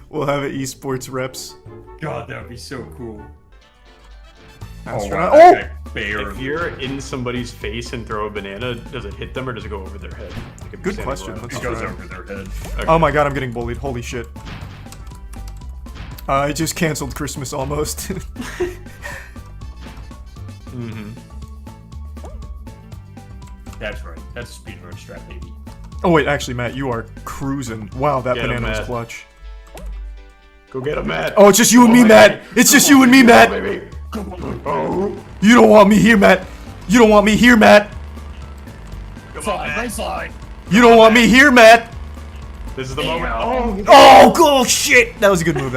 We'll have it esports reps. God, that would be so cool. Astronaut. wow, Oh! that guy barely- If you're in somebody's face and throw a banana, does it hit them or does it go over their head? Like if you're Good standing question. around. Let's It goes try. over their head. Okay. Oh my god, I'm getting bullied. Holy shit. I just canceled Christmas almost. Mm-hmm. That's right. That's a speedrun strat, baby. Oh wait, actually, Matt, you are cruising. Wow, that Get him, banana was Matt. clutch. Go get him, Matt. Oh, it's just you and me, Matt. It's just you and me, Matt. Baby. Oh. You don't want me here, Matt. You don't want me here, Matt. Come on, Matt. Slide. You don't want me here, Matt. This is the moment. Oh, shit! That was a good move.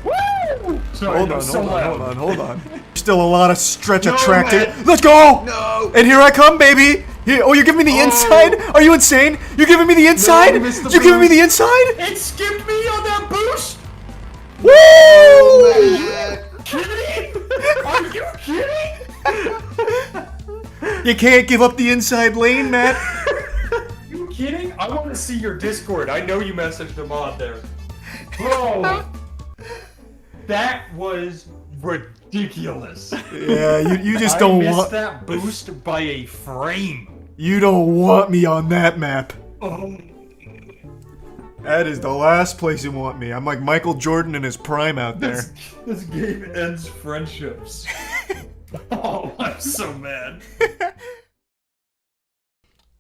Woo! Sorry, Hold that on, was so loud. hold on. Still a lot of stretch No, attractive. man. Let's go! No. And here I come, baby! Oh, you're giving me the inside? Are you insane? You're giving me the inside? you missed the You're giving me the boost. inside? It skipped me on that boost! Woo! Kidding? Are you kidding? You can't give up the inside lane, Matt. You kidding? I want to see your Discord. I know you messaged them on there. Bro! That was ridiculous. Yeah, you just I don't missed want that boost by a frame. You don't want me on that map. Oh. That is the last place you want me. I'm like Michael Jordan in his prime out there. This game ends friendships. Oh, I'm so mad.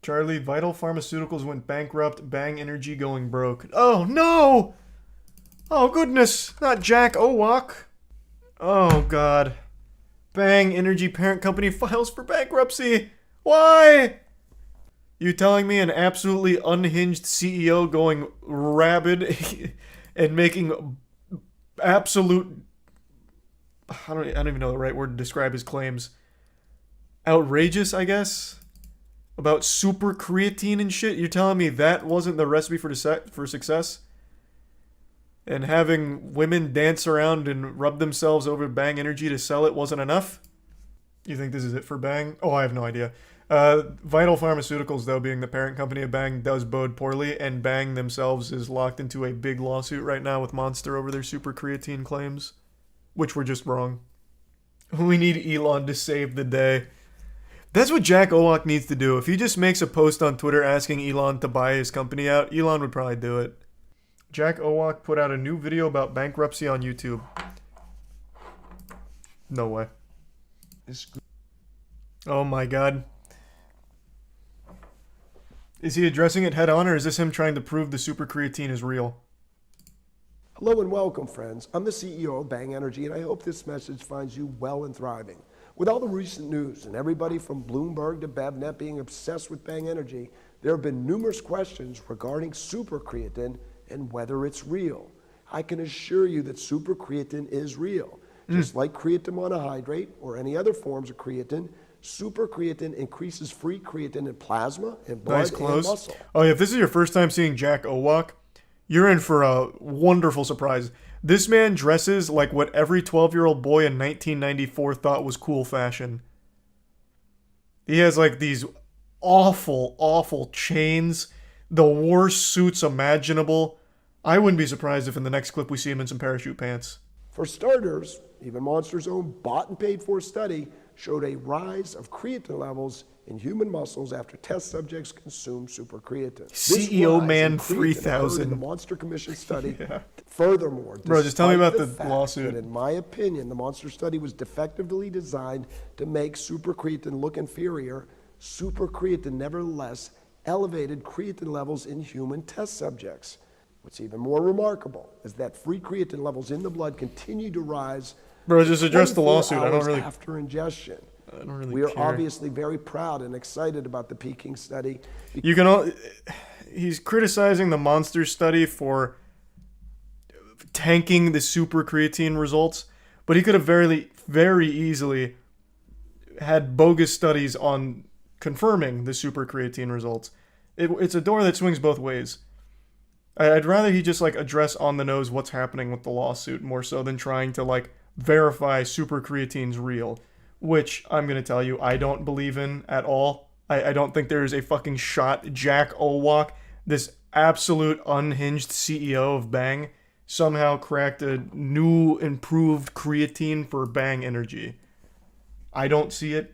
Charlie, Vital Pharmaceuticals went bankrupt, Bang Energy going broke. Oh, no! Oh, goodness. Not Jack Owak. Oh, God. Bang Energy parent company files for bankruptcy. Why? You telling me an absolutely unhinged CEO going rabid and making absolute... I don't even know the right word to describe his claims. Outrageous, I guess? About super creatine and shit? You're telling me that wasn't the recipe for success? And having women dance around and rub themselves over Bang Energy to sell it wasn't enough? You think this is it for Bang? Oh, I have no idea. Vital Pharmaceuticals, though, being the parent company of Bang, does bode poorly, and Bang themselves is locked into a big lawsuit right now with Monster over their super creatine claims, which were just wrong. We need Elon to save the day. That's what Jack Owak needs to do. If he just makes a post on Twitter asking Elon to buy his company out, Elon would probably do it. Jack Owak put out a new video about bankruptcy on YouTube. No way. Oh my god. Is he addressing it head on, or is this him trying to prove the super creatine is real? Hello and welcome, friends. I'm the CEO of Bang Energy, and I hope this message finds you well and thriving. With all the recent news and everybody from Bloomberg to BevNet being obsessed with Bang Energy, there have been numerous questions regarding super creatine and whether it's real. I can assure you that super creatine is real. Just like creatine monohydrate or any other forms of creatine, super creatine increases free creatine in plasma, in blood, and muscle. Oh yeah, if this is your first time seeing Jack Owak, you're in for a wonderful surprise. This man dresses like what every 12-year-old boy in 1994 thought was cool fashion. He has like these awful, awful chains, the worst suits imaginable. I wouldn't be surprised if in the next clip we see him in some parachute pants. For starters, even Monster's own bought and paid for study showed a rise of creatine levels in human muscles after test subjects consumed super creatine. CEO Man This rise in creatine occurred 3000. in the Monster Commission study. Furthermore, Bro, just tell me despite about the fact lawsuit. that in my opinion, the Monster study was defectively designed to make super creatine look inferior, super creatine nevertheless elevated creatine levels in human test subjects. What's even more remarkable is that free creatine levels in the blood continue to rise. Bro, just address the 24 lawsuit. I don't hours really... after ingestion. I don't really We are care. obviously very proud and excited about the Peking study. You can all... He's criticizing the Monster study for tanking the super creatine results, but he could have very easily had bogus studies on confirming the super creatine results. It's a door that swings both ways. I'd rather he just like address on the nose what's happening with the lawsuit more so than trying to like verify super creatine's real, which I'm gonna tell you I don't believe in at all. I don't think there is a fucking shot Jack Owak, this absolute unhinged CEO of Bang, somehow cracked a new improved creatine for Bang Energy. I don't see it,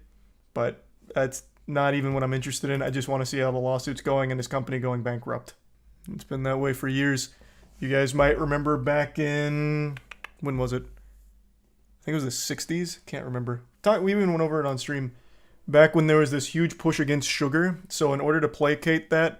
but that's not even what I'm interested in. I just want to see how the lawsuit's going and this company going bankrupt. It's been that way for years. You guys might remember back in... When was it? I think it was the 60s? Can't remember. We even went over it on stream. Back when there was this huge push against sugar. So in order to placate that,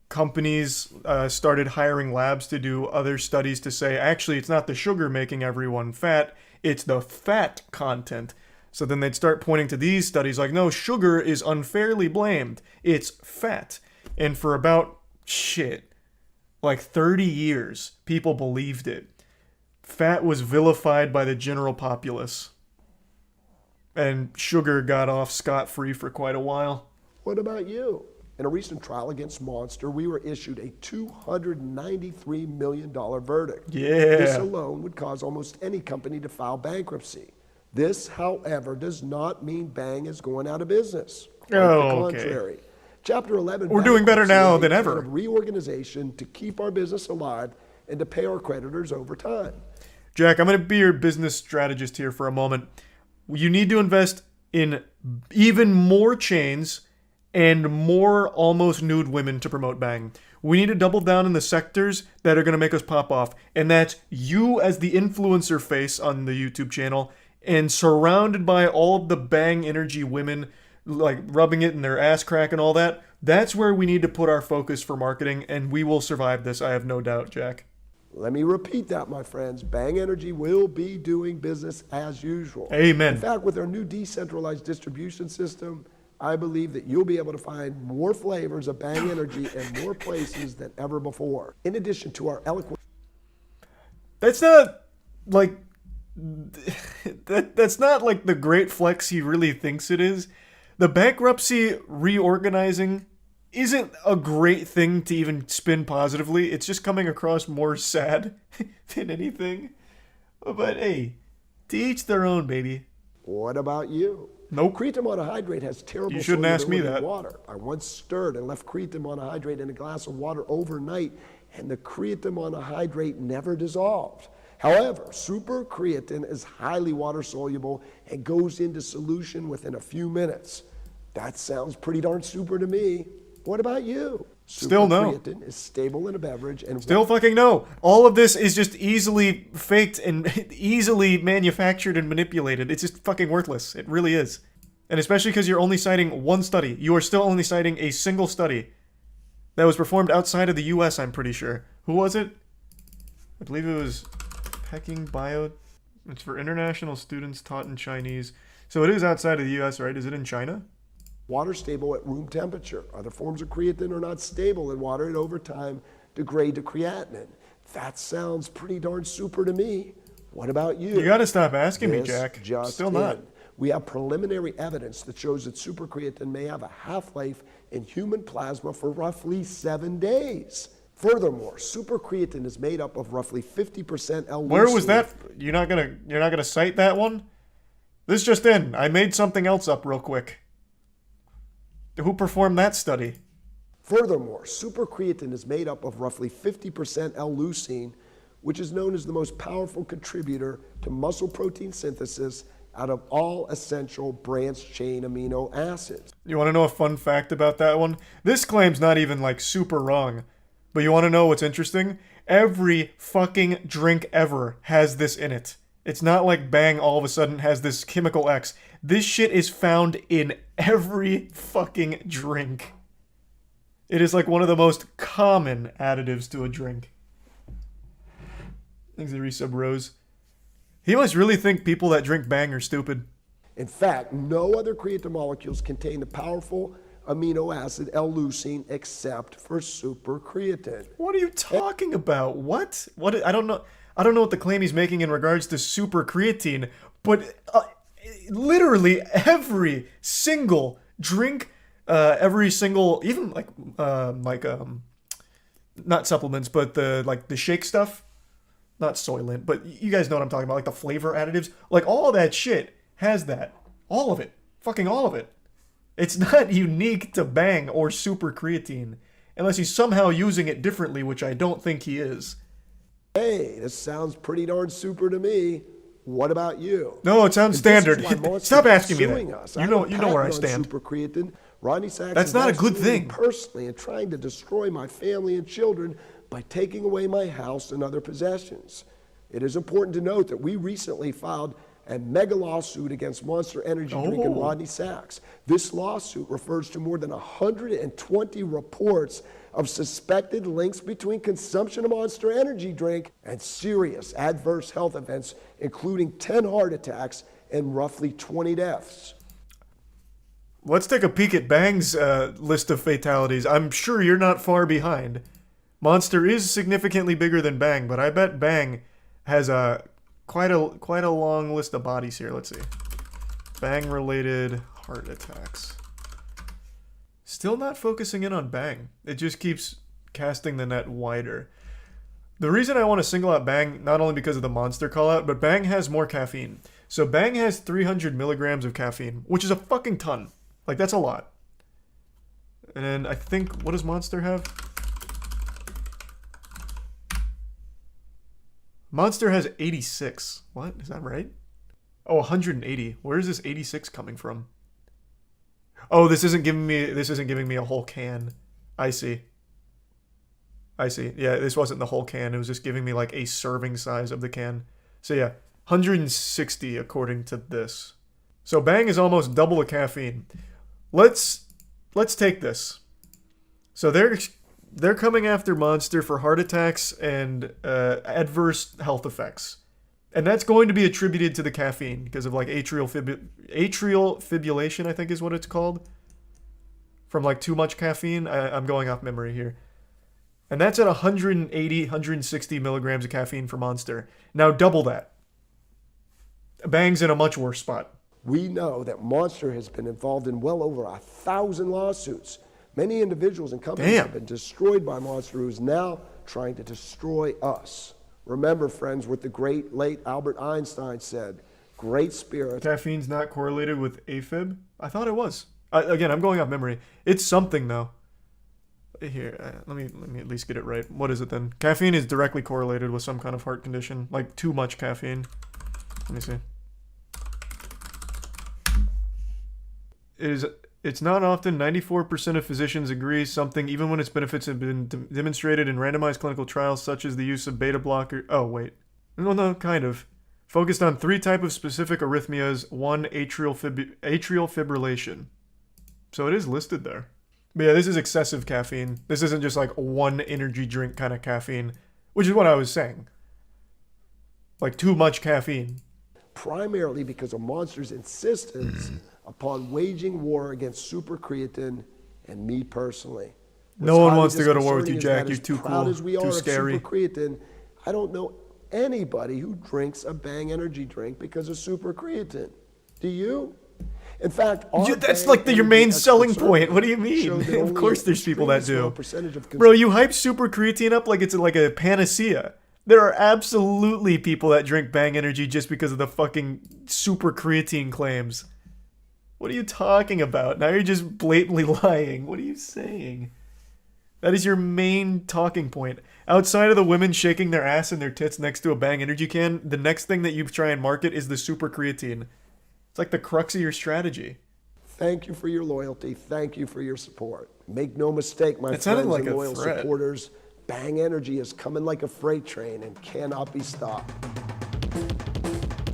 companies started hiring labs to do other studies to say, actually, it's not the sugar making everyone fat, it's the fat content. So then they'd start pointing to these studies like, no, sugar is unfairly blamed. It's fat. And for about, like 30 years, people believed it. Fat was vilified by the general populace. And sugar got off scot-free for quite a while. What about you? In a recent trial against Monster, we were issued a $293 million verdict. Yeah. This alone would cause almost any company to file bankruptcy. This, however, does not mean Bang is going out of business. Quite the contrary. Chapter 11. We're doing better now than ever. Reorganization to keep our business alive and to pay our creditors over time. Jack, I'm going to be your business strategist here for a moment. You need to invest in even more chains and more almost nude women to promote Bang. We need to double down in the sectors that are going to make us pop off. And that's you as the influencer face on the YouTube channel and surrounded by all of the Bang energy women, like rubbing it in their ass crack and all that. That's where we need to put our focus for marketing, and we will survive this, I have no doubt, Jack. Let me repeat that, my friends. Bang Energy will be doing business as usual. Amen. In fact, with our new decentralized distribution system, I believe that you'll be able to find more flavors of Bang Energy in more places than ever before. In addition to our eloquent... That's not, like... That's not, like, the great flex he really thinks it is. The bankruptcy reorganizing isn't a great thing to even spin positively. It's just coming across more sad than anything. But hey, to each their own, baby. What about you? Nope. Creatine monohydrate has terrible You shouldn't ask me solubility in that. water. I once stirred and left creatine monohydrate in a glass of water overnight, and the creatine monohydrate never dissolved. However, super creatine is highly water soluble and goes into solution within a few minutes. That sounds pretty darn super to me. What about you? Still no. Super creatine is stable in a beverage and Still fucking no. All of this is just easily faked and easily manufactured and manipulated. It's just fucking worthless. It really is. And especially because you're only citing one study. You are still only citing a single study that was performed outside of the US, I'm pretty sure. Who was it? I believe it was Peking Bio. It's for international students taught in Chinese. So it is outside of the US, right? Is it in China? Water stable at room temperature. Other forms of creatine are not stable in water and over time degrade to creatinine. That sounds pretty darn super to me. What about you? You gotta stop asking me, This Jack. just Still not. in. We have preliminary evidence that shows that super creatine may have a half-life in human plasma for roughly 7 days. Furthermore, super creatine is made up of roughly 50% L-leucine. Where was that? You're not gonna cite that one? This just in. I made something else up real quick. Who performed that study? Furthermore, super creatine is made up of roughly 50% L-leucine, which is known as the most powerful contributor to muscle protein synthesis out of all essential branched-chain amino acids. You want to know a fun fact about that one? This claim's not even, like, super wrong. But you want to know what's interesting? Every fucking drink ever has this in it. It's not like Bang all of a sudden has this chemical X. This shit is found in every fucking drink. It is like one of the most common additives to a drink. Thanks to Resub Rose. He must really think people that drink Bang are stupid. In fact, no other creatine molecules contain the powerful amino acid L-leucine except for super creatine. What are you talking about? What? I don't know what the claim he's making in regards to super creatine, but literally every single drink, every single, even like not supplements, but the shake stuff, not Soylent, but you guys know what I'm talking about, like the flavor additives, like all of that shit has that. All of it. Fucking all of it. It's not unique to Bang or super creatine, unless he's somehow using it differently, which I don't think he is. Hey, this sounds pretty darn super to me. What about you? No, it sounds standard. Stop asking me that. Us. You know where I stand. Super creatine. Rodney Sachs That's not a good thing. Personally, and trying to destroy my family and children by taking away my house and other possessions. It is important to note that we recently filed a mega lawsuit against Monster Energy Drink and Rodney Sachs. This lawsuit refers to more than 120 reports of suspected links between consumption of Monster Energy Drink and serious adverse health events, including 10 heart attacks and roughly 20 deaths. Let's take a peek at Bang's list of fatalities. I'm sure you're not far behind. Monster is significantly bigger than Bang, but I bet Bang has quite a long list of bodies here. Let's see. Bang-related heart attacks. Still not focusing in on Bang. It just keeps casting the net wider. The reason I want to single out Bang, not only because of the Monster call-out, but Bang has more caffeine. So Bang has 300 milligrams of caffeine, which is a fucking ton. Like, that's a lot. And then I think, what does Monster have? Monster has 86. What? Is that right? Oh, 180. Where is this 86 coming from? Oh, this isn't giving me a whole can. I see. Yeah, this wasn't the whole can. It was just giving me like a serving size of the can. So yeah, 160 according to this. So Bang is almost double the caffeine. Let's take this. So they're coming after Monster for heart attacks and adverse health effects. And that's going to be attributed to the caffeine because of like atrial fibrillation, I think is what it's called. From like too much caffeine. I'm going off memory here. And that's at 180, 160 milligrams of caffeine for Monster. Now double that. Bang's in a much worse spot. We know that Monster has been involved in well over 1,000 lawsuits. Many individuals and companies have been destroyed by Monster, who is now trying to destroy us. Remember, friends, what the great late Albert Einstein said, great spirit. Caffeine's not correlated with AFib? I thought it was. Again, I'm going off memory. It's something, though. Here, let me at least get it right. What is it then? Caffeine is directly correlated with some kind of heart condition, like too much caffeine. Let me see. It's not often. 94% of physicians agree something, even when its benefits have been demonstrated in randomized clinical trials, such as the use of beta blocker. Oh, wait. No, kind of. Focused on 3 types of specific arrhythmias. 1, atrial fibrillation. So it is listed there. But yeah, this is excessive caffeine. This isn't just like one energy drink kind of caffeine, which is what I was saying. Like too much caffeine. Primarily because of Monster's insistence upon waging war against super creatine and me personally. No one wants to go to war with you, Jack. You're too cool, as we are too of scary. Super creatine, I don't know anybody who drinks a Bang energy drink because of super creatine. Do you? In fact, that's like your main selling point. What do you mean? Of course there's people that do. Bro, you hype super creatine up like it's like a panacea. There are absolutely people that drink Bang energy just because of the fucking super creatine claims. What are you talking about? Now you're just blatantly lying. What are you saying? That is your main talking point. Outside of the women shaking their ass and their tits next to a Bang energy can, the next thing that you try and market is the super creatine. It's like the crux of your strategy. Thank you for your loyalty. Thank you for your support. Make no mistake, my friends and loyal supporters, Bang energy is coming like a freight train and cannot be stopped.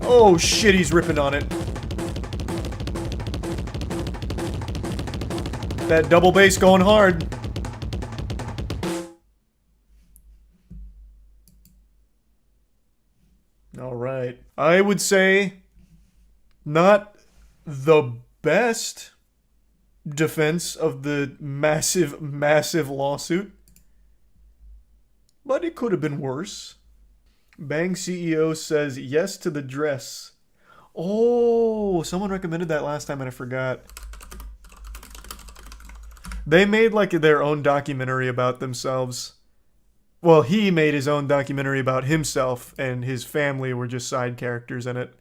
Oh shit, he's ripping on it. That double bass going hard. All right. I would say not the best defense of the massive, massive lawsuit, but it could have been worse. Bang CEO says yes to the dress. Oh, someone recommended that last time and I forgot. They made like their own documentary about themselves. Well, he made his own documentary about himself, and his family were just side characters in it.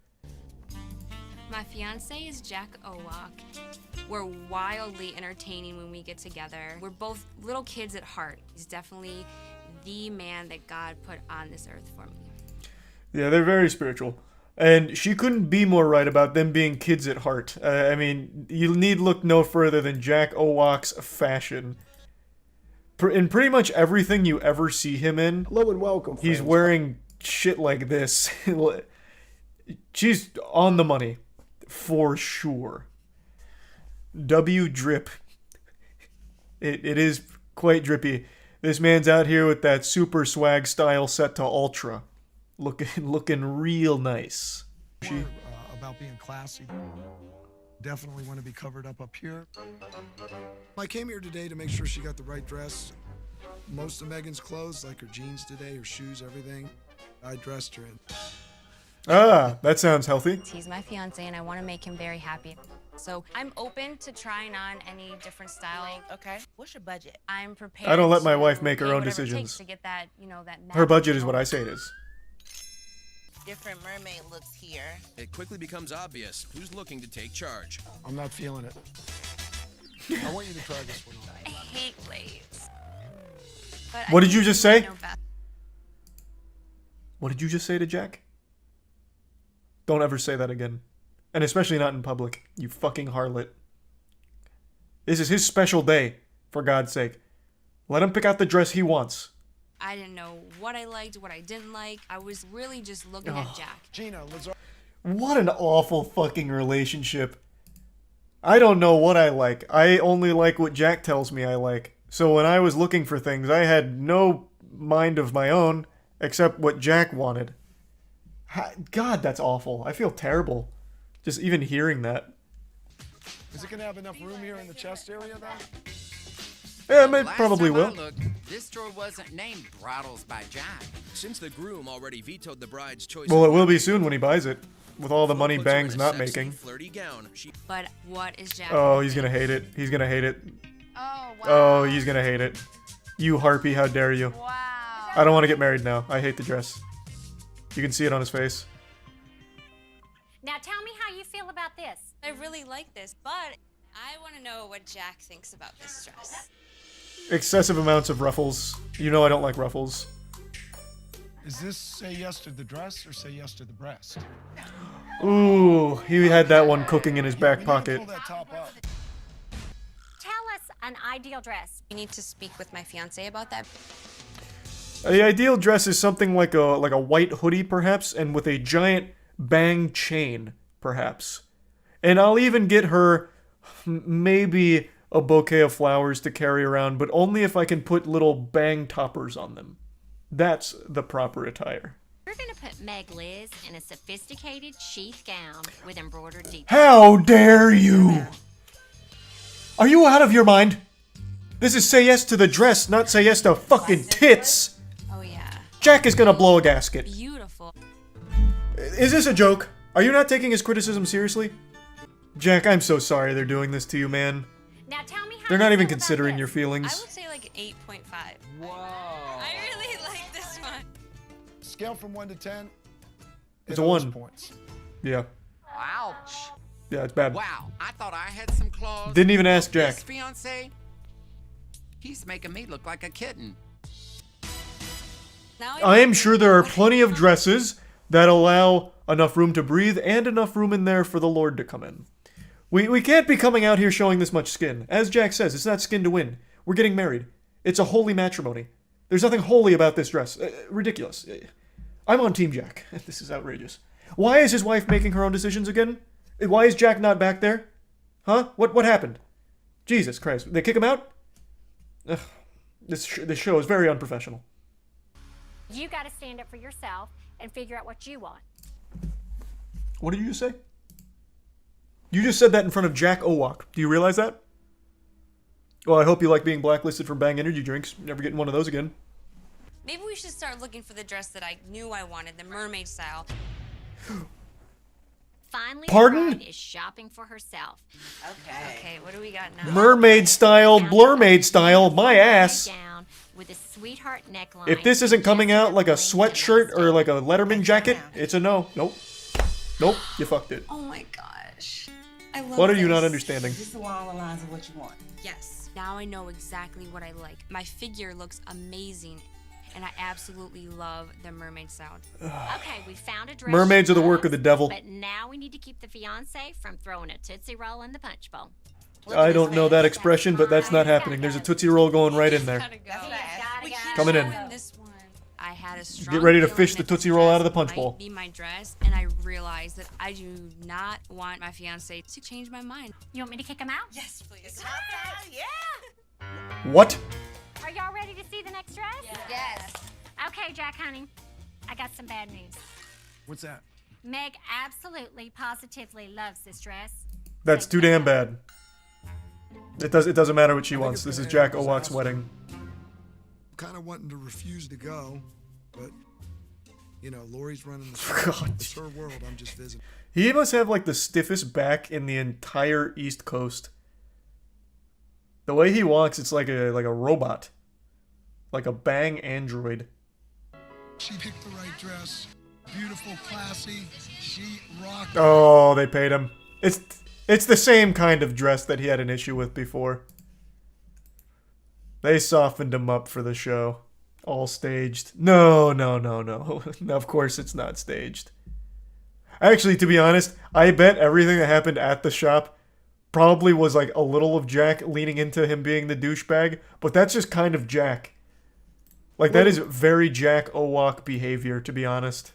My fiance is Jack Owak. We're wildly entertaining when we get together. We're both little kids at heart. He's definitely the man that God put on this earth for me. Yeah, they're very spiritual. And she couldn't be more right about them being kids at heart. I mean, you need look no further than Jack Owak's fashion. In pretty much everything you ever see him in, hello and welcome, he's wearing shit like this. She's on the money, for sure. W drip. It is quite drippy. This man's out here with that super swag style set to ultra. Looking real nice. About being classy. Definitely want to be covered up here. I came here today to make sure she got the right dress. most of Megan's clothes, like her jeans today, her shoes, everything, I dressed her in. Ah, that sounds healthy. He's my fiance and I want to make him very happy. So I'm open to trying on any different style. Okay. What's your budget? I'm prepared. I don't let my to wife make her pay own whatever it takes decisions. to get that, you know, that Her budget is what I say it is. Different mermaid looks here. It quickly becomes obvious who's looking to take charge. I'm not feeling it. I want you to try this one on. I hate lace. What did you just say? What did you just say to Jack? Don't ever say that again. And especially not in public, you fucking harlot. This is his special day, for God's sake. Let him pick out the dress he wants. I didn't know what I liked, what I didn't like. I was really just looking at Jack. Gina, What an awful fucking relationship. I don't know what I like. I only like what Jack tells me I like. So when I was looking for things, I had no mind of my own except what Jack wanted. God, that's awful. I feel terrible. Just even hearing that. Is it going to have enough room here in the chest area, though? Yeah, it probably will. This store wasn't named Bridals by Jack. Since the groom already vetoed the bride's choice. Well, it will be soon when he buys it. With all the money Bang's not making. But what is Jack? Oh, he's gonna hate it. He's gonna hate it. Oh, wow. Oh, he's gonna hate it. You harpy, how dare you. Wow. I don't want to get married now. I hate the dress. You can see it on his face. Now tell me how you feel about this. I really like this, but I want to know what Jack thinks about this dress. Excessive amounts of ruffles. You know I don't like ruffles. Is this say yes to the dress or say yes to the breast? Ooh, he had that one cooking in his back pocket. Pull that top up. Tell us an ideal dress. You need to speak with my fiance about that. The ideal dress is something like a white hoodie, perhaps, and with a giant bang chain, perhaps. And I'll even get her maybe a bouquet of flowers to carry around, but only if I can put little bang toppers on them. That's the proper attire. We're going to put Meg Liz in a sophisticated sheath gown with embroidered details. How dare you! Are you out of your mind? This is say yes to the dress, not say yes to fucking tits! Oh yeah. Jack is gonna blow a gasket. Beautiful. Is this a joke? Are you not taking his criticism seriously? Jack, I'm so sorry they're doing this to you, man. Now tell me how They're not even considering your feelings. I would say like 8.5. Wow. I really like this one. Scale from 1 to 10. It's a 1. Points. Yeah. Ouch. Yeah, it's bad. Wow, I thought I had some claws. Didn't even ask Jack. This fiance, he's making me look like a kitten. I am sure there are plenty of dresses that allow enough room to breathe and enough room in there for the Lord to come in. We can't be coming out here showing this much skin. As Jack says, it's not skin to win. We're getting married. It's a holy matrimony. There's nothing holy about this dress. Ridiculous. I'm on Team Jack. This is outrageous. Why is his wife making her own decisions again? Why is Jack not back there? Huh? What happened? Jesus Christ. They kick him out? Ugh. This show is very unprofessional. You got to stand up for yourself and figure out what you want. What did you just say? You just said that in front of Jack Owak. Do you realize that? Well, I hope you like being blacklisted from Bang energy drinks. Never getting one of those again. Maybe we should start looking for the dress that I knew I wanted, the mermaid style. Finally, Pardon? the bride is shopping for herself. Okay, what do we got now? Mermaid style, blurmaid style, my ass. Gown with a sweetheart neckline. If this isn't coming out like a sweatshirt or like a Letterman jacket, it's a no. Nope. Nope, you fucked it. Oh my gosh. I love What are you this. not understanding? This is along the lines of what you want. Yes. Now I know exactly what I like. My figure looks amazing, and I absolutely love the mermaid style. Okay, we found a dress. Mermaids she are the work loves, of the devil. But now we need to keep the fiance from throwing a Tootsie Roll in the punch bowl. I don't know that expression, but that's not happening. There's a Tootsie Roll going right in there. Coming in. This one. I had a strong Get ready to feeling fish that the Tootsie this Roll out of the dress punch might bowl. Be my dress, and I realized that I do not want my fiance to change my mind. You want me to kick him out? Yes, please. What? Are y'all ready to see the next dress? Yes. Okay, Jack, honey, I got some bad news. What's that? Meg absolutely, positively loves this dress. That's too damn bad. It doesn't matter what she wants. This is Jack Owak's wedding. kind of wanting to refuse to go, but, you know, Lori's running the show. It's her world. I'm just visiting. He must have like the stiffest back in the entire East Coast. The way he walks, it's like a robot. Like a bang android. She picked the right dress. Beautiful, classy. She rocked. Oh, they paid him. It's the same kind of dress that he had an issue with before. They softened him up for the show. All staged. No. Of course it's not staged. Actually, to be honest, I bet everything that happened at the shop probably was like a little of Jack leaning into him being the douchebag, but that's just kind of Jack. Like, that is very Jack Owak behavior, to be honest.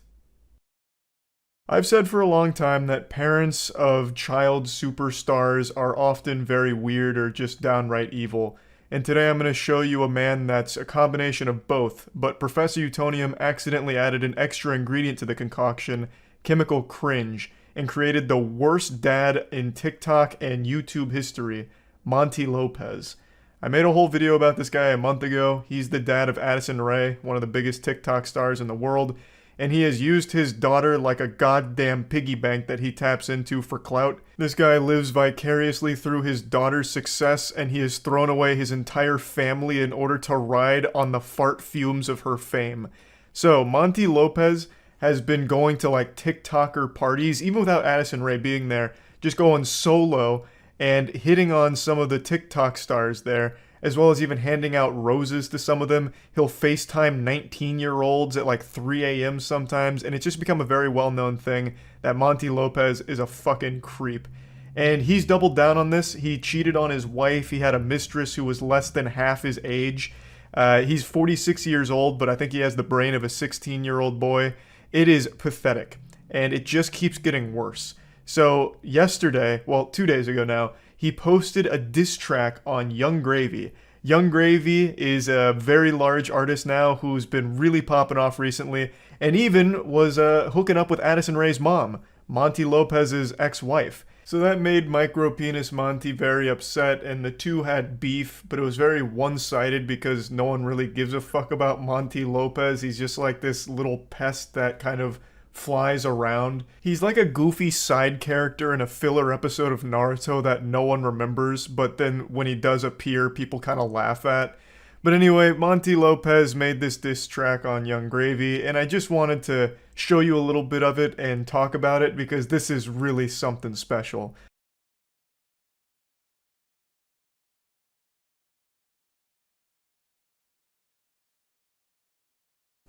I've said for a long time that parents of child superstars are often very weird or just downright evil. And today I'm going to show you a man that's a combination of both, but Professor Utonium accidentally added an extra ingredient to the concoction, chemical cringe, and created the worst dad in TikTok and YouTube history, Monty Lopez. I made a whole video about this guy a month ago. He's the dad of Addison Rae, one of the biggest TikTok stars in the world, and he has used his daughter like a goddamn piggy bank that he taps into for clout. This guy lives vicariously through his daughter's success, and he has thrown away his entire family in order to ride on the fart fumes of her fame. So, Monty Lopez has been going to like TikToker parties, even without Addison Rae being there, just going solo and hitting on some of the TikTok stars there, as well as even handing out roses to some of them. He'll FaceTime 19-year-olds at like 3 a.m. sometimes, and it's just become a very well-known thing that Monty Lopez is a fucking creep. And he's doubled down on this. He cheated on his wife. He had a mistress who was less than half his age. He's 46 years old, but I think he has the brain of a 16-year-old boy. It is pathetic, and it just keeps getting worse. So yesterday, well, 2 days ago now, he posted a diss track on Young Gravy. Young Gravy is a very large artist now who's been really popping off recently, and even was hooking up with Addison Rae's mom, Monty Lopez's ex-wife. So that made Micro Penis Monty very upset, and the two had beef, but it was very one-sided because no one really gives a fuck about Monty Lopez. He's just like this little pest that kind of flies around. He's like a goofy side character in a filler episode of Naruto that no one remembers, but then when he does appear, people kind of laugh at. But anyway, Monty Lopez made this diss track on Young Gravy, and I just wanted to show you a little bit of it and talk about it because this is really something special.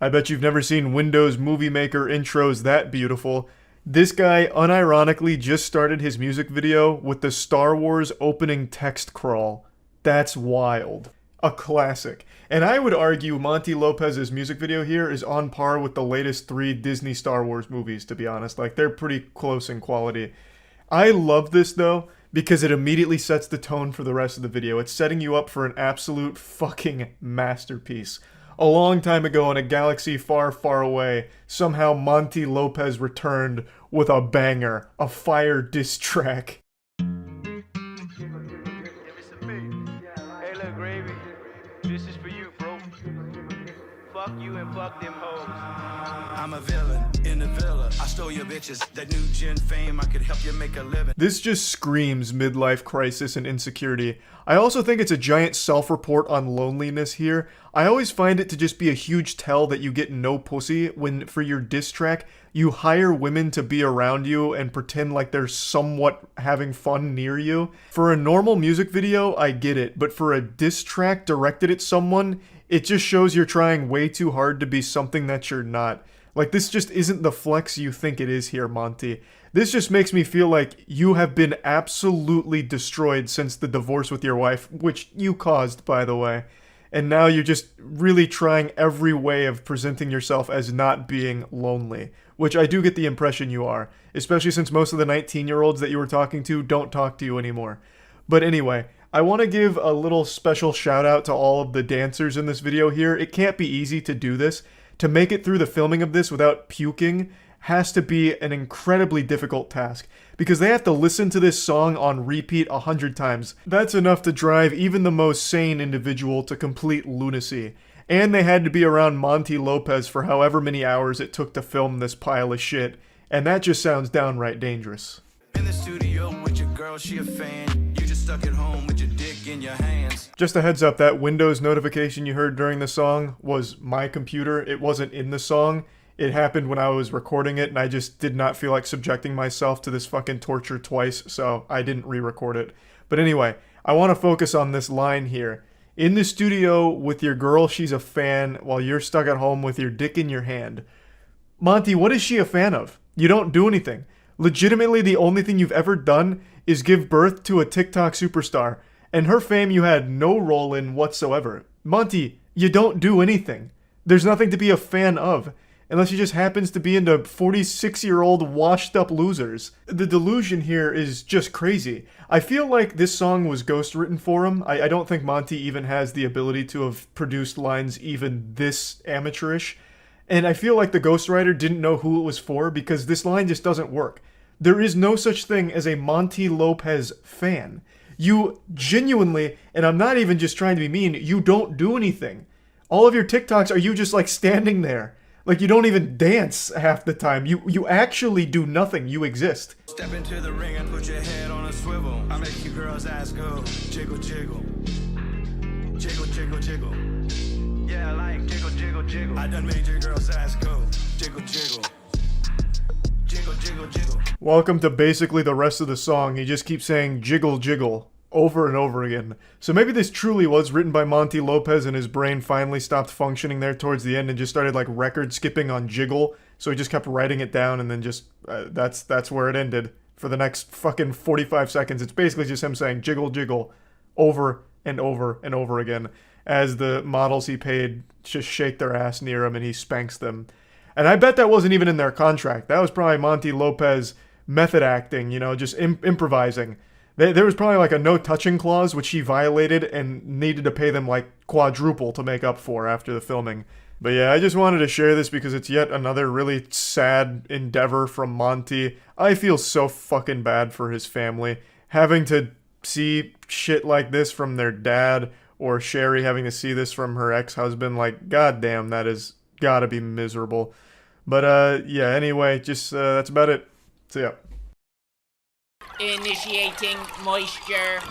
I bet you've never seen Windows Movie Maker intros that beautiful. This guy unironically just started his music video with the Star Wars opening text crawl. That's wild. A classic. And I would argue Monty Lopez's music video here is on par with the latest 3 Disney Star Wars movies, to be honest. Like, they're pretty close in quality. I love this, though, because it immediately sets the tone for the rest of the video. It's setting you up for an absolute fucking masterpiece. A long time ago in a galaxy far, far away, somehow Monty Lopez returned with a banger, a fire diss track. Hey, look, Gravy. This is for you, bro. Fuck you and fuck them hoes. I'm a villain in the villa. I stole your bitches. That new gen fame, I could help you make a living. This just screams midlife crisis and insecurity. I also think it's a giant self-report on loneliness here. I always find it to just be a huge tell that you get no pussy when, for your diss track, you hire women to be around you and pretend like they're somewhat having fun near you. For a normal music video, I get it, but for a diss track directed at someone, it just shows you're trying way too hard to be something that you're not. Like, this just isn't the flex you think it is here, Monty. This just makes me feel like you have been absolutely destroyed since the divorce with your wife, which you caused, by the way. And now you're just really trying every way of presenting yourself as not being lonely, which I do get the impression you are, especially since most of the 19-year-olds that you were talking to don't talk to you anymore. But anyway, I want to give a little special shout out to all of the dancers in this video here. It can't be easy to do this. To make it through the filming of this without puking has to be an incredibly difficult task, because they have to listen to this song on repeat 100 times. That's enough to drive even the most sane individual to complete lunacy. And they had to be around Monty Lopez for however many hours it took to film this pile of shit. And that just sounds downright dangerous. In the studio with your girl, she a fan. You just stuck at home with your dick in your hands. Just a heads up, that Windows notification you heard during the song was my computer. It wasn't in the song. It happened when I was recording it, and I just did not feel like subjecting myself to this fucking torture twice, so I didn't re-record it. But anyway, I want to focus on this line here. In the studio with your girl, she's a fan, while you're stuck at home with your dick in your hand. Monty, what is she a fan of? You don't do anything. Legitimately, the only thing you've ever done is give birth to a TikTok superstar, and her fame you had no role in whatsoever. Monty, you don't do anything. There's nothing to be a fan of, unless she just happens to be into 46-year-old washed-up losers. The delusion here is just crazy. I feel like this song was ghost-written for him. I don't think Monty even has the ability to have produced lines even this amateurish. And I feel like the ghostwriter didn't know who it was for, because this line just doesn't work. There is no such thing as a Monty Lopez fan. You genuinely, and I'm not even just trying to be mean, you don't do anything. All of your TikToks are you just like standing there. Like you don't even dance half the time. You actually do nothing. You exist. Step into the ring and put your head on a swivel. I make you girls' ass go jiggle, jiggle. Jiggle, jiggle, jiggle. Yeah, I like jiggle, jiggle, jiggle. I done made your girls' ass go jiggle, jiggle. Jiggle, jiggle, jiggle. Welcome to basically the rest of the song. He just keeps saying jiggle, jiggle over and over again. So maybe this truly was written by Monty Lopez and his brain finally stopped functioning there towards the end and just started like record skipping on jiggle. So he just kept writing it down and then just, that's where it ended. For the next fucking 45 seconds, it's basically just him saying jiggle, jiggle over and over and over again as the models he paid just shake their ass near him and he spanks them. And I bet that wasn't even in their contract. That was probably Monty Lopez method acting, you know, just improvising. There was probably like a no touching clause which he violated and needed to pay them like quadruple to make up for after the filming. But yeah, I just wanted to share this because it's yet another really sad endeavor from Monty. I feel so fucking bad for his family. Having to see shit like this from their dad, or Sherry having to see this from her ex-husband, like, goddamn, that is gotta be miserable. But yeah, anyway, just that's about it. See ya. Initiating moisture.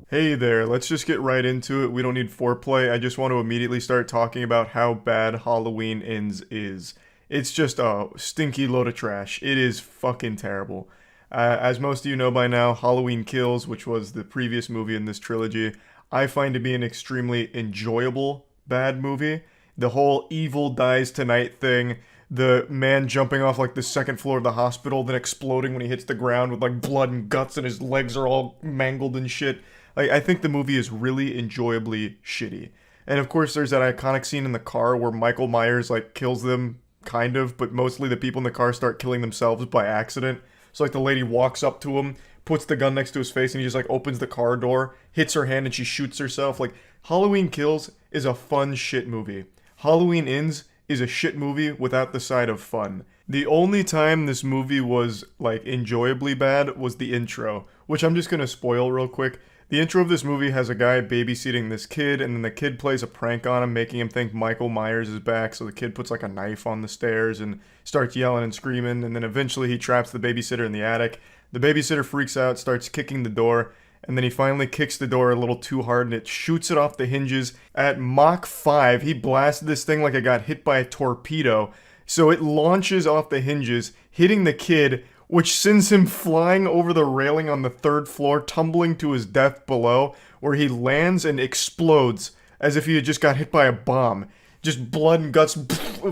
Hey there, let's just get right into it. We don't need foreplay. I just want to immediately start talking about how bad Halloween Ends is. It's just a stinky load of trash. It is fucking terrible. As most of you know by now, Halloween Kills, which was the previous movie in this trilogy, I find to be an extremely enjoyable bad movie. The whole evil dies tonight thing, the man jumping off like the second floor of the hospital, then exploding when he hits the ground with like blood and guts and his legs are all mangled and shit. Like, I think the movie is really enjoyably shitty. And of course there's that iconic scene in the car where Michael Myers like kills them, kind of, but mostly the people in the car start killing themselves by accident. So like the lady walks up to him, puts the gun next to his face, and he just like opens the car door, hits her hand, and she shoots herself. Like, Halloween Kills is a fun shit movie. Halloween Ends is a shit movie without the side of fun. The only time this movie was like enjoyably bad was the intro, which I'm just gonna spoil real quick. The intro of this movie has a guy babysitting this kid, and then the kid plays a prank on him, making him think Michael Myers is back, so the kid puts like a knife on the stairs and starts yelling and screaming, and then eventually he traps the babysitter in the attic. The babysitter freaks out, starts kicking the door, and then he finally kicks the door a little too hard, and it shoots it off the hinges. At Mach 5, he blasted this thing like it got hit by a torpedo, so it launches off the hinges, hitting the kid, which sends him flying over the railing on the 3rd floor, tumbling to his death below, where he lands and explodes as if he had just got hit by a bomb. Just blood and guts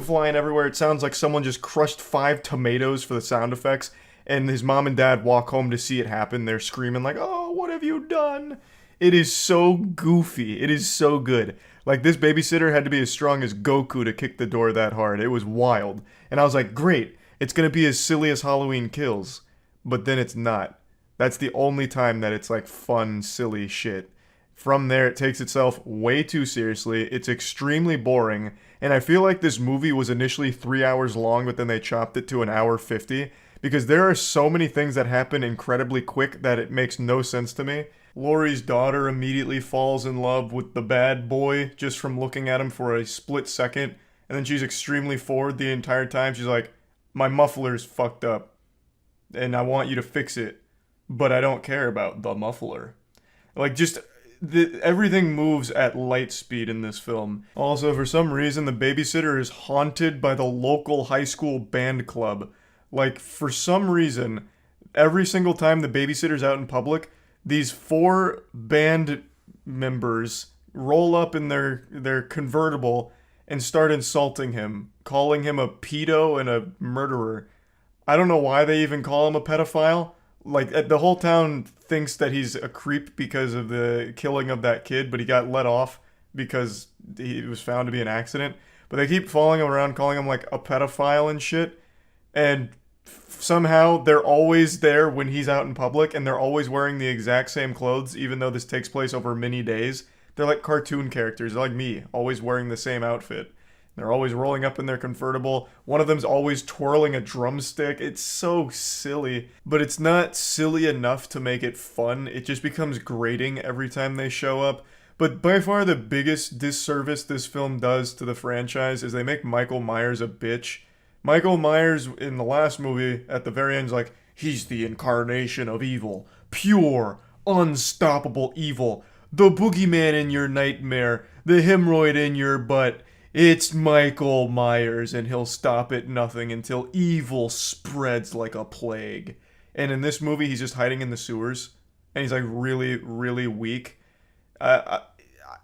flying everywhere. It sounds like someone just crushed 5 tomatoes for the sound effects, and his mom and dad walk home to see it happen. They're screaming like, "Oh, what have you done?" It is so goofy. It is so good. Like, this babysitter had to be as strong as Goku to kick the door that hard. It was wild. And I was like, great. It's gonna be as silly as Halloween Kills, but then it's not. That's the only time that it's like fun, silly shit. From there, it takes itself way too seriously. It's extremely boring. And I feel like this movie was initially 3 hours long, but then they chopped it to an hour 50. Because there are so many things that happen incredibly quick that it makes no sense to me. Laurie's daughter immediately falls in love with the bad boy just from looking at him for a split second. And then she's extremely forward the entire time. She's like, my muffler's fucked up. And I want you to fix it. But I don't care about the muffler. Like, just... everything moves at light speed in this film. Also, for some reason, the babysitter is haunted by the local high school band club. Like, for some reason, every single time the babysitter's out in public, these 4 band members roll up in their convertible and start insulting him, calling him a pedo and a murderer. I don't know why they even call him a pedophile. Like, the whole town thinks that he's a creep because of the killing of that kid, but he got let off because he was found to be an accident. But they keep following him around, calling him, like, a pedophile and shit. And somehow they're always there when he's out in public, and they're always wearing the exact same clothes, even though this takes place over many days. They're like cartoon characters. They're like me, always wearing the same outfit. They're always rolling up in their convertible. One of them's always twirling a drumstick. It's so silly, but it's not silly enough to make it fun. It just becomes grating every time they show up. But by far the biggest disservice this film does to the franchise is they make Michael Myers a bitch. Michael Myers in the last movie, at the very end, is like, he's the incarnation of evil. Pure, unstoppable evil. The boogeyman in your nightmare. The hemorrhoid in your butt. It's Michael Myers, and he'll stop at nothing until evil spreads like a plague. And in this movie, he's just hiding in the sewers, and he's like really, really weak. I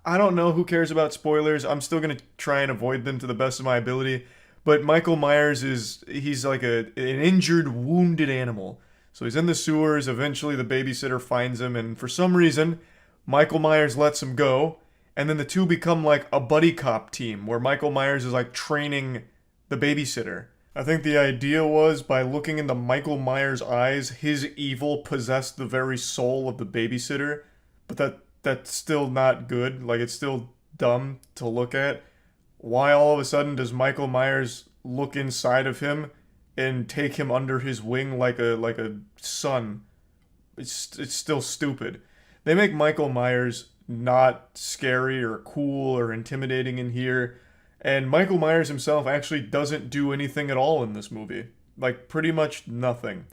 don't know, who cares about spoilers? I'm still going to try and avoid them to the best of my ability. But Michael Myers he's like an injured, wounded animal. So he's in the sewers, eventually the babysitter finds him, and for some reason, Michael Myers lets him go. And then the two become like a buddy cop team where Michael Myers is like training the babysitter. I think the idea was by looking into Michael Myers' eyes, his evil possessed the very soul of the babysitter. But that's still not good. Like, it's still dumb to look at. Why all of a sudden does Michael Myers look inside of him and take him under his wing like a son? It's still stupid. They make Michael Myers not scary or cool or intimidating in here. And Michael Myers himself actually doesn't do anything at all in this movie. Like, pretty much nothing.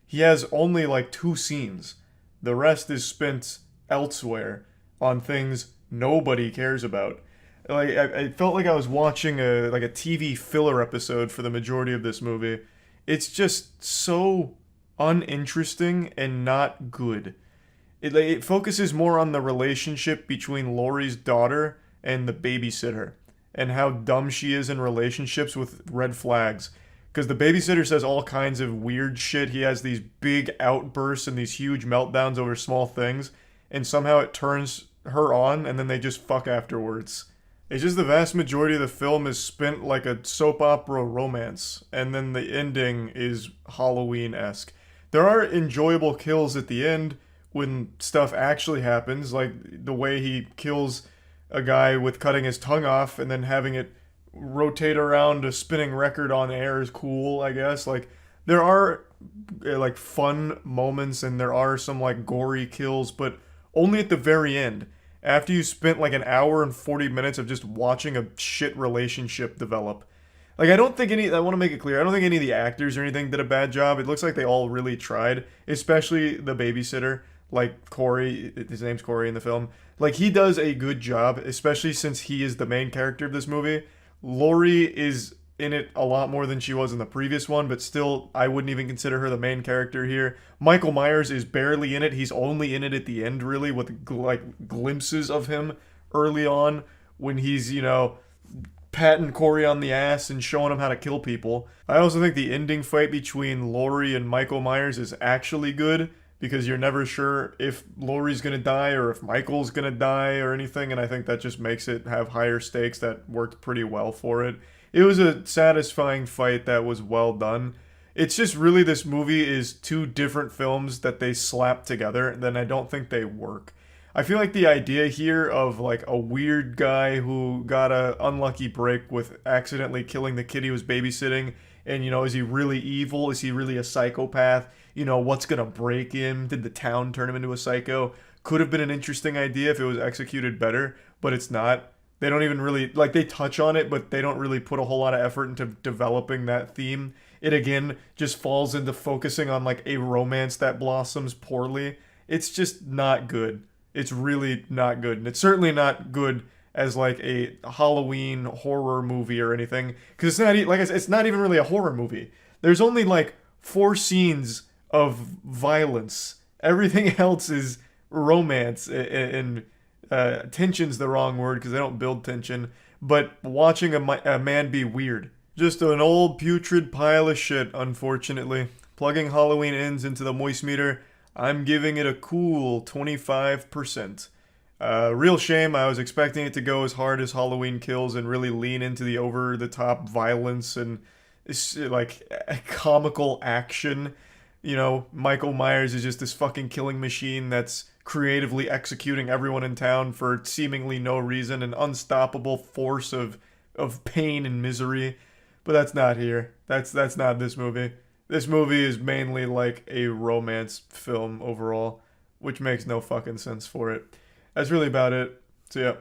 He has only like 2 scenes. The rest is spent elsewhere on things nobody cares about. Like, I felt like I was watching a TV filler episode for the majority of this movie. It's just so uninteresting and not good. It focuses more on the relationship between Laurie's daughter and the babysitter, and how dumb she is in relationships with red flags. Because the babysitter says all kinds of weird shit. He has these big outbursts and these huge meltdowns over small things, and somehow it turns her on, and then they just fuck afterwards. It's just the vast majority of the film is spent like a soap opera romance, and then the ending is Halloween-esque. There are enjoyable kills at the end, when stuff actually happens, like the way he kills a guy with cutting his tongue off and then having it rotate around a spinning record on air is cool, I guess. Like, there are like fun moments and there are some like gory kills, but only at the very end. After you spent like an hour and 40 minutes of just watching a shit relationship develop. Like, I want to make it clear, I don't think any of the actors or anything did a bad job. It looks like they all really tried, especially the babysitter. Like Corey, his name's Corey in the film. Like, he does a good job, especially since he is the main character of this movie. Laurie is in it a lot more than she was in the previous one, but still, I wouldn't even consider her the main character here. Michael Myers is barely in it. He's only in it at the end, really, with like glimpses of him early on when he's, patting Corey on the ass and showing him how to kill people. I also think the ending fight between Laurie and Michael Myers is actually good, because you're never sure if Laurie's gonna die or if Michael's gonna die or anything, and I think that just makes it have higher stakes. That worked pretty well for it. It was a satisfying fight that was well done. It's just really, this movie is 2 different films that they slapped together, and then I don't think they work. I feel like the idea here of like a weird guy who got a unlucky break with accidentally killing the kid he was babysitting, and you know, is he really evil? Is he really a psychopath? You know, what's gonna break him? Did the town turn him into a psycho? Could have been an interesting idea if it was executed better, but it's not. They don't even really, like, they touch on it, but they don't really put a whole lot of effort into developing that theme. It again just falls into focusing on like a romance that blossoms poorly. It's just not good. It's really not good. And it's certainly not good as like a Halloween horror movie or anything. Because it's not, like I said, it's not even really a horror movie. There's only like 4 scenes of violence. Everything else is romance and tension's the wrong word because they don't build tension. But watching a man be weird. Just an old putrid pile of shit, unfortunately. Plugging Halloween ends into the moist meter, I'm giving it a cool 25%. Real shame, I was expecting it to go as hard as Halloween Kills and really lean into the over-the-top violence and like comical action. You know, Michael Myers is just this fucking killing machine that's creatively executing everyone in town for seemingly no reason, an unstoppable force of pain and misery. But that's not here. That's not this movie. This movie is mainly like a romance film overall, which makes no fucking sense for it. That's really about it. So yeah.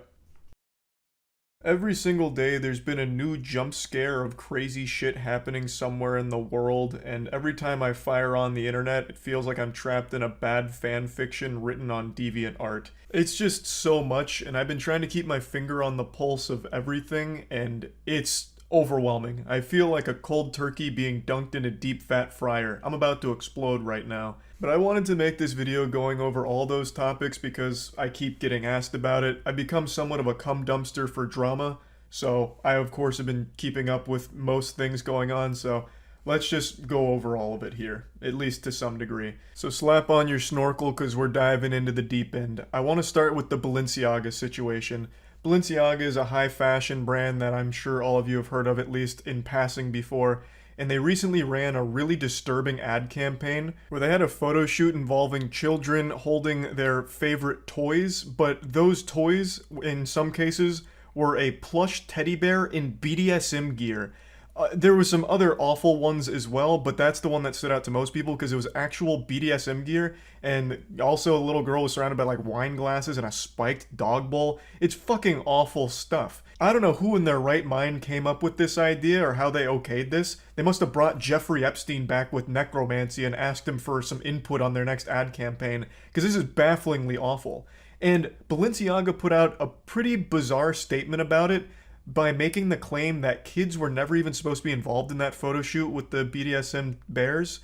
Every single day there's been a new jump scare of crazy shit happening somewhere in the world, and every time I fire on the internet, it feels like I'm trapped in a bad fan fiction written on DeviantArt. It's just so much, and I've been trying to keep my finger on the pulse of everything, and it's overwhelming. I feel like a cold turkey being dunked in a deep fat fryer. I'm about to explode right now. But I wanted to make this video going over all those topics because I keep getting asked about it. I've become somewhat of a cum dumpster for drama, so I of course have been keeping up with most things going on, so let's just go over all of it here, at least to some degree. So slap on your snorkel because we're diving into the deep end. I want to start with the Balenciaga situation. Balenciaga is a high fashion brand that I'm sure all of you have heard of at least in passing before, and they recently ran a really disturbing ad campaign where they had a photo shoot involving children holding their favorite toys, but those toys, in some cases, were a plush teddy bear in BDSM gear. There were some other awful ones as well, but that's the one that stood out to most people because it was actual BDSM gear, and also a little girl was surrounded by like wine glasses and a spiked dog bowl. It's fucking awful stuff. I don't know who in their right mind came up with this idea or how they okayed this. They must have brought Jeffrey Epstein back with necromancy and asked him for some input on their next ad campaign, because this is bafflingly awful. And Balenciaga put out a pretty bizarre statement about it by making the claim that kids were never even supposed to be involved in that photo shoot with the BDSM bears.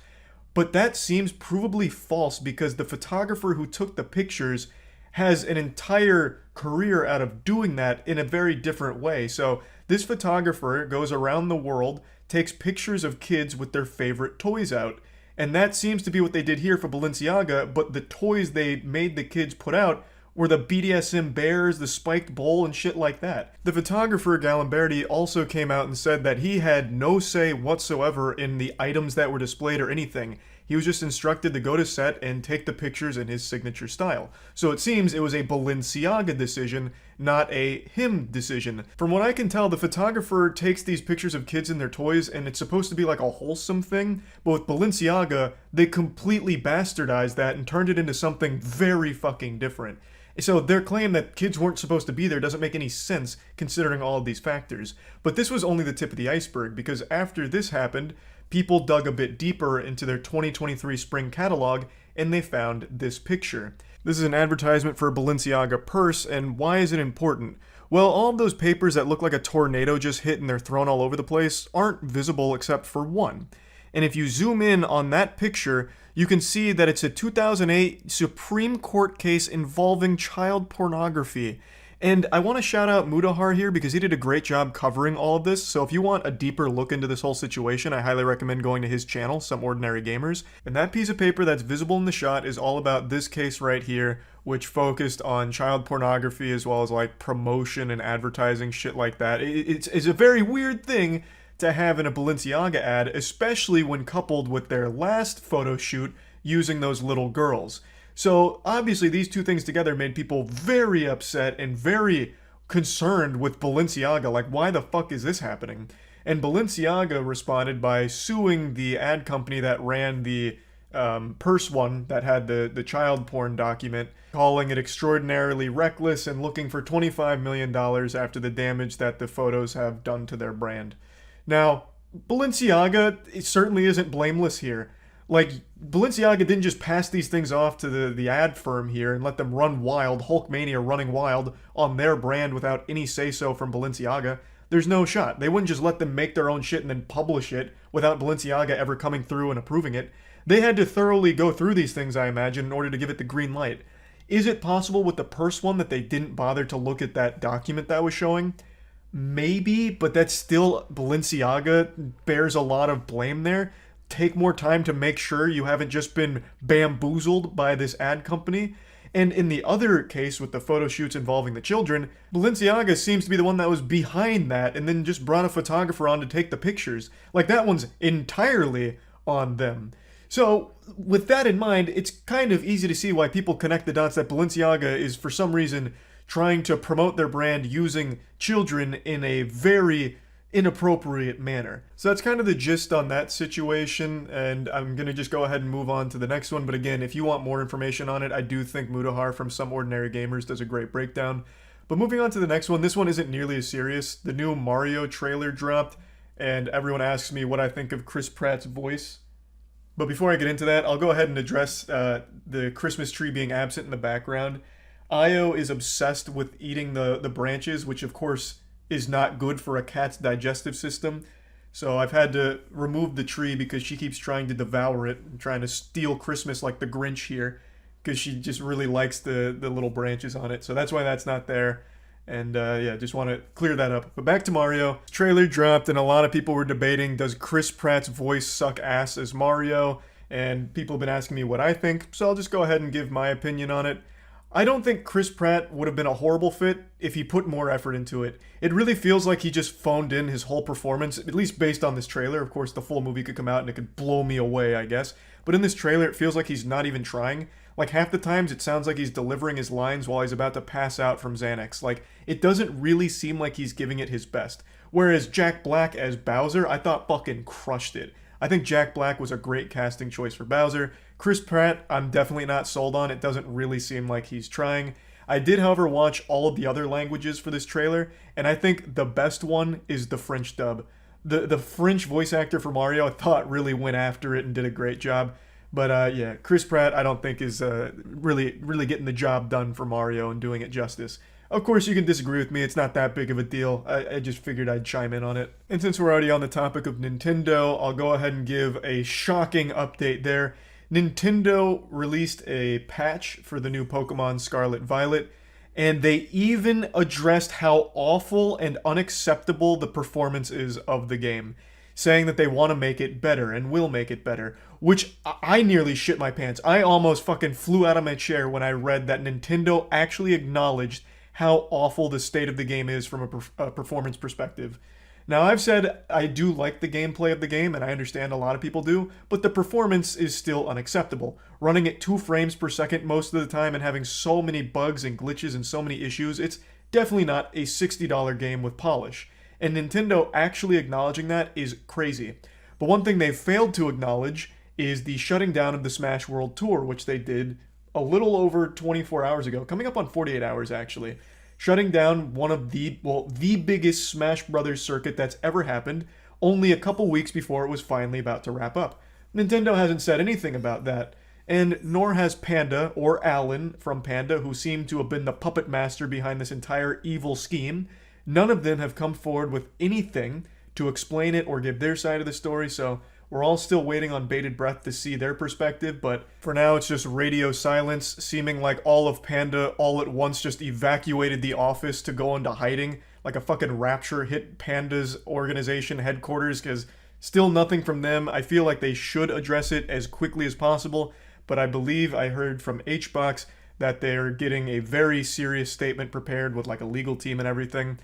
But that seems provably false because the photographer who took the pictures has an entire career out of doing that in a very different way. So this photographer goes around the world, takes pictures of kids with their favorite toys out. And that seems to be what they did here for Balenciaga, but the toys they made the kids put out were the BDSM bears, the spiked bowl, and shit like that. The photographer, Galimberti, also came out and said that he had no say whatsoever in the items that were displayed or anything. He was just instructed to go to set and take the pictures in his signature style. So it seems it was a Balenciaga decision, not a him decision. From what I can tell, the photographer takes these pictures of kids and their toys and it's supposed to be like a wholesome thing, but with Balenciaga, they completely bastardized that and turned it into something very fucking different. So their claim that kids weren't supposed to be there doesn't make any sense considering all of these factors. But this was only the tip of the iceberg, because after this happened, people dug a bit deeper into their 2023 spring catalog and they found this picture. This is an advertisement for a Balenciaga purse, and why is it important? Well, all of those papers that look like a tornado just hit and they're thrown all over the place aren't visible except for one. And if you zoom in on that picture, you can see that it's a 2008 Supreme Court case involving child pornography. And I want to shout out Mudahar here because he did a great job covering all of this. So if you want a deeper look into this whole situation, I highly recommend going to his channel, Some Ordinary Gamers. And that piece of paper that's visible in the shot is all about this case right here, which focused on child pornography as well as like promotion and advertising, shit like that. It's a very weird thing to have in a Balenciaga ad, especially when coupled with their last photo shoot using those little girls. So obviously these two things together made people very upset and very concerned with Balenciaga. Like, why the fuck is this happening? And Balenciaga responded by suing the ad company that ran the purse one that had the child porn document, calling it extraordinarily reckless and looking for $25 million after the damage that the photos have done to their brand. Now, Balenciaga certainly isn't blameless here. Like, Balenciaga didn't just pass these things off to the ad firm here and let them run wild, Hulkmania running wild on their brand without any say-so from Balenciaga. There's no shot. They wouldn't just let them make their own shit and then publish it without Balenciaga ever coming through and approving it. They had to thoroughly go through these things, I imagine, in order to give it the green light. Is it possible with the purse one that they didn't bother to look at that document that was showing? Maybe, but that's still, Balenciaga bears a lot of blame there. Take more time to make sure you haven't just been bamboozled by this ad company. And in the other case with the photo shoots involving the children, Balenciaga seems to be the one that was behind that and then just brought a photographer on to take the pictures. Like, that one's entirely on them. So, with that in mind, it's kind of easy to see why people connect the dots that Balenciaga is, for some reason, trying to promote their brand using children in a very inappropriate manner. So that's kind of the gist on that situation, and I'm going to just go ahead and move on to the next one. But again, if you want more information on it, I do think Mudahar from Some Ordinary Gamers does a great breakdown. But moving on to the next one, this one isn't nearly as serious. The new Mario trailer dropped, and everyone asks me what I think of Chris Pratt's voice. But before I get into that, I'll go ahead and address the Christmas tree being absent in the background. Io is obsessed with eating the branches, which of course is not good for a cat's digestive system. So I've had to remove the tree because she keeps trying to devour it and trying to steal Christmas like the Grinch here, because she just really likes the little branches on it. So that's why that's not there. And yeah, just want to clear that up. But back to Mario. Trailer dropped and a lot of people were debating, does Chris Pratt's voice suck ass as Mario? And people have been asking me what I think, so I'll just go ahead and give my opinion on it. I don't think Chris Pratt would have been a horrible fit if he put more effort into it. It really feels like he just phoned in his whole performance, at least based on this trailer. Of course, the full movie could come out and it could blow me away, I guess. But in this trailer, it feels like he's not even trying. Like, half the times it sounds like he's delivering his lines while he's about to pass out from Xanax. Like, it doesn't really seem like he's giving it his best. Whereas Jack Black as Bowser, I thought fucking crushed it. I think Jack Black was a great casting choice for Bowser. Chris Pratt, I'm definitely not sold on. It doesn't really seem like he's trying. I did, however, watch all of the other languages for this trailer, and I think the best one is the French dub. The French voice actor for Mario, I thought, really went after it and did a great job. But yeah, Chris Pratt, I don't think is really getting the job done for Mario and doing it justice. Of course, you can disagree with me. It's not that big of a deal. I just figured I'd chime in on it. And since we're already on the topic of Nintendo, I'll go ahead and give a shocking update there. Nintendo released a patch for the new Pokemon Scarlet Violet, and they even addressed how awful and unacceptable the performance is of the game, saying that they want to make it better and will make it better, which I nearly shit my pants. I almost fucking flew out of my chair when I read that Nintendo actually acknowledged how awful the state of the game is from a performance perspective. Now, I've said I do like the gameplay of the game, and I understand a lot of people do, but the performance is still unacceptable. Running at 2 frames per second most of the time and having so many bugs and glitches and so many issues, it's definitely not a $60 game with polish. And Nintendo actually acknowledging that is crazy. But one thing they failed to acknowledge is the shutting down of the Smash World Tour, which they did a little over 24 hours ago, coming up on 48 hours actually. Shutting down one of the biggest Smash Brothers circuit that's ever happened, only a couple weeks before it was finally about to wrap up. Nintendo hasn't said anything about that, and nor has Panda or Alan from Panda, who seem to have been the puppet master behind this entire evil scheme. None of them have come forward with anything to explain it or give their side of the story, so we're all still waiting on bated breath to see their perspective, but for now it's just radio silence, seeming like all of Panda all at once just evacuated the office to go into hiding, like a fucking rapture hit Panda's organization headquarters, because still nothing from them. I feel like they should address it as quickly as possible, but I believe I heard from HBox that they're getting a very serious statement prepared with like a legal team and everything.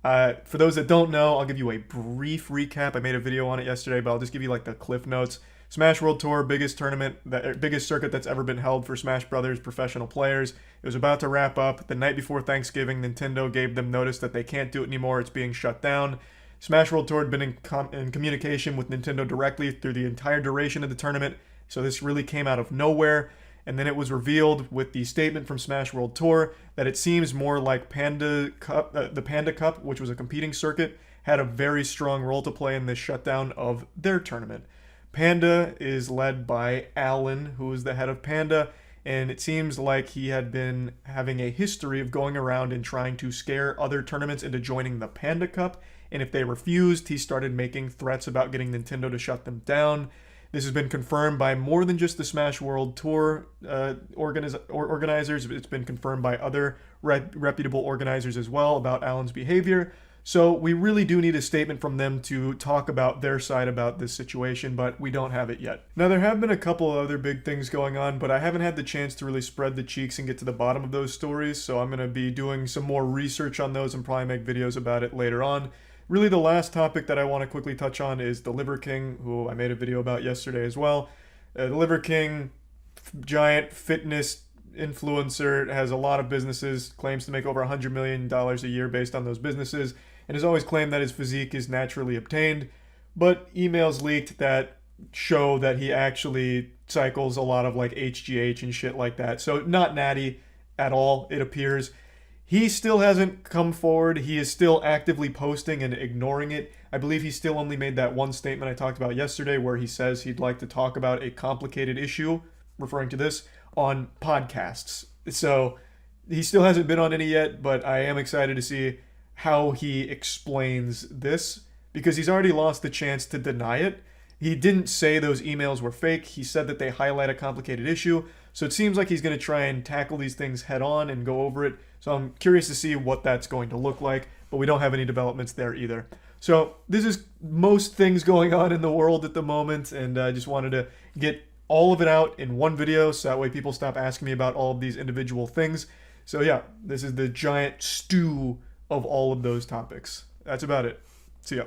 For those that don't know, I'll give you a brief recap. I made a video on it yesterday, but I'll just give you like the cliff notes. Smash World Tour, biggest circuit that's ever been held for Smash Brothers professional players. It was about to wrap up. The night before Thanksgiving, Nintendo gave them notice that they can't do it anymore. It's being shut down. Smash World Tour had been in communication with Nintendo directly through the entire duration of the tournament, so this really came out of nowhere. And then it was revealed with the statement from Smash World Tour that it seems more like Panda Cup, the Panda Cup, which was a competing circuit, had a very strong role to play in this shutdown of their tournament. Panda is led by Alan, who is the head of Panda, and it seems like he had been having a history of going around and trying to scare other tournaments into joining the Panda Cup, and if they refused, he started making threats about getting Nintendo to shut them down. This has been confirmed by more than just the Smash World Tour organizers. It's been confirmed by other reputable organizers as well about Alan's behavior. So we really do need a statement from them to talk about their side about this situation, but we don't have it yet. Now, there have been a couple of other big things going on, but I haven't had the chance to really spread the cheeks and get to the bottom of those stories, so I'm going to be doing some more research on those and probably make videos about it later on. Really, the last topic that I want to quickly touch on is the Liver King, who I made a video about yesterday as well. The Liver King, giant fitness influencer, has a lot of businesses, claims to make over $100 million a year based on those businesses, and has always claimed that his physique is naturally obtained, but emails leaked that show that he actually cycles a lot of like HGH and shit like that. So not natty at all, it appears. He still hasn't come forward. He is still actively posting and ignoring it. I believe he still only made that one statement I talked about yesterday where he says he'd like to talk about a complicated issue, referring to this, on podcasts. So he still hasn't been on any yet, but I am excited to see how he explains this because he's already lost the chance to deny it. He didn't say those emails were fake. He said that they highlight a complicated issue. So it seems like he's going to try and tackle these things head on and go over it. So I'm curious to see what that's going to look like, but we don't have any developments there either. So this is most things going on in the world at the moment, and I just wanted to get all of it out in one video so that way people stop asking me about all of these individual things. So yeah, this is the giant stew of all of those topics. That's about it. See ya.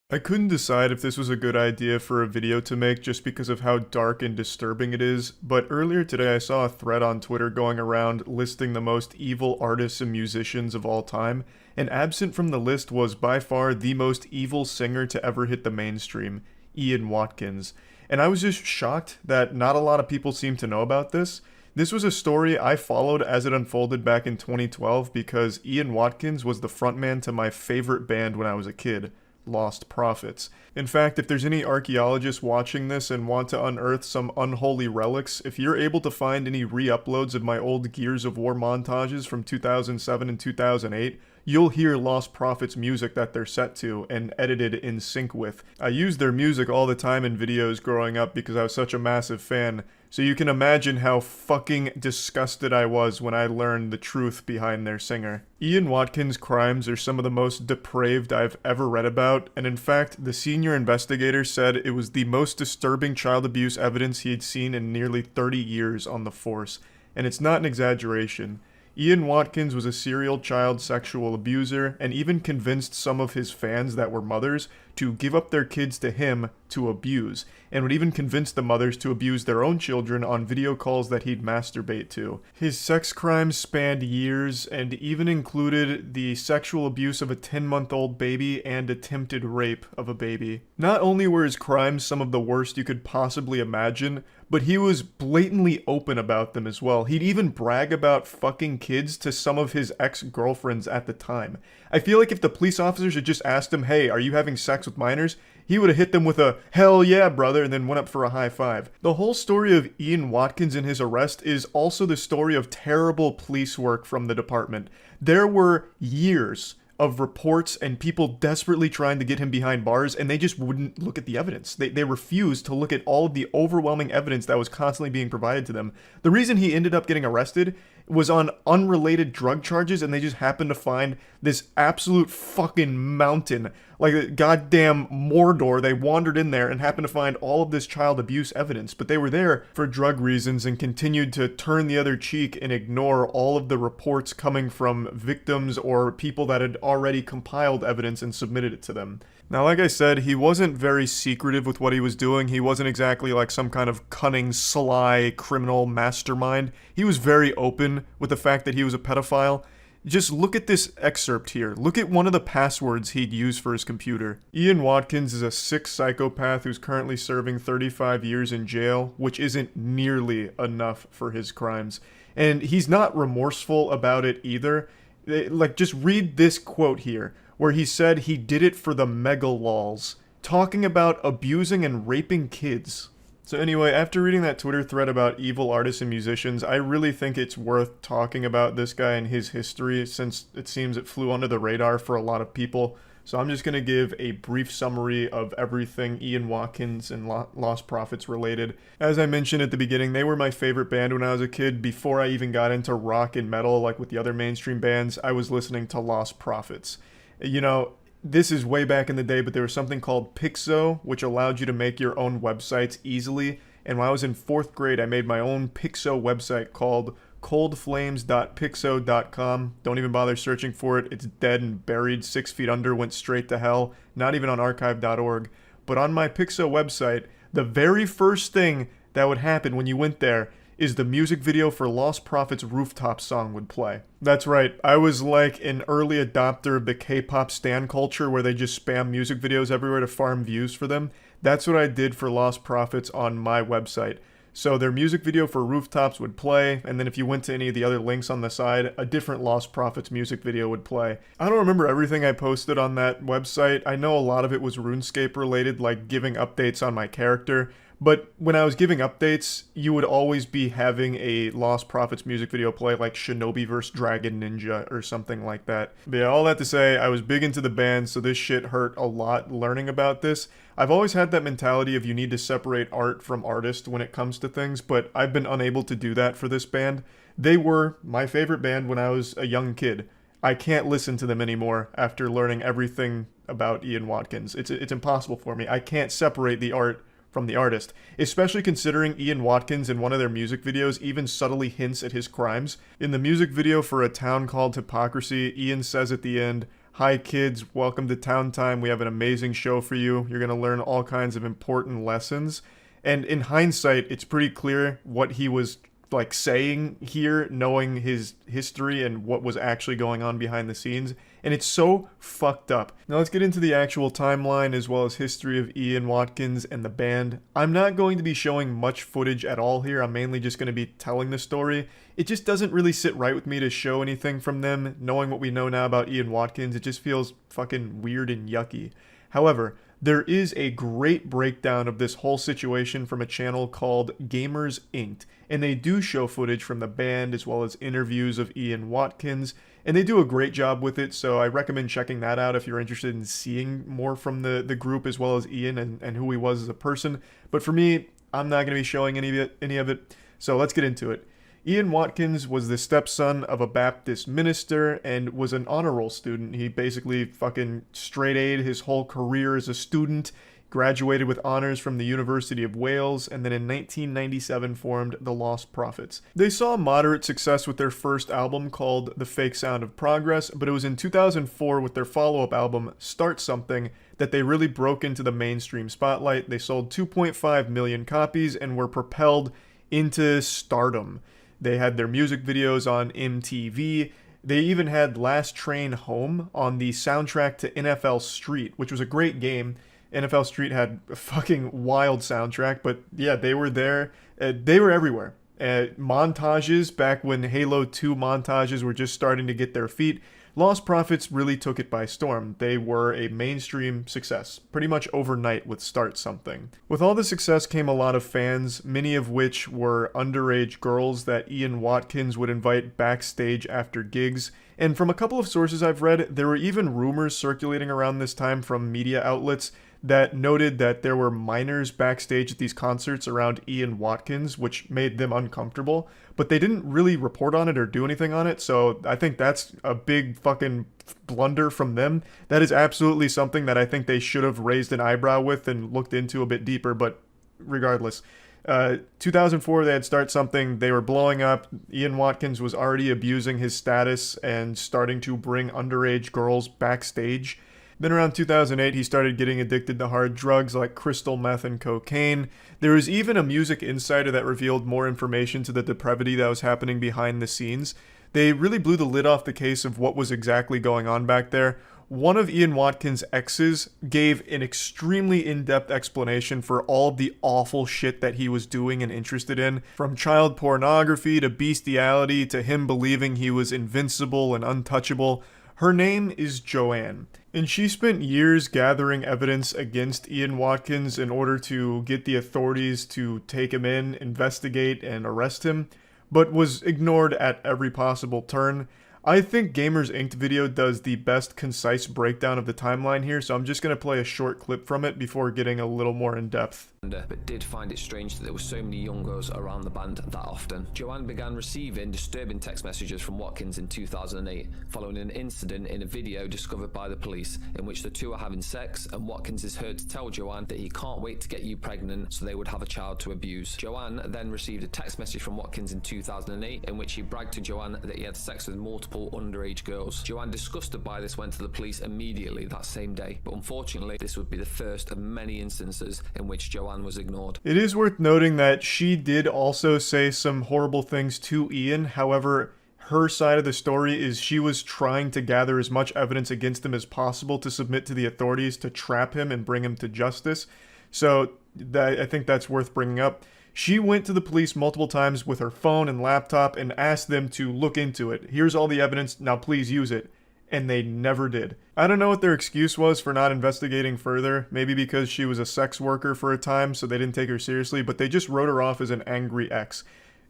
I couldn't decide if this was a good idea for a video to make just because of how dark and disturbing it is, but earlier today I saw a thread on Twitter going around listing the most evil artists and musicians of all time, and absent from the list was by far the most evil singer to ever hit the mainstream, Ian Watkins. And I was just shocked that not a lot of people seem to know about this. This was a story I followed as it unfolded back in 2012 because Ian Watkins was the frontman to my favorite band when I was a kid, Lost Prophets. In fact, if there's any archaeologists watching this and want to unearth some unholy relics, if you're able to find any re-uploads of my old Gears of War montages from 2007 and 2008, you'll hear Lost Prophets music that they're set to and edited in sync with. I used their music all the time in videos growing up because I was such a massive fan, so you can imagine how fucking disgusted I was when I learned the truth behind their singer. Ian Watkins' crimes are some of the most depraved I've ever read about, and in fact, the senior investigator said it was the most disturbing child abuse evidence he had seen in nearly 30 years on the force, and it's not an exaggeration. Ian Watkins was a serial child sexual abuser and even convinced some of his fans that were mothers to give up their kids to him to abuse, and would even convince the mothers to abuse their own children on video calls that he'd masturbate to. His sex crimes spanned years and even included the sexual abuse of a 10-month-old baby and attempted rape of a baby. Not only were his crimes some of the worst you could possibly imagine, but he was blatantly open about them as well. He'd even brag about fucking kids to some of his ex-girlfriends at the time. I feel like if the police officers had just asked him, hey, are you having sex with minors? He would have hit them with a, hell yeah, brother, and then went up for a high five. The whole story of Ian Watkins and his arrest is also the story of terrible police work from the department. There were years of reports and people desperately trying to get him behind bars, and they just wouldn't look at the evidence. They refused to look at all of the overwhelming evidence that was constantly being provided to them. The reason he ended up getting arrested was on unrelated drug charges, and they just happened to find this absolute fucking mountain, like a goddamn Mordor. They wandered in there and happened to find all of this child abuse evidence, but they were there for drug reasons and continued to turn the other cheek and ignore all of the reports coming from victims or people that had already compiled evidence and submitted it to them. Now, like I said, he wasn't very secretive with what he was doing. He wasn't exactly like some kind of cunning, sly, criminal mastermind. He was very open with the fact that he was a pedophile. Just look at this excerpt here. Look at one of the passwords he'd use for his computer. Ian Watkins is a sick psychopath who's currently serving 35 years in jail, which isn't nearly enough for his crimes. And he's not remorseful about it either. Like, just read this quote here, where he said he did it for the mega lols, talking about abusing and raping kids. So anyway, after reading that Twitter thread about evil artists and musicians, I really think it's worth talking about this guy and his history, since it seems it flew under the radar for a lot of people. So I'm just going to give a brief summary of everything Ian Watkins and Lost Prophets related. As I mentioned at the beginning, they were my favorite band when I was a kid. Before I even got into rock and metal like with the other mainstream bands, I was listening to Lost Prophets. You know, this is way back in the day, but there was something called Penguinz0, which allowed you to make your own websites easily. And when I was in 4th grade, I made my own Penguinz0 website called coldflames.penguinz0.com. Don't even bother searching for it. It's dead and buried 6 feet under, went straight to hell. Not even on archive.org. But on my Penguinz0 website, the very first thing that would happen when you went there is the music video for Lost Prophets' Rooftop song would play. That's right, I was like an early adopter of the K-pop stan culture where they just spam music videos everywhere to farm views for them. That's what I did for Lost Prophets on my website. So their music video for Rooftops would play, and then if you went to any of the other links on the side, a different Lost Prophets music video would play. I don't remember everything I posted on that website. I know a lot of it was RuneScape related, like giving updates on my character. But when I was giving updates, you would always be having a Lost Prophets music video play, like Shinobi vs. Dragon Ninja or something like that. But yeah, all that to say, I was big into the band, so this shit hurt a lot learning about this. I've always had that mentality of you need to separate art from artist when it comes to things, but I've been unable to do that for this band. They were my favorite band when I was a young kid. I can't listen to them anymore after learning everything about Ian Watkins. It's impossible for me. I can't separate the art from the artist, especially considering Ian Watkins in one of their music videos even subtly hints at his crimes. In the music video for A Town Called Hypocrisy, Ian says at the end, "Hi kids, welcome to Town Time. We have an amazing show for you. You're going to learn all kinds of important lessons." And in hindsight, it's pretty clear what he was like saying here, knowing his history and what was actually going on behind the scenes. And it's so fucked up. Now let's get into the actual timeline as well as history of Ian Watkins and the band. I'm not going to be showing much footage at all here. I'm mainly just going to be telling the story. It just doesn't really sit right with me to show anything from them. Knowing what we know now about Ian Watkins, it just feels fucking weird and yucky. However, there is a great breakdown of this whole situation from a channel called Gamers Inc. And they do show footage from the band as well as interviews of Ian Watkins. And they do a great job with it, so I recommend checking that out if you're interested in seeing more from the group as well as Ian and who he was as a person. But for me, I'm not going to be showing any of it, so let's get into it. Ian Watkins was the stepson of a Baptist minister and was an honor roll student. He basically fucking straight A'd his whole career as a student, graduated with honors from the University of Wales, and then in 1997 formed the Lost Prophets. They saw moderate success with their first album called The Fake Sound of Progress, but it was in 2004 with their follow-up album Start Something that they really broke into the mainstream spotlight. They sold 2.5 million copies and were propelled into stardom. They had their music videos on MTV. They even had Last Train Home on the soundtrack to NFL Street, which was a great game. NFL Street had a fucking wild soundtrack, but yeah, they were there. They were everywhere. Montages, back when Halo 2 montages were just starting to get their feet, Lost Prophets really took it by storm. They were a mainstream success, pretty much overnight with Start Something. With all the success came a lot of fans, many of which were underage girls that Ian Watkins would invite backstage after gigs. And from a couple of sources I've read, there were even rumors circulating around this time from media outlets that noted that there were minors backstage at these concerts around Ian Watkins, which made them uncomfortable, but they didn't really report on it or do anything on it, so I think that's a big fucking blunder from them. That is absolutely something that I think they should have raised an eyebrow with and looked into a bit deeper, but regardless. 2004, they had Start Something. They were blowing up. Ian Watkins was already abusing his status and starting to bring underage girls backstage. Then around 2008, he started getting addicted to hard drugs like crystal meth and cocaine. There was even a Music Insider that revealed more information to the depravity that was happening behind the scenes. They really blew the lid off the case of what was exactly going on back there. One of Ian Watkins' exes gave an extremely in-depth explanation for all of the awful shit that he was doing and interested in, from child pornography to bestiality to him believing he was invincible and untouchable. Her name is Joanne, and she spent years gathering evidence against Ian Watkins in order to get the authorities to take him in, investigate, and arrest him, but was ignored at every possible turn. I think Gamers Inc. video does the best concise breakdown of the timeline here, so I'm just going to play a short clip from it before getting a little more in depth. But did find it strange that there were so many young girls around the band that often. Joanne began receiving disturbing text messages from Watkins in 2008, following an incident in a video discovered by the police, in which the two are having sex, and Watkins is heard to tell Joanne that he can't wait to get you pregnant so they would have a child to abuse. Joanne then received a text message from Watkins in 2008, in which he bragged to Joanne that he had sex with multiple underage girls. Joanne, disgusted by this, went to the police immediately that same day, but unfortunately this would be the first of many instances in which Joanne was ignored. It is worth noting that she did also say some horrible things to Ian. However, her side of the story is she was trying to gather as much evidence against him as possible to submit to the authorities to trap him and bring him to justice. So I think that's worth bringing up. She went to the police multiple times with her phone and laptop and asked them to look into it. Here's all the evidence, now please use it. And they never did. I don't know what their excuse was for not investigating further. Maybe because she was a sex worker for a time, so they didn't take her seriously, but they just wrote her off as an angry ex.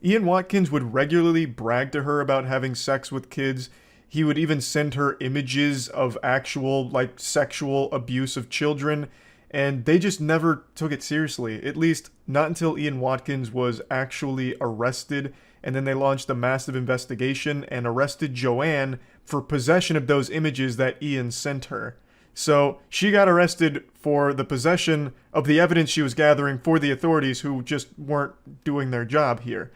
Ian Watkins would regularly brag to her about having sex with kids. He would even send her images of actual, sexual abuse of children, and they just never took it seriously. At least, not until Ian Watkins was actually arrested, and then they launched a massive investigation and arrested Joanne for possession of those images that Ian sent her. So she got arrested for the possession of the evidence she was gathering for the authorities, who just weren't doing their job here.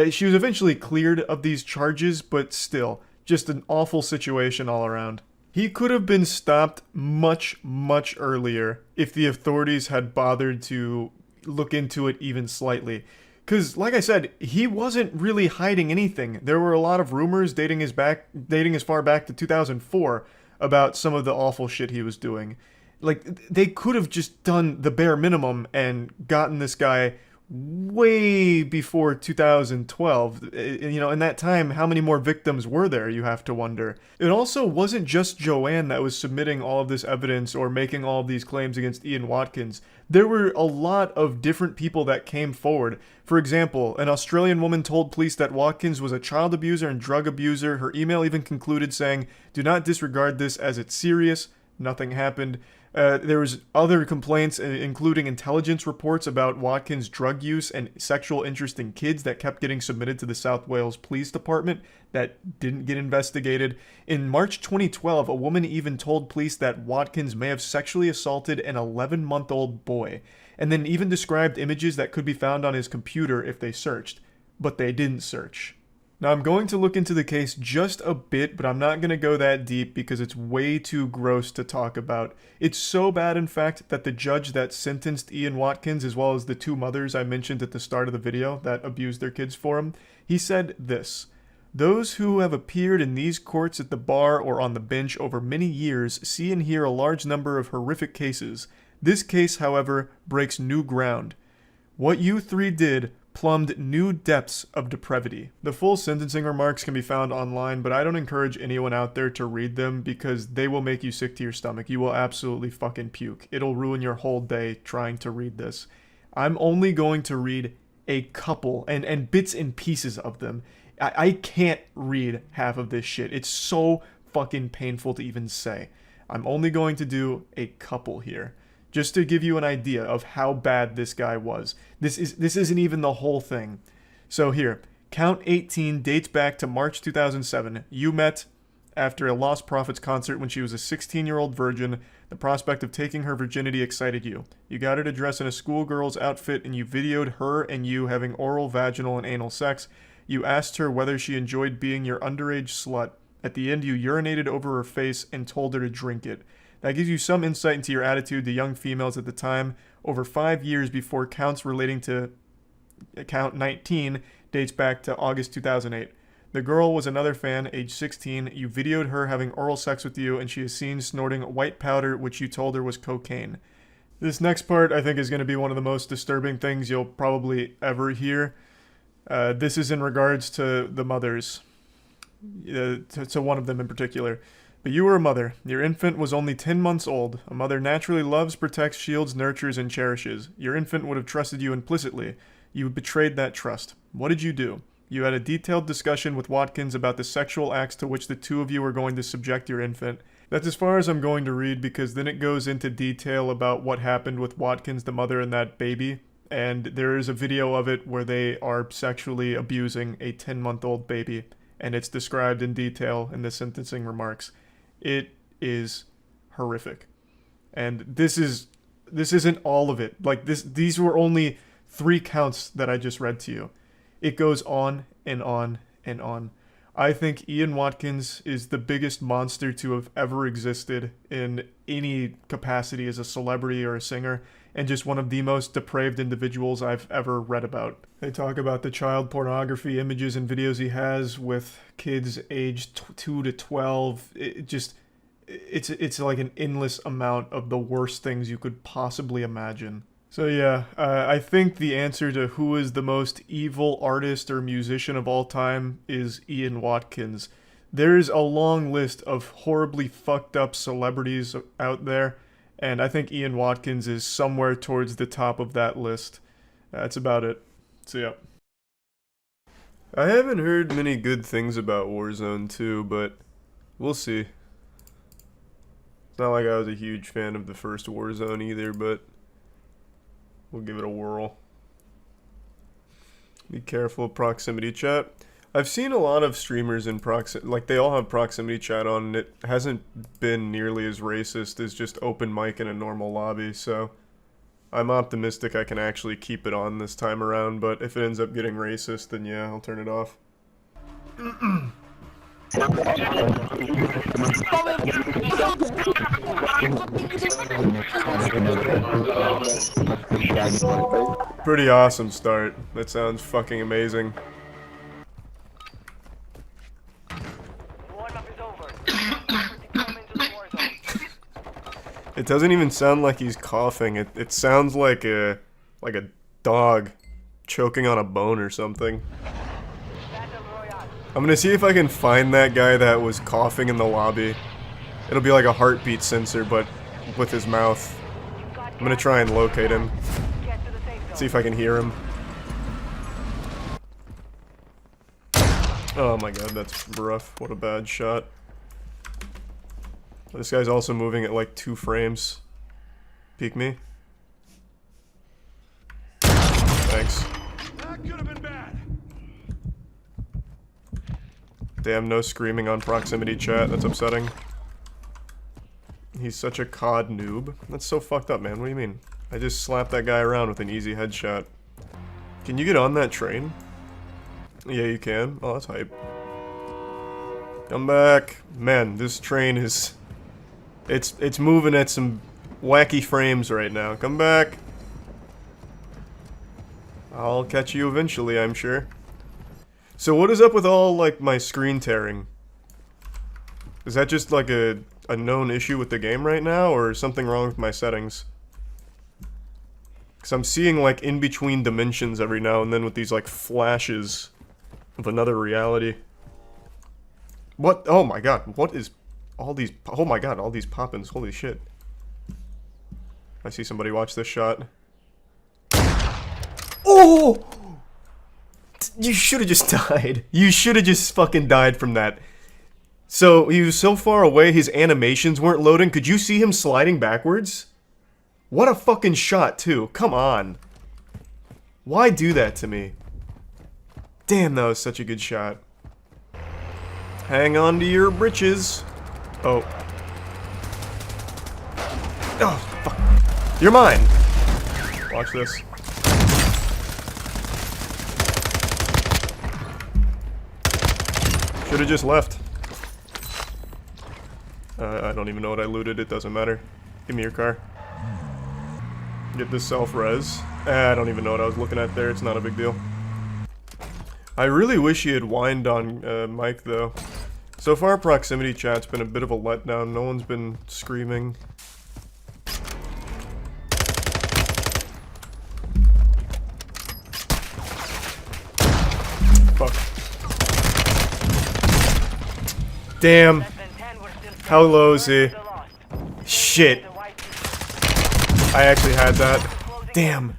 She was eventually cleared of these charges, but still, just an awful situation all around. He could have been stopped much, much earlier if the authorities had bothered to look into it even slightly. Because, like I said, he wasn't really hiding anything. There were a lot of rumors dating as far back to 2004 about some of the awful shit he was doing. They could have just done the bare minimum and gotten this guy way before 2012. In that time, how many more victims were there, you have to wonder. It also wasn't just Joanne that was submitting all of this evidence or making all of these claims against Ian Watkins. There were a lot of different people that came forward. For example, an Australian woman told police that Watkins was a child abuser and drug abuser. Her email even concluded saying, "Do not disregard this as it's serious." Nothing happened. There was other complaints, including intelligence reports about Watkins' drug use and sexual interest in kids that kept getting submitted to the South Wales Police Department that didn't get investigated. In March 2012, a woman even told police that Watkins may have sexually assaulted an 11-month-old boy, and then even described images that could be found on his computer if they searched. But they didn't search. Now, I'm going to look into the case just a bit, but I'm not going to go that deep because it's way too gross to talk about. It's so bad, in fact, that the judge that sentenced Ian Watkins, as well as the two mothers I mentioned at the start of the video that abused their kids for him, he said this: "Those who have appeared in these courts at the bar or on the bench over many years see and hear a large number of horrific cases. This case, however, breaks new ground. What you three did plumbed new depths of depravity." The full sentencing remarks can be found online, but I don't encourage anyone out there to read them because they will make you sick to your stomach. You will absolutely fucking puke. It'll ruin your whole day trying to read this. I'm only going to read a couple and bits and pieces of them. I can't read half of this shit. It's so fucking painful to even say. I'm only going to do a couple here, just to give you an idea of how bad this guy was. This isn't even the whole thing. So here, count 18 dates back to March 2007. You met after a Lost Prophets concert when she was a 16-year-old virgin. The prospect of taking her virginity excited you. You got her to dress in a schoolgirl's outfit and you videoed her and you having oral, vaginal, and anal sex. You asked her whether she enjoyed being your underage slut. At the end, you urinated over her face and told her to drink it. That gives you some insight into your attitude to young females at the time. Over 5 years before counts relating to count 19 dates back to August 2008. The girl was another fan, age 16. You videoed her having oral sex with you, and she is seen snorting white powder, which you told her was cocaine. This next part, I think, is going to be one of the most disturbing things you'll probably ever hear. This is in regards to the mothers, to one of them in particular. But you were a mother. Your infant was only 10 months old. A mother naturally loves, protects, shields, nurtures, and cherishes. Your infant would have trusted you implicitly. You betrayed that trust. What did you do? You had a detailed discussion with Watkins about the sexual acts to which the two of you were going to subject your infant. That's as far as I'm going to read, because then it goes into detail about what happened with Watkins, the mother, and that baby. And there is a video of it where they are sexually abusing a 10-month-old baby. And it's described in detail in the sentencing remarks. It is horrific. And this isn't all of it. Like, these were only 3 counts that I just read to you. It goes on and on and on. I think Ian Watkins is the biggest monster to have ever existed in any capacity as a celebrity or a singer, and just one of the most depraved individuals I've ever read about. They talk about the child pornography images and videos he has with kids aged 2 to 12. It's like an endless amount of the worst things you could possibly imagine. So yeah, I think the answer to who is the most evil artist or musician of all time is Ian Watkins. There's a long list of horribly fucked up celebrities out there, and I think Ian Watkins is somewhere towards the top of that list. That's about it. So yeah. I haven't heard many good things about Warzone 2, but we'll see. It's not like I was a huge fan of the first Warzone either, but we'll give it a whirl. Be careful of proximity chat. I've seen a lot of streamers in like they all have proximity chat on, and it hasn't been nearly as racist as just open mic in a normal lobby, so I'm optimistic I can actually keep it on this time around, but if it ends up getting racist, then yeah, I'll turn it off. Pretty awesome start. That sounds fucking amazing. It doesn't even sound like he's coughing. It sounds like a dog choking on a bone or something. I'm gonna see if I can find that guy that was coughing in the lobby. It'll be like a heartbeat sensor, but with his mouth. I'm gonna try and locate him. See if I can hear him. Oh my god, that's rough. What a bad shot. This guy's also moving at like 2 frames. Peek me. Thanks. Damn, no screaming on proximity chat. That's upsetting. He's such a COD noob. That's so fucked up, man. What do you mean? I just slapped that guy around with an easy headshot. Can you get on that train? Yeah, you can. Oh, that's hype. Come back. Man, this train is... It's moving at some wacky frames right now. Come back. I'll catch you eventually, I'm sure. So what is up with all, like, my screen tearing? Is that just, like, a known issue with the game right now, or something wrong with my settings? Because I'm seeing, like, in-between dimensions every now and then with these, like, flashes of another reality. What? Oh my god, what is all these... Oh my god, all these pop-ins, holy shit. I see somebody watch this shot. Oh! You should have just died. You should have just fucking died from that. So, he was so far away, his animations weren't loading. Could you see him sliding backwards? What a fucking shot, too. Come on. Why do that to me? Damn, that was such a good shot. Hang on to your britches. Oh. Oh, fuck. You're mine. Watch this. Should've just left. I don't even know what I looted, it doesn't matter. Give me your car. Get this self-res. I don't even know what I was looking at there, it's not a big deal. I really wish he had whined on Mike, though. So far, proximity chat's been a bit of a letdown, no one's been screaming. Fuck. Damn. How low is he? Shit. I actually had that. Damn.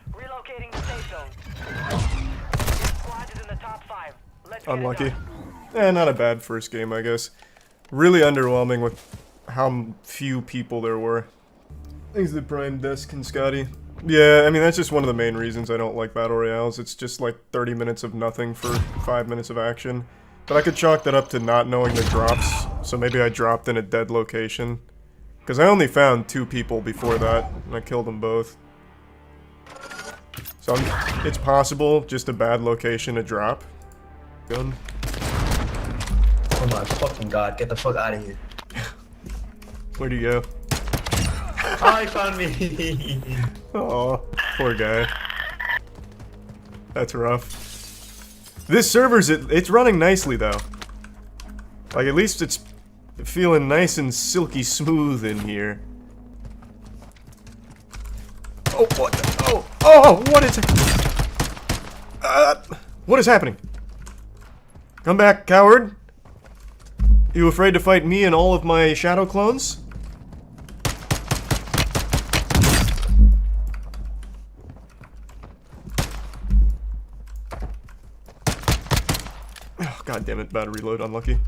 Unlucky. Not a bad first game, I guess. Really underwhelming with how few people there were. Thanks to the Prime Desk and Scotty. Yeah, I mean, that's just one of the main reasons I don't like Battle Royales. It's just like 30 minutes of nothing for 5 minutes of action. But I could chalk that up to not knowing the drops, so maybe I dropped in a dead location. Because I only found 2 people before that, and I killed them both. So it's possible, just a bad location to drop. Gun. Oh my fucking god, get the fuck out of here. Where'd you go? Oh, he found me! Aw, poor guy. That's rough. This server's, it's running nicely though. Like, at least it's feeling nice and silky smooth in here. Oh, what the, what is what is happening? Come back, coward. You afraid to fight me and all of my shadow clones? Oh, God damn it, battery load, unlucky.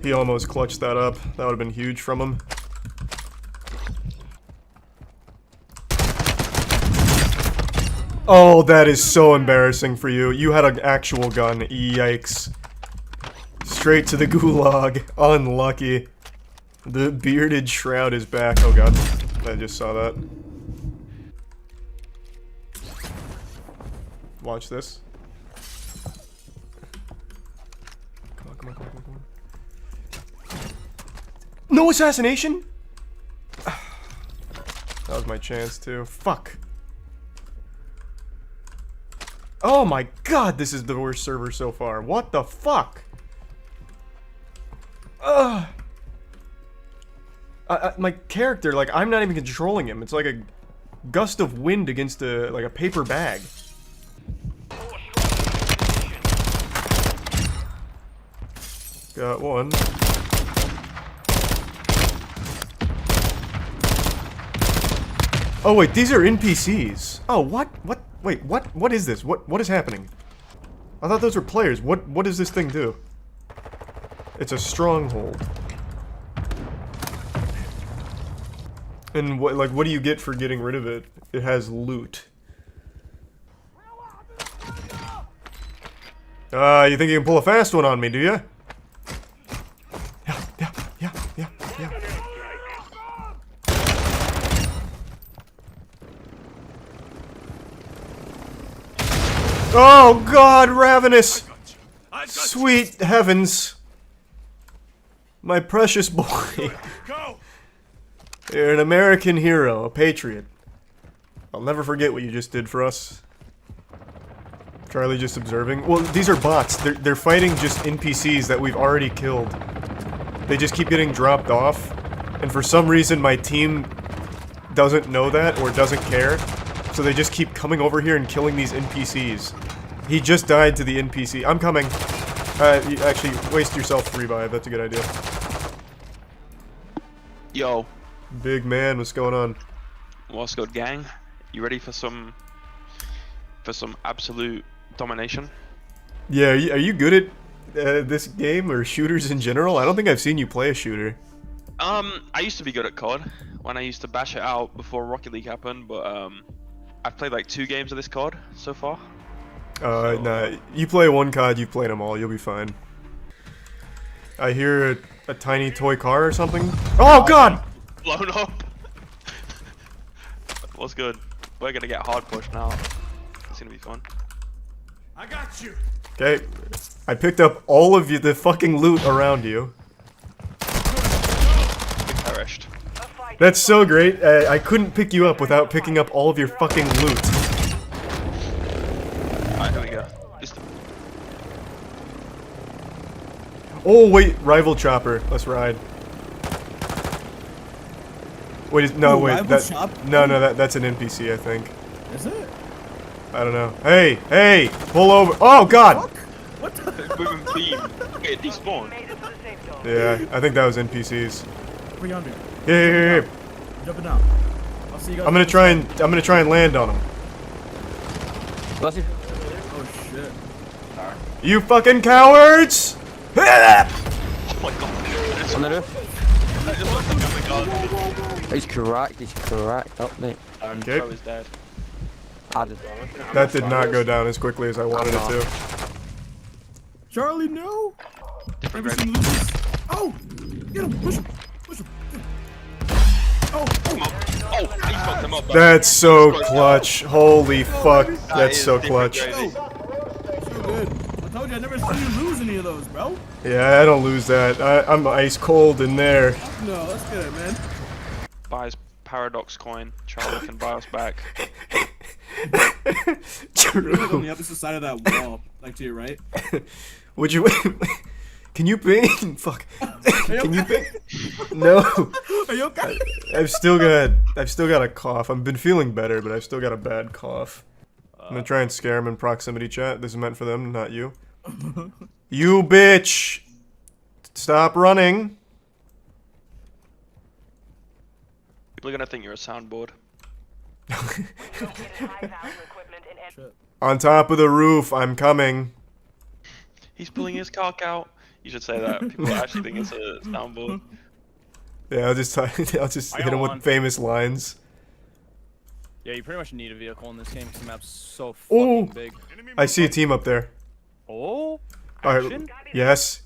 He almost clutched that up. That would have been huge from him. Oh, that is so embarrassing for you. You had an actual gun. Yikes. Straight to the gulag. Unlucky. The bearded shroud is back. Oh god. I just saw that. Watch this. Come on, come on, come on, come on. No assassination? That was my chance too. Fuck. Oh my god, this is the worst server so far. What the fuck? My character, like, I'm not even controlling him. It's like a gust of wind against a paper bag. Got one. Oh wait, these are NPCs. Oh, what? What? Wait, what is this? What is happening? I thought those were players. What does this thing do? It's a stronghold. And what do you get for getting rid of it? It has loot. You think you can pull a fast one on me, do you? Yeah. Oh god, Ravenous! Sweet heavens. My precious boy. You're an American hero, a patriot. I'll never forget what you just did for us. Charlie just observing. Well, these are bots. They're fighting just NPCs that we've already killed. They just keep getting dropped off. And for some reason my team doesn't know that or doesn't care. So they just keep coming over here and killing these NPCs. He just died to the NPC. I'm coming. You actually, waste yourself to revive. That's a good idea. Yo. Big man, what's going on? What's good, gang? You ready for some absolute domination? Yeah, are you good at this game or shooters in general? I don't think I've seen you play a shooter. I used to be good at COD when I used to bash it out before Rocket League happened, but I've played like 2 games of this COD so far. Nah, you play one COD, you've played them all, you'll be fine. I hear a tiny toy car or something. Oh god! Blown up. What's good? We're gonna get hard pushed now. It's gonna be fun. I got you. Okay. I picked up all of the fucking loot around you. Perished. That's so great. I couldn't pick you up without picking up all of your fucking loot. Alright, here we go. Oh wait, rival chopper. Let's ride. Wait, no, Ooh, wait. rival chop? That's an NPC, I think. Is it? I don't know. Hey, pull over. Oh God. What the? Moving beam. Okay, it despawned. Yeah, I think that was NPCs. 300. Here. Jumping out. I'll see you guys. I'm gonna try and land on him. Oh shit. You fucking cowards! Oh my god. On the roof. Oh my god. He's cracked up, mate. Okay. Pro is dead. That did not go down as quickly as I wanted it to. Charlie, no! Ever seen Lucas? Oh! Get him! Push him! Push him! Oh! Oh, he fucked him up. That's so clutch. Holy fuck. That's so clutch. So good. I told you I never seen you lose any of those, bro. Yeah, I don't lose that. I'm ice cold in there. No, that's good, man. Buys Paradox coin. Charlie can buy us back. True. On the opposite side of that wall, like to your right. Would you? Can you ping? Fuck. Can you ping? No. Are you okay? I've still got a cough. I've been feeling better, but I've still got a bad cough. I'm gonna try and scare him in proximity chat. This is meant for them, not you. You bitch! Stop running. People are gonna think you're a soundboard. On top of the roof, I'm coming. He's pulling his cock out. You should say that. People actually think it's a soundboard. Yeah, I'll just hit him with famous lines. Yeah, you pretty much need a vehicle in this game because the map's so Oh, fucking big. I see a team up there. Oh, Alright, yes,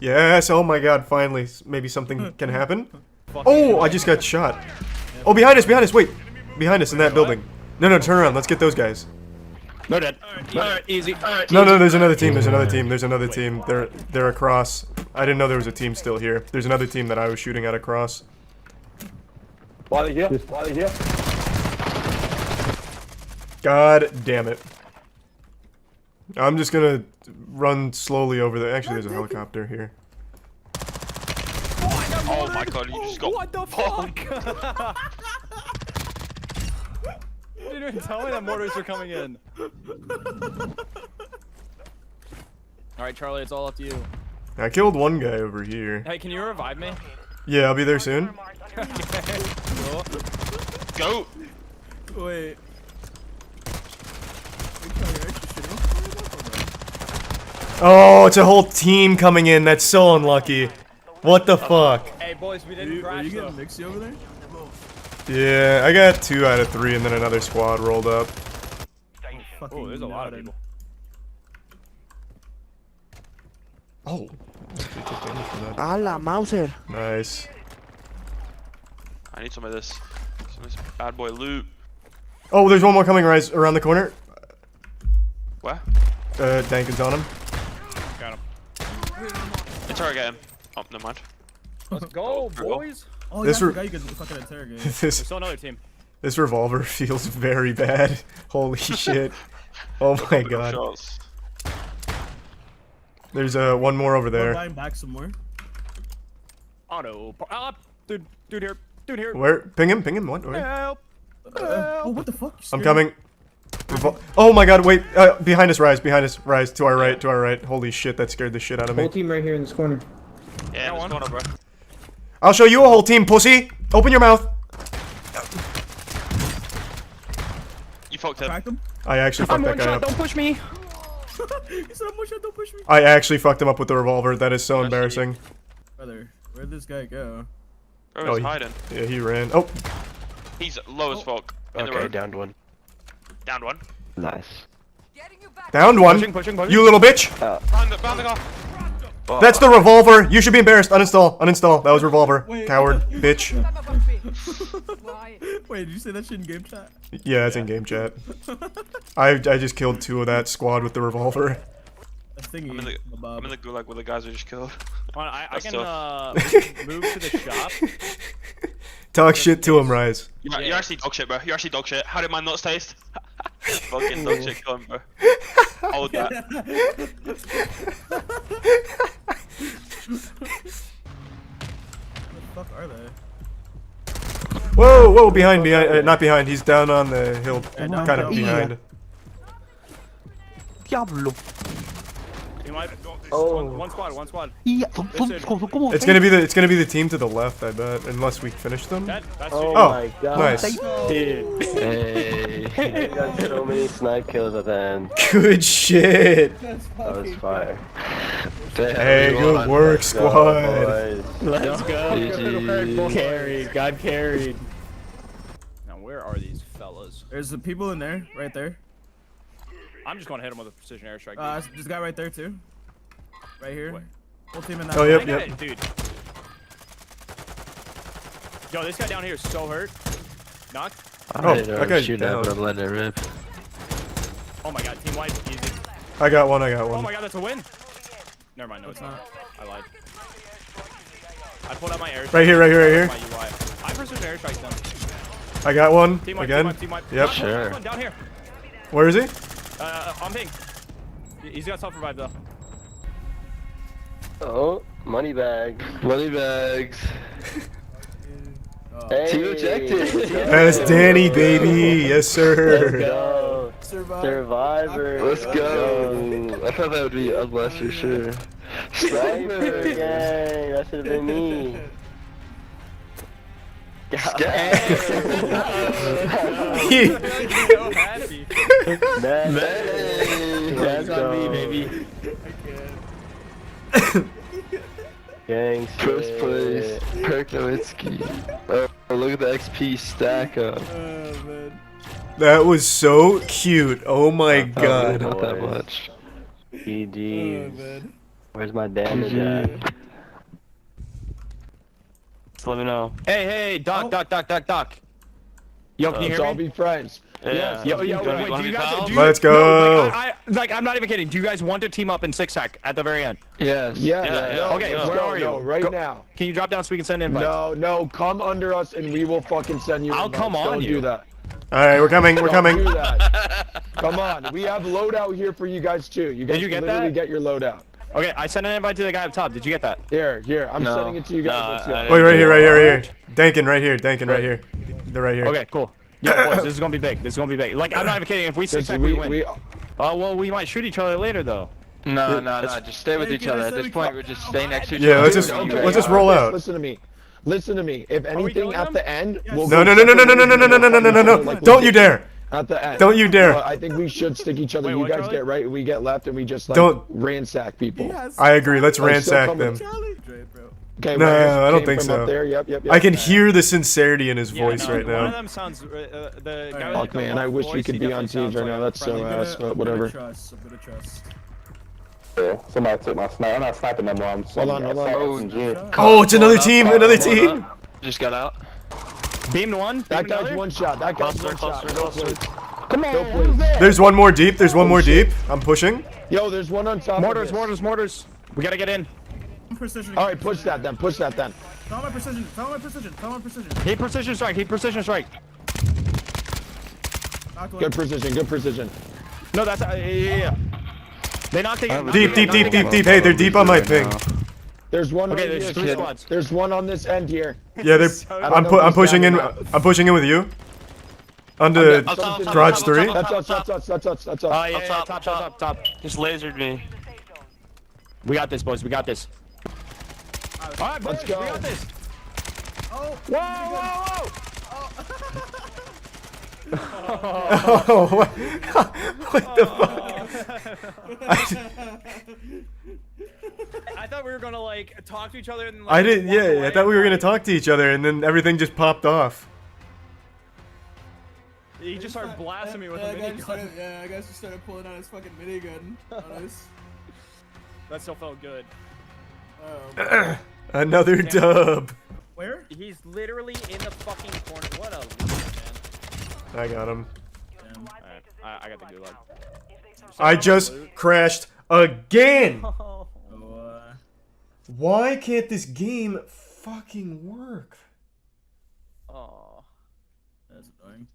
oh my god, finally, maybe something can happen. Oh, I just got shot. Oh, behind us, wait. Behind us in that building. No, turn around, let's get those guys. No dead. Alright, easy. Alright. No, there's another team, They're across. I didn't know there was a team still here. There's another team that I was shooting at across. Why are they here? God damn it. I'm just gonna run slowly over there. Actually, there's a helicopter here. Oh my god, you just got. What the fuck? You didn't even tell me that mortars were coming in. Alright, Charlie, it's all up to you. I killed one guy over here. Hey, can you revive me? Yeah, I'll be there soon. Go! Wait. Oh, it's a whole team coming in. That's so unlucky. What the fuck? Hey, boys, we didn't crash. Are you getting mixy over there? Yeah, I got 2 out of 3 and then another squad rolled up. Oh, there's a lot of people. Oh. A la Mauser. Nice. I need some of this bad boy loot. Oh, there's one more coming right around the corner. Where? Dankin's on him. Got him. Interrogate him. Oh, never mind. Let's go, boys. Oh, This yeah, I forgot you could fucking interrogate. There's still another team. This revolver feels very bad. Holy shit. Oh my god. There's one more over there. Buying back some more. Auto. Dude here. Dude here. Where? Ping him. What? Where? Help. Oh, what the fuck? I'm coming. Oh my god, wait. Behind us, Rise. To our right. Holy shit, that scared the shit out of me. Whole team right here in this corner. Yeah, in this corner, bro. I'll show you a whole team, pussy. Open your mouth. You fucked him. I actually fucked that guy up. Don't push me. He said, I'm one shot, don't push me. I actually fucked him up with the revolver. That is so embarrassing. Brother, where'd this guy go? Bro, he's hiding. Yeah, he ran. Oh. He's low as fuck. In the Okay, road. downed one. Downed one. Nice. Downed one. Pushing. You little bitch. Behind the car. That's the revolver. You should be embarrassed. Uninstall. That was revolver. Wait. Coward. Bitch. Wait, did you say that shit in game chat? Yeah, it's in game chat. I just killed 2 of that squad with the revolver. thingy. I'm in the gulag with the guys who just killed. Hold on, I can move to the shop. Talk shit to him, Rise. You're actually dog shit, bro. You're actually dog shit. How did my nuts taste? Fucking dog shit, kill him, bro. Hold that. Where the fuck are they? Whoa, behind, not behind. He's down on the hill, kind of behind. Diablo. One squad. It's gonna be the team to the left, I bet, unless we finish them. Oh my god. Nice. Hey. I got so many snipe kills at the end. Good shit. That was fire. Hey, good work, squad. Let's go. GG. Carried. God carried. Now where are these fellas? There's the people in there, right there. I'm just gonna hit him with a precision airstrike. This guy right there too. Right here. Whole team in that. Oh, yep. Dude. Yo, this guy down here is so hurt. Knock. Oh, that guy's down. Oh my god, team wipe, easy. I got one. Oh my god, that's a win. Never mind, no, it's not. I lied. I pulled out my airstrike. Right here. My UI. I precision airstrike them. I got one Team wipe, again. Team wipe. Yep. Sure. Down here. Where is he? On ping. He's got self-revive though. Oh, money bags. Money bags. Hey, Team ejected. That's Danny, baby. Yes, sir. Let's go. Survivor. Let's go. I thought that would be unless for sure. Sniper gang. That should have been me. That's on me, baby. Gang First place, Perk Nowitzki. Oh, look at the XP stack up. That was so cute. Oh my god. Not that much. GG's. Where's my damage at? Just let me know. Hey, Doc. Yo, can you hear me? I'll be friends. Yeah. Yo, wait, do you guys? Let's go. I'm not even kidding. Do you guys want to team up in 6-tack at the very end? Yes. Yeah. Okay, where are you? Right now. Can you drop down so we can send invites? No, come under us and we will fucking send you I'll invites. come on Don't you. do that. Alright, we're coming. Do that. Come on, we have loadout here for you guys too. You guys Did you get can literally that? get your loadout. Okay, I sent an invite to the guy up top. Did you get that? Here, I'm sending it to you guys. Let's go. Wait, right here. Dankin, right here. They're right here. Okay, cool. Yeah, boys, this is gonna be big. Like, I'm not even kidding. If we 6-tack, we win. Well, we might shoot each other later though. No, just stay with each other. At this point, we're just staying next to each Yeah, other. let's just roll out. Listen to me. If anything at the end, we'll No. Don't you dare. At the end. Don't you dare. I think we should stick each other. You guys get right, we get left, and we just like ransack people. I agree. Let's ransack them. Okay, No, I don't think so. Up there. Yep. I can hear the sincerity in his voice right One of now. them sounds. The guy Fuck man, I wish we could be on teams right now. That's so ass, but whatever. I'm gonna trust. Yeah, somebody took my sniper. I'm not sniping them while I'm Hold on. Oh, it's another team. Just got out. Beamed one. That guy's one shot. Closer. Come on. There's one more deep. I'm pushing. Yo, there's one on top. Mortars. We gotta get in. Precision. All right, push that then. Follow my precision. He precision strike. Good precision. No, that's yeah. They knocked it. Deep. Hey, they're deep on my ping. There's one. Okay, right there's here, 3 kid. squads. There's one on this end here. Yeah, I'm pushing in. I'm pushing in with you. Under garage 3. That's us. Oh yeah, top. Just lasered me. We got this, boys. We got this. All right, Let's go. We got this. Oh. Whoa. Oh, what the fuck? I thought we were gonna like talk to each other and. Like, I didn't. Yeah, I thought we were gonna talk to each other, and then everything just popped off. He just started blasting me with a minigun. I guess just started pulling out his fucking minigun. Nice. That still felt good. Another dub. Where? He's literally in the fucking corner. What a loser, man. I got him. Alright, I got the gulag. I just crashed again! Why can't this game fucking work? Oh, that's annoying.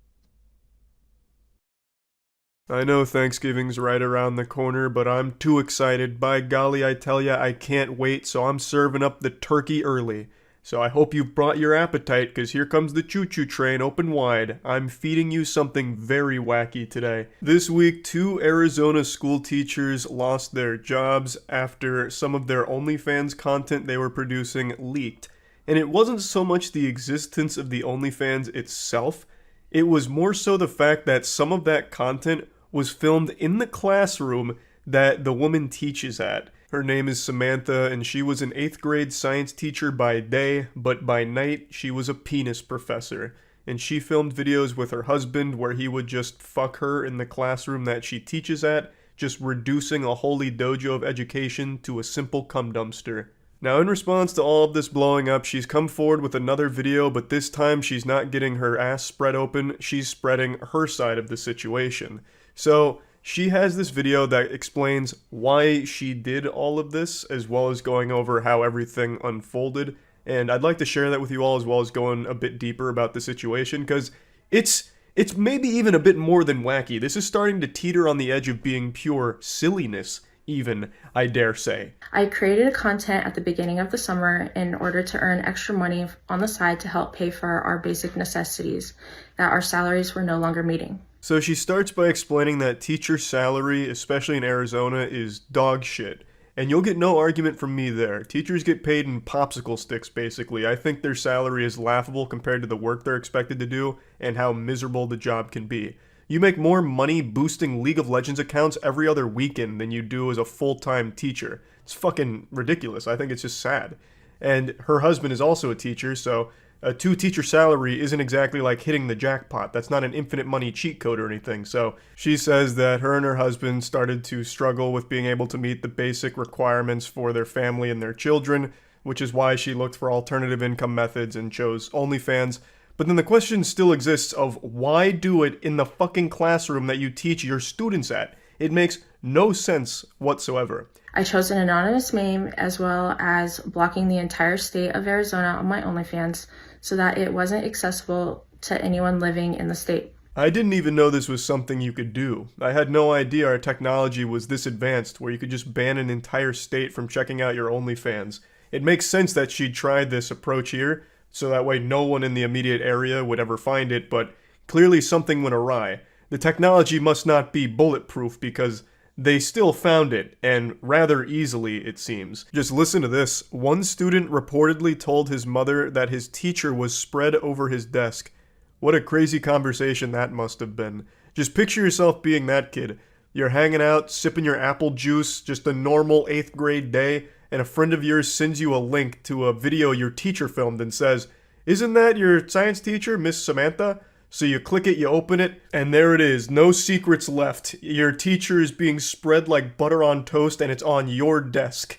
I know Thanksgiving's right around the corner, but I'm too excited. By golly, I tell ya, I can't wait, so I'm serving up the turkey early. So I hope you've brought your appetite, because here comes the choo-choo train open wide. I'm feeding you something very wacky today. This week, 2 Arizona school teachers lost their jobs after some of their OnlyFans content they were producing leaked. And it wasn't so much the existence of the OnlyFans itself, it was more so the fact that some of that content was filmed in the classroom that the woman teaches at. Her name is Samantha, and she was an 8th grade science teacher by day, but by night, she was a penis professor. And she filmed videos with her husband where he would just fuck her in the classroom that she teaches at, just reducing a holy dojo of education to a simple cum dumpster. Now, in response to all of this blowing up, she's come forward with another video, but this time she's not getting her ass spread open, she's spreading her side of the situation. So, she has this video that explains why she did all of this, as well as going over how everything unfolded, and I'd like to share that with you all, as well as going a bit deeper about the situation, because it's maybe even a bit more than wacky. This is starting to teeter on the edge of being pure silliness, even, I dare say. I created content at the beginning of the summer in order to earn extra money on the side to help pay for our basic necessities that our salaries were no longer meeting. So she starts by explaining that teacher salary, especially in Arizona, is dog shit. And you'll get no argument from me there. Teachers get paid in popsicle sticks, basically. I think their salary is laughable compared to the work they're expected to do and how miserable the job can be. You make more money boosting League of Legends accounts every other weekend than you do as a full-time teacher. It's fucking ridiculous. I think it's just sad. And her husband is also a teacher, so a 2-teacher salary isn't exactly like hitting the jackpot. That's not an infinite money cheat code or anything. So she says that her and her husband started to struggle with being able to meet the basic requirements for their family and their children, which is why she looked for alternative income methods and chose OnlyFans. But then the question still exists of why do it in the fucking classroom that you teach your students at? It makes no sense whatsoever. I chose an anonymous name as well as blocking the entire state of Arizona on my OnlyFans so that it wasn't accessible to anyone living in the state. I didn't even know this was something you could do. I had no idea our technology was this advanced where you could just ban an entire state from checking out your OnlyFans. It makes sense that she'd tried this approach here, so that way no one in the immediate area would ever find it, but clearly something went awry. The technology must not be bulletproof because they still found it, and rather easily, it seems. Just listen to this. One student reportedly told his mother that his teacher was spread over his desk. What a crazy conversation that must have been. Just picture yourself being that kid. You're hanging out, sipping your apple juice, just a normal 8th grade day, and a friend of yours sends you a link to a video your teacher filmed and says, "Isn't that your science teacher, Miss Samantha?" So you click it, you open it, and there it is. No secrets left. Your teacher is being spread like butter on toast, and it's on your desk.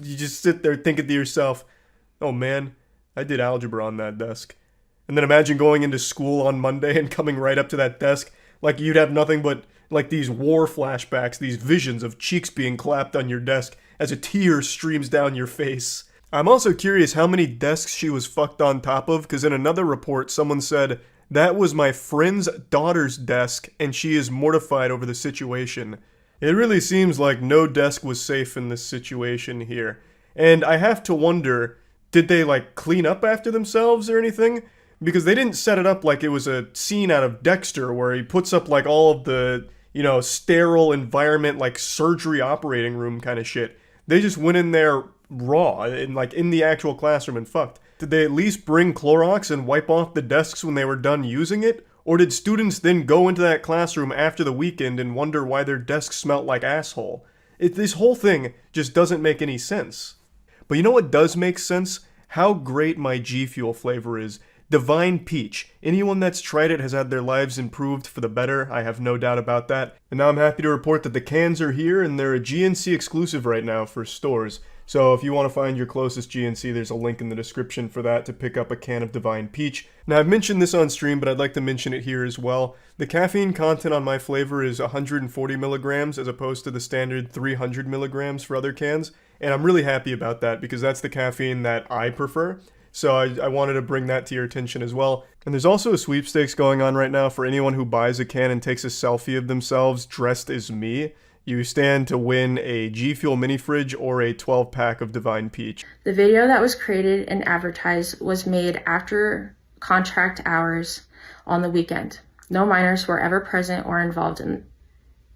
You just sit there thinking to yourself, oh man, I did algebra on that desk. And then imagine going into school on Monday and coming right up to that desk, like you'd have nothing but like these war flashbacks, these visions of cheeks being clapped on your desk as a tear streams down your face. I'm also curious how many desks she was fucked on top of, because in another report someone said, "That was my friend's daughter's desk, and she is mortified over the situation." It really seems like no desk was safe in this situation here. And I have to wonder, did they like clean up after themselves or anything? Because they didn't set it up like it was a scene out of Dexter where he puts up like all of the, you know, sterile environment, like surgery operating room kind of shit. They just went in there raw and like in the actual classroom and fucked. Did they at least bring Clorox and wipe off the desks when they were done using it? Or did students then go into that classroom after the weekend and wonder why their desks smelt like asshole? This whole thing just doesn't make any sense. But you know what does make sense? How great my G Fuel flavor is. Divine Peach. Anyone that's tried it has had their lives improved for the better, I have no doubt about that. And now I'm happy to report that the cans are here and they're a GNC exclusive right now for stores. So if you want to find your closest GNC, there's a link in the description for that to pick up a can of Divine Peach. Now, I've mentioned this on stream, but I'd like to mention it here as well. The caffeine content on my flavor is 140 milligrams as opposed to the standard 300 milligrams for other cans. And I'm really happy about that because that's the caffeine that I prefer. So I wanted to bring that to your attention as well. And there's also a sweepstakes going on right now for anyone who buys a can and takes a selfie of themselves dressed as me. You stand to win a G Fuel mini fridge or a 12-pack of Divine Peach. The video that was created and advertised was made after contract hours on the weekend. No minors were ever present or involved in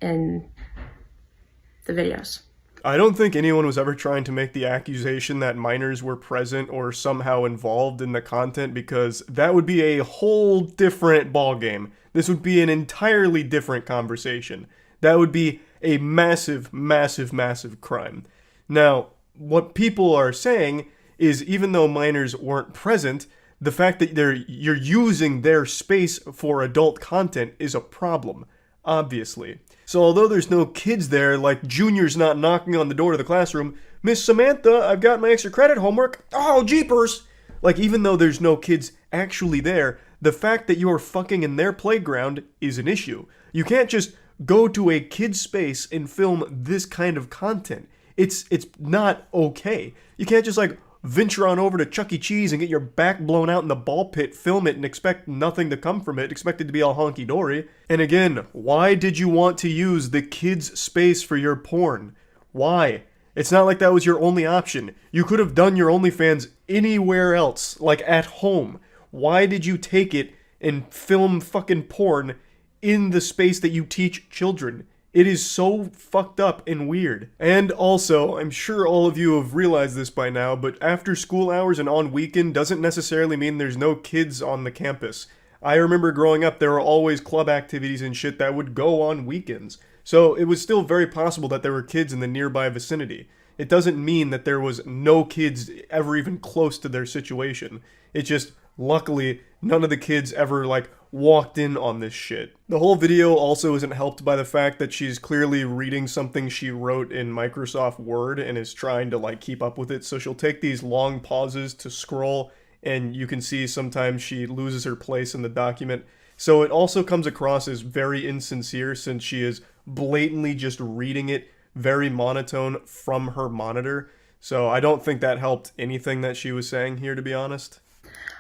the videos. I don't think anyone was ever trying to make the accusation that minors were present or somehow involved in the content, because that would be a whole different ballgame. This would be an entirely different conversation. That would be a massive, massive, massive crime. Now, what people are saying is even though minors weren't present, the fact that you're using their space for adult content is a problem, obviously. So although there's no kids there, like Junior's not knocking on the door to the classroom, Miss Samantha, I've got my extra credit homework. Oh, jeepers! Like, even though there's no kids actually there, the fact that you're fucking in their playground is an issue. You can't just go to a kid's space and film this kind of content. It's not okay. You can't just like venture on over to Chuck E. Cheese and get your back blown out in the ball pit, film it, and expect nothing to come from it, expect it to be all honky-dory. And again, why did you want to use the kids' space for your porn? Why? It's not like that was your only option. You could have done your OnlyFans anywhere else, like at home. Why did you take it and film fucking porn in the space that you teach children? It is so fucked up and weird. And also, I'm sure all of you have realized this by now, but after school hours and on weekend doesn't necessarily mean there's no kids on the campus. I remember growing up, there were always club activities and shit that would go on weekends. So it was still very possible that there were kids in the nearby vicinity. It doesn't mean that there was no kids ever even close to their situation. It just, luckily, none of the kids ever, like, walked in on this shit. The whole video also isn't helped by the fact that she's clearly reading something she wrote in Microsoft Word and is trying to, like, keep up with it. So she'll take these long pauses to scroll, and you can see sometimes she loses her place in the document. So it also comes across as very insincere since she is blatantly just reading it very monotone from her monitor. So I don't think that helped anything that she was saying here, to be honest.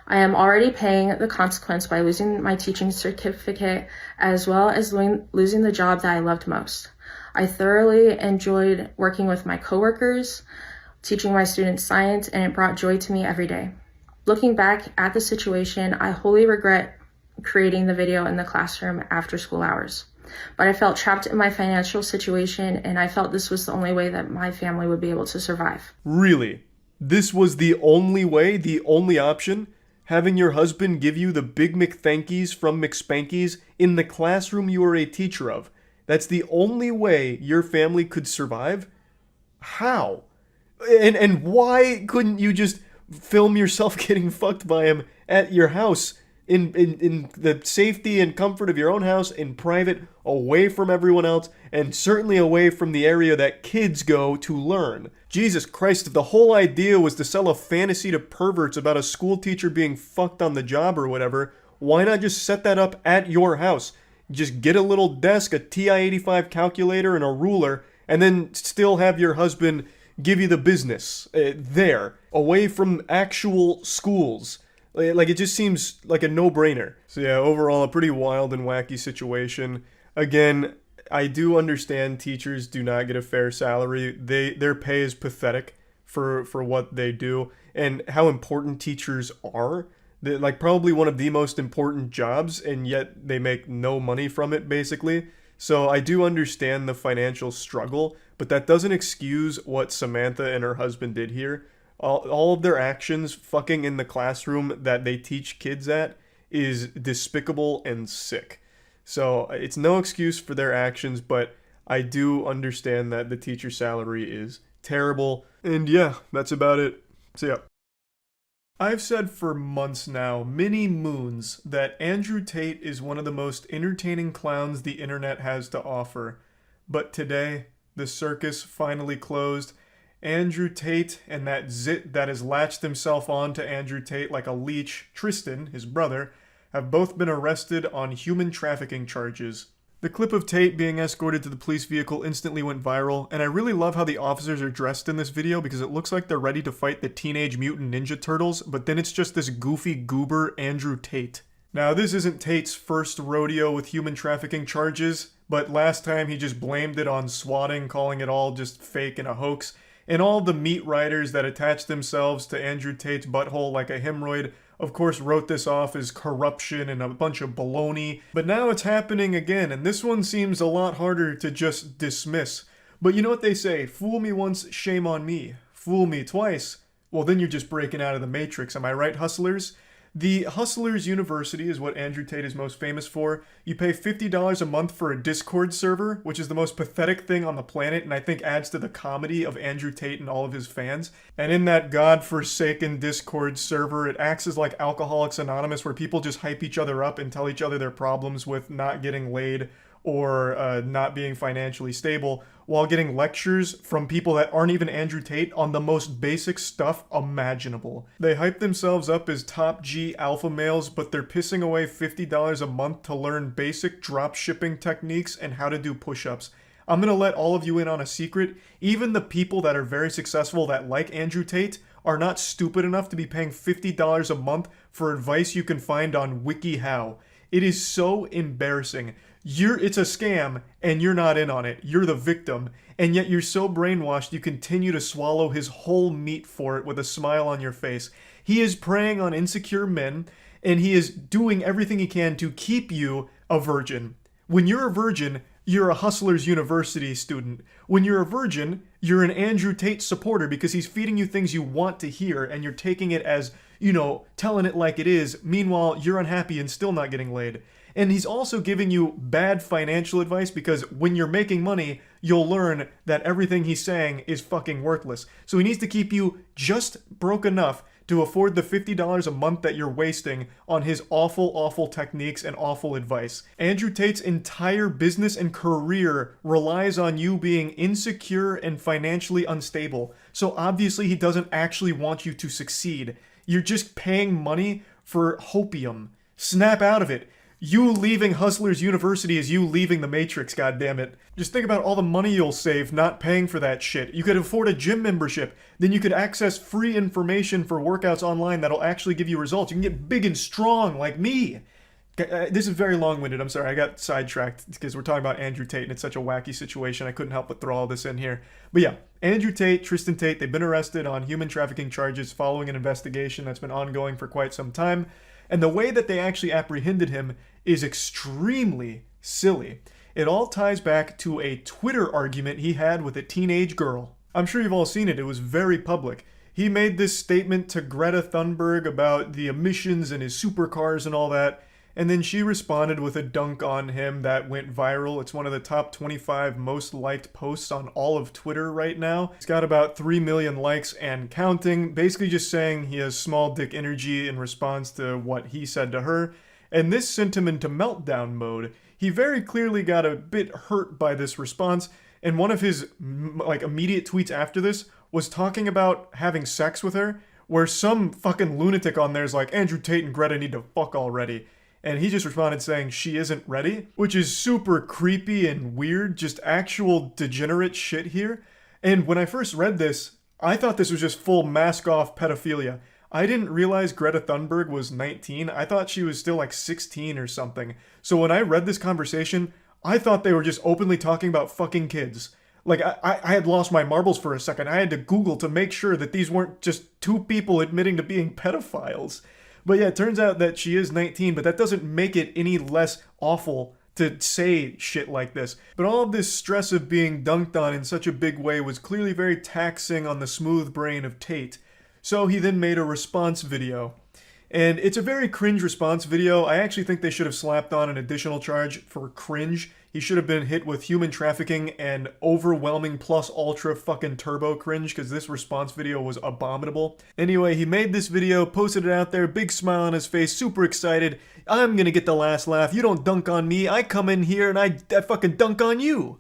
I am already paying the consequence by losing my teaching certificate as well as losing the job that I loved most. I thoroughly enjoyed working with my coworkers, teaching my students science, and it brought joy to me every day. Looking back at the situation, I wholly regret creating the video in the classroom after school hours. But I felt trapped in my financial situation, and I felt this was the only way that my family would be able to survive. Really? This was the only way? The only option? Having your husband give you the Big McThankies from McSpankies in the classroom you are a teacher of. That's the only way your family could survive? How? And why couldn't you just film yourself getting fucked by him at your house in the safety and comfort of your own house, in private, away from everyone else, and certainly away from the area that kids go to learn? Jesus Christ, if the whole idea was to sell a fantasy to perverts about a school teacher being fucked on the job or whatever, why not just set that up at your house? Just get a little desk, a TI-85 calculator, and a ruler, and then still have your husband give you the business there, away from actual schools. Like, it just seems like a no-brainer. So yeah, overall, a pretty wild and wacky situation. Again, I do understand teachers do not get a fair salary. Their pay is pathetic for what they do and how important teachers are. They're like probably one of the most important jobs, and yet they make no money from it, basically. So I do understand the financial struggle, but that doesn't excuse what Samantha and her husband did here. All of their actions fucking in the classroom that they teach kids at is despicable and sick. So it's no excuse for their actions, but I do understand that the teacher salary is terrible. And yeah, that's about it. So yeah. I've said for months now, many moons, that Andrew Tate is one of the most entertaining clowns the internet has to offer. But today, the circus finally closed, Andrew Tate and that zit that has latched himself on to Andrew Tate like a leech, Tristan, his brother, have both been arrested on human trafficking charges. The clip of Tate being escorted to the police vehicle instantly went viral, and I really love how the officers are dressed in this video because it looks like they're ready to fight the Teenage Mutant Ninja Turtles, but then it's just this goofy goober Andrew Tate. Now, this isn't Tate's first rodeo with human trafficking charges, but last time he just blamed it on swatting, calling it all just fake and a hoax, and all the meat riders that attached themselves to Andrew Tate's butthole like a hemorrhoid of course wrote this off as corruption and a bunch of baloney, but now it's happening again, and this one seems a lot harder to just dismiss. But you know what they say, fool me once, shame on me. Fool me twice, well then you're just breaking out of the matrix, am I right, hustlers? The Hustlers University is what Andrew Tate is most famous for. You pay $50 a month for a Discord server, which is the most pathetic thing on the planet, and I think adds to the comedy of Andrew Tate and all of his fans. And in that godforsaken Discord server, it acts as like Alcoholics Anonymous, where people just hype each other up and tell each other their problems with not getting laid or not being financially stable, while getting lectures from people that aren't even Andrew Tate on the most basic stuff imaginable. They hype themselves up as top G alpha males, but they're pissing away $50 a month to learn basic drop shipping techniques and how to do push-ups. I'm gonna let all of you in on a secret. Even the people that are very successful that like Andrew Tate are not stupid enough to be paying $50 a month for advice you can find on WikiHow. It is so embarrassing. It's a scam, and you're not in on it. You're the victim, and yet you're so brainwashed you continue to swallow his whole meat for it with a smile on your face. He is preying on insecure men, and he is doing everything he can to keep you a virgin. When you're a virgin, you're a Hustlers University student. When you're a virgin, you're an Andrew Tate supporter because he's feeding you things you want to hear, and you're taking it as, you know, telling it like it is. Meanwhile, you're unhappy and still not getting laid. And he's also giving you bad financial advice because when you're making money, you'll learn that everything he's saying is fucking worthless. So he needs to keep you just broke enough to afford the $50 a month that you're wasting on his awful, awful techniques and awful advice. Andrew Tate's entire business and career relies on you being insecure and financially unstable. So obviously he doesn't actually want you to succeed. You're just paying money for hopium. Snap out of it. You leaving Hustlers University is you leaving the Matrix, goddammit. Just think about all the money you'll save not paying for that shit. You could afford a gym membership. Then you could access free information for workouts online that'll actually give you results. You can get big and strong like me. This is very long-winded, I'm sorry. I got sidetracked because we're talking about Andrew Tate and it's such a wacky situation. I couldn't help but throw all this in here. But yeah, Andrew Tate, Tristan Tate, they've been arrested on human trafficking charges following an investigation that's been ongoing for quite some time. And the way that they actually apprehended him is extremely silly. It all ties back to a Twitter argument he had with a teenage girl. I'm sure you've all seen it. It was very public. He made this statement to Greta Thunberg about the emissions and his supercars and all that, and then she responded with a dunk on him that went viral. It's one of the top 25 most liked posts on all of Twitter right now. It's got about 3 million likes and counting, basically just saying he has small dick energy in response to what he said to her. And this sent him into meltdown mode. He very clearly got a bit hurt by this response, and one of his immediate tweets after this was talking about having sex with her, where some fucking lunatic on there is like, Andrew Tate and Greta need to fuck already. And he just responded saying she isn't ready, which is super creepy and weird, just actual degenerate shit here. And when I first read this, I thought this was just full mask-off pedophilia. I didn't realize Greta Thunberg was 19. I thought she was still like 16 or something. So when I read this conversation, I thought they were just openly talking about fucking kids. Like, I had lost my marbles for a second. I had to Google to make sure that these weren't just two people admitting to being pedophiles. But yeah, it turns out that she is 19, but that doesn't make it any less awful to say shit like this. But all of this stress of being dunked on in such a big way was clearly very taxing on the smooth brain of Tate. So he then made a response video. And it's a very cringe response video. I actually think they should have slapped on an additional charge for cringe. He should have been hit with human trafficking and overwhelming plus ultra fucking turbo cringe because this response video was abominable. Anyway, he made this video, posted it out there, big smile on his face, super excited. I'm gonna get the last laugh. You don't dunk on me. I come in here and I fucking dunk on you.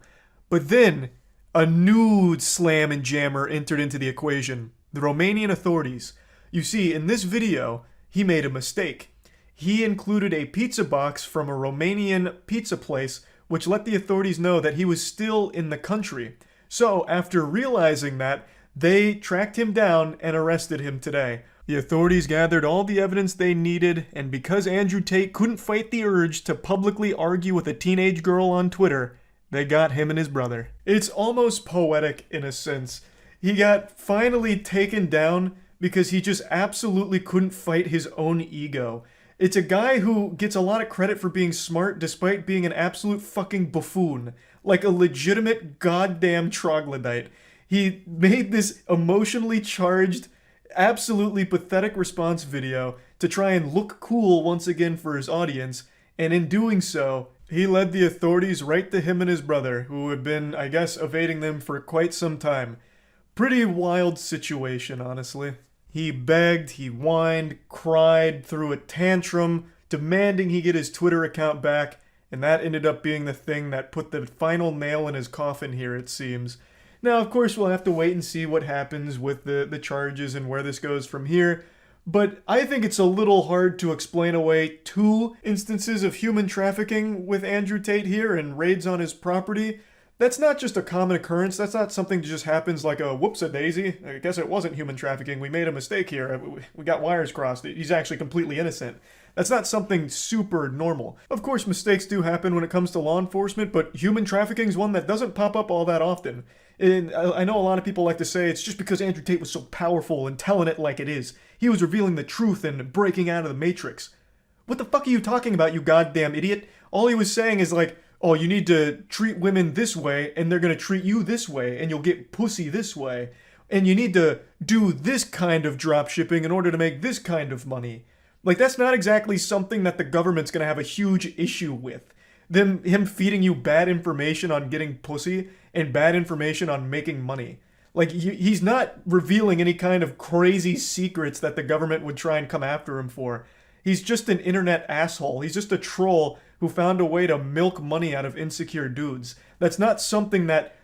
But then, A new slam and jammer entered into the equation. The Romanian authorities. You see, in this video, he made a mistake. He included a pizza box from a Romanian pizza place, which let the authorities know that he was still in the country. So, after realizing that, they tracked him down and arrested him today. The authorities gathered all the evidence they needed, and because Andrew Tate couldn't fight the urge to publicly argue with a teenage girl on Twitter, they got him and his brother. It's almost poetic in a sense. He got finally taken down because he just absolutely couldn't fight his own ego. It's a guy who gets a lot of credit for being smart despite being an absolute fucking buffoon. Like a legitimate goddamn troglodyte. He made this emotionally charged, absolutely pathetic response video to try and look cool once again for his audience, and in doing so, he led the authorities right to him and his brother, who had been, I guess, evading them for quite some time. Pretty wild situation, honestly. He begged, he whined, cried, threw a tantrum, demanding he get his Twitter account back, and that ended up being the thing that put the final nail in his coffin here, it seems. Now, of course, we'll have to wait and see what happens with the charges and where this goes from here, but I think it's a little hard to explain away 2 instances of human trafficking with Andrew Tate here and raids on his property. That's not just a common occurrence. That's not something that just happens like a whoops-a-daisy. I guess it wasn't human trafficking. We made a mistake here. We got wires crossed. He's actually completely innocent. That's not something super normal. Of course, mistakes do happen when it comes to law enforcement, but human trafficking is one that doesn't pop up all that often. And I know a lot of people like to say it's just because Andrew Tate was so powerful and telling it like it is. He was revealing the truth and breaking out of the Matrix. What the fuck are you talking about, you goddamn idiot? All he was saying is like, oh, you need to treat women this way, and they're gonna treat you this way, and you'll get pussy this way. And you need to do this kind of drop shipping in order to make this kind of money. Like, that's not exactly something that the government's gonna have a huge issue with. Him feeding you bad information on getting pussy and bad information on making money. Like, he's not revealing any kind of crazy secrets that the government would try and come after him for. He's just an internet asshole. He's just a troll who found a way to milk money out of insecure dudes. That's not something that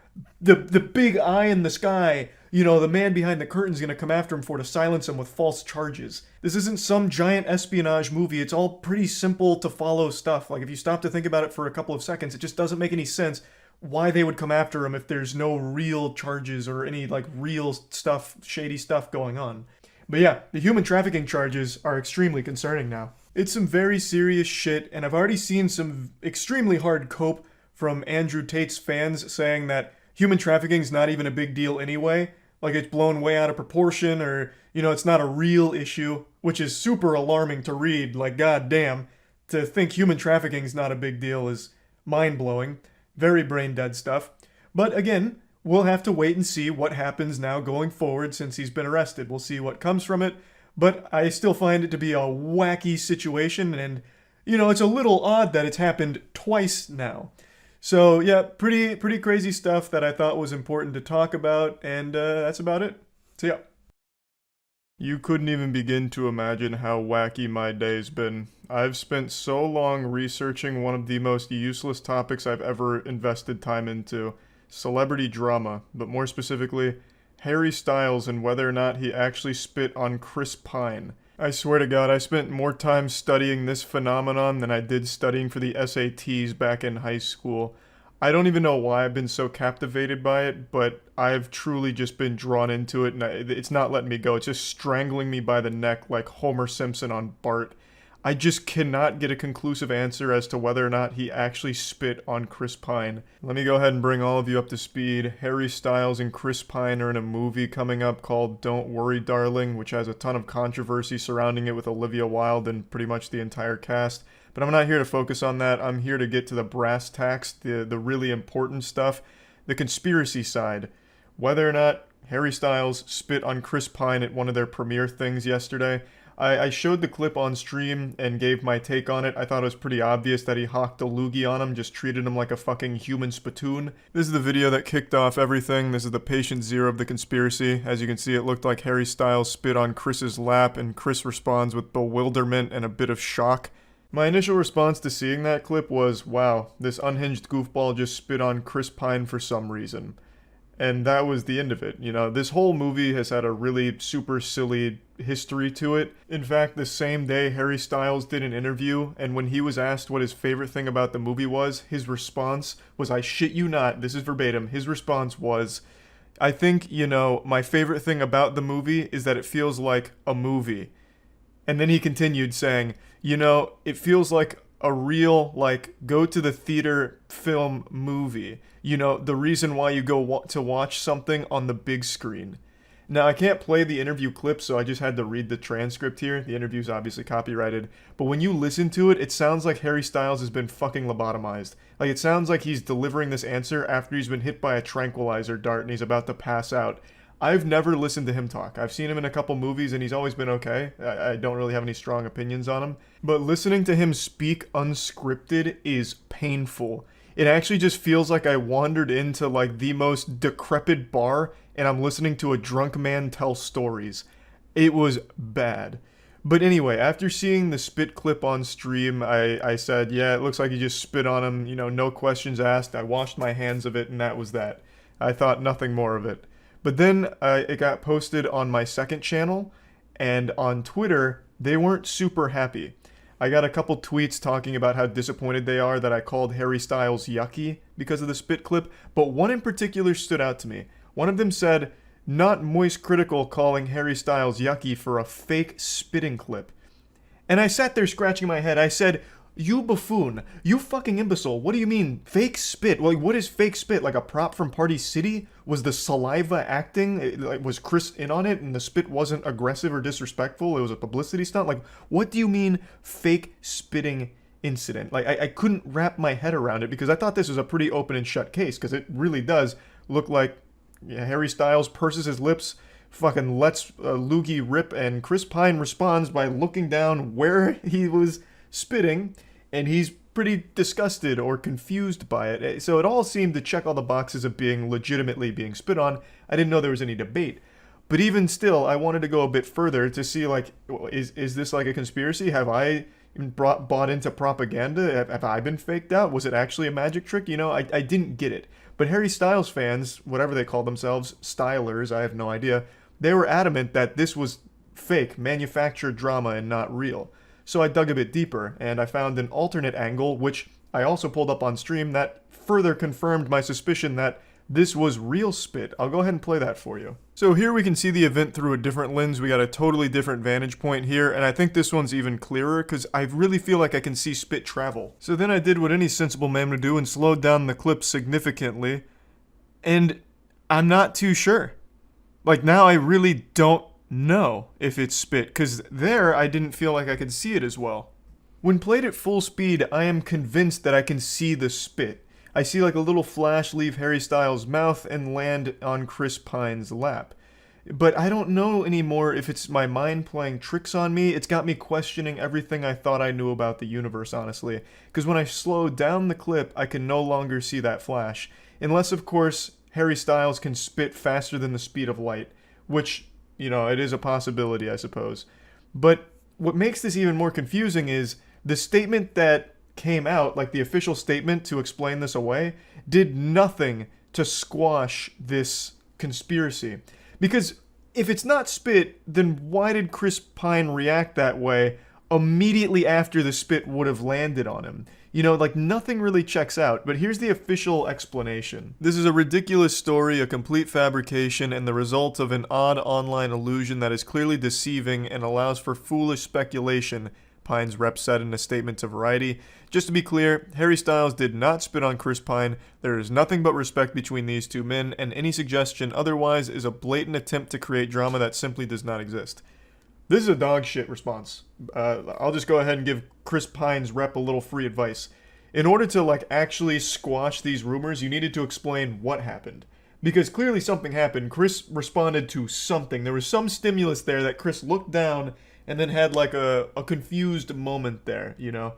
the big eye in the sky, you know, the man behind the curtain's gonna come after him for to silence him with false charges. This isn't some giant espionage movie. It's all pretty simple to follow stuff. Like, if you stop to think about it for a couple of seconds, it just doesn't make any sense why they would come after him if there's no real charges or any, like, real stuff, shady stuff going on. But yeah, the human trafficking charges are extremely concerning now. It's some very serious shit, and I've already seen some extremely hard cope from Andrew Tate's fans saying that human trafficking is not even a big deal anyway. Like, it's blown way out of proportion, or, you know, it's not a real issue, which is super alarming to read. Like, goddamn, to think human trafficking is not a big deal is mind-blowing. Very brain-dead stuff. But again, we'll have to wait and see what happens now going forward since he's been arrested. We'll see what comes from it. But I still find it to be a wacky situation, and, you know, it's a little odd that it's happened twice now. So, yeah, pretty crazy stuff that I thought was important to talk about, and that's about it. So, yeah. You couldn't even begin to imagine how wacky my day's been. I've spent so long researching one of the most useless topics I've ever invested time into. Celebrity drama, but more specifically, Harry Styles and whether or not he actually spit on Chris Pine. I swear to God, I spent more time studying this phenomenon than I did studying for the SATs back in high school. I don't even know why I've been so captivated by it, but I've truly just been drawn into it, and it's not letting me go. It's just strangling me by the neck like Homer Simpson on Bart. I just cannot get a conclusive answer as to whether or not he actually spit on Chris Pine. Let me go ahead and bring all of you up to speed. Harry Styles and Chris Pine are in a movie coming up called Don't Worry Darling, which has a ton of controversy surrounding it with Olivia Wilde and pretty much the entire cast. But I'm not here to focus on that. I'm here to get to the brass tacks, the really important stuff, the conspiracy side. Whether or not Harry Styles spit on Chris Pine at one of their premiere things yesterday. I showed the clip on stream and gave my take on it. I thought it was pretty obvious that he hawked a loogie on him, just treated him like a fucking human spittoon. This is the video that kicked off everything. This is the patient zero of the conspiracy. As you can see, it looked like Harry Styles spit on Chris's lap, and Chris responds with bewilderment and a bit of shock. My initial response to seeing that clip was, wow, this unhinged goofball just spit on Chris Pine for some reason. And that was the end of it. You know, this whole movie has had a really super silly history to it. In fact, the same day Harry Styles did an interview, and when he was asked what his favorite thing about the movie was, his response was, I shit you not, this is verbatim, his response was, I think, you know, my favorite thing about the movie is that it feels like a movie. And then he continued saying, you know, it feels like a real, like, go to the theater film movie. You know, the reason why you go to watch something on the big screen. Now, I can't play the interview clip, so I just had to read the transcript here. The interview's obviously copyrighted. But when you listen to it, it sounds like Harry Styles has been fucking lobotomized. Like, it sounds like he's delivering this answer after he's been hit by a tranquilizer dart and he's about to pass out. I've never listened to him talk. I've seen him in a couple movies and he's always been okay. I don't really have any strong opinions on him. But listening to him speak unscripted is painful. It actually just feels like I wandered into like the most decrepit bar and I'm listening to a drunk man tell stories. It was bad. But anyway, after seeing the spit clip on stream, I said, yeah, it looks like you just spit on him, you know, no questions asked. I washed my hands of it and that was that. I thought nothing more of it. But then it got posted on my second channel, and on Twitter, they weren't super happy. I got a couple tweets talking about how disappointed they are that I called Harry Styles yucky because of the spit clip, but one in particular stood out to me. One of them said, not moistcritikal calling Harry Styles yucky for a fake spitting clip. And I sat there scratching my head. I said, you buffoon, you fucking imbecile, what do you mean, fake spit? Like, what is fake spit? Like a prop from Party City? Was the saliva acting? Was Chris in on it and the spit wasn't aggressive or disrespectful? It was a publicity stunt? Like, what do you mean, fake spitting incident? Like, I couldn't wrap my head around it because I thought this was a pretty open and shut case because it really does look like Harry Styles purses his lips, fucking lets Loogie rip, and Chris Pine responds by looking down where he was spitting, and he's pretty disgusted or confused by it. So it all seemed to check all the boxes of being legitimately being spit on. I didn't know there was any debate. But even still, I wanted to go a bit further to see, like, is this like a conspiracy? Have I bought into propaganda? Have I been faked out? Was it actually a magic trick? You know, I didn't get it. But Harry Styles fans, whatever they call themselves, stylers, I have no idea, they were adamant that this was fake, manufactured drama and not real. So I dug a bit deeper, and I found an alternate angle, which I also pulled up on stream, that further confirmed my suspicion that this was real spit. I'll go ahead and play that for you. So here we can see the event through a different lens. We got a totally different vantage point here, and I think this one's even clearer, because I really feel like I can see spit travel. So then I did what any sensible man would do and slowed down the clip significantly, and I'm not too sure. Like, now I really don't know if it's spit, because there I didn't feel like I could see it as well. When played at full speed, I am convinced that I can see the spit. I see like a little flash leave Harry Styles' mouth and land on Chris Pine's lap. But I don't know anymore if it's my mind playing tricks on me. It's got me questioning everything I thought I knew about the universe, honestly. Because when I slow down the clip, I can no longer see that flash. Unless, of course, Harry Styles can spit faster than the speed of light, which, you know, it is a possibility, I suppose. But what makes this even more confusing is the statement that came out, like the official statement to explain this away, did nothing to squash this conspiracy. Because if it's not spit, then why did Chris Pine react that way immediately after the spit would have landed on him? You know, like, nothing really checks out, but here's the official explanation. This is a ridiculous story, a complete fabrication, and the result of an odd online illusion that is clearly deceiving and allows for foolish speculation, Pine's rep said in a statement to Variety. Just to be clear, Harry Styles did not spit on Chris Pine. There is nothing but respect between these two men, and any suggestion otherwise is a blatant attempt to create drama that simply does not exist. This is a dog shit response. I'll just go ahead and give Chris Pine's rep a little free advice. In order to, like, actually squash these rumors, you needed to explain what happened. Because clearly something happened. Chris responded to something. There was some stimulus there that Chris looked down and then had, like, a confused moment there, you know?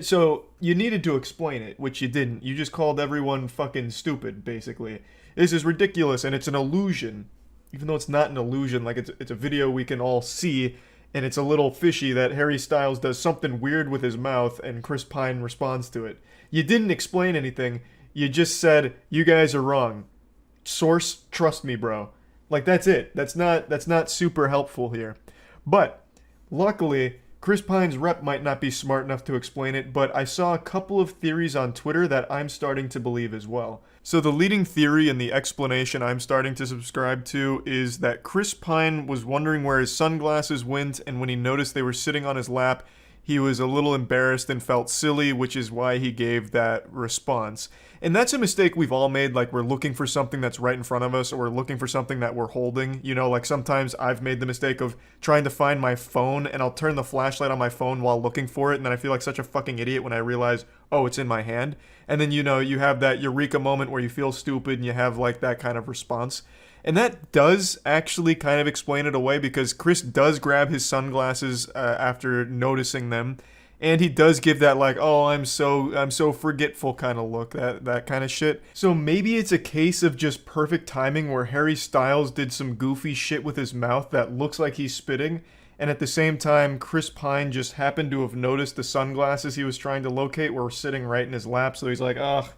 So you needed to explain it, which you didn't. You just called everyone fucking stupid, basically. This is ridiculous, and it's an illusion. Even though it's not an illusion, like, it's a video we can all see, and it's a little fishy that Harry Styles does something weird with his mouth, and Chris Pine responds to it. You didn't explain anything. You just said, you guys are wrong. source, trust me, bro. Like, that's it. That's not super helpful here. But luckily, Chris Pine's rep might not be smart enough to explain it, but I saw a couple of theories on Twitter that I'm starting to believe as well. So the leading theory and the explanation I'm starting to subscribe to is that Chris Pine was wondering where his sunglasses went, and when he noticed they were sitting on his lap, he was a little embarrassed and felt silly, which is why he gave that response. And that's a mistake we've all made, like we're looking for something that's right in front of us, or we're looking for something that we're holding. You know, like sometimes I've made the mistake of trying to find my phone, and I'll turn the flashlight on my phone while looking for it, and then I feel like such a fucking idiot when I realize, oh, it's in my hand. And then, you know, you have that eureka moment where you feel stupid and you have like that kind of response. And that does actually kind of explain it away, because Chris does grab his sunglasses after noticing them, and he does give that like, oh, I'm so forgetful kind of look, that kind of shit. So maybe it's a case of just perfect timing where Harry Styles did some goofy shit with his mouth that looks like he's spitting, and at the same time, Chris Pine just happened to have noticed the sunglasses he was trying to locate were sitting right in his lap, so he's like, ugh.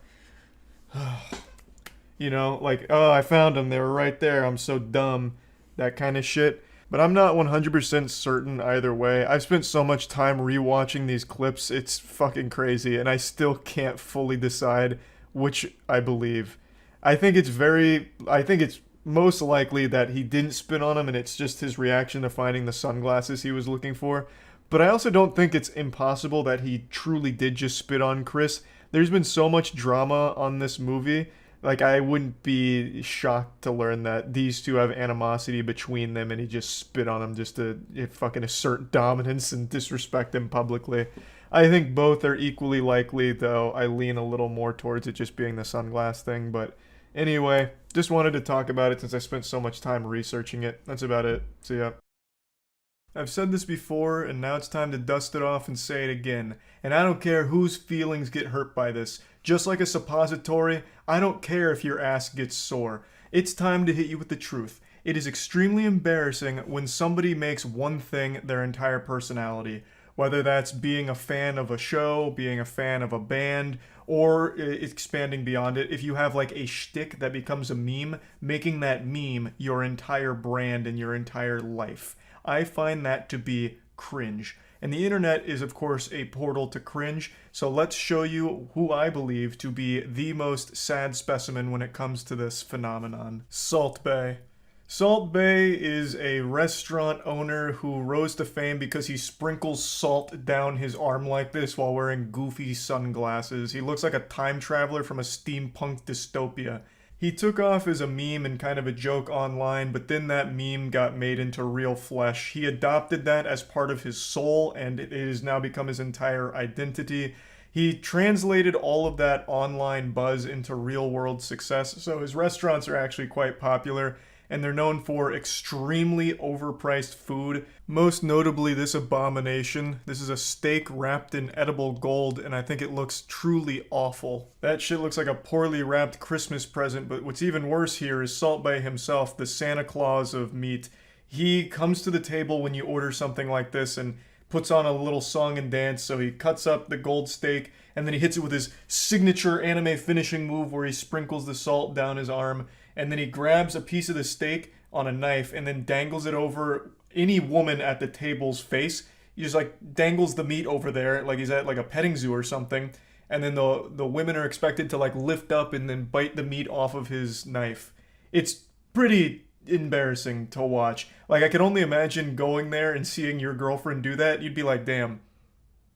You know, like, oh, I found them. They were right there. I'm so dumb. That kind of shit. But I'm not 100% certain either way. I've spent so much time rewatching these clips. It's fucking crazy. And I still can't fully decide which I believe. I think it's most likely that he didn't spit on him and it's just his reaction to finding the sunglasses he was looking for. But I also don't think it's impossible that he truly did just spit on Chris. There's been so much drama on this movie. Like, I wouldn't be shocked to learn that these two have animosity between them and he just spit on him just to fucking assert dominance and disrespect him publicly. I think both are equally likely, though I lean a little more towards it just being the sunglass thing. But anyway, just wanted to talk about it since I spent so much time researching it. That's about it. See ya. I've said this before, and now it's time to dust it off and say it again. And I don't care whose feelings get hurt by this. Just like a suppository, I don't care if your ass gets sore. It's time to hit you with the truth. It is extremely embarrassing when somebody makes one thing their entire personality. Whether that's being a fan of a show, being a fan of a band, or expanding beyond it. If you have like a shtick that becomes a meme, making that meme your entire brand and your entire life. I find that to be cringe. And the internet is, of course, a portal to cringe, so let's show you who I believe to be the most sad specimen when it comes to this phenomenon. Salt Bae. Salt Bae is a restaurant owner who rose to fame because he sprinkles salt down his arm like this while wearing goofy sunglasses. He looks like a time traveler from a steampunk dystopia. He took off as a meme and kind of a joke online, but then that meme got made into real flesh. He adopted that as part of his soul, and it has now become his entire identity. He translated all of that online buzz into real-world success, so his restaurants are actually quite popular, and they're known for extremely overpriced food. Most notably this abomination. This is a steak wrapped in edible gold, and I think it looks truly awful. That shit looks like a poorly wrapped Christmas present, but what's even worse here is Salt Bae himself, the Santa Claus of meat. He comes to the table when you order something like this and puts on a little song and dance, so he cuts up the gold steak, and then he hits it with his signature anime finishing move where he sprinkles the salt down his arm, and then he grabs a piece of the steak on a knife and then dangles it over any woman at the table's face. He just like dangles the meat over there like he's at like a petting zoo or something, and then the women are expected to like lift up and then bite the meat off of his knife. It's pretty embarrassing to watch. Like, I can only imagine going there and seeing your girlfriend do that. You'd be like, damn,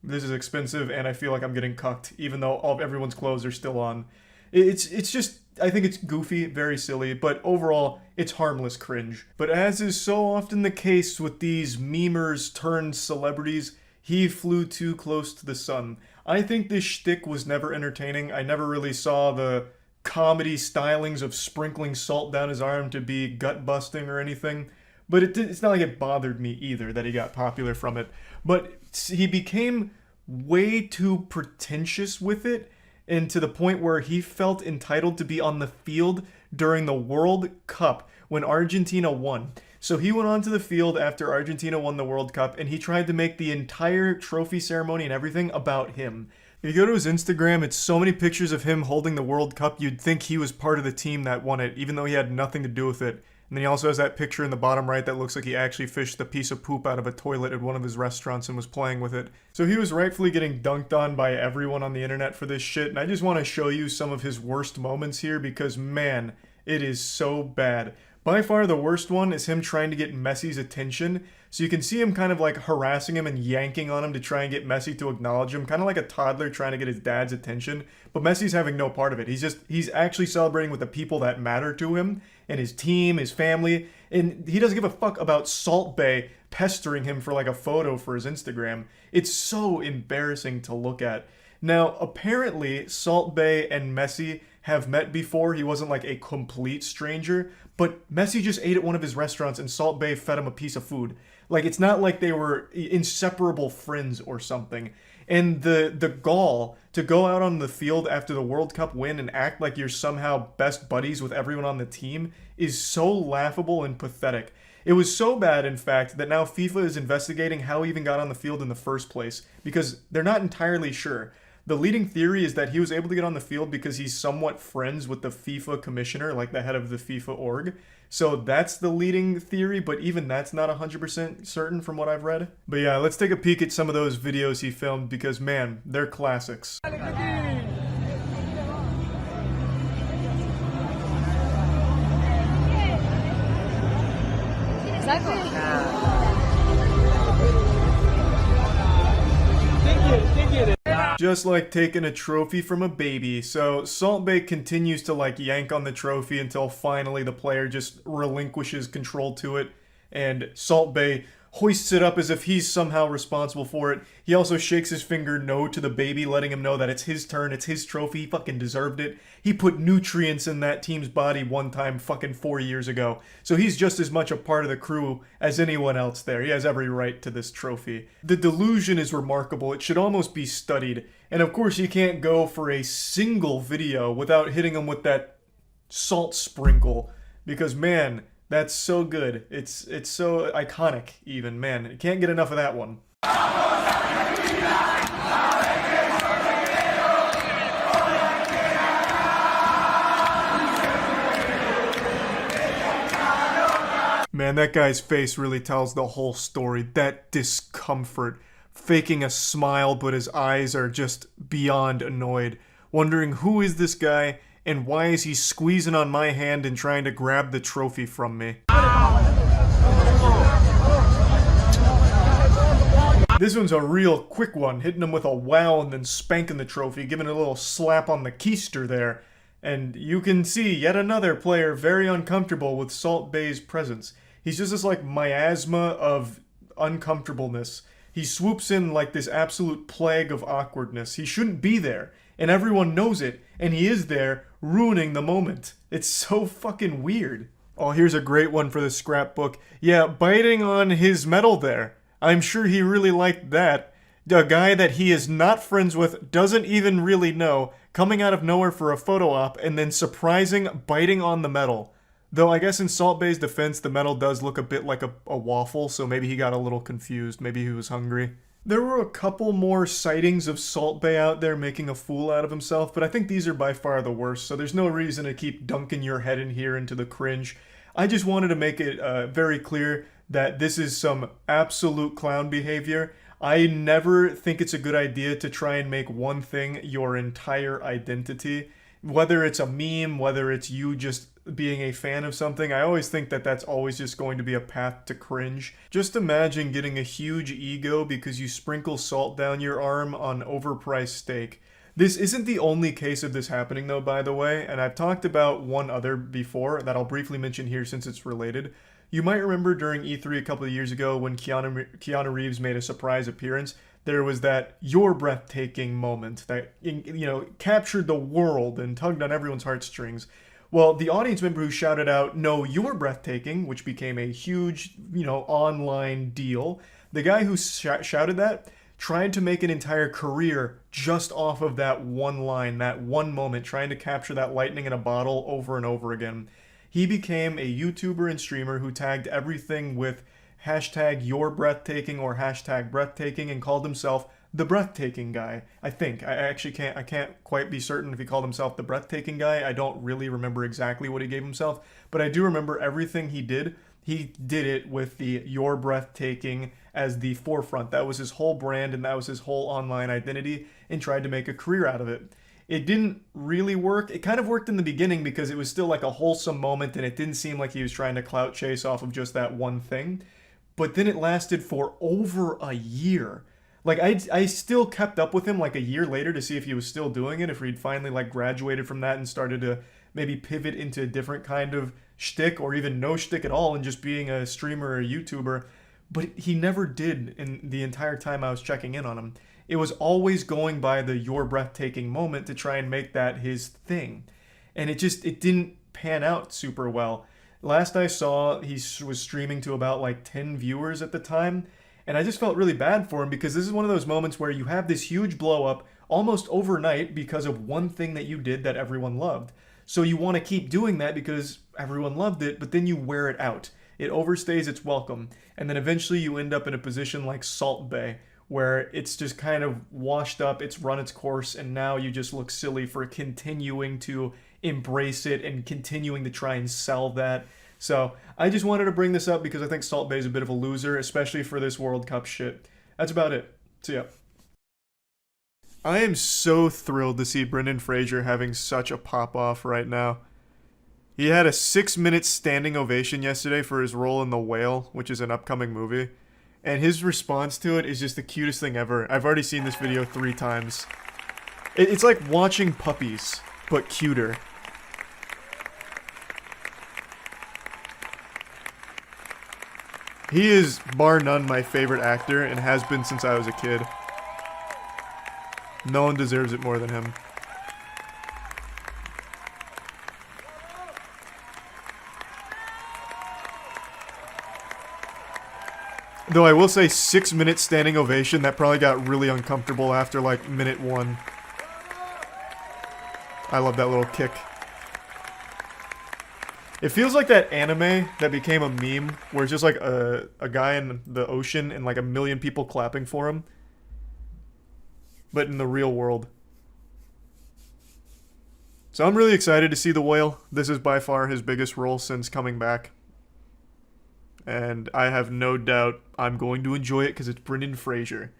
this is expensive and I feel like I'm getting cucked, even though everyone's clothes are still on. It's just, I think it's goofy, very silly, but overall, it's harmless cringe. But as is so often the case with these memers turned celebrities, he flew too close to the sun. I think this shtick was never entertaining. I never really saw the comedy stylings of sprinkling salt down his arm to be gut-busting or anything. But it's not like it bothered me either that he got popular from it. But he became way too pretentious with it, and to the point where he felt entitled to be on the field during the World Cup when Argentina won. So he went onto the field after Argentina won the World Cup, and he tried to make the entire trophy ceremony and everything about him. If you go to his Instagram, it's so many pictures of him holding the World Cup, you'd think he was part of the team that won it, even though he had nothing to do with it. And then he also has that picture in the bottom right that looks like he actually fished the piece of poop out of a toilet at one of his restaurants and was playing with it. So he was rightfully getting dunked on by everyone on the internet for this shit, and I just want to show you some of his worst moments here because, man, it is so bad. By far the worst one is him trying to get Messi's attention. So you can see him kind of like harassing him and yanking on him to try and get Messi to acknowledge him. Kind of like a toddler trying to get his dad's attention. But Messi's having no part of it. He's actually celebrating with the people that matter to him. And his team, his family. And he doesn't give a fuck about Salt Bae pestering him for like a photo for his Instagram. It's so embarrassing to look at. Now, apparently, Salt Bae and Messi have met before. He wasn't like a complete stranger. But Messi just ate at one of his restaurants and Salt Bae fed him a piece of food. Like, it's not like they were inseparable friends or something. And the gall to go out on the field after the World Cup win and act like you're somehow best buddies with everyone on the team is so laughable and pathetic. It was so bad, in fact, that now FIFA is investigating how he even got on the field in the first place, because they're not entirely sure. The leading theory is that he was able to get on the field because he's somewhat friends with the FIFA commissioner, like the head of the FIFA org. So that's the leading theory, but even that's not 100% certain from what I've read. But yeah, let's take a peek at some of those videos he filmed because, man, they're classics. Just like taking a trophy from a baby. So Salt Bae continues to like yank on the trophy until finally the player just relinquishes control to it, and Salt Bae hoists it up as if he's somehow responsible for it. He also shakes his finger no to the baby, letting him know that it's his turn, it's his trophy, he fucking deserved it. He put nutrients in that team's body one time fucking 4 years ago. So he's just as much a part of the crew as anyone else there. He has every right to this trophy. The delusion is remarkable. It should almost be studied. And of course you can't go for a single video without hitting him with that salt sprinkle. Because man, that's so good. It's so iconic even, man. You can't get enough of that one. Man, that guy's face really tells the whole story. That discomfort. Faking a smile, but his eyes are just beyond annoyed. Wondering who is this guy? And why is he squeezing on my hand and trying to grab the trophy from me? This one's a real quick one, hitting him with a wow and then spanking the trophy, giving it a little slap on the keister there. And you can see yet another player very uncomfortable with Salt Bae's presence. He's just this like miasma of uncomfortableness. He swoops in like this absolute plague of awkwardness. He shouldn't be there. And everyone knows it, and he is there, ruining the moment. It's so fucking weird. Oh, here's a great one for the scrapbook. Yeah, biting on his medal there. I'm sure he really liked that. A guy that he is not friends with, doesn't even really know, coming out of nowhere for a photo op, and then surprising biting on the medal. Though I guess in Salt Bae's defense, the medal does look a bit like a waffle, so maybe he got a little confused. Maybe he was hungry. There were a couple more sightings of Salt Bae out there making a fool out of himself, but I think these are by far the worst, so there's no reason to keep dunking your head in here into the cringe. I just wanted to make it very clear that this is some absolute clown behavior. I never think it's a good idea to try and make one thing your entire identity. Whether it's a meme, whether it's you just being a fan of something, I always think that that's always just going to be a path to cringe. Just imagine getting a huge ego because you sprinkle salt down your arm on overpriced steak. This isn't the only case of this happening though, by the way, and I've talked about one other before that I'll briefly mention here since it's related. You might remember during E3 a couple of years ago when Keanu Reeves made a surprise appearance. There was that "you're breathtaking" moment that, you know, captured the world and tugged on everyone's heartstrings. Well, the audience member who shouted out, "No, you're breathtaking," which became a huge, online deal. The guy who shouted that tried to make an entire career just off of that one line, that one moment, trying to capture that lightning in a bottle over and over again. He became a YouTuber and streamer who tagged everything with hashtag "you're breathtaking" or hashtag breathtaking and called himself the breathtaking guy. I think. I can't quite be certain if he called himself the breathtaking guy. I don't really remember exactly what he gave himself, but I do remember everything he did. He did it with the "you're breathtaking" as the forefront. That was his whole brand, and that was his whole online identity, and tried to make a career out of it. It didn't really work. It kind of worked in the beginning because it was still like a wholesome moment, and it didn't seem like he was trying to clout chase off of just that one thing. But then it lasted for over a year. Like, I still kept up with him like a year later to see if he was still doing it, if he'd finally like graduated from that and started to maybe pivot into a different kind of shtick, or even no shtick at all and just being a streamer or a YouTuber. But he never did in the entire time I was checking in on him. It was always going by the "you're breathtaking" moment to try and make that his thing. And it didn't pan out super well. Last I saw, he was streaming to about like 10 viewers at the time. And I just felt really bad for him because this is one of those moments where you have this huge blow up almost overnight because of one thing that you did that everyone loved. So you want to keep doing that because everyone loved it, but then you wear it out. It overstays its welcome. And then eventually you end up in a position like Salt Bae, where it's just kind of washed up, it's run its course, and now you just look silly for continuing to embrace it and continuing to try and sell that. So I just wanted to bring this up because I think Salt Bae is a bit of a loser, especially for this World Cup shit. That's about it. See ya. I am so thrilled to see Brendan Fraser having such a pop-off right now. He had a 6-minute standing ovation yesterday for his role in The Whale, which is an upcoming movie. And his response to it is just the cutest thing ever. I've already seen this video 3 times. It's like watching puppies, but cuter. He is, bar none, my favorite actor, and has been since I was a kid. No one deserves it more than him. Though I will say 6-minute standing ovation, that probably got really uncomfortable after like minute 1. I love that little kick. It feels like that anime that became a meme, where it's just like a guy in the ocean and like a million people clapping for him. But in the real world. So I'm really excited to see The Whale. This is by far his biggest role since coming back. And I have no doubt I'm going to enjoy it because it's Brendan Fraser.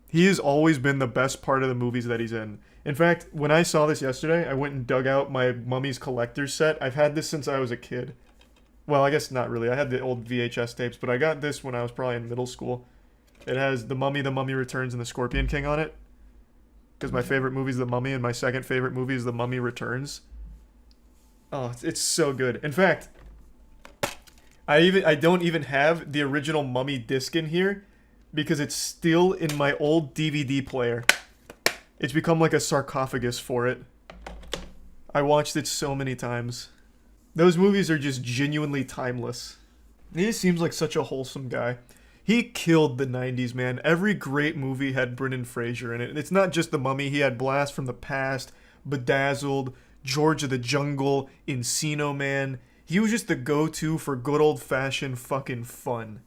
He has always been the best part of the movies that he's in. In fact, when I saw this yesterday, I went and dug out my Mummy's Collector's set. I've had this since I was a kid. Well, I guess not really. I had the old VHS tapes, but I got this when I was probably in middle school. It has The Mummy Returns, and The Scorpion King on it. Because my favorite movie is The Mummy, and my second favorite movie is The Mummy Returns. Oh, it's so good. In fact, I don't even have the original Mummy disc in here because it's still in my old DVD player. It's become like a sarcophagus for it. I watched it so many times. Those movies are just genuinely timeless. He just seems like such a wholesome guy. He killed the 90s, man. Every great movie had Brendan Fraser in it. It's not just The Mummy. He had Blast from the Past, Bedazzled, George of the Jungle, Encino Man. He was just the go-to for good old-fashioned fucking fun.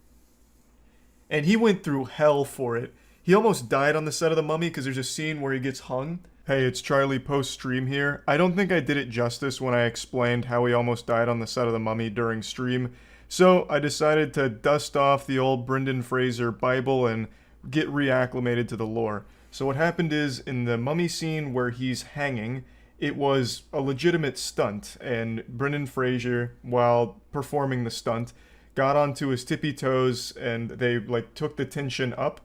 And he went through hell for it. He almost died on the set of The Mummy because there's a scene where he gets hung. Hey, it's Charlie post-stream here. I don't think I did it justice when I explained how he almost died on the set of The Mummy during stream. So I decided to dust off the old Brendan Fraser Bible and get reacclimated to the lore. So what happened is, in the Mummy scene where he's hanging, it was a legitimate stunt, and Brendan Fraser, while performing the stunt, got onto his tippy toes and they like took the tension up,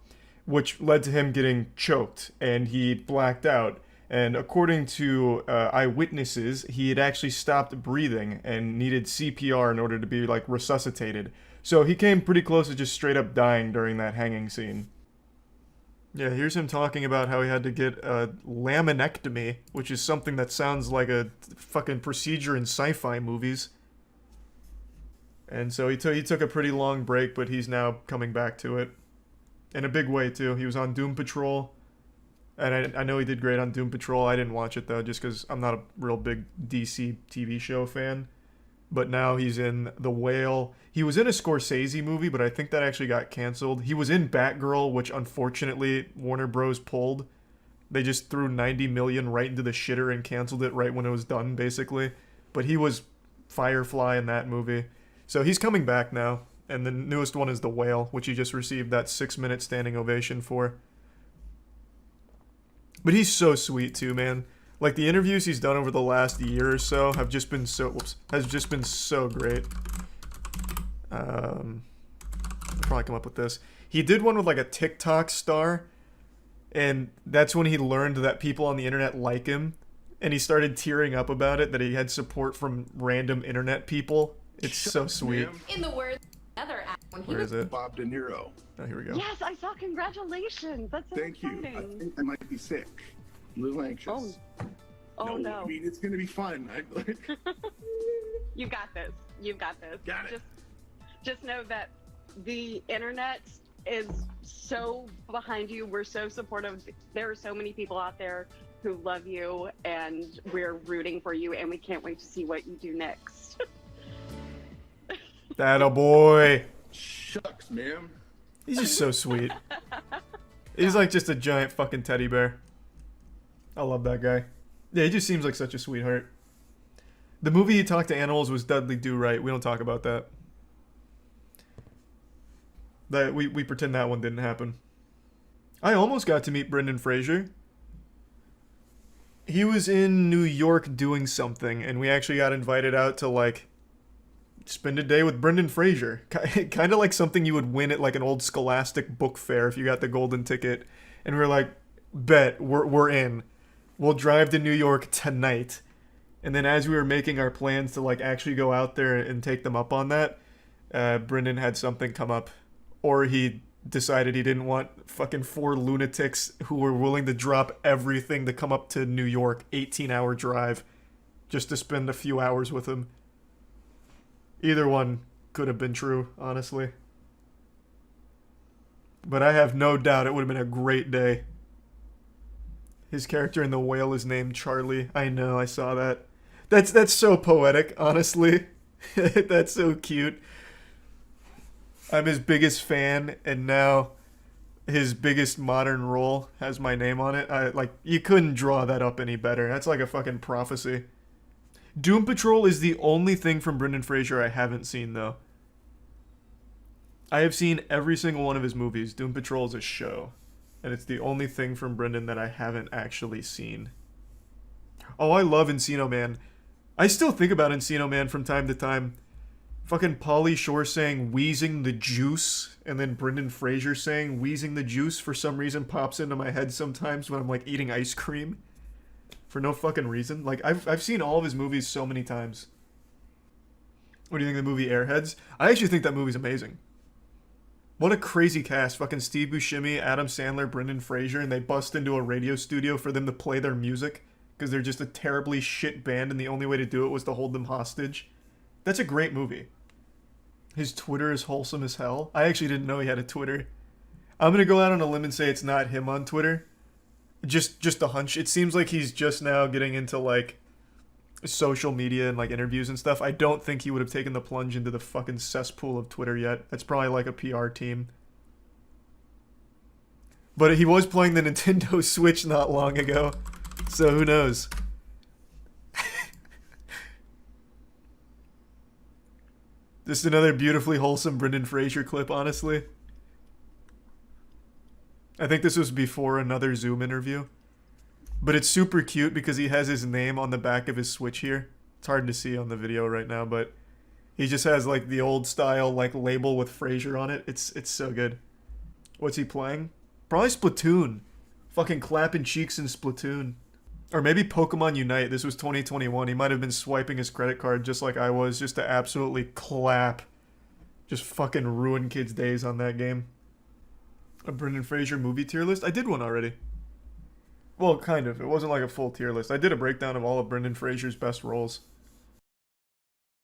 which led to him getting choked and he blacked out. And according to eyewitnesses, he had actually stopped breathing and needed CPR in order to be like resuscitated. So he came pretty close to just straight up dying during that hanging scene. Yeah, here's him talking about how he had to get a laminectomy, which is something that sounds like a fucking procedure in sci-fi movies. And so he took a pretty long break, but he's now coming back to it. In a big way, too. He was on Doom Patrol. And I know he did great on Doom Patrol. I didn't watch it, though, just because I'm not a real big DC TV show fan. but now he's in The Whale. He was in a Scorsese movie, but I think that actually got canceled. He was in Batgirl, which unfortunately Warner Bros. Pulled. They just threw 90 million right into the shitter and canceled it right when it was done, basically. But he was Firefly in that movie. So he's coming back now. And the newest one is The Whale, which he just received that 6-minute standing ovation for. But he's so sweet too, man. Like, the interviews he's done over the last year or so have just been so great. I'll probably come up with this. He did one with like a TikTok star, and that's when he learned that people on the internet like him, and he started tearing up about it, that he had support from random internet people. It's so sweet. In the words other when Where is it? Bob De Niro. Oh, here we go. Yes, I saw. Congratulations. That's so Thank you. I think I might be sick. A little anxious. Oh no. I mean, it's gonna be fun. You got this. You've got this. Got it. Just know that the internet is so behind you. We're so supportive. There are so many people out there who love you, and we're rooting for you, and we can't wait to see what you do next. That a boy. Shucks, ma'am. He's just so sweet. He's like just a giant fucking teddy bear. I love that guy. Yeah, he just seems like such a sweetheart. The movie he talked to animals was Dudley Do Right. We don't talk about that. We pretend that one didn't happen. I almost got to meet Brendan Fraser. He was in New York doing something, and we actually got invited out to, like, spend a day with Brendan Fraser. Kind of like something you would win at, like, an old Scholastic book fair if you got the golden ticket. And we were like, bet, we're in. We'll drive to New York tonight. And then as we were making our plans to, like, actually go out there and take them up on that, Brendan had something come up. Or he decided he didn't want fucking 4 lunatics who were willing to drop everything to come up to New York, 18-hour drive, just to spend a few hours with him. Either one could have been true, honestly. But I have no doubt it would have been a great day. His character in The Whale is named Charlie. I know, I saw that. That's so poetic, honestly. That's so cute. I'm his biggest fan, and now his biggest modern role has my name on it. You couldn't draw that up any better. That's like a fucking prophecy. Doom Patrol is the only thing from Brendan Fraser I haven't seen, though. I have seen every single one of his movies. Doom Patrol is a show, and it's the only thing from Brendan that I haven't actually seen. Oh, I love Encino Man. I still think about Encino Man from time to time. Fucking Pauly Shore saying wheezing the juice, and then Brendan Fraser saying wheezing the juice for some reason pops into my head sometimes when I'm like eating ice cream. For no fucking reason. Like, I've seen all of his movies so many times. What do you think of the movie Airheads? I actually think that movie's amazing. What a crazy cast. Fucking Steve Buscemi, Adam Sandler, Brendan Fraser, and they bust into a radio studio for them to play their music because they're just a terribly shit band and the only way to do it was to hold them hostage. That's a great movie. His Twitter is wholesome as hell. I actually didn't know he had a Twitter. I'm gonna go out on a limb and say it's not him on Twitter. Just a hunch. It seems like he's just now getting into, like, social media and, like, interviews and stuff. I don't think he would have taken the plunge into the fucking cesspool of Twitter yet. That's probably like a PR team. But he was playing the Nintendo Switch not long ago, so who knows? Just another beautifully wholesome Brendan Fraser clip, honestly. I think this was before another Zoom interview. But it's super cute because he has his name on the back of his Switch here. It's hard to see on the video right now, but he just has, like, the old style, like, label with Fraser on it. It's so good. What's he playing? Probably Splatoon. Fucking clapping cheeks in Splatoon. Or maybe Pokemon Unite. This was 2021. He might have been swiping his credit card just like I was, just to absolutely clap. Just fucking ruin kids' days on that game. A Brendan Fraser movie tier list? I did one already. Well, kind of. It wasn't like a full tier list. I did a breakdown of all of Brendan Fraser's best roles.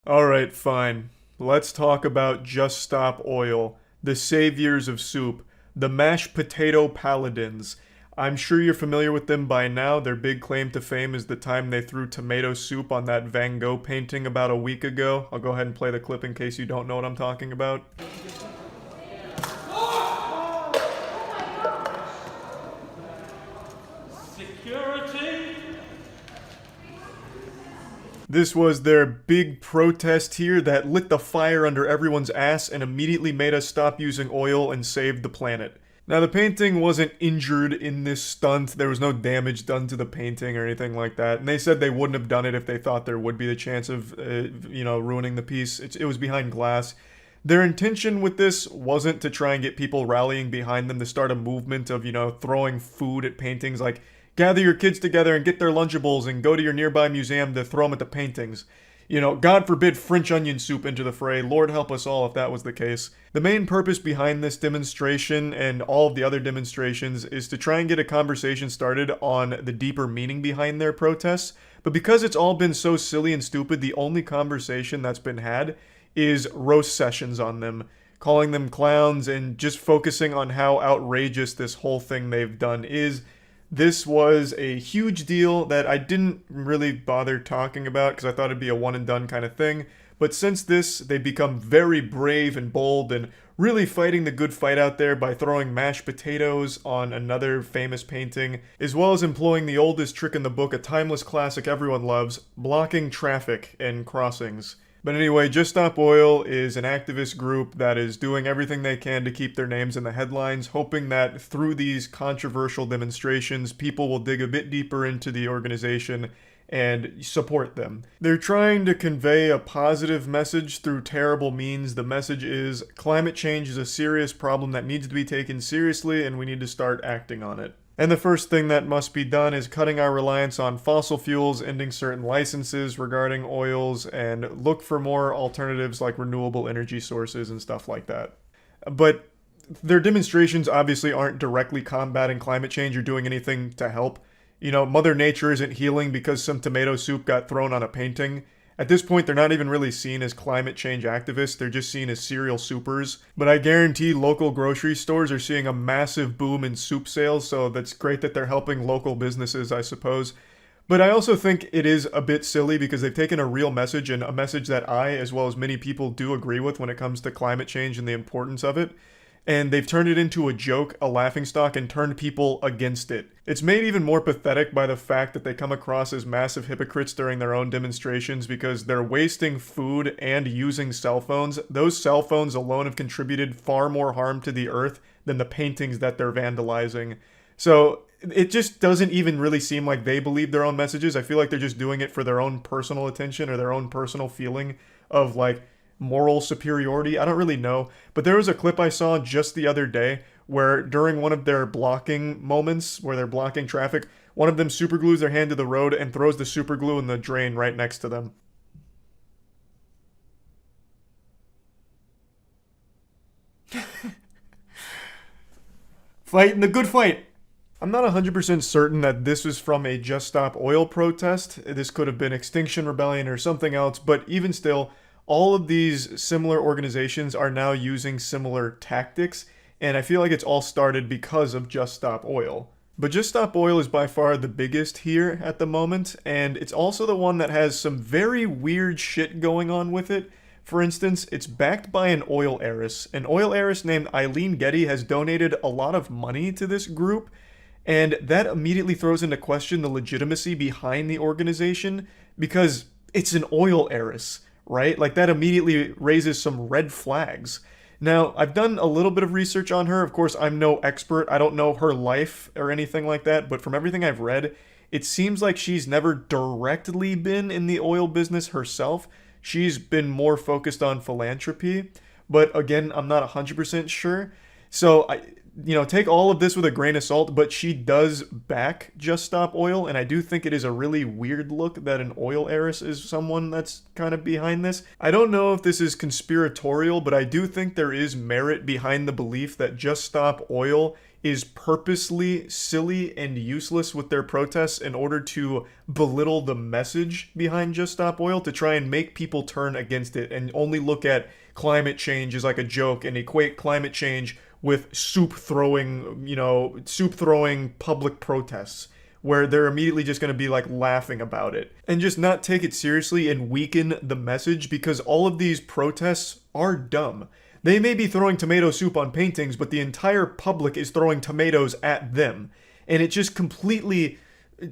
Alright, fine. Let's talk about Just Stop Oil, the saviors of soup, the mashed potato paladins. I'm sure you're familiar with them by now. Their big claim to fame is the time they threw tomato soup on that Van Gogh painting about a week ago. I'll go ahead and play the clip in case you don't know what I'm talking about. Security. This was their big protest here that lit the fire under everyone's ass and immediately made us stop using oil and saved the planet. Now, the painting wasn't injured in this stunt. There was no damage done to the painting or anything like that. And they said they wouldn't have done it if they thought there would be the chance of, ruining the piece. It was behind glass. Their intention with this wasn't to try and get people rallying behind them to start a movement of, throwing food at paintings. Like, gather your kids together and get their Lunchables and go to your nearby museum to throw them at the paintings. God forbid French onion soup into the fray. Lord help us all if that was the case. The main purpose behind this demonstration and all of the other demonstrations is to try and get a conversation started on the deeper meaning behind their protests. But because it's all been so silly and stupid, the only conversation that's been had is roast sessions on them, calling them clowns and just focusing on how outrageous this whole thing they've done is. This was a huge deal that I didn't really bother talking about because I thought it'd be a one and done kind of thing. But since this, they've become very brave and bold and really fighting the good fight out there by throwing mashed potatoes on another famous painting, as well as employing the oldest trick in the book, a timeless classic everyone loves, blocking traffic and crossings. But anyway, Just Stop Oil is an activist group that is doing everything they can to keep their names in the headlines, hoping that through these controversial demonstrations, people will dig a bit deeper into the organization and support them. They're trying to convey a positive message through terrible means. The message is climate change is a serious problem that needs to be taken seriously and we need to start acting on it. And the first thing that must be done is cutting our reliance on fossil fuels, ending certain licenses regarding oils, and look for more alternatives like renewable energy sources and stuff like that. But their demonstrations obviously aren't directly combating climate change or doing anything to help. Mother Nature isn't healing because some tomato soup got thrown on a painting. At this point, they're not even really seen as climate change activists, they're just seen as cereal soupers. But I guarantee local grocery stores are seeing a massive boom in soup sales, so that's great that they're helping local businesses, I suppose. But I also think it is a bit silly because they've taken a real message, and a message that I, as well as many people, do agree with when it comes to climate change and the importance of it. And they've turned it into a joke, a laughingstock, and turned people against it. It's made even more pathetic by the fact that they come across as massive hypocrites during their own demonstrations because they're wasting food and using cell phones. Those cell phones alone have contributed far more harm to the earth than the paintings that they're vandalizing. So it just doesn't even really seem like they believe their own messages. I feel like they're just doing it for their own personal attention or their own personal feeling of moral superiority. I don't really know, but there was a clip I saw just the other day where during one of their blocking moments where they're blocking traffic, one of them superglues their hand to the road and throws the superglue in the drain right next to them. Fighting the good fight. I'm not 100% certain that this was from a Just Stop Oil protest. This could have been Extinction Rebellion or something else, but even still, all of these similar organizations are now using similar tactics, and I feel like it's all started because of Just Stop Oil. But Just Stop Oil is by far the biggest here at the moment, and it's also the one that has some very weird shit going on with it. For instance, it's backed by an oil heiress. An oil heiress named Eileen Getty has donated a lot of money to this group, and that immediately throws into question the legitimacy behind the organization, because it's an oil heiress. Right? That immediately raises some red flags. Now, I've done a little bit of research on her. Of course, I'm no expert. I don't know her life or anything like that. But from everything I've read, it seems like she's never directly been in the oil business herself. She's been more focused on philanthropy. But again, I'm not 100% sure. So, take all of this with a grain of salt, but she does back Just Stop Oil, and I do think it is a really weird look that an oil heiress is someone that's kind of behind this. I don't know if this is conspiratorial, but I do think there is merit behind the belief that Just Stop Oil is purposely silly and useless with their protests in order to belittle the message behind Just Stop Oil, to try and make people turn against it and only look at climate change as like a joke and equate climate change with soup throwing public protests, where they're immediately just going to be like laughing about it and just not take it seriously and weaken the message, because all of these protests are dumb. They may be throwing tomato soup on paintings, but the entire public is throwing tomatoes at them. And it just completely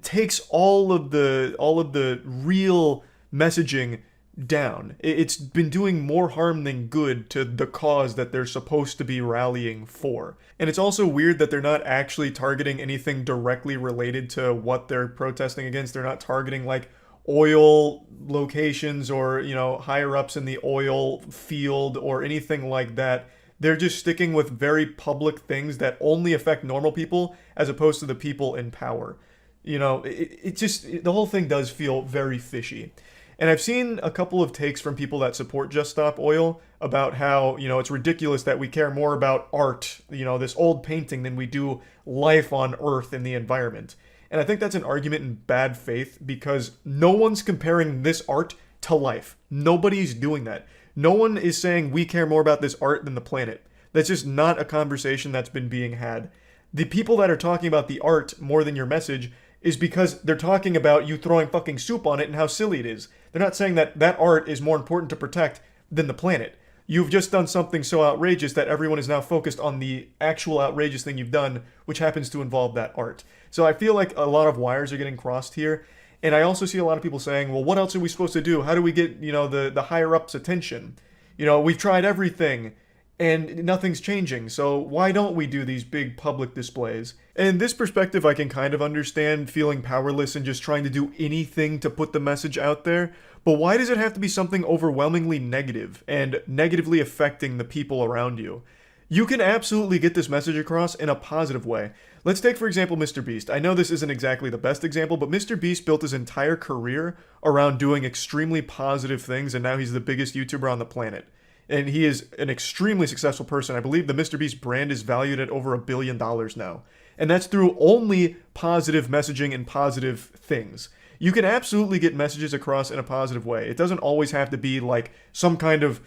takes all of the real messaging down. It's been doing more harm than good to the cause that they're supposed to be rallying for. And it's also weird that they're not actually targeting anything directly related to what they're protesting against. They're not targeting like oil locations or, higher ups in the oil field or anything like that. They're just sticking with very public things that only affect normal people as opposed to the people in power. The whole thing does feel very fishy. And I've seen a couple of takes from people that support Just Stop Oil about how, it's ridiculous that we care more about art, this old painting, than we do life on Earth and the environment. And I think that's an argument in bad faith, because no one's comparing this art to life. Nobody's doing that. No one is saying we care more about this art than the planet. That's just not a conversation that's been being had. The people that are talking about the art more than your message is because they're talking about you throwing fucking soup on it and how silly it is. They're not saying that that art is more important to protect than the planet. You've just done something so outrageous that everyone is now focused on the actual outrageous thing you've done, which happens to involve that art. So I feel like a lot of wires are getting crossed here. And I also see a lot of people saying, well, what else are we supposed to do? How do we get, the higher ups' attention? We've tried everything and nothing's changing. So why don't we do these big public displays? And this perspective I can kind of understand, feeling powerless and just trying to do anything to put the message out there. But why does it have to be something overwhelmingly negative and negatively affecting the people around you? You can absolutely get this message across in a positive way. Let's take, for example, Mr. Beast. I know this isn't exactly the best example, but Mr. Beast built his entire career around doing extremely positive things, and now he's the biggest YouTuber on the planet. And he is an extremely successful person. I believe the Mr. Beast brand is valued at over $1 billion now. And that's through only positive messaging and positive things. You can absolutely get messages across in a positive way. It doesn't always have to be like some kind of,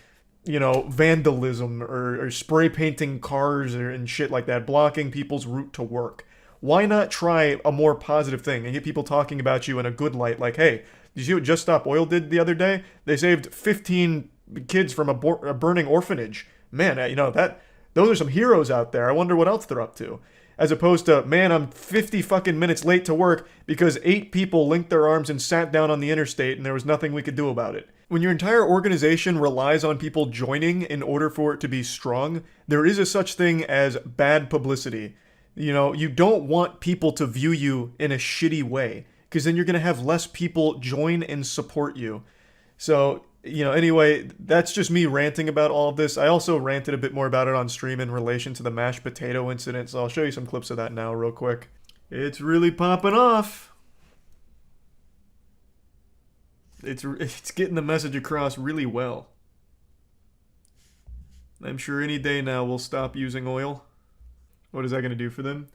vandalism or spray painting cars and shit like that, blocking people's route to work. Why not try a more positive thing and get people talking about you in a good light? Like, hey, did you see what Just Stop Oil did the other day? They saved 15 kids from a burning orphanage. Man, those are some heroes out there. I wonder what else they're up to. As opposed to, man, I'm 50 fucking minutes late to work because 8 people linked their arms and sat down on the interstate and there was nothing we could do about it. When your entire organization relies on people joining in order for it to be strong, there is a such thing as bad publicity. You don't want people to view you in a shitty way, because then you're going to have less people join and support you. So, anyway, that's just me ranting about all of this. I also ranted a bit more about it on stream in relation to the mashed potato incident, so I'll show you some clips of that now real quick. It's really popping off. It's getting the message across really well. I'm sure any day now we'll stop using oil. What is that going to do for them?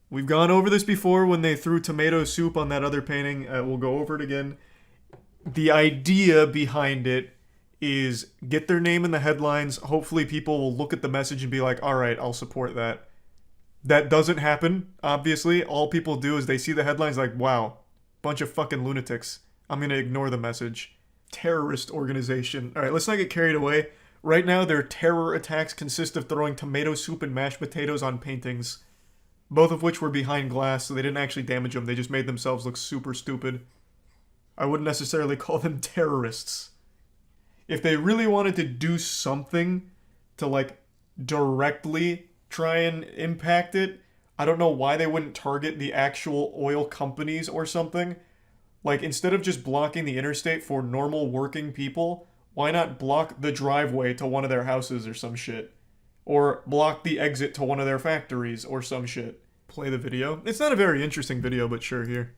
We've gone over this before when they threw tomato soup on that other painting. We'll go over it again. The idea behind it is get their name in the headlines. Hopefully people will look at the message and be like, all right, I'll support that. That doesn't happen, obviously. All people do is they see the headlines like, wow, bunch of fucking lunatics. I'm going to ignore the message. Terrorist organization. All right, let's not get carried away. Right now, their terror attacks consist of throwing tomato soup and mashed potatoes on paintings, both of which were behind glass, so they didn't actually damage them. They just made themselves look super stupid. I wouldn't necessarily call them terrorists. If they really wanted to do something to, directly try and impact it, I don't know why they wouldn't target the actual oil companies or something. Instead of just blocking the interstate for normal working people, why not block the driveway to one of their houses or some shit? Or block the exit to one of their factories or some shit. Play the video. It's not a very interesting video, but sure, here.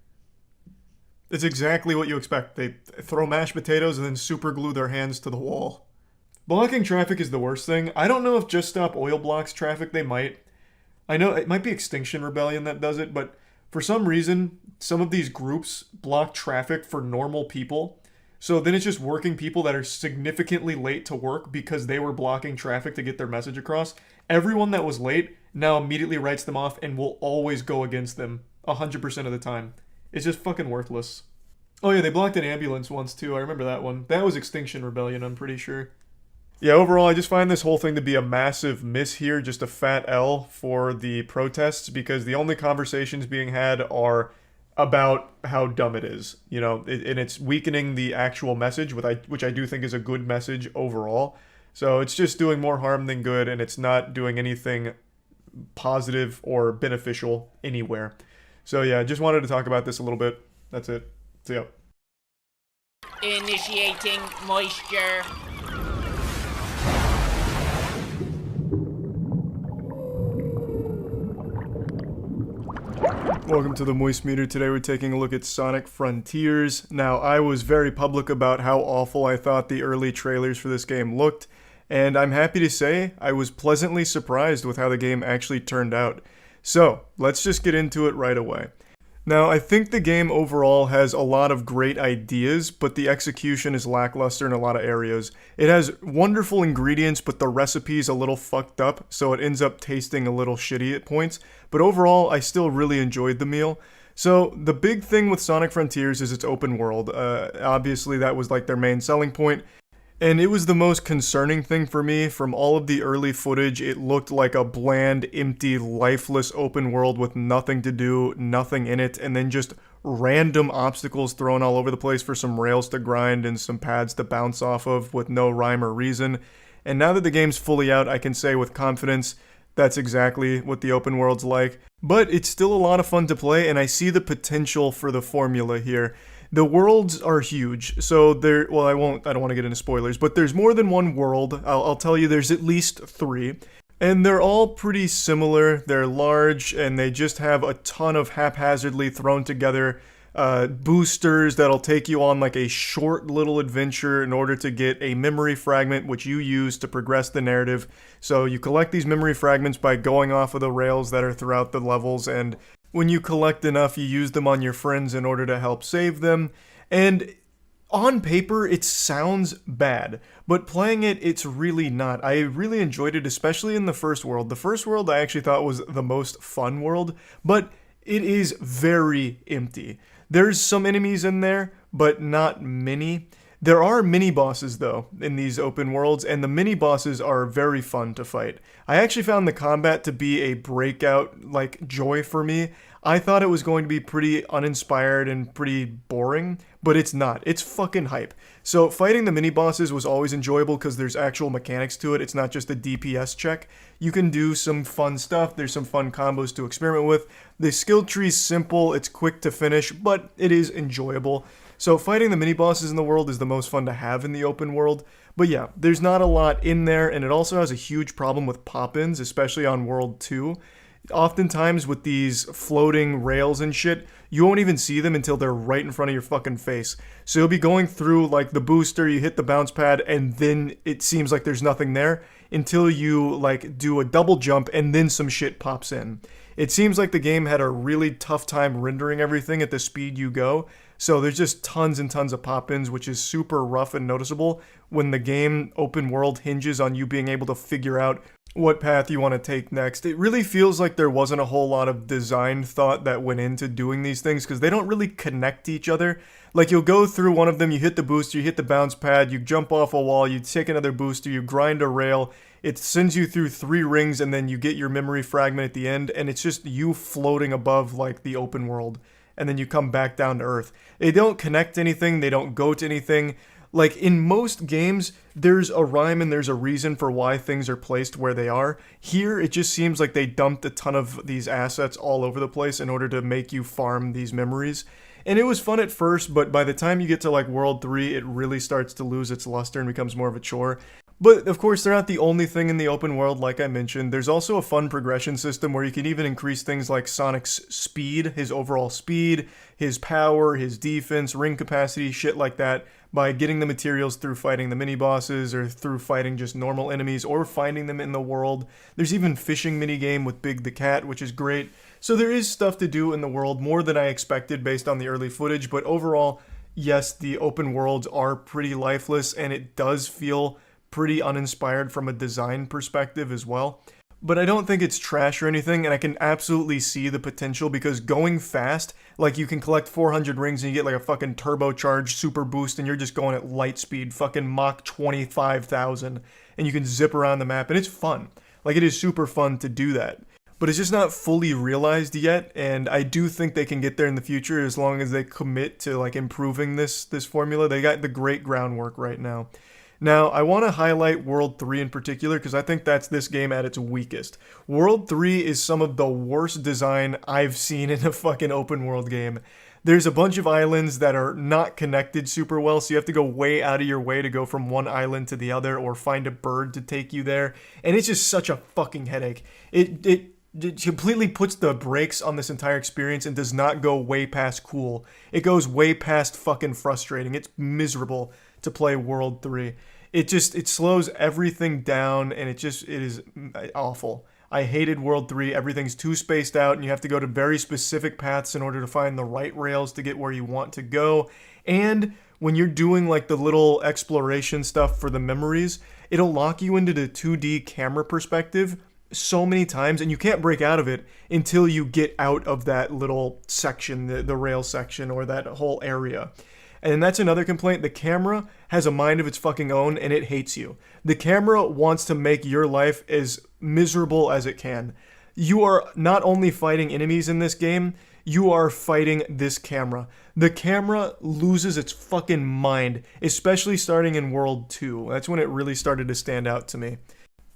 It's exactly what you expect. They throw mashed potatoes and then super glue their hands to the wall. Blocking traffic is the worst thing. I don't know if Just Stop Oil blocks traffic. They might. I know it might be Extinction Rebellion that does it, but for some reason, some of these groups block traffic for normal people. So then it's just working people that are significantly late to work because they were blocking traffic to get their message across. everyone that was late now immediately writes them off and will always go against them 100% of the time. It's just fucking worthless. Oh yeah, they blocked an ambulance once too. I remember that one. That was Extinction Rebellion, I'm pretty sure. Yeah, overall, I just find this whole thing to be a massive miss here, just a fat L for the protests, because the only conversations being had are about how dumb it is, you know, and it's weakening the actual message, which I do think is a good message overall. So it's just doing more harm than good, and it's not doing anything positive or beneficial anywhere. So yeah, just wanted to talk about this a little bit. That's it. See ya. Initiating moisture. Welcome to the Moist Meter. Today we're taking a look at Sonic Frontiers. Now, I was very public about how awful I thought the early trailers for this game looked, and I'm happy to say I was pleasantly surprised with how the game actually turned out. So, let's just get into it right away. Now, I think the game overall has a lot of great ideas, but the execution is lackluster in a lot of areas. It has wonderful ingredients, but the recipe's a little fucked up, so it ends up tasting a little shitty at points. But overall, I still really enjoyed the meal. So, the big thing with Sonic Frontiers is its open world. Obviously, that was like their main selling point. And it was the most concerning thing for me. From all of the early footage, it looked like a bland, empty, lifeless open world with nothing to do, nothing in it, and then just random obstacles thrown all over the place for some rails to grind and some pads to bounce off of with no rhyme or reason. And now that the game's fully out, I can say with confidence that's exactly what the open world's like. But it's still a lot of fun to play, and I see the potential for the formula here. The worlds are huge, so well, I don't want to get into spoilers, but there's more than one world. I'll tell you there's at least 3. And they're all pretty similar. They're large, and they just have a ton of haphazardly thrown together boosters that'll take you on like a short little adventure in order to get a memory fragment, which you use to progress the narrative. So you collect these memory fragments by going off of the rails that are throughout the levels, and when you collect enough, you use them on your friends in order to help save them. And on paper, it sounds bad, but playing it, it's really not. I really enjoyed it, especially in the first world. The first world I actually thought was the most fun world, but it is very empty. There's some enemies in there, but not many. There are mini-bosses, though, in these open worlds, and the mini-bosses are very fun to fight. I actually found the combat to be a breakout, like, joy for me. I thought it was going to be pretty uninspired and pretty boring, but it's not. It's fucking hype. So fighting the mini-bosses was always enjoyable because there's actual mechanics to it. It's not just a DPS check. You can do some fun stuff. There's some fun combos to experiment with. The skill tree's simple. It's quick to finish, but it is enjoyable. So fighting the mini-bosses in the world is the most fun to have in the open world. But yeah, there's not a lot in there, and it also has a huge problem with pop-ins, especially on World 2. Oftentimes with these floating rails and shit, you won't even see them until they're right in front of your fucking face. So you'll be going through like the booster, you hit the bounce pad, and then it seems like there's nothing there until you like do a double jump and then some shit pops in. It seems like the game had a really tough time rendering everything at the speed you go. So there's just tons and tons of pop-ins, which is super rough and noticeable when the game open world hinges on you being able to figure out what path you want to take next. It really feels like there wasn't a whole lot of design thought that went into doing these things because they don't really connect to each other. Like you'll go through one of them, you hit the booster, you hit the bounce pad, you jump off a wall, you take another booster, you grind a rail, it sends you through 3 rings and then you get your memory fragment at the end, and it's just you floating above like the open world. And then you come back down to earth. They don't connect to anything, they don't go to anything. Like in most games, there's a rhyme and there's a reason for why things are placed where they are. Here, it just seems like they dumped a ton of these assets all over the place in order to make you farm these memories. And it was fun at first, but by the time you get to like World 3, it really starts to lose its luster and becomes more of a chore. But of course, they're not the only thing in the open world, like I mentioned. There's also a fun progression system where you can even increase things like Sonic's speed, his overall speed, his power, his defense, ring capacity, shit like that, by getting the materials through fighting the mini-bosses or through fighting just normal enemies or finding them in the world. There's even fishing minigame with Big the Cat, which is great. So there is stuff to do in the world, more than I expected based on the early footage, but overall, yes, the open worlds are pretty lifeless and it does feel pretty uninspired from a design perspective as well. but I don't think it's trash or anything, and I can absolutely see the potential because going fast, like you can collect 400 rings and you get like a fucking turbocharged super boost and you're just going at light speed, fucking Mach 25,000, and you can zip around the map, and it's fun. Like, it is super fun to do that. But it's just not fully realized yet, and I do think they can get there in the future as long as they commit to like improving this formula. They got the great groundwork right now. Now, I want to highlight World 3 in particular because I think that's this game at its weakest. World 3 is some of the worst design I've seen in a fucking open world game. There's a bunch of islands that are not connected super well, so you have to go way out of your way to go from one island to the other or find a bird to take you there, and it's just such a fucking headache. It completely puts the brakes on this entire experience and does not go way past cool. It goes way past fucking frustrating. It's miserable to play World 3. It slows everything down, and it is awful. I hated World 3. Everything's too spaced out, and you have to go to very specific paths in order to find the right rails to get where you want to go. And when you're doing like the little exploration stuff for the memories, it'll lock you into the 2D camera perspective so many times, and you can't break out of it until you get out of that little section, the rail section, or that whole area. And that's another complaint. The camera has a mind of its fucking own, and it hates you. The camera wants to make your life as miserable as it can. You are not only fighting enemies in this game, you are fighting this camera. The camera loses its fucking mind, especially starting in World 2. That's when it really started to stand out to me.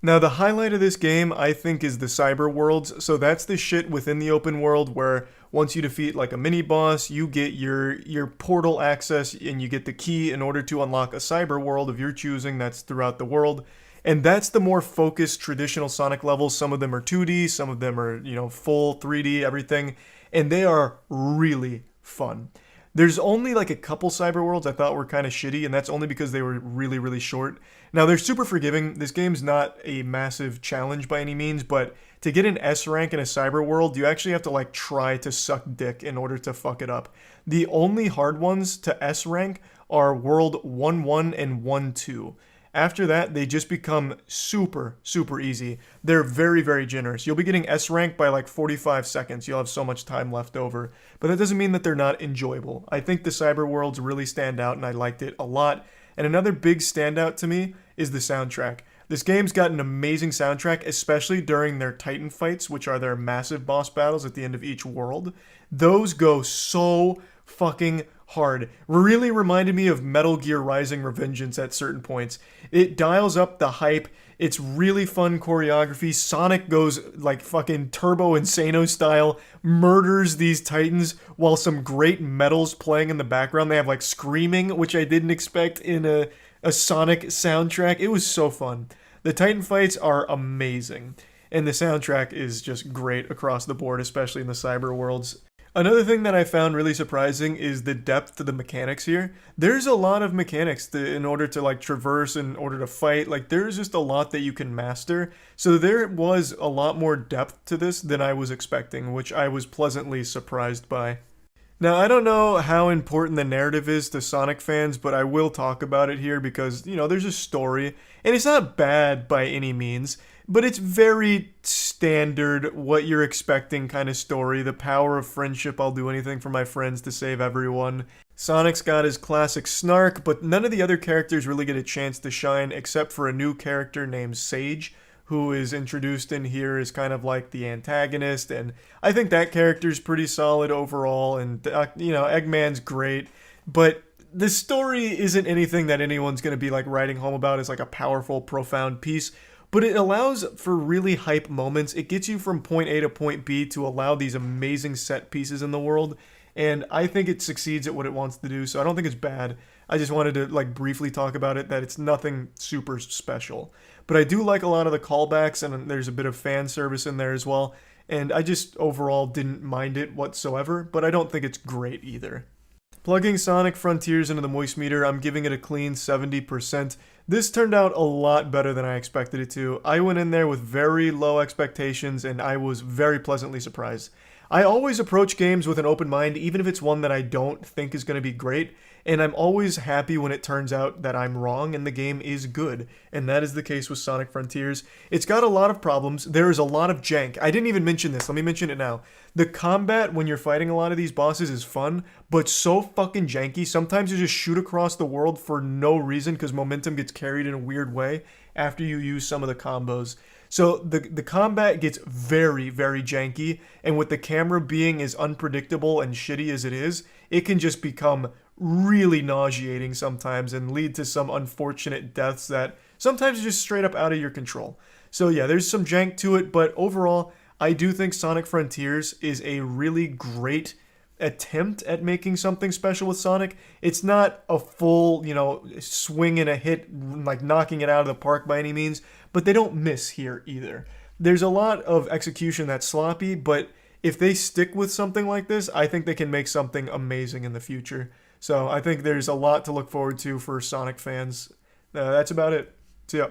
Now, the highlight of this game, I think, is the cyber worlds. So that's the shit within the open world where once you defeat like a mini boss, you get your portal access and you get the key in order to unlock a cyber world of your choosing that's throughout the world. And that's the more focused traditional Sonic levels. Some of them are 2D, some of them are, full 3D, everything. And they are really fun. There's only like a couple cyber worlds I thought were kind of shitty, and that's only because they were really, really short. Now, they're super forgiving. This game's not a massive challenge by any means, but to get an S rank in a cyber world, you actually have to like try to suck dick in order to fuck it up. The only hard ones to S rank are World 1-1 and 1-2. After that, they just become super, super easy. They're very, very generous. You'll be getting S rank by like 45 seconds. You'll have so much time left over. But that doesn't mean that they're not enjoyable. I think the cyber worlds really stand out, and I liked it a lot. And another big standout to me is the soundtrack. This game's got an amazing soundtrack, especially during their Titan fights, which are their massive boss battles at the end of each world. Those go so fucking hard. Really reminded me of Metal Gear Rising: Revengeance at certain points. It dials up the hype. It's really fun choreography. Sonic goes like fucking Turbo Insano style, murders these Titans while some great metal's playing in the background. They have like screaming, which I didn't expect in a Sonic soundtrack. It was so fun. The Titan fights are amazing, and the soundtrack is just great across the board, especially in the cyber worlds. Another thing that I found really surprising is the depth to the mechanics here. There's a lot of mechanics in order to like traverse, in order to fight. Like there's just a lot that you can master. So there was a lot more depth to this than I was expecting, which I was pleasantly surprised by. Now, I don't know how important the narrative is to Sonic fans, but I will talk about it here because, there's a story, and it's not bad by any means, but it's very standard, what you're expecting kind of story. The power of friendship, I'll do anything for my friends to save everyone. Sonic's got his classic snark, but none of the other characters really get a chance to shine except for a new character named Sage, who is introduced in here as kind of like the antagonist, and I think that character's pretty solid overall, and Eggman's great, but the story isn't anything that anyone's going to be like writing home about as like a powerful, profound piece, but it allows for really hype moments. It gets you from point A to point B to allow these amazing set pieces in the world, and I think it succeeds at what it wants to do, so I don't think it's bad. I just wanted to like briefly talk about it, that it's nothing super special. But I do like a lot of the callbacks, and there's a bit of fan service in there as well, and I just overall didn't mind it whatsoever, but I don't think it's great either. Plugging Sonic Frontiers into the moist meter, I'm giving it a clean 70%. This turned out a lot better than I expected it to. I went in there with very low expectations, and I was very pleasantly surprised. I always approach games with an open mind, even if it's one that I don't think is going to be great, and I'm always happy when it turns out that I'm wrong and the game is good, and that is the case with Sonic Frontiers. It's got a lot of problems. There is a lot of jank. I didn't even mention this. Let me mention it now. The combat when you're fighting a lot of these bosses is fun, but so fucking janky. Sometimes you just shoot across the world for no reason because momentum gets carried in a weird way after you use some of the combos. So the combat gets very, very janky, and with the camera being as unpredictable and shitty as it is, it can just become really nauseating sometimes and lead to some unfortunate deaths that sometimes are just straight up out of your control. So yeah, there's some jank to it, but overall, I do think Sonic Frontiers is a really great attempt at making something special with Sonic. It's not a full, swing and a hit, like knocking it out of the park by any means, but they don't miss here either. There's a lot of execution that's sloppy, but if they stick with something like this, I think they can make something amazing in the future. So I think there's a lot to look forward to for Sonic fans. That's about it. See ya.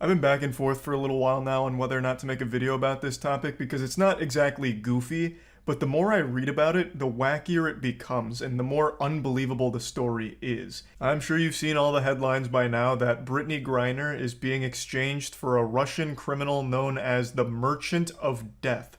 I've been back and forth for a little while now on whether or not to make a video about this topic because it's not exactly goofy, but the more I read about it, the wackier it becomes and the more unbelievable the story is. I'm sure you've seen all the headlines by now that Brittany Griner is being exchanged for a Russian criminal known as the Merchant of Death.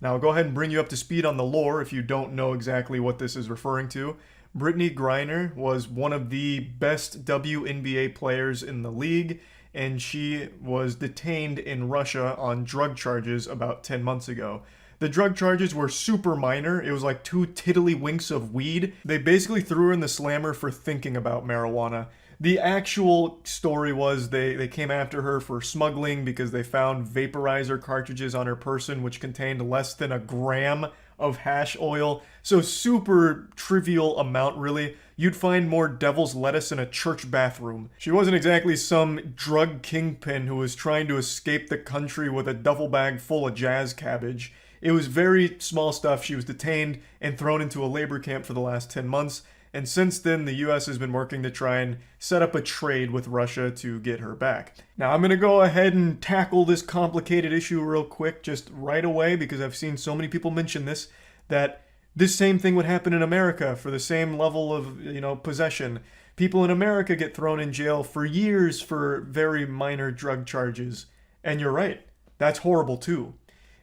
Now I'll go ahead and bring you up to speed on the lore if you don't know exactly what this is referring to. Brittany Griner was one of the best WNBA players in the league, and she was detained in Russia on drug charges about 10 months ago. The drug charges were super minor. It was like 2 tiddlywinks of weed. They basically threw her in the slammer for thinking about marijuana. The actual story was they came after her for smuggling because they found vaporizer cartridges on her person which contained less than a gram of hash oil. So super trivial amount really. You'd find more devil's lettuce in a church bathroom. She wasn't exactly some drug kingpin who was trying to escape the country with a duffel bag full of jazz cabbage. It was very small stuff. She was detained and thrown into a labor camp for the last 10 months. And since then, the US has been working to try and set up a trade with Russia to get her back. Now, I'm going to go ahead and tackle this complicated issue real quick, just right away, because I've seen so many people mention this, that this same thing would happen in America for the same level of, possession. People in America get thrown in jail for years for very minor drug charges. And you're right. That's horrible, too.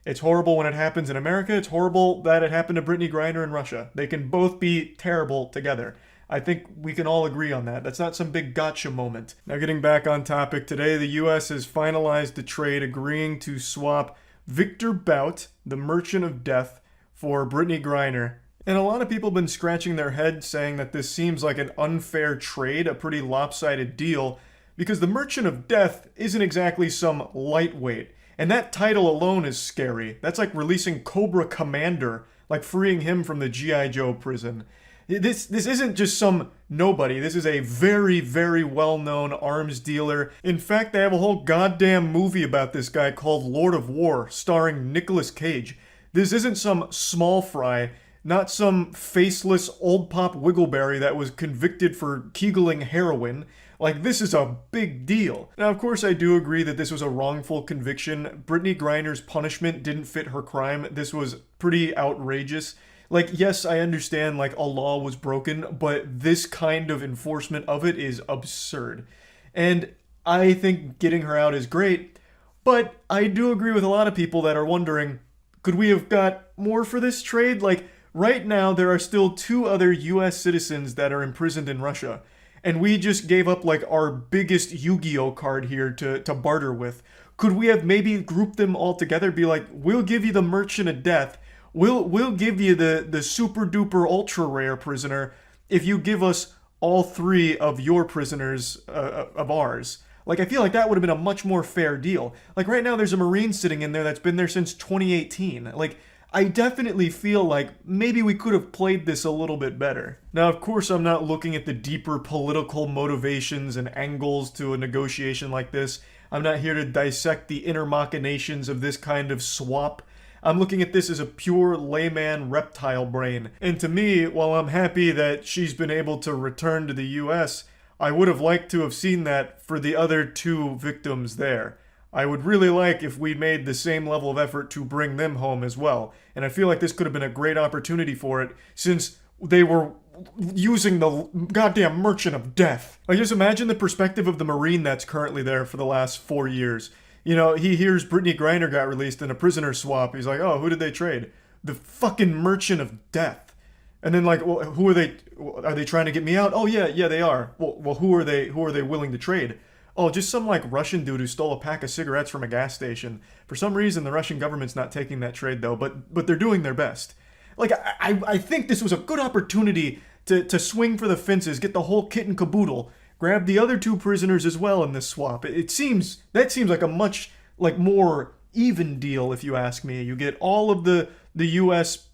It's horrible when it happens in America. It's horrible that it happened to Brittany Griner in Russia. They can both be terrible together. I think we can all agree on that. That's not some big gotcha moment. Now getting back on topic, today the US has finalized the trade agreeing to swap Victor Bout, the Merchant of Death, for Brittany Griner. And a lot of people have been scratching their heads saying that this seems like an unfair trade, a pretty lopsided deal, because the Merchant of Death isn't exactly some lightweight. And that title alone is scary. That's like releasing Cobra Commander, like freeing him from the G.I. Joe prison. This isn't just some nobody. This is a very, very well-known arms dealer. In fact, they have a whole goddamn movie about this guy called Lord of War, starring Nicolas Cage. This isn't some small fry, not some faceless old pop Wiggleberry that was convicted for kegeling heroin. Like, this is a big deal. Now, of course, I do agree that this was a wrongful conviction. Brittany Griner's punishment didn't fit her crime. This was pretty outrageous. Like, yes, I understand, like, a law was broken, but this kind of enforcement of it is absurd. And I think getting her out is great, but I do agree with a lot of people that are wondering, could we have got more for this trade? Like, right now, there are still 2 other US citizens that are imprisoned in Russia. And we just gave up like our biggest Yu-Gi-Oh card here to barter with. Could we have maybe grouped them all together, be like, we'll give you the Merchant of Death, we'll give you the super duper ultra rare prisoner if you give us all 3 of your prisoners of ours. Like, I feel like that would have been a much more fair deal. Like, right now there's a Marine sitting in there that's been there since 2018. Like, I definitely feel like maybe we could have played this a little bit better. Now, of course, I'm not looking at the deeper political motivations and angles to a negotiation like this. I'm not here to dissect the inner machinations of this kind of swap. I'm looking at this as a pure layman reptile brain. And to me, while I'm happy that she's been able to return to the US, I would have liked to have seen that for the other 2 victims there. I would really like if we'd made the same level of effort to bring them home as well. And I feel like this could have been a great opportunity for it, since they were using the goddamn Merchant of Death. Like, just imagine the perspective of the Marine that's currently there for the last 4 years. You know, he hears Brittany Griner got released in a prisoner swap. He's like, oh, who did they trade? The fucking Merchant of Death. And then, like, well, who are they? Are they trying to get me out? Oh, yeah, they are. Well, who are they willing to trade? Oh, just some, like, Russian dude who stole a pack of cigarettes from a gas station. For some reason, the Russian government's not taking that trade, though, but they're doing their best. Like, I think this was a good opportunity to swing for the fences, get the whole kit and caboodle, grab the other 2 prisoners as well in this swap. That seems like a much, like, more even deal, if you ask me. You get all of the U.S.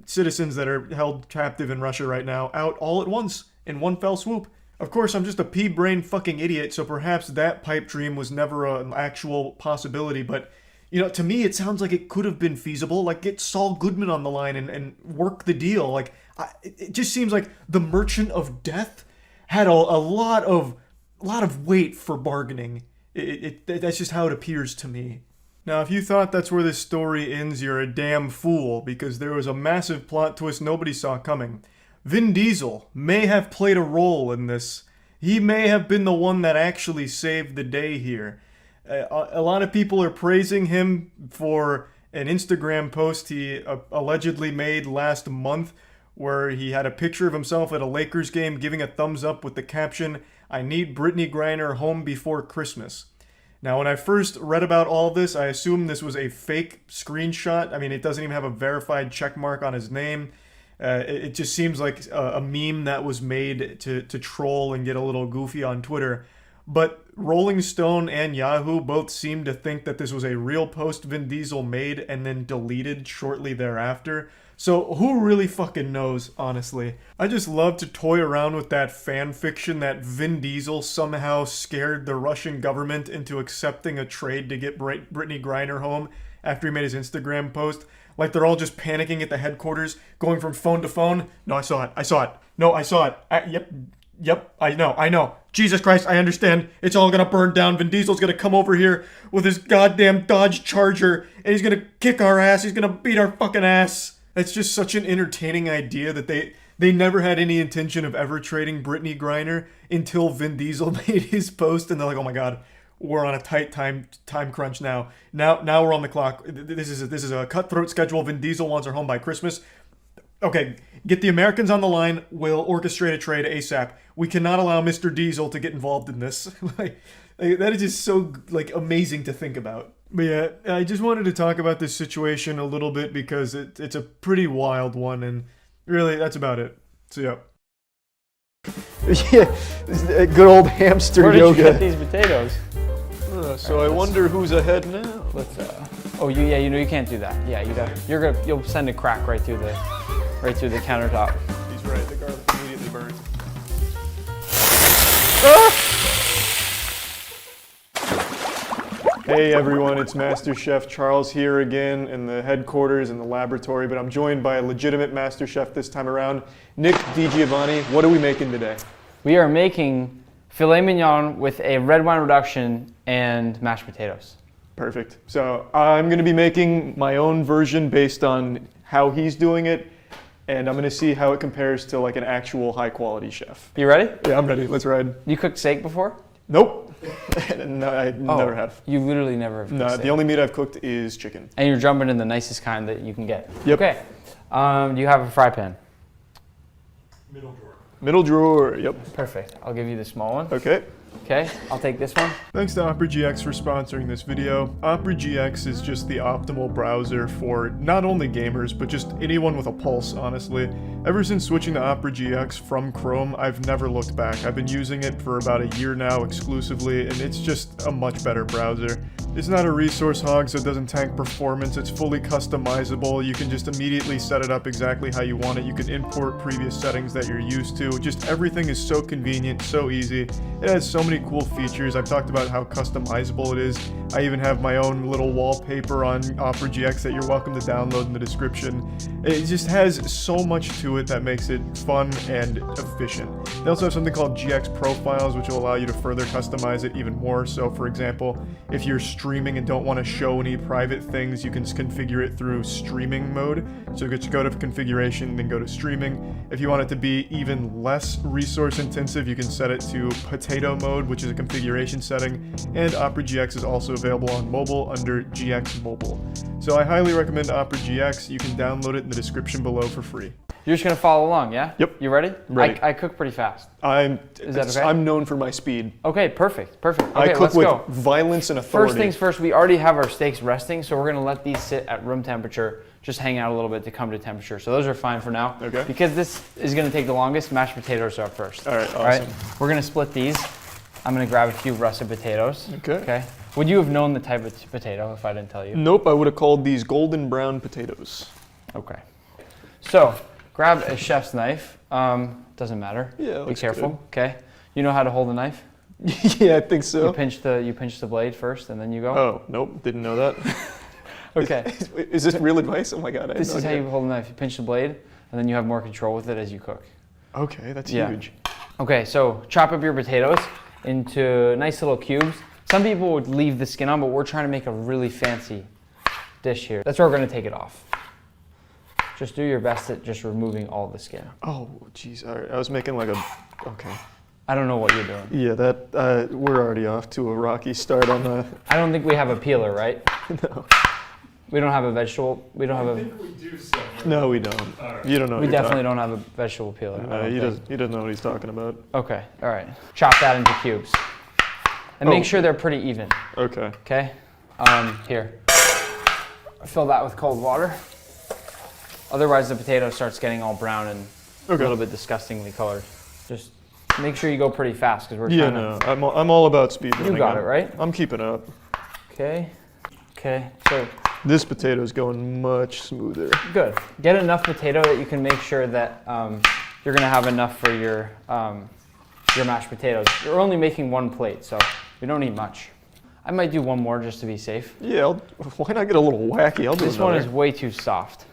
Citizens that are held captive in Russia right now out all at once in one fell swoop. Of course, I'm just a pea-brain fucking idiot, so perhaps that pipe dream was never an actual possibility, but, you know, to me it sounds like it could have been feasible. Like, get Saul Goodman on the line and work the deal. Like, it just seems like the Merchant of Death had a lot of weight for bargaining. That's just how it appears to me. Now, if you thought that's where this story ends, you're a damn fool, because there was a massive plot twist nobody saw coming. Vin Diesel may have played a role in this. He may have been the one that actually saved the day here. A lot of people are praising him for an Instagram post he allegedly made last month, where he had a picture of himself at a Lakers game giving a thumbs up with the caption, "I need Brittany Griner home before Christmas." Now, when I first read about all this, I assumed this was a fake screenshot. I mean, it doesn't even have a verified checkmark on his name. It just seems like a meme that was made to troll and get a little goofy on Twitter. But Rolling Stone and Yahoo both seem to think that this was a real post Vin Diesel made and then deleted shortly thereafter. So who really fucking knows, honestly? I just love to toy around with that fan fiction that Vin Diesel somehow scared the Russian government into accepting a trade to get Brittany Griner home after he made his Instagram post. Like, they're all just panicking at the headquarters, going from phone to phone. No, I saw it. No, I saw it. Yep, I know. Jesus Christ, I understand. It's all gonna burn down. Vin Diesel's gonna come over here with his goddamn Dodge Charger, and he's gonna kick our ass. He's gonna beat our fucking ass. It's just such an entertaining idea that they never had any intention of ever trading Brittany Griner until Vin Diesel made his post, and they're like, oh my god, we're on a tight time crunch now. Now we're on the clock. This is a cutthroat schedule. Vin Diesel wants her home by Christmas. Okay, get the Americans on the line. We'll orchestrate a trade ASAP. We cannot allow Mr. Diesel to get involved in this. Like, that is just so, like, amazing to think about. But yeah, I just wanted to talk about this situation a little bit because it's a pretty wild one, and really, that's about it. So yeah. Yeah, good old hamster yoga. Where did you get these potatoes? So I wonder who's ahead now. Let's. Oh, you can't do that. Yeah, you'll send a crack right through the countertop. He's right. The garlic immediately burns. Hey everyone, it's Masterchef Charles here again in the headquarters in the laboratory, but I'm joined by a legitimate Masterchef this time around, Nick DiGiovanni. What are we making today? We are making filet mignon with a red wine reduction and mashed potatoes. Perfect. So I'm going to be making my own version based on how he's doing it, and I'm going to see how it compares to like an actual high quality chef. You ready? Yeah, I'm ready. Let's ride. You cooked steak before? Nope. No, I never have. You literally never have cooked steak. The only meat I've cooked is chicken. And you're jumping in the nicest kind that you can get. Yep. Okay. Do you have a fry pan? Middle drawer. Middle drawer, yep. Perfect. I'll give you the small one. Okay. Okay, I'll take this one. Thanks to Opera GX for sponsoring this video. Opera GX is just the optimal browser for not only gamers, but just anyone with a pulse, honestly. Ever since switching to Opera GX from Chrome, I've never looked back. I've been using it for about a year now exclusively, and it's just a much better browser. It's not a resource hog, so it doesn't tank performance. It's fully customizable. You can just immediately set it up exactly how you want it. You can import previous settings that you're used to. Just everything is so convenient, so easy. It has so so many cool features. I've talked about how customizable it is. I even have my own little wallpaper on Opera GX that you're welcome to download in the description. It just has so much to it that makes it fun and efficient. They also have something called GX Profiles, which will allow you to further customize it even more. So for example, if you're streaming and don't want to show any private things, you can configure it through streaming mode. So just go to configuration, then go to streaming. If you want it to be even less resource intensive, you can set it to potato mode, which is a configuration setting, and Opera GX is also available on mobile under GX Mobile. So I highly recommend Opera GX. You can download it in the description below for free. You're just gonna follow along, yeah? Yep. You ready? Ready. I cook pretty fast. Is that okay? I'm known for my speed. Okay, perfect. Okay, I cook let's with go. violence and authority. First things first, we already have our steaks resting, so we're gonna let these sit at room temperature, just hang out a little bit to come to temperature. So those are fine for now. Okay. Because this is gonna take the longest, mashed potatoes are first. All right, awesome. All right, we're gonna split these. I'm gonna grab a few russet potatoes. Okay. Would you have known the type of potato if I didn't tell you? Nope, I would have called these golden brown potatoes. Okay. So, grab a chef's knife. Doesn't matter. Yeah, Be looks careful. good. Okay. You know how to hold a knife? Yeah, I think so. You pinch the blade first, and then you go. Oh, nope, didn't know that. Okay. Is this real advice? Oh my god, I This had no is how idea. you hold a knife. You pinch the blade, and then you have more control with it as you cook. Okay, that's Yeah. huge. Okay, so chop up your potatoes into nice little cubes. Some people would leave the skin on, but we're trying to make a really fancy dish here. That's where we're gonna take it off. Just do your best at just removing all the skin. Oh, jeez, all right. I was making like a, okay. I don't know what you're doing. Yeah, that, we're already off to a rocky start on the... I don't think we have a peeler, right? No. We don't have a vegetable, we don't have a... we do somewhere. No, we don't. Right. You don't know what We you're definitely talking. don't have a vegetable peeler. I No, don't he think. doesn't know what he's talking about. Okay, all right. Chop that into cubes. And make sure they're pretty even. Okay. Okay? Here. Fill that with cold water. Otherwise the potato starts getting all brown and a little bit disgustingly colored. Just make sure you go pretty fast because we're trying to... I'm all about speed running. You got it, right? I'm keeping up. Okay. Okay, so... This potato's going much smoother. Good. Get enough potato that you can make sure that you're gonna have enough for your mashed potatoes. You're only making one plate, so you don't need much. I might do one more just to be safe. Yeah, why not get a little wacky? I'll do This another. one is way too soft.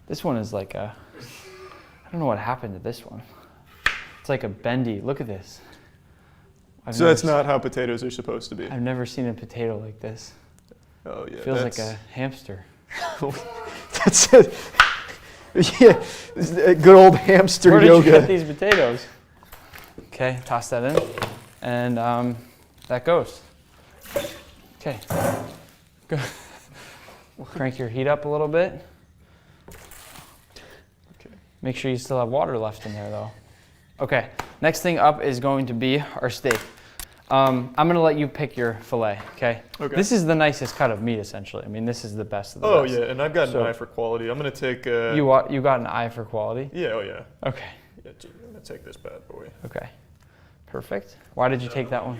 This one is like a... I don't know what happened to this one. It's like a bendy. Look at this. So that's not how potatoes are supposed to be. I've never seen a potato like this. Oh yeah. Feels like a hamster. That's it. Yeah, good old hamster Where did yoga. you get these potatoes? Okay, toss that in, and that goes. Okay, good. Crank your heat up a little bit. Okay. Make sure you still have water left in there though. Okay, next thing up is going to be our steak. I'm gonna let you pick your fillet, okay? Okay. This is the nicest cut of meat essentially. I mean, this is the best of the Oh best. yeah, and I've got So- an eye for quality. I'm gonna take. You got an eye for quality? Yeah. Oh yeah. Okay. Yeah, I'm gonna take this bad boy. Okay. Perfect. Why did you take that one?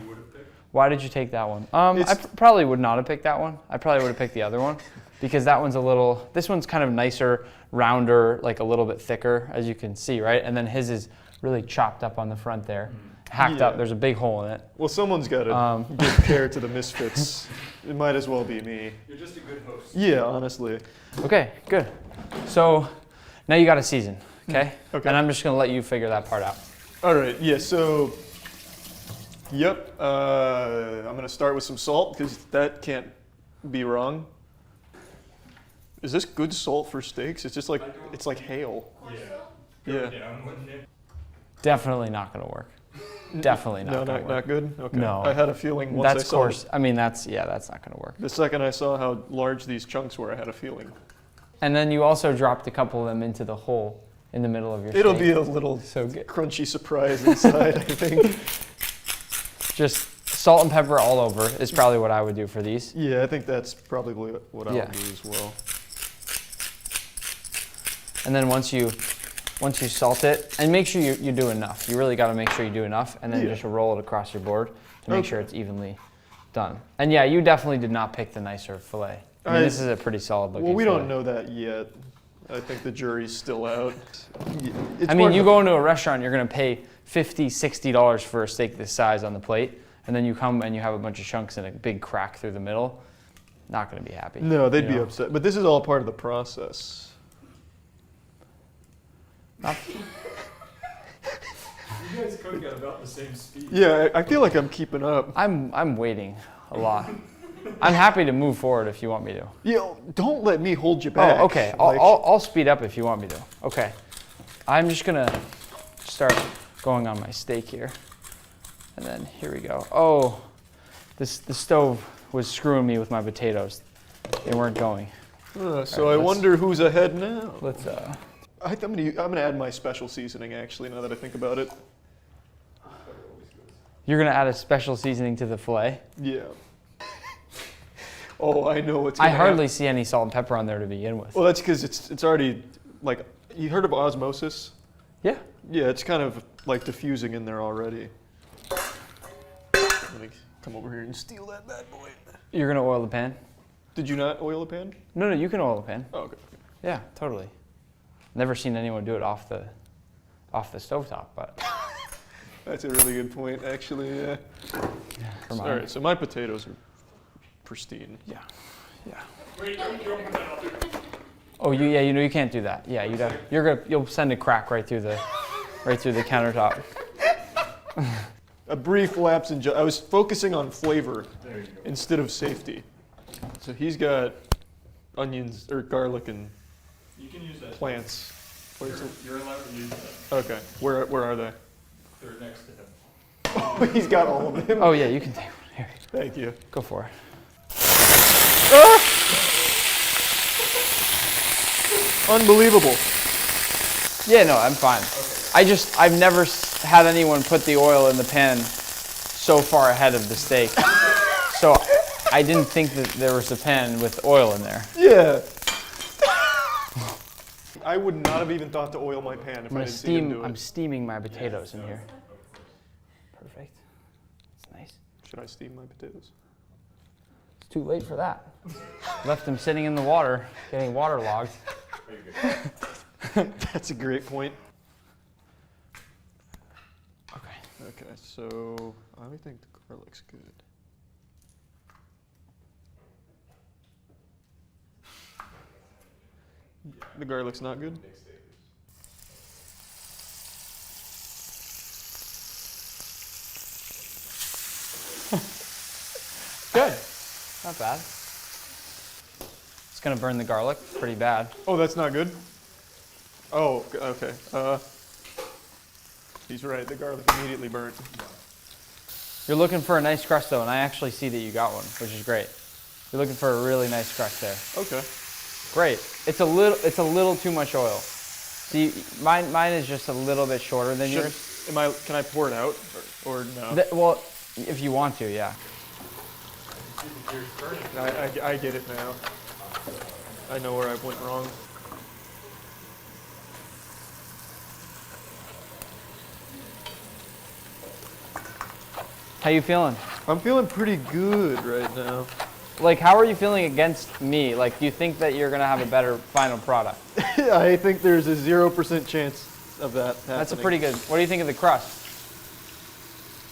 Why did you take that one? I probably would not have picked that one. I probably would have picked the other one because that one's a little, this one's kind of nicer, rounder, like a little bit thicker, as you can see, right? And then his is really chopped up on the front there. Hacked up, there's a big hole in it. Well, someone's got to give care to the misfits. It might as well be me. You're just a good host. Yeah, honestly. Okay, good. So now you got to season, okay? Okay. And I'm just gonna let you figure that part out. All right, yeah, so, yep, I'm gonna start with some salt because that can't be wrong. Is this good salt for steaks? It's just like, it's like hail. Yeah. Definitely not gonna work. Definitely not No, gonna work. not good? Okay. No. I had a feeling once That's I saw coarse. I mean, that's not gonna work. The second I saw how large these chunks were, I had a feeling. And then you also dropped a couple of them into the hole in the middle of your It'll steak. be a little crunchy surprise inside, I think. Just salt and pepper all over is probably what I would do for these. Yeah, I think that's probably what I'll Yeah. do as well. And then once you salt it, and make sure you do enough. You really got to make sure you do enough, and then just roll it across your board to make sure it's evenly done. And yeah, you definitely did not pick the nicer fillet. I mean, this is a pretty solid looking Well, we fillet. don't know that yet. I think the jury's still out. I mean, you go into a restaurant, you're gonna pay $50, $60 for a steak this size on the plate, and then you come and you have a bunch of chunks and a big crack through the middle. Not gonna be happy. No, they'd be upset. But this is all part of the process. You guys cook at about the same speed. Yeah, I feel like I'm keeping up. I'm waiting a lot. I'm happy to move forward if you want me to. Yeah, don't let me hold you back. Oh, okay. I'll speed up if you want me to. Okay. I'm just gonna start going on my steak here. And then here we go. Oh, the stove was screwing me with my potatoes. They weren't going. So I wonder who's ahead now. Let's I'm gonna add my special seasoning actually, now that I think about it. You're gonna add a special seasoning to the filet? Yeah. Oh, I know what's gonna I hardly see any salt and pepper on there to begin with. Well, that's because it's already, like, you heard of osmosis? Yeah. Yeah, it's kind of like diffusing in there already. Let me come over here and steal that bad boy. You're gonna oil the pan? Did you not oil the pan? No, you can oil the pan. Oh, okay. Yeah, totally. Never seen anyone do it off the stovetop, but. That's a really good point, actually. Yeah. Come on. All right, so my potatoes are pristine. Yeah. Wait, don't put that out there. Oh, you can't do that. Yeah, you'll send a crack right through the countertop. A brief lapse in I was focusing on flavor instead of safety. So he's got onions or garlic and You can use that. plants. You're allowed to use that. Okay, where are they? They're next to him. Oh, he's got all of them. Oh yeah, you can take one here. Thank you. Go for it. Unbelievable. Yeah, no, I'm fine. Okay. I've never had anyone put the oil in the pan so far ahead of the steak. So I didn't think that there was a pan with oil in there. Yeah. I would not have even thought to oil my pan if I didn't see him do it. I'm steaming my potatoes in here. Perfect. It's nice. Should I steam my potatoes? It's too late for that. Left them sitting in the water, getting waterlogged. That's a great point. Okay, so I think the garlic's good. The garlic's not good? Good. Not bad. It's gonna burn the garlic pretty bad. Oh, that's not good? Oh, okay. He's right, the garlic immediately burnt. You're looking for a nice crust though, and I actually see that you got one, which is great. You're looking for a really nice crust there. Okay. Great. It's a little too much oil. See, mine is just a little bit shorter than yours. Can I pour it out or no? Well, if you want to, yeah. I get it now. I know where I went wrong. How you feeling? I'm feeling pretty good right now. Like, how are you feeling against me? Like, do you think that you're gonna have a better final product? I think there's a 0% chance of that happening. That's a pretty good. What do you think of the crust?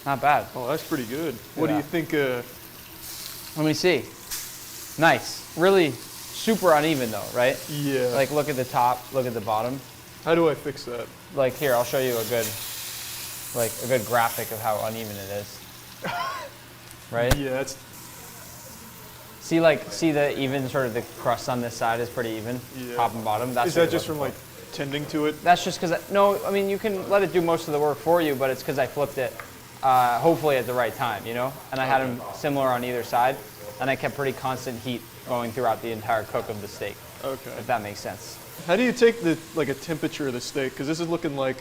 Not bad. Oh, that's pretty good. What do you think? Let me see. Nice. Really super uneven though, right? Yeah. Like, look at the top, look at the bottom. How do I fix that? Like, here, I'll show you a good graphic of how uneven it is. Right? Yeah, it's... See the even sort of the crust on this side is pretty even, top and bottom. That's Is that just from like tending to it? That's just because, no, I mean, you can let it do most of the work for you, but it's because I flipped it, hopefully at the right time, you know? And I had them similar on either side, and I kept pretty constant heat going throughout the entire cook of the steak. Okay. If that makes sense. How do you take a temperature of the steak? Because this is looking like...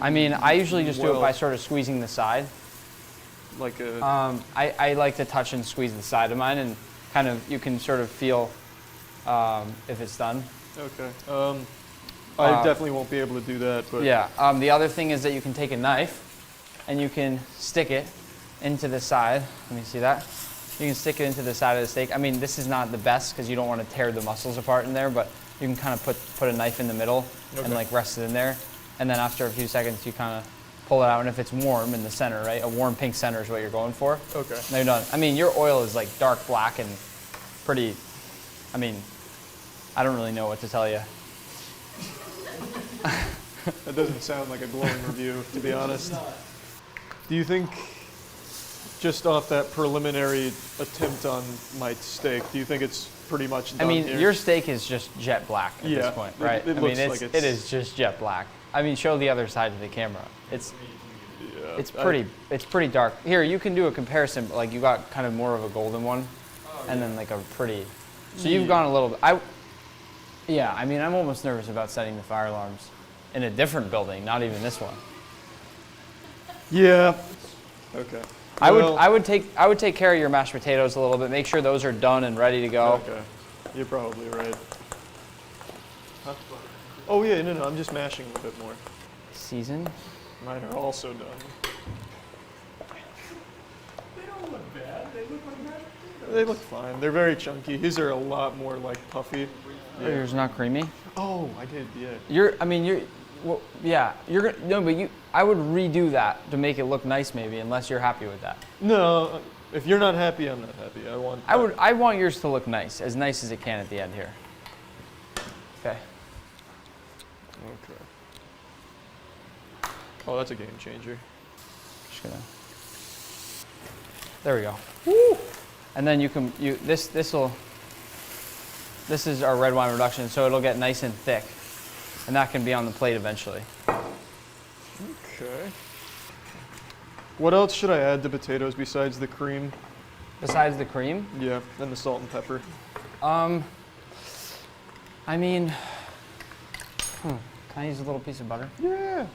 I mean, I usually just do it by sort of squeezing the side. Like a... I like to touch and squeeze the side of mine, and kind of, you can sort of feel if it's done. Okay. I definitely won't be able to do that, but... Yeah. The other thing is that you can take a knife, and you can stick it into the side. Let me see that. You can stick it into the side of the steak. I mean, this is not the best, because you don't want to tear the muscles apart in there, but you can kind of put a knife in the middle and Okay. like rest it in there. And then after a few seconds, you kind of pull it out. And if it's warm in the center, right? A warm pink center is what you're going for. Okay. Now you're done. I mean, your oil is like dark black and pretty, I mean, I don't really know what to tell you. That doesn't sound like a glowing review, to be honest. Do you think, just off that preliminary attempt on my steak, do you think it's pretty much done I mean, here? your steak is just jet black at this point, right? It I looks mean, like it is just jet black. I mean, show the other side of the camera. It's pretty dark. Here, you can do a comparison. But like you got kind of more of a golden one, and then like a pretty. So you've gone a little bit. Yeah, I mean, I'm almost nervous about setting the fire alarms in a different building, not even this one. Yeah. Okay. I would take care of your mashed potatoes a little bit. Make sure those are done and ready to go. Okay. You're probably right. Huh? Oh yeah, no, I'm just mashing a bit more. Season. Mine are also done. They don't look bad. They look like mashed potatoes. They look fine. They're very chunky. His are a lot more like puffy. Oh, yours not creamy? Oh, I did. Yeah. I would redo that to make it look nice, maybe, unless you're happy with that. No, if you're not happy, I'm not happy. I want yours to look nice as it can at the end here. Okay. Okay. Oh, that's a game changer. Just gonna. There we go. Woo! And then this is our red wine reduction, so it'll get nice and thick, and that can be on the plate eventually. Okay. What else should I add to potatoes besides the cream? Besides the cream? Yeah, and the salt and pepper. I mean, can I use a little piece of butter? Yeah.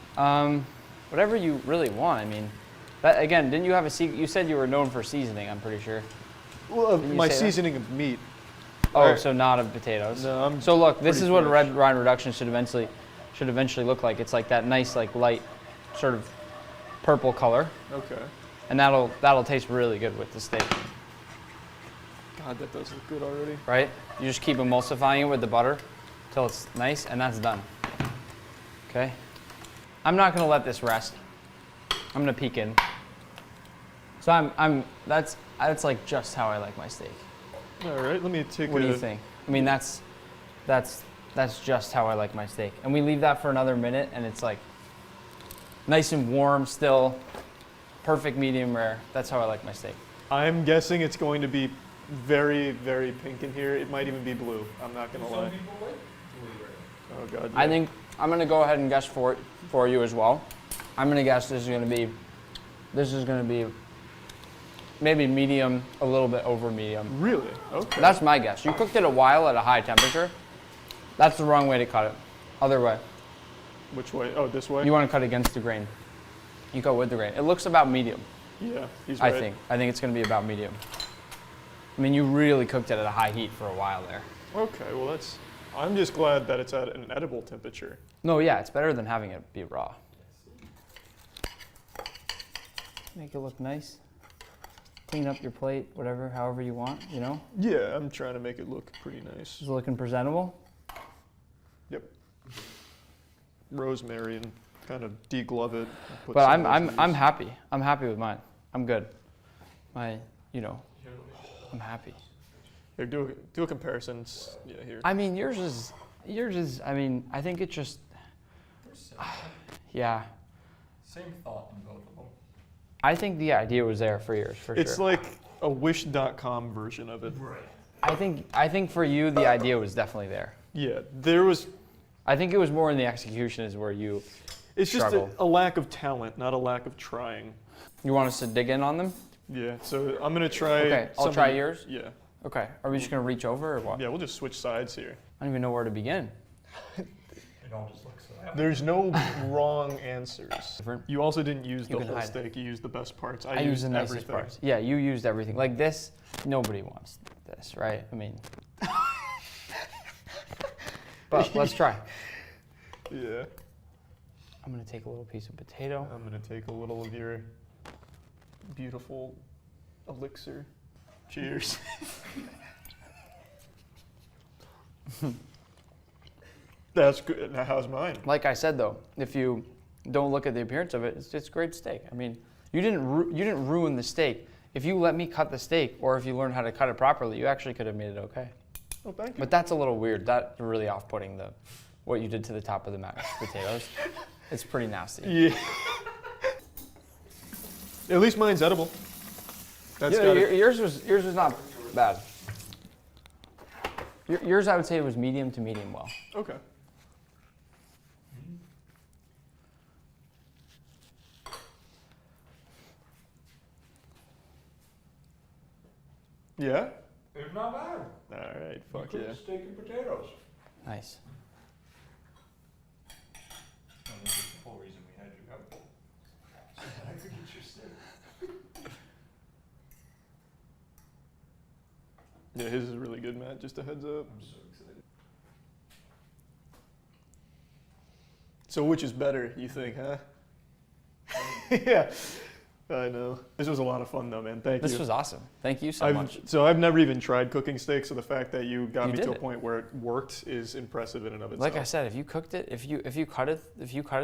Whatever you really want. I mean, that again, didn't you have a secret? You said you were known for seasoning. I'm pretty sure. Well, Didn't you my say that? seasoning of meat. Oh, so not of potatoes. No, so look, this pretty is what a fresh. red wine reduction should eventually look like. It's like that nice, like light, sort of purple color. Okay. And that'll taste really good with the steak. God, that does look good already. Right? You just keep emulsifying it with the butter till it's nice, and that's done. Okay. I'm not gonna let this rest. I'm gonna peek in. So that's like just how I like my steak. All right, let me take What do you think? I mean, that's just how I like my steak. And we leave that for another minute, and it's like nice and warm still, perfect medium rare. That's how I like my steak. I'm guessing it's going to be very, very pink in here. It might even be blue. I'm not gonna lie. Oh God. Yeah. I think I'm gonna go ahead and guess for you as well. I'm gonna guess this is gonna be maybe medium, a little bit over medium. Really? Okay. That's my guess. You cooked it a while at a high temperature. That's the wrong way to cut it. Other way. Which way? Oh, this way? You want to cut against the grain. You go with the grain. It looks about medium. Yeah, he's right. I think it's going to be about medium. I mean, you really cooked it at a high heat for a while there. Okay, well I'm just glad that it's at an edible temperature. No, yeah, it's better than having it be raw. Make it look nice. Clean up your plate, whatever, however you want, you know? Yeah, I'm trying to make it look pretty nice. Is it looking presentable? Yep. Rosemary and kind of deglove it. But I'm happy. I'm happy with mine. I'm good. I'm happy. Here, do a comparison. Yeah, here. I mean, yours is. I mean, I think it just. Yeah. Same thought in both of them. I think the idea was there for yours, for sure. It's like a Wish.com version of it. Right. I think for you, the idea was definitely there. Yeah, there was. I think it was more in the execution is where you. It's struggled. just a lack of talent, not a lack of trying. You want us to dig in on them? Yeah, so I'm gonna try. Okay, I'll try yours? Yeah. Okay, are we just gonna reach over or what? Yeah, we'll just switch sides here. I don't even know where to begin. It all just looks so happy. There's no wrong answers. Different. You also didn't use the can whole hide steak. You used the best parts. I used the nicest everything. parts. Yeah, you used everything. Like this, nobody wants this, right? I mean. But let's try. Yeah. I'm gonna take a little piece of potato. I'm gonna take a little of your beautiful elixir. Cheers. That's good. Now, how's mine? Like I said though, if you don't look at the appearance of it, it's great steak. I mean, you didn't ruin the steak. If you let me cut the steak, or if you learn how to cut it properly, you actually could have made it okay. Oh, thank you. But that's a little weird. That's really off-putting. What you did to the top of the mashed potatoes. It's pretty nasty. Yeah. At least mine's edible. That's Yeah, yours was not bad. Yours, I would say, was medium to medium well. Okay. Yeah? It's not bad. Alright, fuck You yeah. cooked steak and potatoes. Nice. And this is the whole reason we had you come. So that I could get your steak. Yeah, his is really good, Matt. Just a heads up. I'm so excited. So which is better, you think, huh? Yeah, I know. This was a lot of fun, though, man. Thank you. This was awesome. Thank you so much. So I've never even tried cooking steak, so the fact that you got me to a it. point where it worked is impressive in and of itself. Like I said, if you cooked it, if you cut it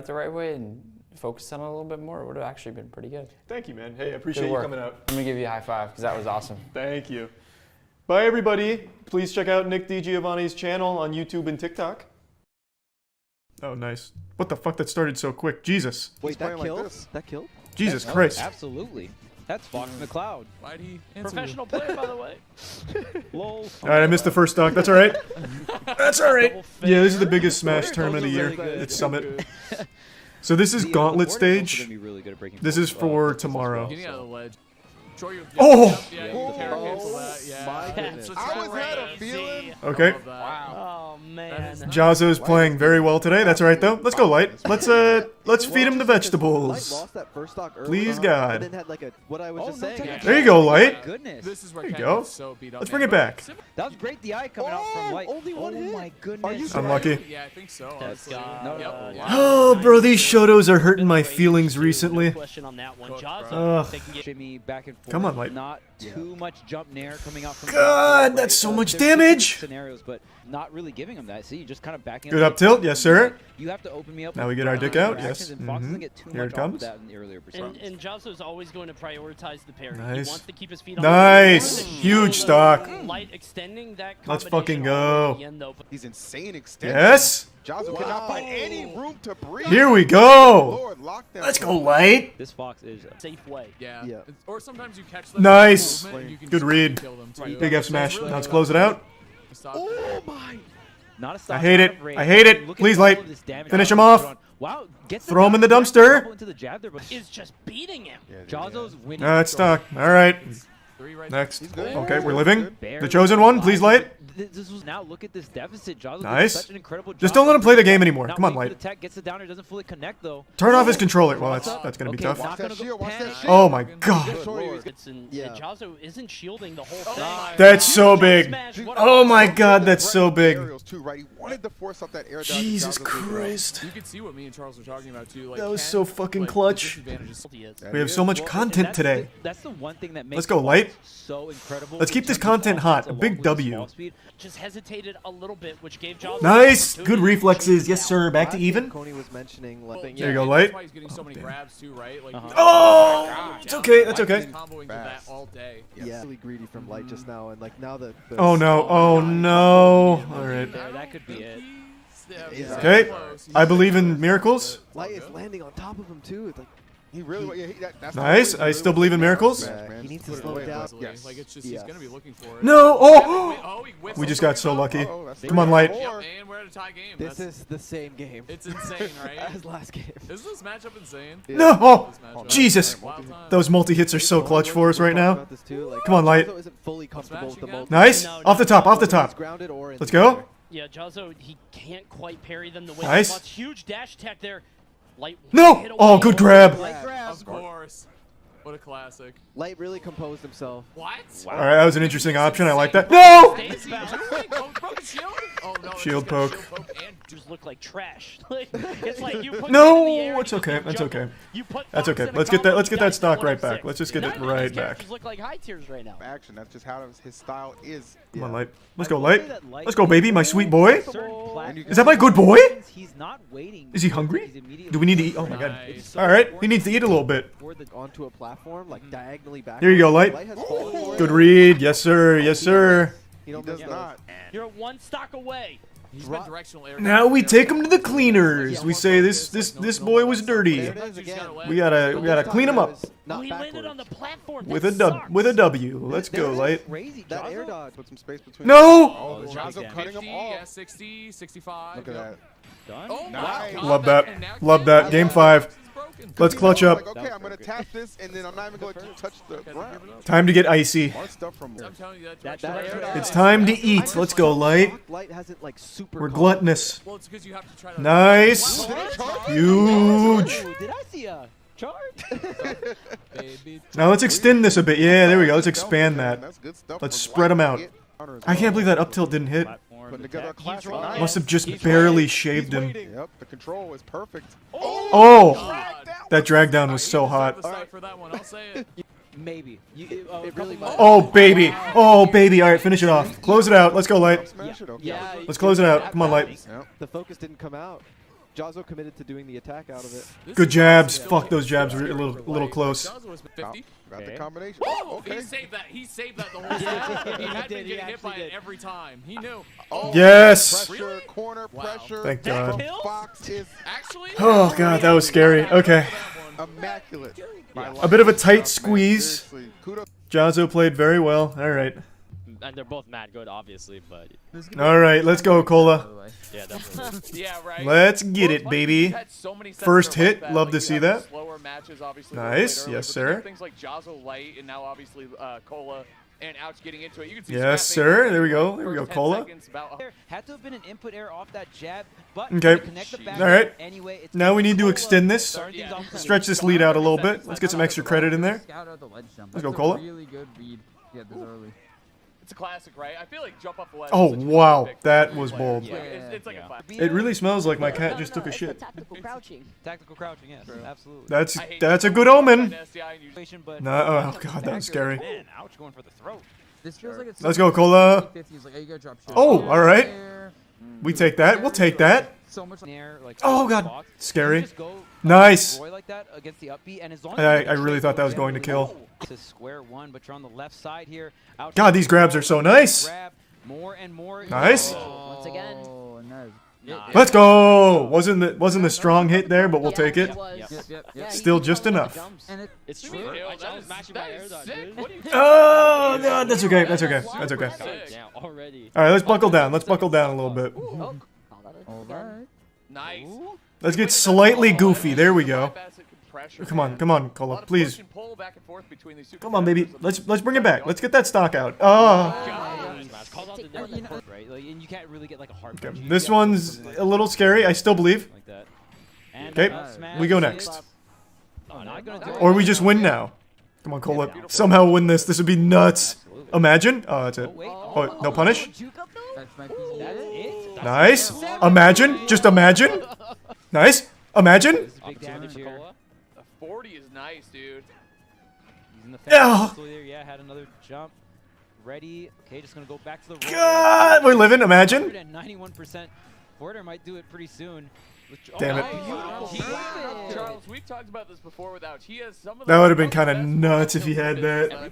the right way and focused on it a little bit more, it would have actually been pretty good. Thank you, man. Hey, I appreciate Good you work. coming out. I'm gonna give you a high five because that was awesome. Thank you. Bye, everybody. Please check out Nick DiGiovanni's channel on YouTube and TikTok. Oh, nice. What the fuck? That started so quick. Jesus. Wait, that killed? That killed? Jesus Christ. Absolutely. That's Fox McCloud. Why'd he Professional player, by the way. Lol. All right, I missed the first stock. That's all right. That's all right. Yeah, this is the biggest Smash tournament of the year. It's Summit. So this is Gauntlet stage. This is for tomorrow. Getting out of the ledge. Oh! My goodness. I always had a feeling. Okay. Wow. Oh, man. Jazzo's playing very well today. That's all right, though. Let's go, Light. Let's feed him the vegetables. Lost that first stock early Please, on, God. and then had like a, what I was just saying. There you go, Light. Goodness. This is where There you Ken go. was so beat up. Let's bring it back. That was great. The eye coming out from Light. Only one hit. My goodness. Unlucky. Yeah, I think so. Honestly. Oh, bro, these Shotos are hurting my feelings recently. Question on that one. Ugh. Jimmy back and forth. Come on, Light. Not too much jump nair coming out from God, that's so much damage. Scenarios, but not really giving him that. See, you just kind of backing Good up tilt, yes, sir. You have to open me up. Now we get our dick out, yes. And Fox doesn't get too Here much it off of comes. that in the earlier And Jazzo's always going to prioritize the parry. Nice. He wants to keep his feet on Nice. the Huge stock. Light extending that Let's combination fucking all the way go. at the end, though, but He's insane extension. Yes. Jazzo cannot find any room to breathe. Here we go. Lord, lockdown. Let's go, Light. This Fox is a safe way. Yeah. Or sometimes you catch them. Nice. movement and you can Good just read. kill them too. Big F smash. Now let's close it out. Oh my! Not a stop. I hate it. Not a I hate it. Look at Please, all Light. of this damage Finish that him was off. put on. Wow, gets Throw him in the dumpster. Into the jab there, but Is just beating him. Jazzo's winning. It's stuck. All right. Next. Okay, we're living. The chosen one. Please, Light. This was now look at this deficit. Jazzo Nice. did such an incredible job. Just don't let him play the game anymore. Not Come on, waiting for Light. the tech, gets it down. It doesn't fully connect though. Turn off his controller. Well, that's gonna be tough. Oh my God. Jazzo isn't shielding the whole thing. That's so big. Oh my God, that's so big. He wanted to force up that air dodge. Jesus Christ. You could see what me and Charles were talking about too. Like That was Ken, so fucking like, the clutch. disadvantage is- We have so much content today. That's the one thing that makes Let's go, Light. so incredible. Let's keep this content hot. A big W. Just hesitated a little bit, which gave Jazzo Nice. Good reflexes. Yes, sir. Back to even. Coney was mentioning like, There you go, Light. That's why he's getting so many grabs too, right? Like, Oh, it's okay. That's okay. Comboing with that all day. Yeah, really greedy from Light just now, and like now the Oh no. Oh no. All right. that could be it. Okay. I believe in miracles. Light is landing on top of him too. It's like he really. That's Nice. I still believe in miracles. He needs to slow it down. Yes. Like it's just he's gonna be looking for it. No. Oh. He whiffs We just the got so lucky. that's Come on, Light. Yep, and we're at a tie game. This is the same game. It's insane, right? As last game. Isn't this matchup insane? No. Oh. This matchup. Jesus. Wild time. Those multi-hits are so clutch for us right now. Come on, Light. Nice. Off the top. Off the top. Let's go. Yeah, Jazzo, he can't quite parry them the way Nice. he wants. Huge dash attack there. Light No. hit Oh, away. good grab. Of course. What a classic. classic. Light really composed himself. What? All right, that was an interesting option. I like that. No! Shield poke. And just look like trash. It's like you put No, it's okay. That's okay. That's okay. Let's get that stock right back. Let's just get it right back. look like high tiers right now. Action. That's just how his style is. Come on, Light. Let's go, Light. Let's go, baby. My sweet boy. Is that my good boy? He's not waiting. Is he hungry? Do we need to eat? Oh my god. All right, he needs to eat a little bit. Onto a platform, like diagonally back. Here you go, Light. Good read. Yes, sir. Yes, sir. He does not. You're one stock away. He's been directional air. Now we take him to the cleaners. We say this boy was dirty. We gotta clean him up. He landed on the platform. With a W. Let's go, Light. That air dodge. Put some space between. No! Oh, Jazzo cutting him off. Yeah, 60, 65. Look at that. Done. Oh Nice. my Love God. that. Love that. Game 5. Let's clutch up. Like, okay, I'm gonna tap this, and then I'm not even going to touch the ground. Time to get icy. Smart stuff from I'm telling you That air dodge. It's time to eat. Let's go, Light. Light hasn't like super. We're gluttonous. Well, it's because you have to try to. Nice. Huge. Did I see a chart? Now let's extend this a bit. Yeah, there we go. Let's expand that. Let's spread them out. I can't believe that up tilt didn't hit. Putting together a classic. Must have just barely shaved him. Yep, the control is perfect. Oh! That drag down was so hot. For that one, I'll say it. Maybe. It really might. Oh, baby. Oh, baby. All right, finish it off. Close it out. Let's go, Light. Yeah. Let's close it out. Come on, Light. The focus didn't come out. Jazzo committed to doing the attack out of it. Good jabs. Fuck, those jabs were a little close. Got the combination. Oh, Okay. he saved that. He saved that the whole time. He had been getting hit by it every time. He knew. Oh, Yes. Pressure, corner pressure. Thank God. From Fox is Actually. Oh, God, that was scary. Okay. immaculate. A bit of a tight squeeze. Seriously. Kudos. Jazzo played very well. All right. And they're both mad good, obviously, but. All right, let's go, Cola. Yeah, definitely. Yeah, right. Let's get it, baby. Had so many sets First that are like hit. that. Love Like, to you see have the that. slower matches, obviously, Nice. earlier, Yes, but then you have sir. Things like Jazzo Light and now obviously Cola and Ouch getting into it. You can see Yes, Scrap sir. making There we the go. There we go, first 10 Cola. seconds about- Had to have been an input error off that jab, but Okay. connect the back All right. anyway. It's Now we need to Cola extend this. starting things off Stretch this lead out a little bit. Let's get some extra credit in there. Let's go, Cola. Really good read. Yeah, this early. It's a classic, right? I feel like jump off the ledge. Oh, is such a wow. pick for That every was player. bold. Like, it's like a classic. It really smells like my cat just took a shit. Tactical crouching. Tactical crouching, yes, absolutely. That's a good omen. But No, oh god, that was scary. Man, Ouch going for the throat. This feels like it's Let's go, Cola. 50. He's like, hey, you gotta drop shit. Oh, all right. We take that. We'll take that. So much Oh god, scary. Nice. Like that against the upbeat, and as long I really thought that was going to kill. To square one, but you're on the left side here. Ouch God, these grabs are so nice. grab more and more. Nice. Once again. Oh, nice. Let's go. Wasn't the strong hit there, but we'll take it. Yep. Still just enough. And It's true. I was matching my air dodge, dude. Oh god, that's okay. That's okay. That's okay. Yeah, already. All right, let's buckle down. Let's buckle down a little bit. All right. Nice. Let's get slightly goofy. There we go. Come on, Cola, please. Come on, baby. Let's bring it back. Let's get that stock out. Right, like, and you can't really get like a hard Okay. This one's a little scary. I still believe. like that. And Okay, we go next. not gonna do it. Or we just win now. Come on, Cola. Somehow win this. This would be nuts. Imagine. Oh, that's it. Oh, no punish. That's my piece. Nice. Imagine. Just imagine. Nice. Imagine. Big damage here. A 40 is nice, dude. Using the Yeah. fence there. Yeah, had another jump. Ready. Okay, just gonna go back to the roll. God, we're living. Imagine. 91%. Border might do it pretty soon. Damn it. Charles, we've talked about this before without. He has some of That would have been kind of nuts if he had that.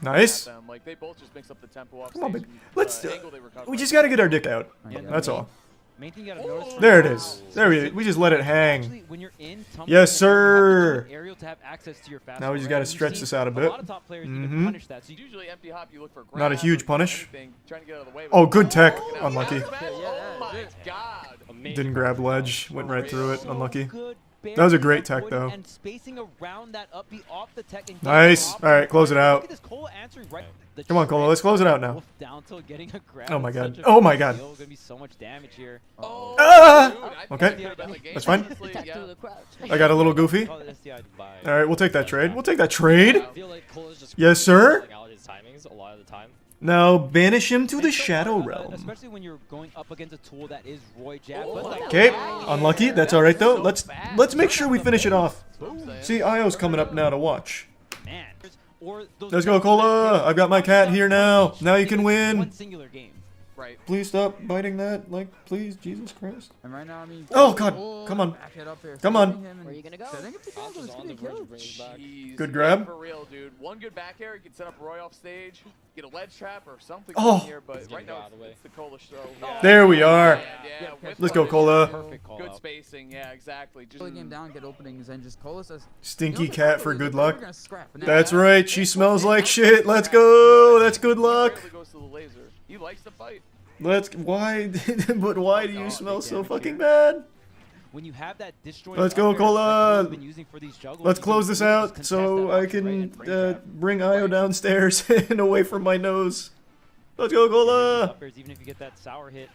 Nice. Like they both just mix up the tempo off Come on, stage baby. and, Let's. angle they recover. We just gotta get our dick out. That's all. Main thing you gotta notice. There it is. There we just let it hang. Actually, when you're in tumbling, Yes, you sir. have to do aerial to have access to your fast Now we just forward. gotta And stretch you've this seen out a bit. lot of top players even Mhm. punish that. So you Usually empty hop, you look for Not a grab huge or punish. anything, trying to get out of the way, Oh, but- good tech. Oh, now Unlucky. Oh my god. Didn't grab ledge. Went right through it. Unlucky. good That was a great tech, though. And spacing around that up B off the tech and Nice. All right, close it out. Look at this Cole answering right. Come on, Colo. Let's close it out now. Down till getting a grab. Oh my Such god. a Oh my big god. deal. Gonna be so much damage here. Oh, Okay. That's fine. I got a little goofy. All right, we'll take that trade. We'll take that trade. Yes, sir. Now banish him to the Shadow Realm. Especially when you're going up against a tool that is Roy Jab. Okay, unlucky. That's all right though. Let's make sure we finish it off. See, Io's coming up now to watch. Let's go, Cola. I've got my cat here now. Now you can win. One singular game. Right. Please stop biting that. Like, please, Jesus Christ. And right now, I mean, Oh God, come on. Come on. Where are you gonna go? Good grab. For real, dude. One good back air, you can set up Roy off stage, get a ledge trap or something Oh. here, but right now it's the Cola show. There we are. with Let's go, punish, Cola. Good spacing, yeah, exactly. Just Play game down, get openings, and just Cola says. Stinky cat for good luck. We're gonna scrap. That's right. She smells like shit. Let's go. That's good luck. Barely goes to the laser. He likes to fight. Why? But why do you smell so fucking bad? When you have that destroy. Let's go, Cola. Let's close this out so I can bring Io downstairs and away from my nose. Let's go, Cola. Even if you get that sour hit.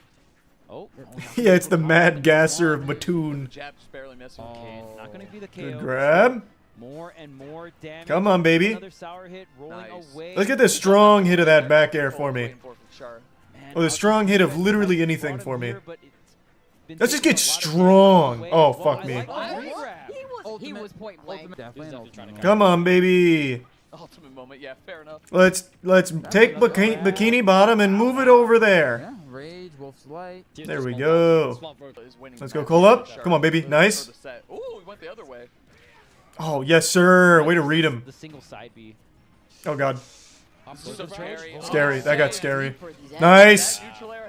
Oh. Yeah, it's the mad gasser of Mattoon. Jab just barely missing. Okay, not gonna be the KO. Good grab. More and more damage. Come on, baby. Another sour hit rolling away. Let's get this strong hit of that back air for me. Or the strong hit of literally anything for me. Let's just get strong. Oh, fuck me. He was point blank. Come on, baby. Ultimate moment, yeah, fair enough. Let's take Bikini Bottom and move it over there. Yeah, Rage, Wolf's Light. There we go. Let's go, Cole up. Come on, baby. Nice. Ooh, he went the other way. Oh, yes, sir. Way to read him. The single side B. Oh, God. So Scary. That got scary. Nice.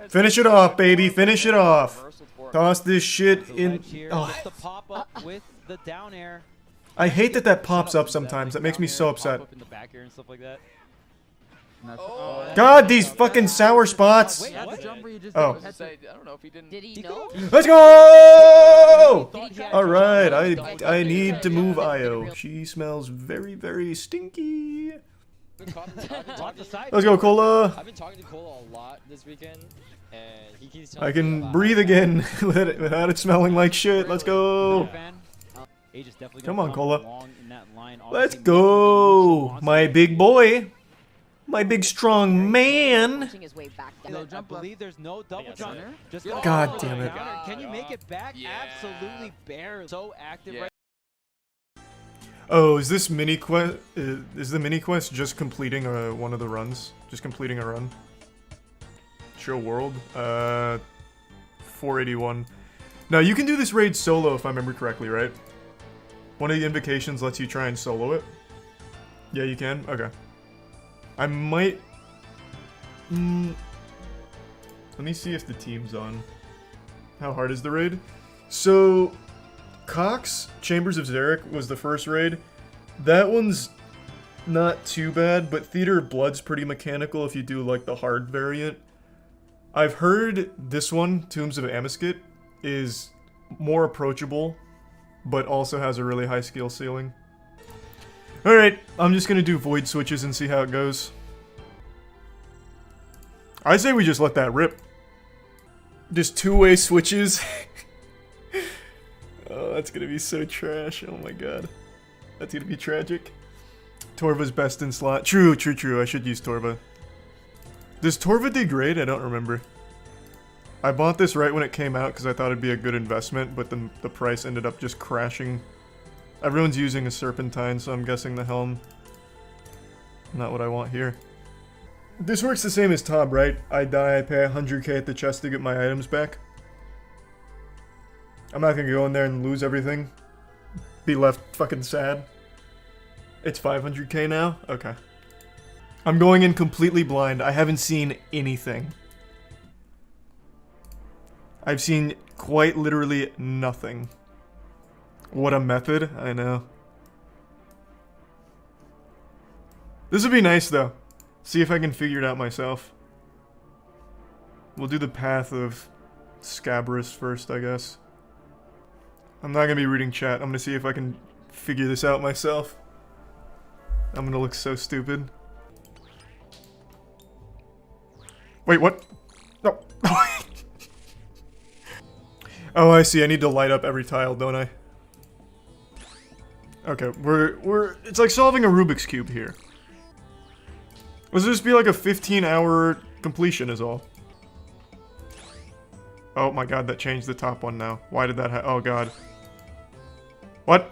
Finish it off, baby. Finish it off. Toss this shit in. Oh. The pop up with the down air. I hate that pops up sometimes. That makes me so upset. In the back air and stuff like that. God, these fucking sour spots. Oh. I don't know if he didn't. Did he know? Let's go! All right, I need to move Io. She smells very, very stinky. Let's go, Cola. I've been talking to Cola a lot this weekend, and he keeps I can breathe again without it smelling like shit. Let's go. Come on, Cola. Let's go, my big boy. My big strong man. I believe there's no double jump. God damn it. Can you make it back? Absolutely bare. So active right. Oh, is this mini quest? Is the mini quest just completing one of the runs? Just completing a run? Show world. 481. Now you can do this raid solo if I remember correctly, right? One of the invocations lets you try and solo it. Yeah, you can. Okay. I might. Let me see if the team's on. How hard is the raid? So. Cox, Chambers of Zarek was the first raid. That one's not too bad, but Theater of Blood's pretty mechanical if you do like the hard variant. I've heard this one, Tombs of Amesket, is more approachable, but also has a really high skill ceiling. Alright, I'm just gonna do void switches and see how it goes. I say we just let that rip. Just two-way switches. Oh, that's gonna be so trash. Oh my god. That's gonna be tragic. Torva's best in slot. True. I should use Torva. Does Torva degrade? I don't remember. I bought this right when it came out because I thought it'd be a good investment, but then the price ended up just crashing. Everyone's using a Serpentine, so I'm guessing the Helm. Not what I want here. This works the same as Tob, right? I die, I pay 100k at the chest to get my items back. I'm not gonna go in there and lose everything. Be left fucking sad. It's 500k now? Okay. I'm going in completely blind. I haven't seen anything. I've seen quite literally nothing. What a method, I know. This would be nice though. See if I can figure it out myself. We'll do the path of Scabrous first, I guess. I'm not gonna be reading chat. I'm gonna see if I can figure this out myself. I'm gonna look so stupid. Wait, what? No. Oh, I see. I need to light up every tile, don't I? Okay, it's like solving a Rubik's Cube here. Let's just be like a 15-hour completion is all. Oh my god, that changed the top one now. Why did that oh god. What?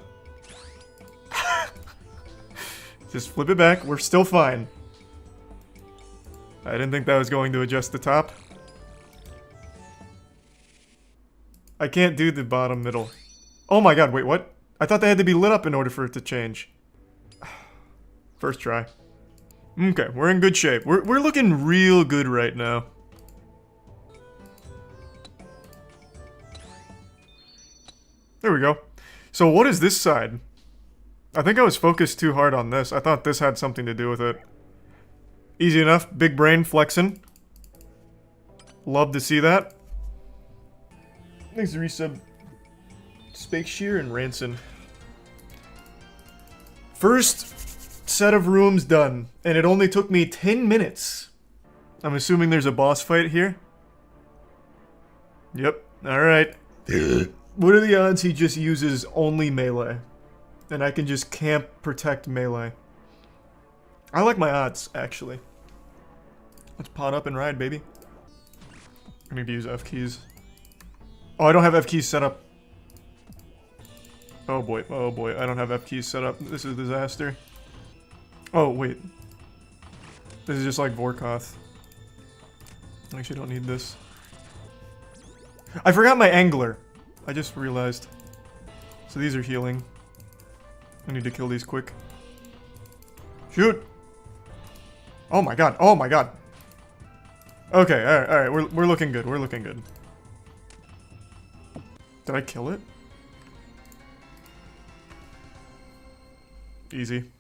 Just flip it back. We're still fine. I didn't think that was going to adjust the top. I can't do the bottom middle. Oh my god, wait, what? I thought they had to be lit up in order for it to change. First try. Okay, we're in good shape. We're looking real good right now. There we go. So what is this side? I think I was focused too hard on this. I thought this had something to do with it. Easy enough. Big brain flexing. Love to see that. Thanks to resub. Spake Shear and Ranson. First set of rooms done. And it only took me 10 minutes. I'm assuming there's a boss fight here. Yep. Alright. What are the odds he just uses only melee? And I can just camp protect melee. I like my odds, actually. Let's pot up and ride, baby. I need to use F keys. Oh, I don't have F keys set up. Oh boy, I don't have F keys set up. This is a disaster. Oh, wait. This is just like Vorkoth. I actually don't need this. I forgot my angler. I just realized. So these are healing. I need to kill these quick. Shoot! Oh my god, oh my god! Okay, alright, we're looking good, we're looking good. Did I kill it? Easy.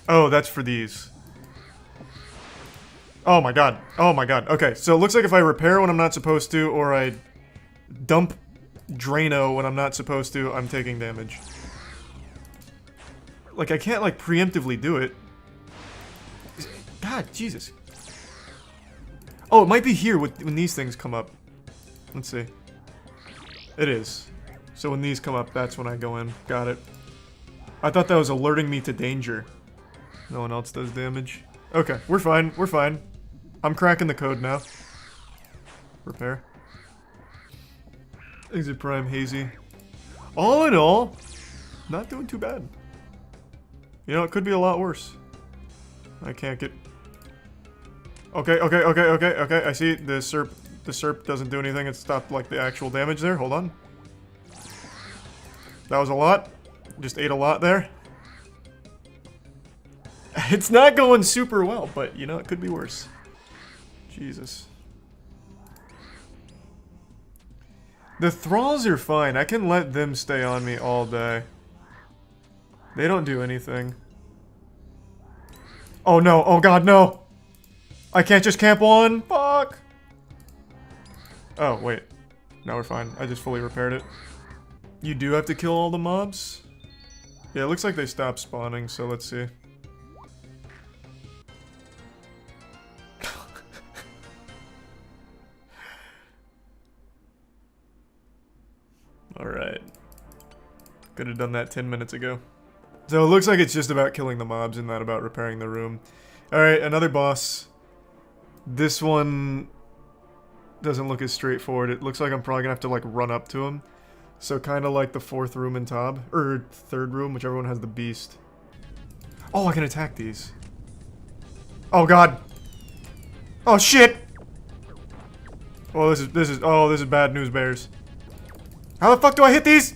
Oh, that's for these. Oh my god, oh my god. Okay, so it looks like if I repair when I'm not supposed to, or I dump Drano when I'm not supposed to, I'm taking damage. Like, I can't, like, preemptively do it. God, Jesus. Oh, it might be here when these things come up. Let's see. It is. So when these come up, that's when I go in. Got it. I thought that was alerting me to danger. No one else does damage. Okay, we're fine, we're fine. I'm cracking the code now. Repair. Exit Prime Hazy. All in all, not doing too bad. You know, it could be a lot worse. I can't get... Okay. I see the SERP doesn't do anything. It stopped, like, the actual damage there. Hold on. That was a lot. Just ate a lot there. It's not going super well, but, you know, it could be worse. Jesus. The thralls are fine. I can let them stay on me all day. They don't do anything. Oh no, oh god, no! I can't just camp one! Fuck! Oh, wait. Now we're fine. I just fully repaired it. You do have to kill all the mobs? Yeah, it looks like they stopped spawning, so let's see. Alright. Could have done that 10 minutes ago. So it looks like it's just about killing the mobs and not about repairing the room. Alright, another boss. This one doesn't look as straightforward. It looks like I'm probably gonna have to, like, run up to him. So kind of like the 4th room in Tob. Or 3rd room, whichever one has the beast. Oh, I can attack these. Oh god! Oh shit! Oh, this is bad news bears. How the fuck do I hit these?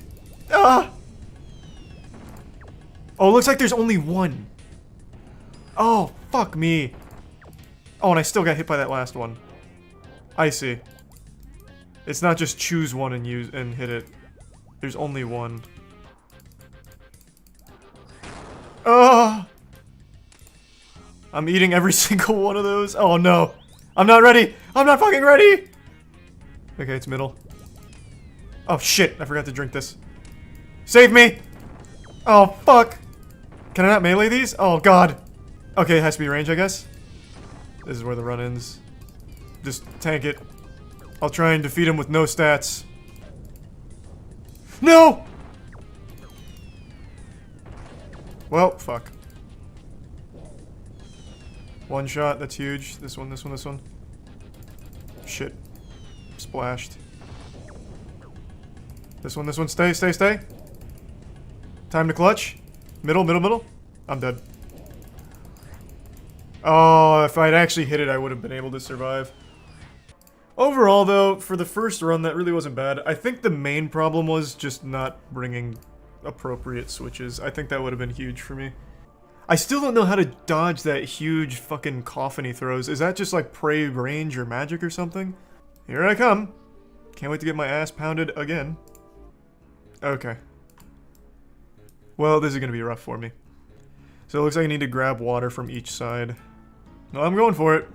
Ah! Oh, it looks like there's only one. Oh, fuck me. Oh, and I still got hit by that last one. I see. It's not just choose one and use and hit it. There's only one. Oh! I'm eating every single one of those. Oh no. I'm not ready. I'm not fucking ready. Okay, it's middle. Oh shit, I forgot to drink this. Save me! Oh fuck! Can I not melee these? Oh god. Okay, it has to be range, I guess. This is where the run ends. Just tank it. I'll try and defeat him with no stats. No! Well, fuck. One shot, that's huge. This one, this one, this one. Shit. Splashed. This one, stay, stay, stay. Time to clutch. Middle, middle, middle. I'm dead. Oh, if I'd actually hit it, I would have been able to survive. Overall, though, for the first run, that really wasn't bad. I think the main problem was just not bringing appropriate switches. I think that would have been huge for me. I still don't know how to dodge that huge fucking coffin he throws. Is that just like prey range or magic or something? Here I come. Can't wait to get my ass pounded again. Okay. Well, this is gonna be rough for me. So it looks like I need to grab water from each side. No, I'm going for it.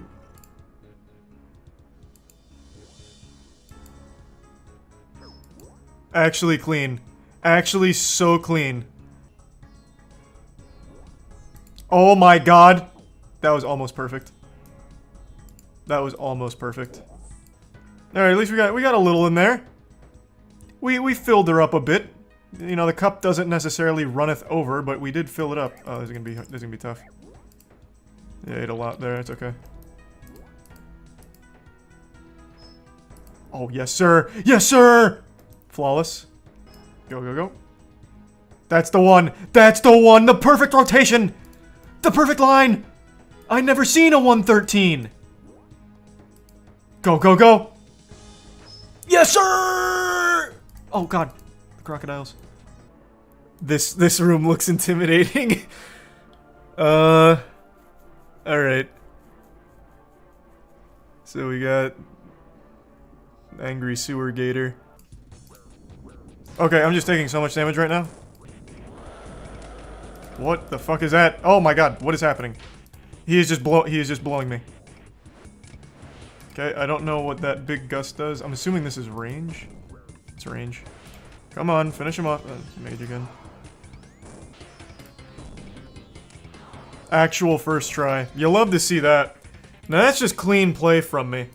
Actually clean. Actually so clean. Oh my god. That was almost perfect. That was almost perfect. Alright, at least we got a little in there. We filled her up a bit. You know, the cup doesn't necessarily runneth over, but we did fill it up. Oh, this is gonna be tough. Yeah, ate a lot there, it's okay. Oh, yes sir! Yes sir! Flawless. Go, go, go. That's the one! That's the one! The perfect rotation! The perfect line! I've never seen a 113! Go, go, go! Yes sir! Oh god. The crocodiles. This room looks intimidating. Alright. So we got angry sewer gator. Okay, I'm just taking so much damage right now. What the fuck is that? Oh my god, what is happening? He is just blowing me. Okay, I don't know what that big gust does. I'm assuming this is range. It's range. Come on, finish him off. Mage again. Actual first try. You love to see that. Now that's just clean play from me.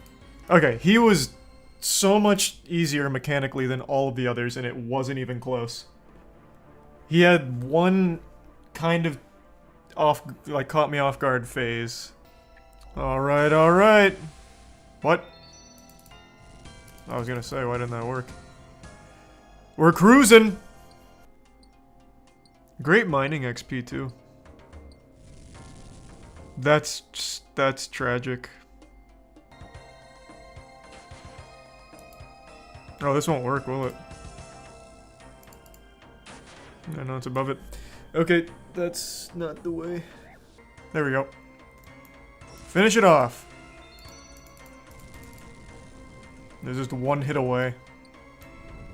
Okay, he was so much easier mechanically than all of the others, and it wasn't even close. He had one kind of caught me off guard phase. Alright, alright. What? I was gonna say, why didn't that work? We're cruising! Great mining XP too. That's tragic. Oh, this won't work, will it? I know it's above it. Okay, that's not the way. There we go. Finish it off. There's just one hit away.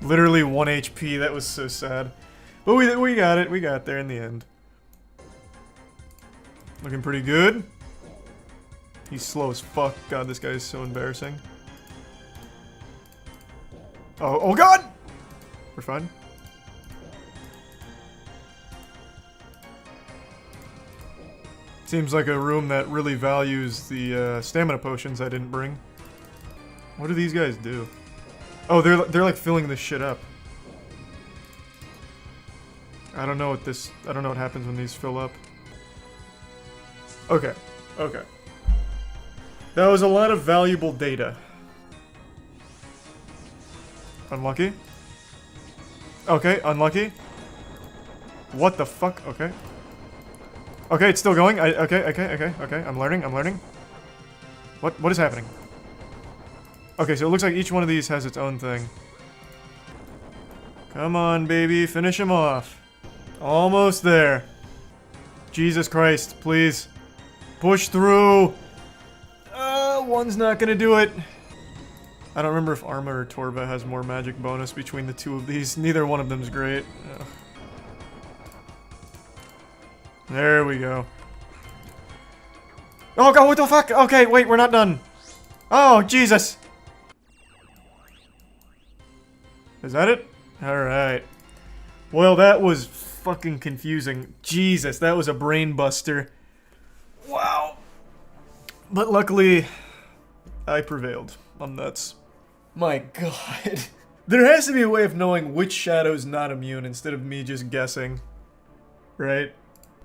Literally 1 HP, that was so sad. But we got it, we got there in the end. Looking pretty good. He's slow as fuck. God, this guy is so embarrassing. Oh god! We're fine. Seems like a room that really values the stamina potions I didn't bring. What do these guys do? Oh, they're like filling this shit up. I don't know what happens when these fill up. Okay. Okay. That was a lot of valuable data. Unlucky. Okay, unlucky. What the fuck? Okay. Okay, it's still going. Okay. I'm learning. What is happening? Okay, so it looks like each one of these has its own thing. Come on, baby, finish him off. Almost there. Jesus Christ, please. Push through. One's not gonna do it. I don't remember if Arma or Torva has more magic bonus between the two of these. Neither one of them's great. Ugh. There we go. Oh god, what the fuck? Okay, wait, we're not done. Oh, Jesus. Is that it? Alright. Well, that was fucking confusing. Jesus, that was a brain buster. Wow. But luckily, I prevailed. I'm nuts. My god. There has to be a way of knowing which shadow's not immune instead of me just guessing. Right?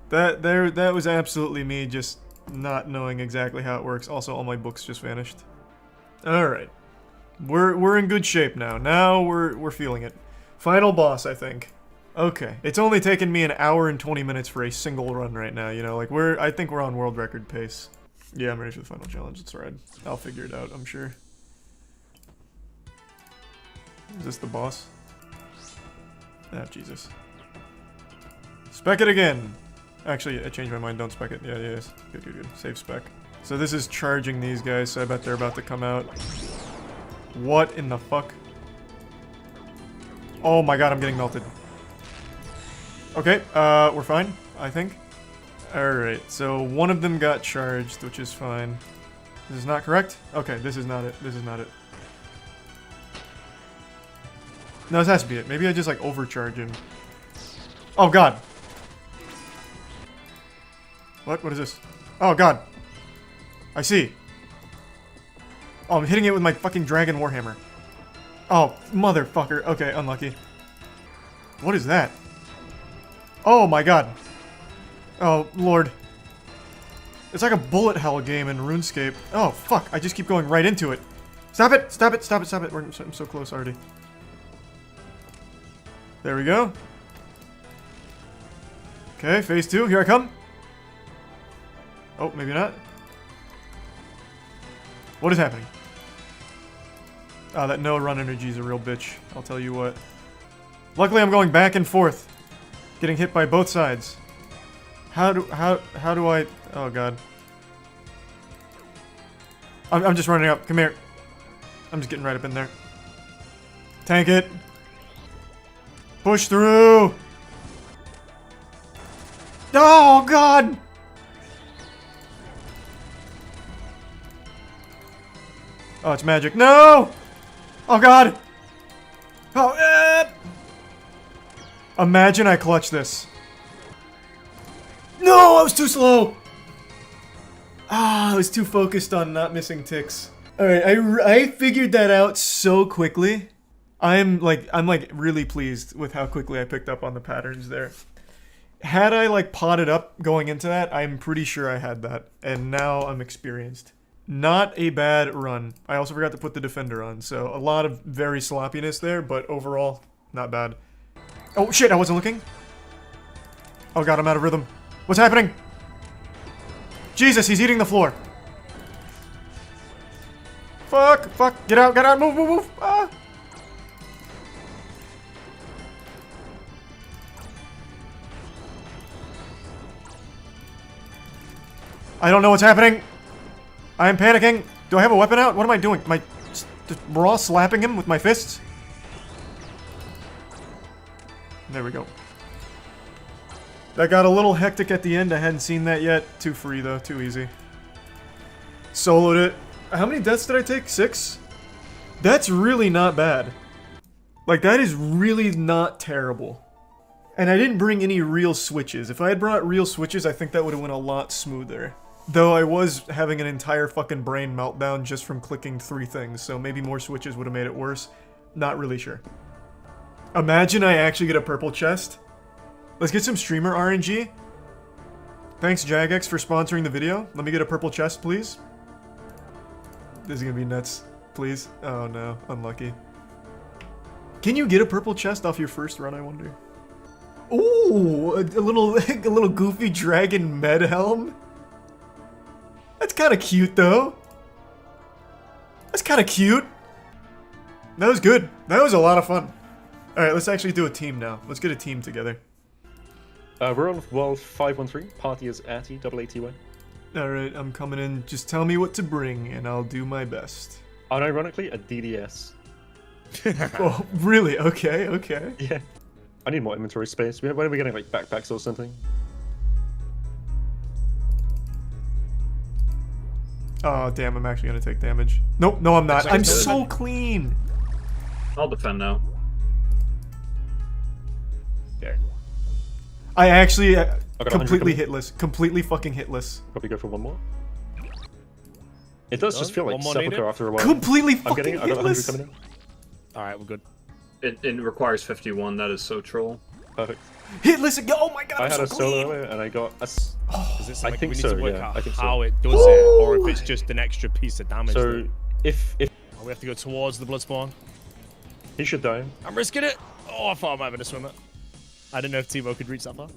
That was absolutely me just not knowing exactly how it works. Also, all my books just vanished. Alright. We're in good shape now. Now we're feeling it. Final boss, I think. Okay. It's only taken me an hour and 20 minutes for a single run right now, you know, like I think we're on world record pace. Yeah, I'm ready for the final challenge. It's alright. I'll figure it out, I'm sure. Is this the boss? Ah, Jesus. Spec it again! Actually, I changed my mind. Don't spec it. Yeah, yes. Good, good, good. Save spec. So this is charging these guys, so I bet they're about to come out. What in the fuck? Oh my god, I'm getting melted. Okay, we're fine, I think. Alright, so one of them got charged, which is fine. This is not correct? Okay, this is not it. This is not it. No, this has to be it. Maybe I just, like, overcharge him. Oh, god. What? What is this? Oh, god. I see. Oh, I'm hitting it with my fucking dragon warhammer. Oh, motherfucker. Okay, unlucky. What is that? Oh, my god. Oh, lord. It's like a bullet hell game in RuneScape. Oh, fuck. I just keep going right into it. Stop it! Stop it! Stop it! Stop it! I'm so close already. There we go. Okay, phase 2. Here I come. Oh, maybe not. What is happening? Ah, that no run energy is a real bitch. I'll tell you what. Luckily, I'm going back and forth, getting hit by both sides. How do I? Oh god. I'm just running up. Come here. I'm just getting right up in there. Tank it. Push through. Oh god. Oh, it's magic. No! Oh god! Oh, Imagine I clutch this. No, I was too slow! Ah, I was too focused on not missing ticks. Alright, I figured that out so quickly. I'm like really pleased with how quickly I picked up on the patterns there. Had I like potted up going into that, I'm pretty sure I had that. And now I'm experienced. Not a bad run. I also forgot to put the defender on, so a lot of very sloppiness there, but overall, not bad. Oh shit, I wasn't looking. Oh god, I'm out of rhythm. What's happening? Jesus, he's eating the floor. Fuck, fuck, get out, move, move, move. Ah. I don't know what's happening. I am panicking. Do I have a weapon out? What am I doing? Am I just raw slapping him with my fists? There we go. That got a little hectic at the end. I hadn't seen that yet. Too free though. Too easy. Soloed it. How many deaths did I take? 6? That's really not bad. Like, that is really not terrible. And I didn't bring any real switches. If I had brought real switches, I think that would have went a lot smoother. Though I was having an entire fucking brain meltdown just from clicking 3 things, so maybe more switches would have made it worse. Not really sure. Imagine I actually get a purple chest. Let's get some streamer RNG. Thanks Jagex for sponsoring the video. Let me get a purple chest, please. This is gonna be nuts. Please. Oh no, unlucky. Can you get a purple chest off your first run, I wonder? Ooh, a little goofy dragon med helm. That's kind of cute, though. That's kind of cute. That was good. That was a lot of fun. Alright, let's actually do a team now. Let's get a team together. We're on World 513. Party is Ate, AATY. Alright, I'm coming in. Just tell me what to bring, and I'll do my best. Unironically, a DDS. Oh, really? Okay, okay. Yeah. I need more inventory space. When are we getting, like, backpacks or something? Oh, damn, I'm actually gonna take damage. Nope, no I'm not. I'm so clean! I'll defend now. I actually got completely 100 hitless. Completely fucking hitless. Probably go for one more. It does just feel like One more sepulchre needed? after a while. Completely I'm getting it. I got 100 hitless. coming in. Alright, we're good. It requires 51. That is so troll. Perfect. Hitless again. Oh my god. I I'm had so a solo clean. earlier and I got a. Is it I like think we need so. to work Yeah, out I think how so. it does it, or if it's just an extra piece of damage. So that- if Oh, we have to go towards the blood spawn. he should die. I'm risking it. Oh, I thought I might have been a swimmer. I didn't know if Timo could reach that far.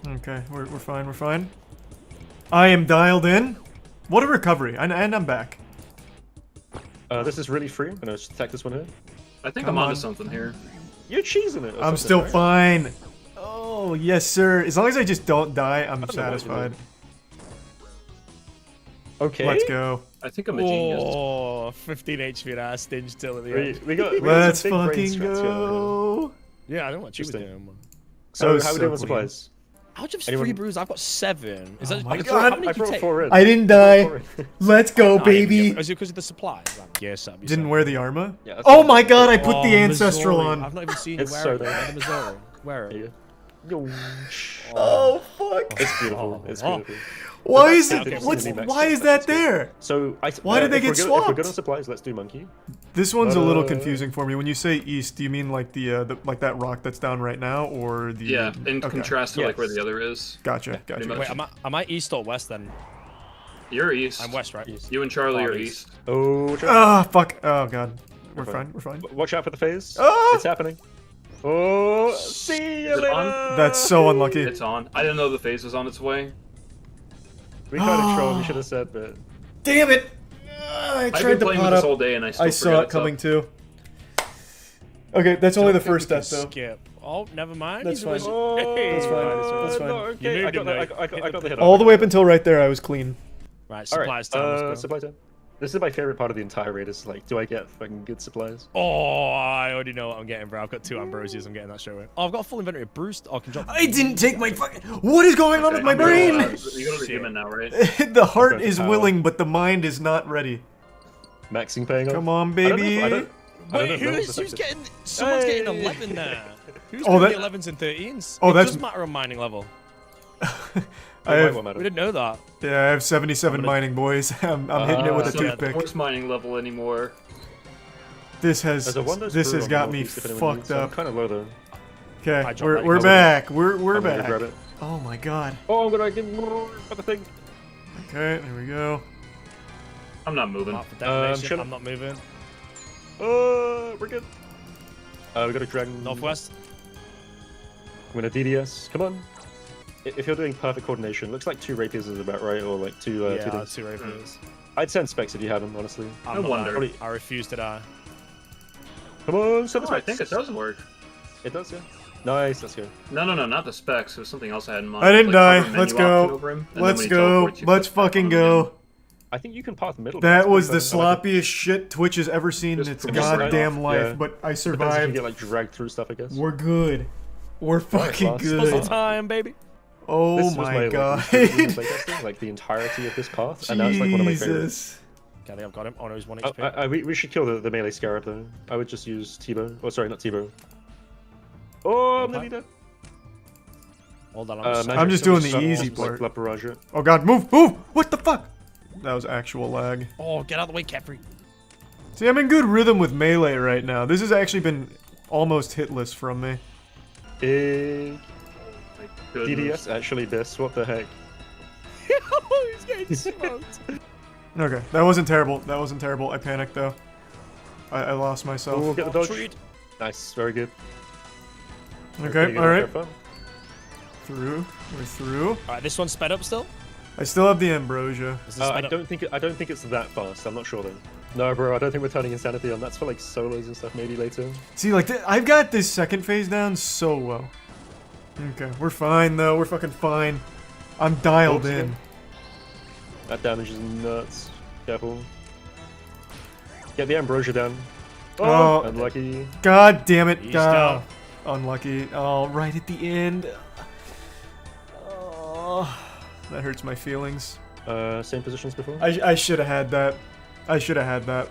Okay, we're fine. We're fine. I am dialed in. What a recovery. And I'm back. This is really free. I'm gonna attack this one here. I think Come I'm onto on. something here. You're cheesing it. or I'm something, still right? fine. Oh, yes, sir. As long as I just don't die, I'm don't know what you're satisfied. Okay. Let's go. I think I'm a genius. Oh, 15 HP and I stinged till at the end. We got Let's some big brain fucking strats going on go. Yeah, I don't know what you were Interesting. doing. here. So was how we so doing with clean. supplies? How much of Anyone- 3 brews? I've got 7. Is that my how God. many I did you brought take? 4 in. I didn't I die. brought 4 in. Let's go, Nine. baby. Is it because of the supplies? Yes, Didn't wear the armor? Yeah, that's Oh fine. my god, I put Oh, the ancestral Missouri. on. I've not even seen you It's wear so it. nice. Wear the Missouri. Wear it. There you go. Oh fuck. It's beautiful. It's beautiful. Why is Okay, it? okay, What's? okay. Why is that there? So Why did they if get we're good- If we're swapped? good on supplies, let's do monkey. This one's a little confusing for me. When you say east, do you mean like the like that rock that's down right now, or the? Yeah, in okay. contrast to like where Yes. the other is. Gotcha. Gotcha. much. Wait, am I east or west then? You're east. I'm west, right? You and Charlie Oh, are east. east. Oh, Ah, fuck. Oh god. We're Okay. fine. We're fine. watch out for the phase. Ah! It's happening. Oh, see you Is it later. on? That's so unlucky. It's on. I didn't know the phase was on its way. We kind of trolled. We should have said, but Damn it! I I've tried been to playing pot with this up. all day and I still I saw forgot it it's coming up. too. Okay, that's only the I think first we can step though. Skip. Oh, never mind. That's He's fine. wishing- Oh, That's fine. That's fine. no, You okay. moved I got him, the, though. I got the hit. All the way up until right there, I was clean. Right, All supplies right. time. Let's go. Supply time. This is my favorite part of the entire raid. Is like, do I get fucking good supplies? Oh, I already know what I'm getting, bro. I've got 2 Ambrosias. I'm getting that straight away. Oh, I've got a full inventory of Bruce. Oh, I can drop. I didn't take my fucking. What is going on with my You brain? go to the human now, right? The heart Okay, is power. willing, but the mind is not ready. Maxing paying off. Come on, I don't know baby. if- I don't know Wait, if Reynolds who's affected. getting? Someone's getting Hey. 11 there. Who's Oh, getting that- the 11s and 13s? Oh, it that's- does matter on mining level. I have, What matter? We didn't know that. yeah, I have 77 mining, boys. I'm hitting it with a It's not toothpick. horse mining level anymore. This has There's a wonder's this brew has on got the me northeast if anyone needs fucked some. up. I'm kind of low though. Okay, I dropped we're that. back. We're I'm gonna back. grab it. Oh my god. Oh, I'm gonna get the thing. Okay, there we go. I'm not moving. Mark for detonation. shut up. I'm not moving. We're good. We got a dragon. Northwest. I'm gonna DDS. Come on. If you're doing perfect coordination, looks like 2 rapiers is about right, or like 2. Yeah, 2 2 rapiers. I'd send specs if you have them, honestly. I'm No not wonder. dying. I refuse to die. Come on, send the Oh, I specs. think it does work. It does, yeah. Nice, let's go. No, not the specs. It was something else I had in mind. I didn't Like, die. cover Let's menu option go. over him, and then Let's when he go. teleports, you Let's click back fucking on him go. again. I think you can path middle. That That's was pretty the fun. I like it. sloppiest shit Twitch has ever seen in Just its progress right goddamn off, life, yeah. but I Depends if you survived. get like dragged through stuff, I guess. We're good. We're fucking last. good. Puzzle time, baby. Oh This was my like, god. playtesting, like the entirety of this path, and that's like one of my favorites. Jesus. Okay, I think I've got him. Oh no, he's 1 Oh, HP. we should kill the melee scarab though. I would just use T-bow. Oh, sorry, not T-bow. Oh, I'm nearly dead. Hold on, I'm just doing the Some- easy like part. La Barrage it. Oh god, move, move! What the fuck? That was actual lag. Oh, get out of the way, Capri. See, I'm in good rhythm with melee right now. This has actually been almost hitless from me. Big Goodness. DDS actually this. What the heck? He's getting smoked. Okay, that wasn't terrible. That wasn't terrible. I panicked though. I lost myself. Oh, get the dodge. Treat. Nice, very good. Okay, alright. Through. We're through. Alright, this one's sped up still? I still have the ambrosia. This is I sped up. don't think it's that fast. I'm not sure though. No, bro, I don't think we're turning insanity on. That's for like solos and stuff maybe later. See, like, I've got this second phase down so well. Okay, we're fine though. We're fucking fine. I'm dialed Oops, in. again. That damage is nuts. Careful. Get the ambrosia down. Oh, unlucky. God damn it. He's God. down. Unlucky. Oh, right at the end. Oh, that hurts my feelings. Same positions before. I should have had that. I should have had that.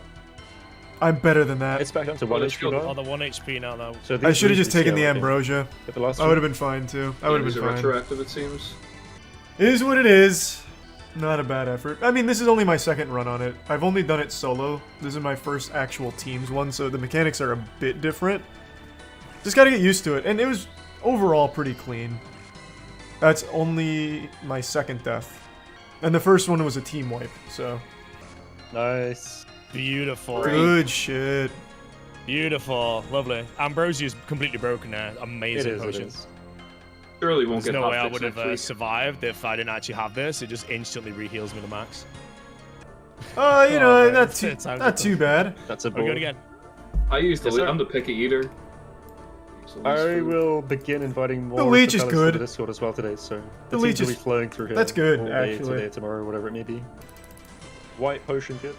I'm better than that. It's back down to 1 HP now. Oh, the 1 HP now, though. So I should have these just taken the scale, I think. ambrosia. At the last I would have been fine too. I would have been fine. Retroactive, it seems. It is what it is. Not a bad effort. I mean, this is only my second run on it. I've only done it solo. This is my first actual teams one, so the mechanics are a bit different. Just gotta get used to it, and it was overall pretty clean. That's only my second death. And the first one was a team wipe, so... Nice. Beautiful. Good shit. Beautiful. Lovely. Ambrosia's completely broken now. Amazing potion. Surely won't There's get no way I hotfix would next have week. survived if I didn't actually have this. It just instantly re-heals me to max. You know, man, not it's not too bad. That's a Are we ball. good again? I use the Yes, sir. I'm the picky eater. So I will begin inviting more. The leech is propellers good. To the Discord as well today, so The the leech teams will is- be flowing through here. that's good, all day, actually. Today, tomorrow, whatever it may be. White potion good.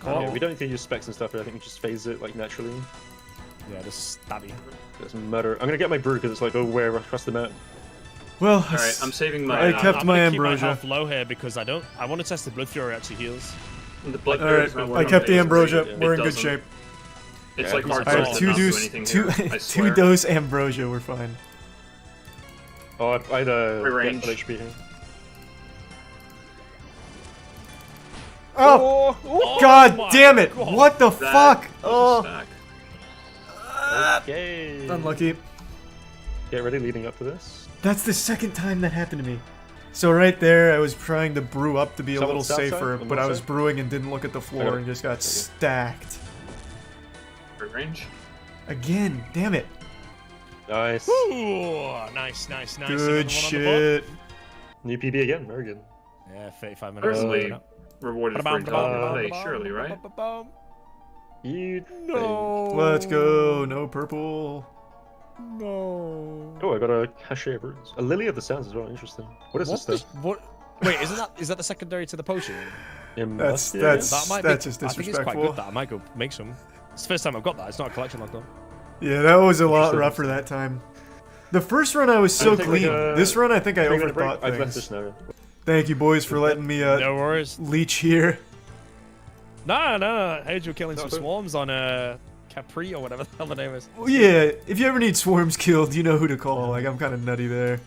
Cool. Yeah, we don't need to use specs and stuff. But I think we just phase it like naturally. Yeah, just stabby. Just murder. I'm gonna get my brew because it's like where across the map. Well, Alright, I'm saving my... I kept I'm my gonna keep ambrosia. my health low here because I want to test the blood fury actually heals. The blood Alright, is not I working kept the on ambrosia. phase. We're It in good doesn't. shape. It's Yeah, like hard I have to two not do dose, anything two, here. I two swear. dose ambrosia. We're fine. Oh, I had a range. HP here. Oh, Oh God my damn it! God. What the That fuck? was a Oh, stack. Okay. unlucky. Get ready, leading up to this. That's the second time that happened to me. So right there, I was trying to brew up to be a Someone little south side? safer, On but what I was side? brewing and didn't look at the floor Okay. and just got stacked. Short range. Again, damn it. Nice. Ooh, nice, nice, nice. Another one on Good the shit. New PB again. Very good. board. Yeah, 35 minutes. Personally, rewarded for intelligent play, surely, right? You No. Let's go. No purple. No. Oh, I got a cachet of runes. A lily of the sands as well. Interesting. What is this stuff? What? Wait, is that the secondary to the potion? It That's must be, that's That might that's be, just I think it's quite disrespectful. good. That I might go make some. It's the first time I've got that. It's not a collection lock though. Yeah, that was a lot Interesting. rougher that time. The first run I was so take, like, clean. a This run I think I 3 minute break. overthought I've left things. this now. Thank you boys for letting me No worries. leech here. No. I heard you were killing some No. swarms on Capri or whatever the hell the name is. Well, yeah, if you ever need swarms killed, you know who to call. Like, I'm kind of nutty there.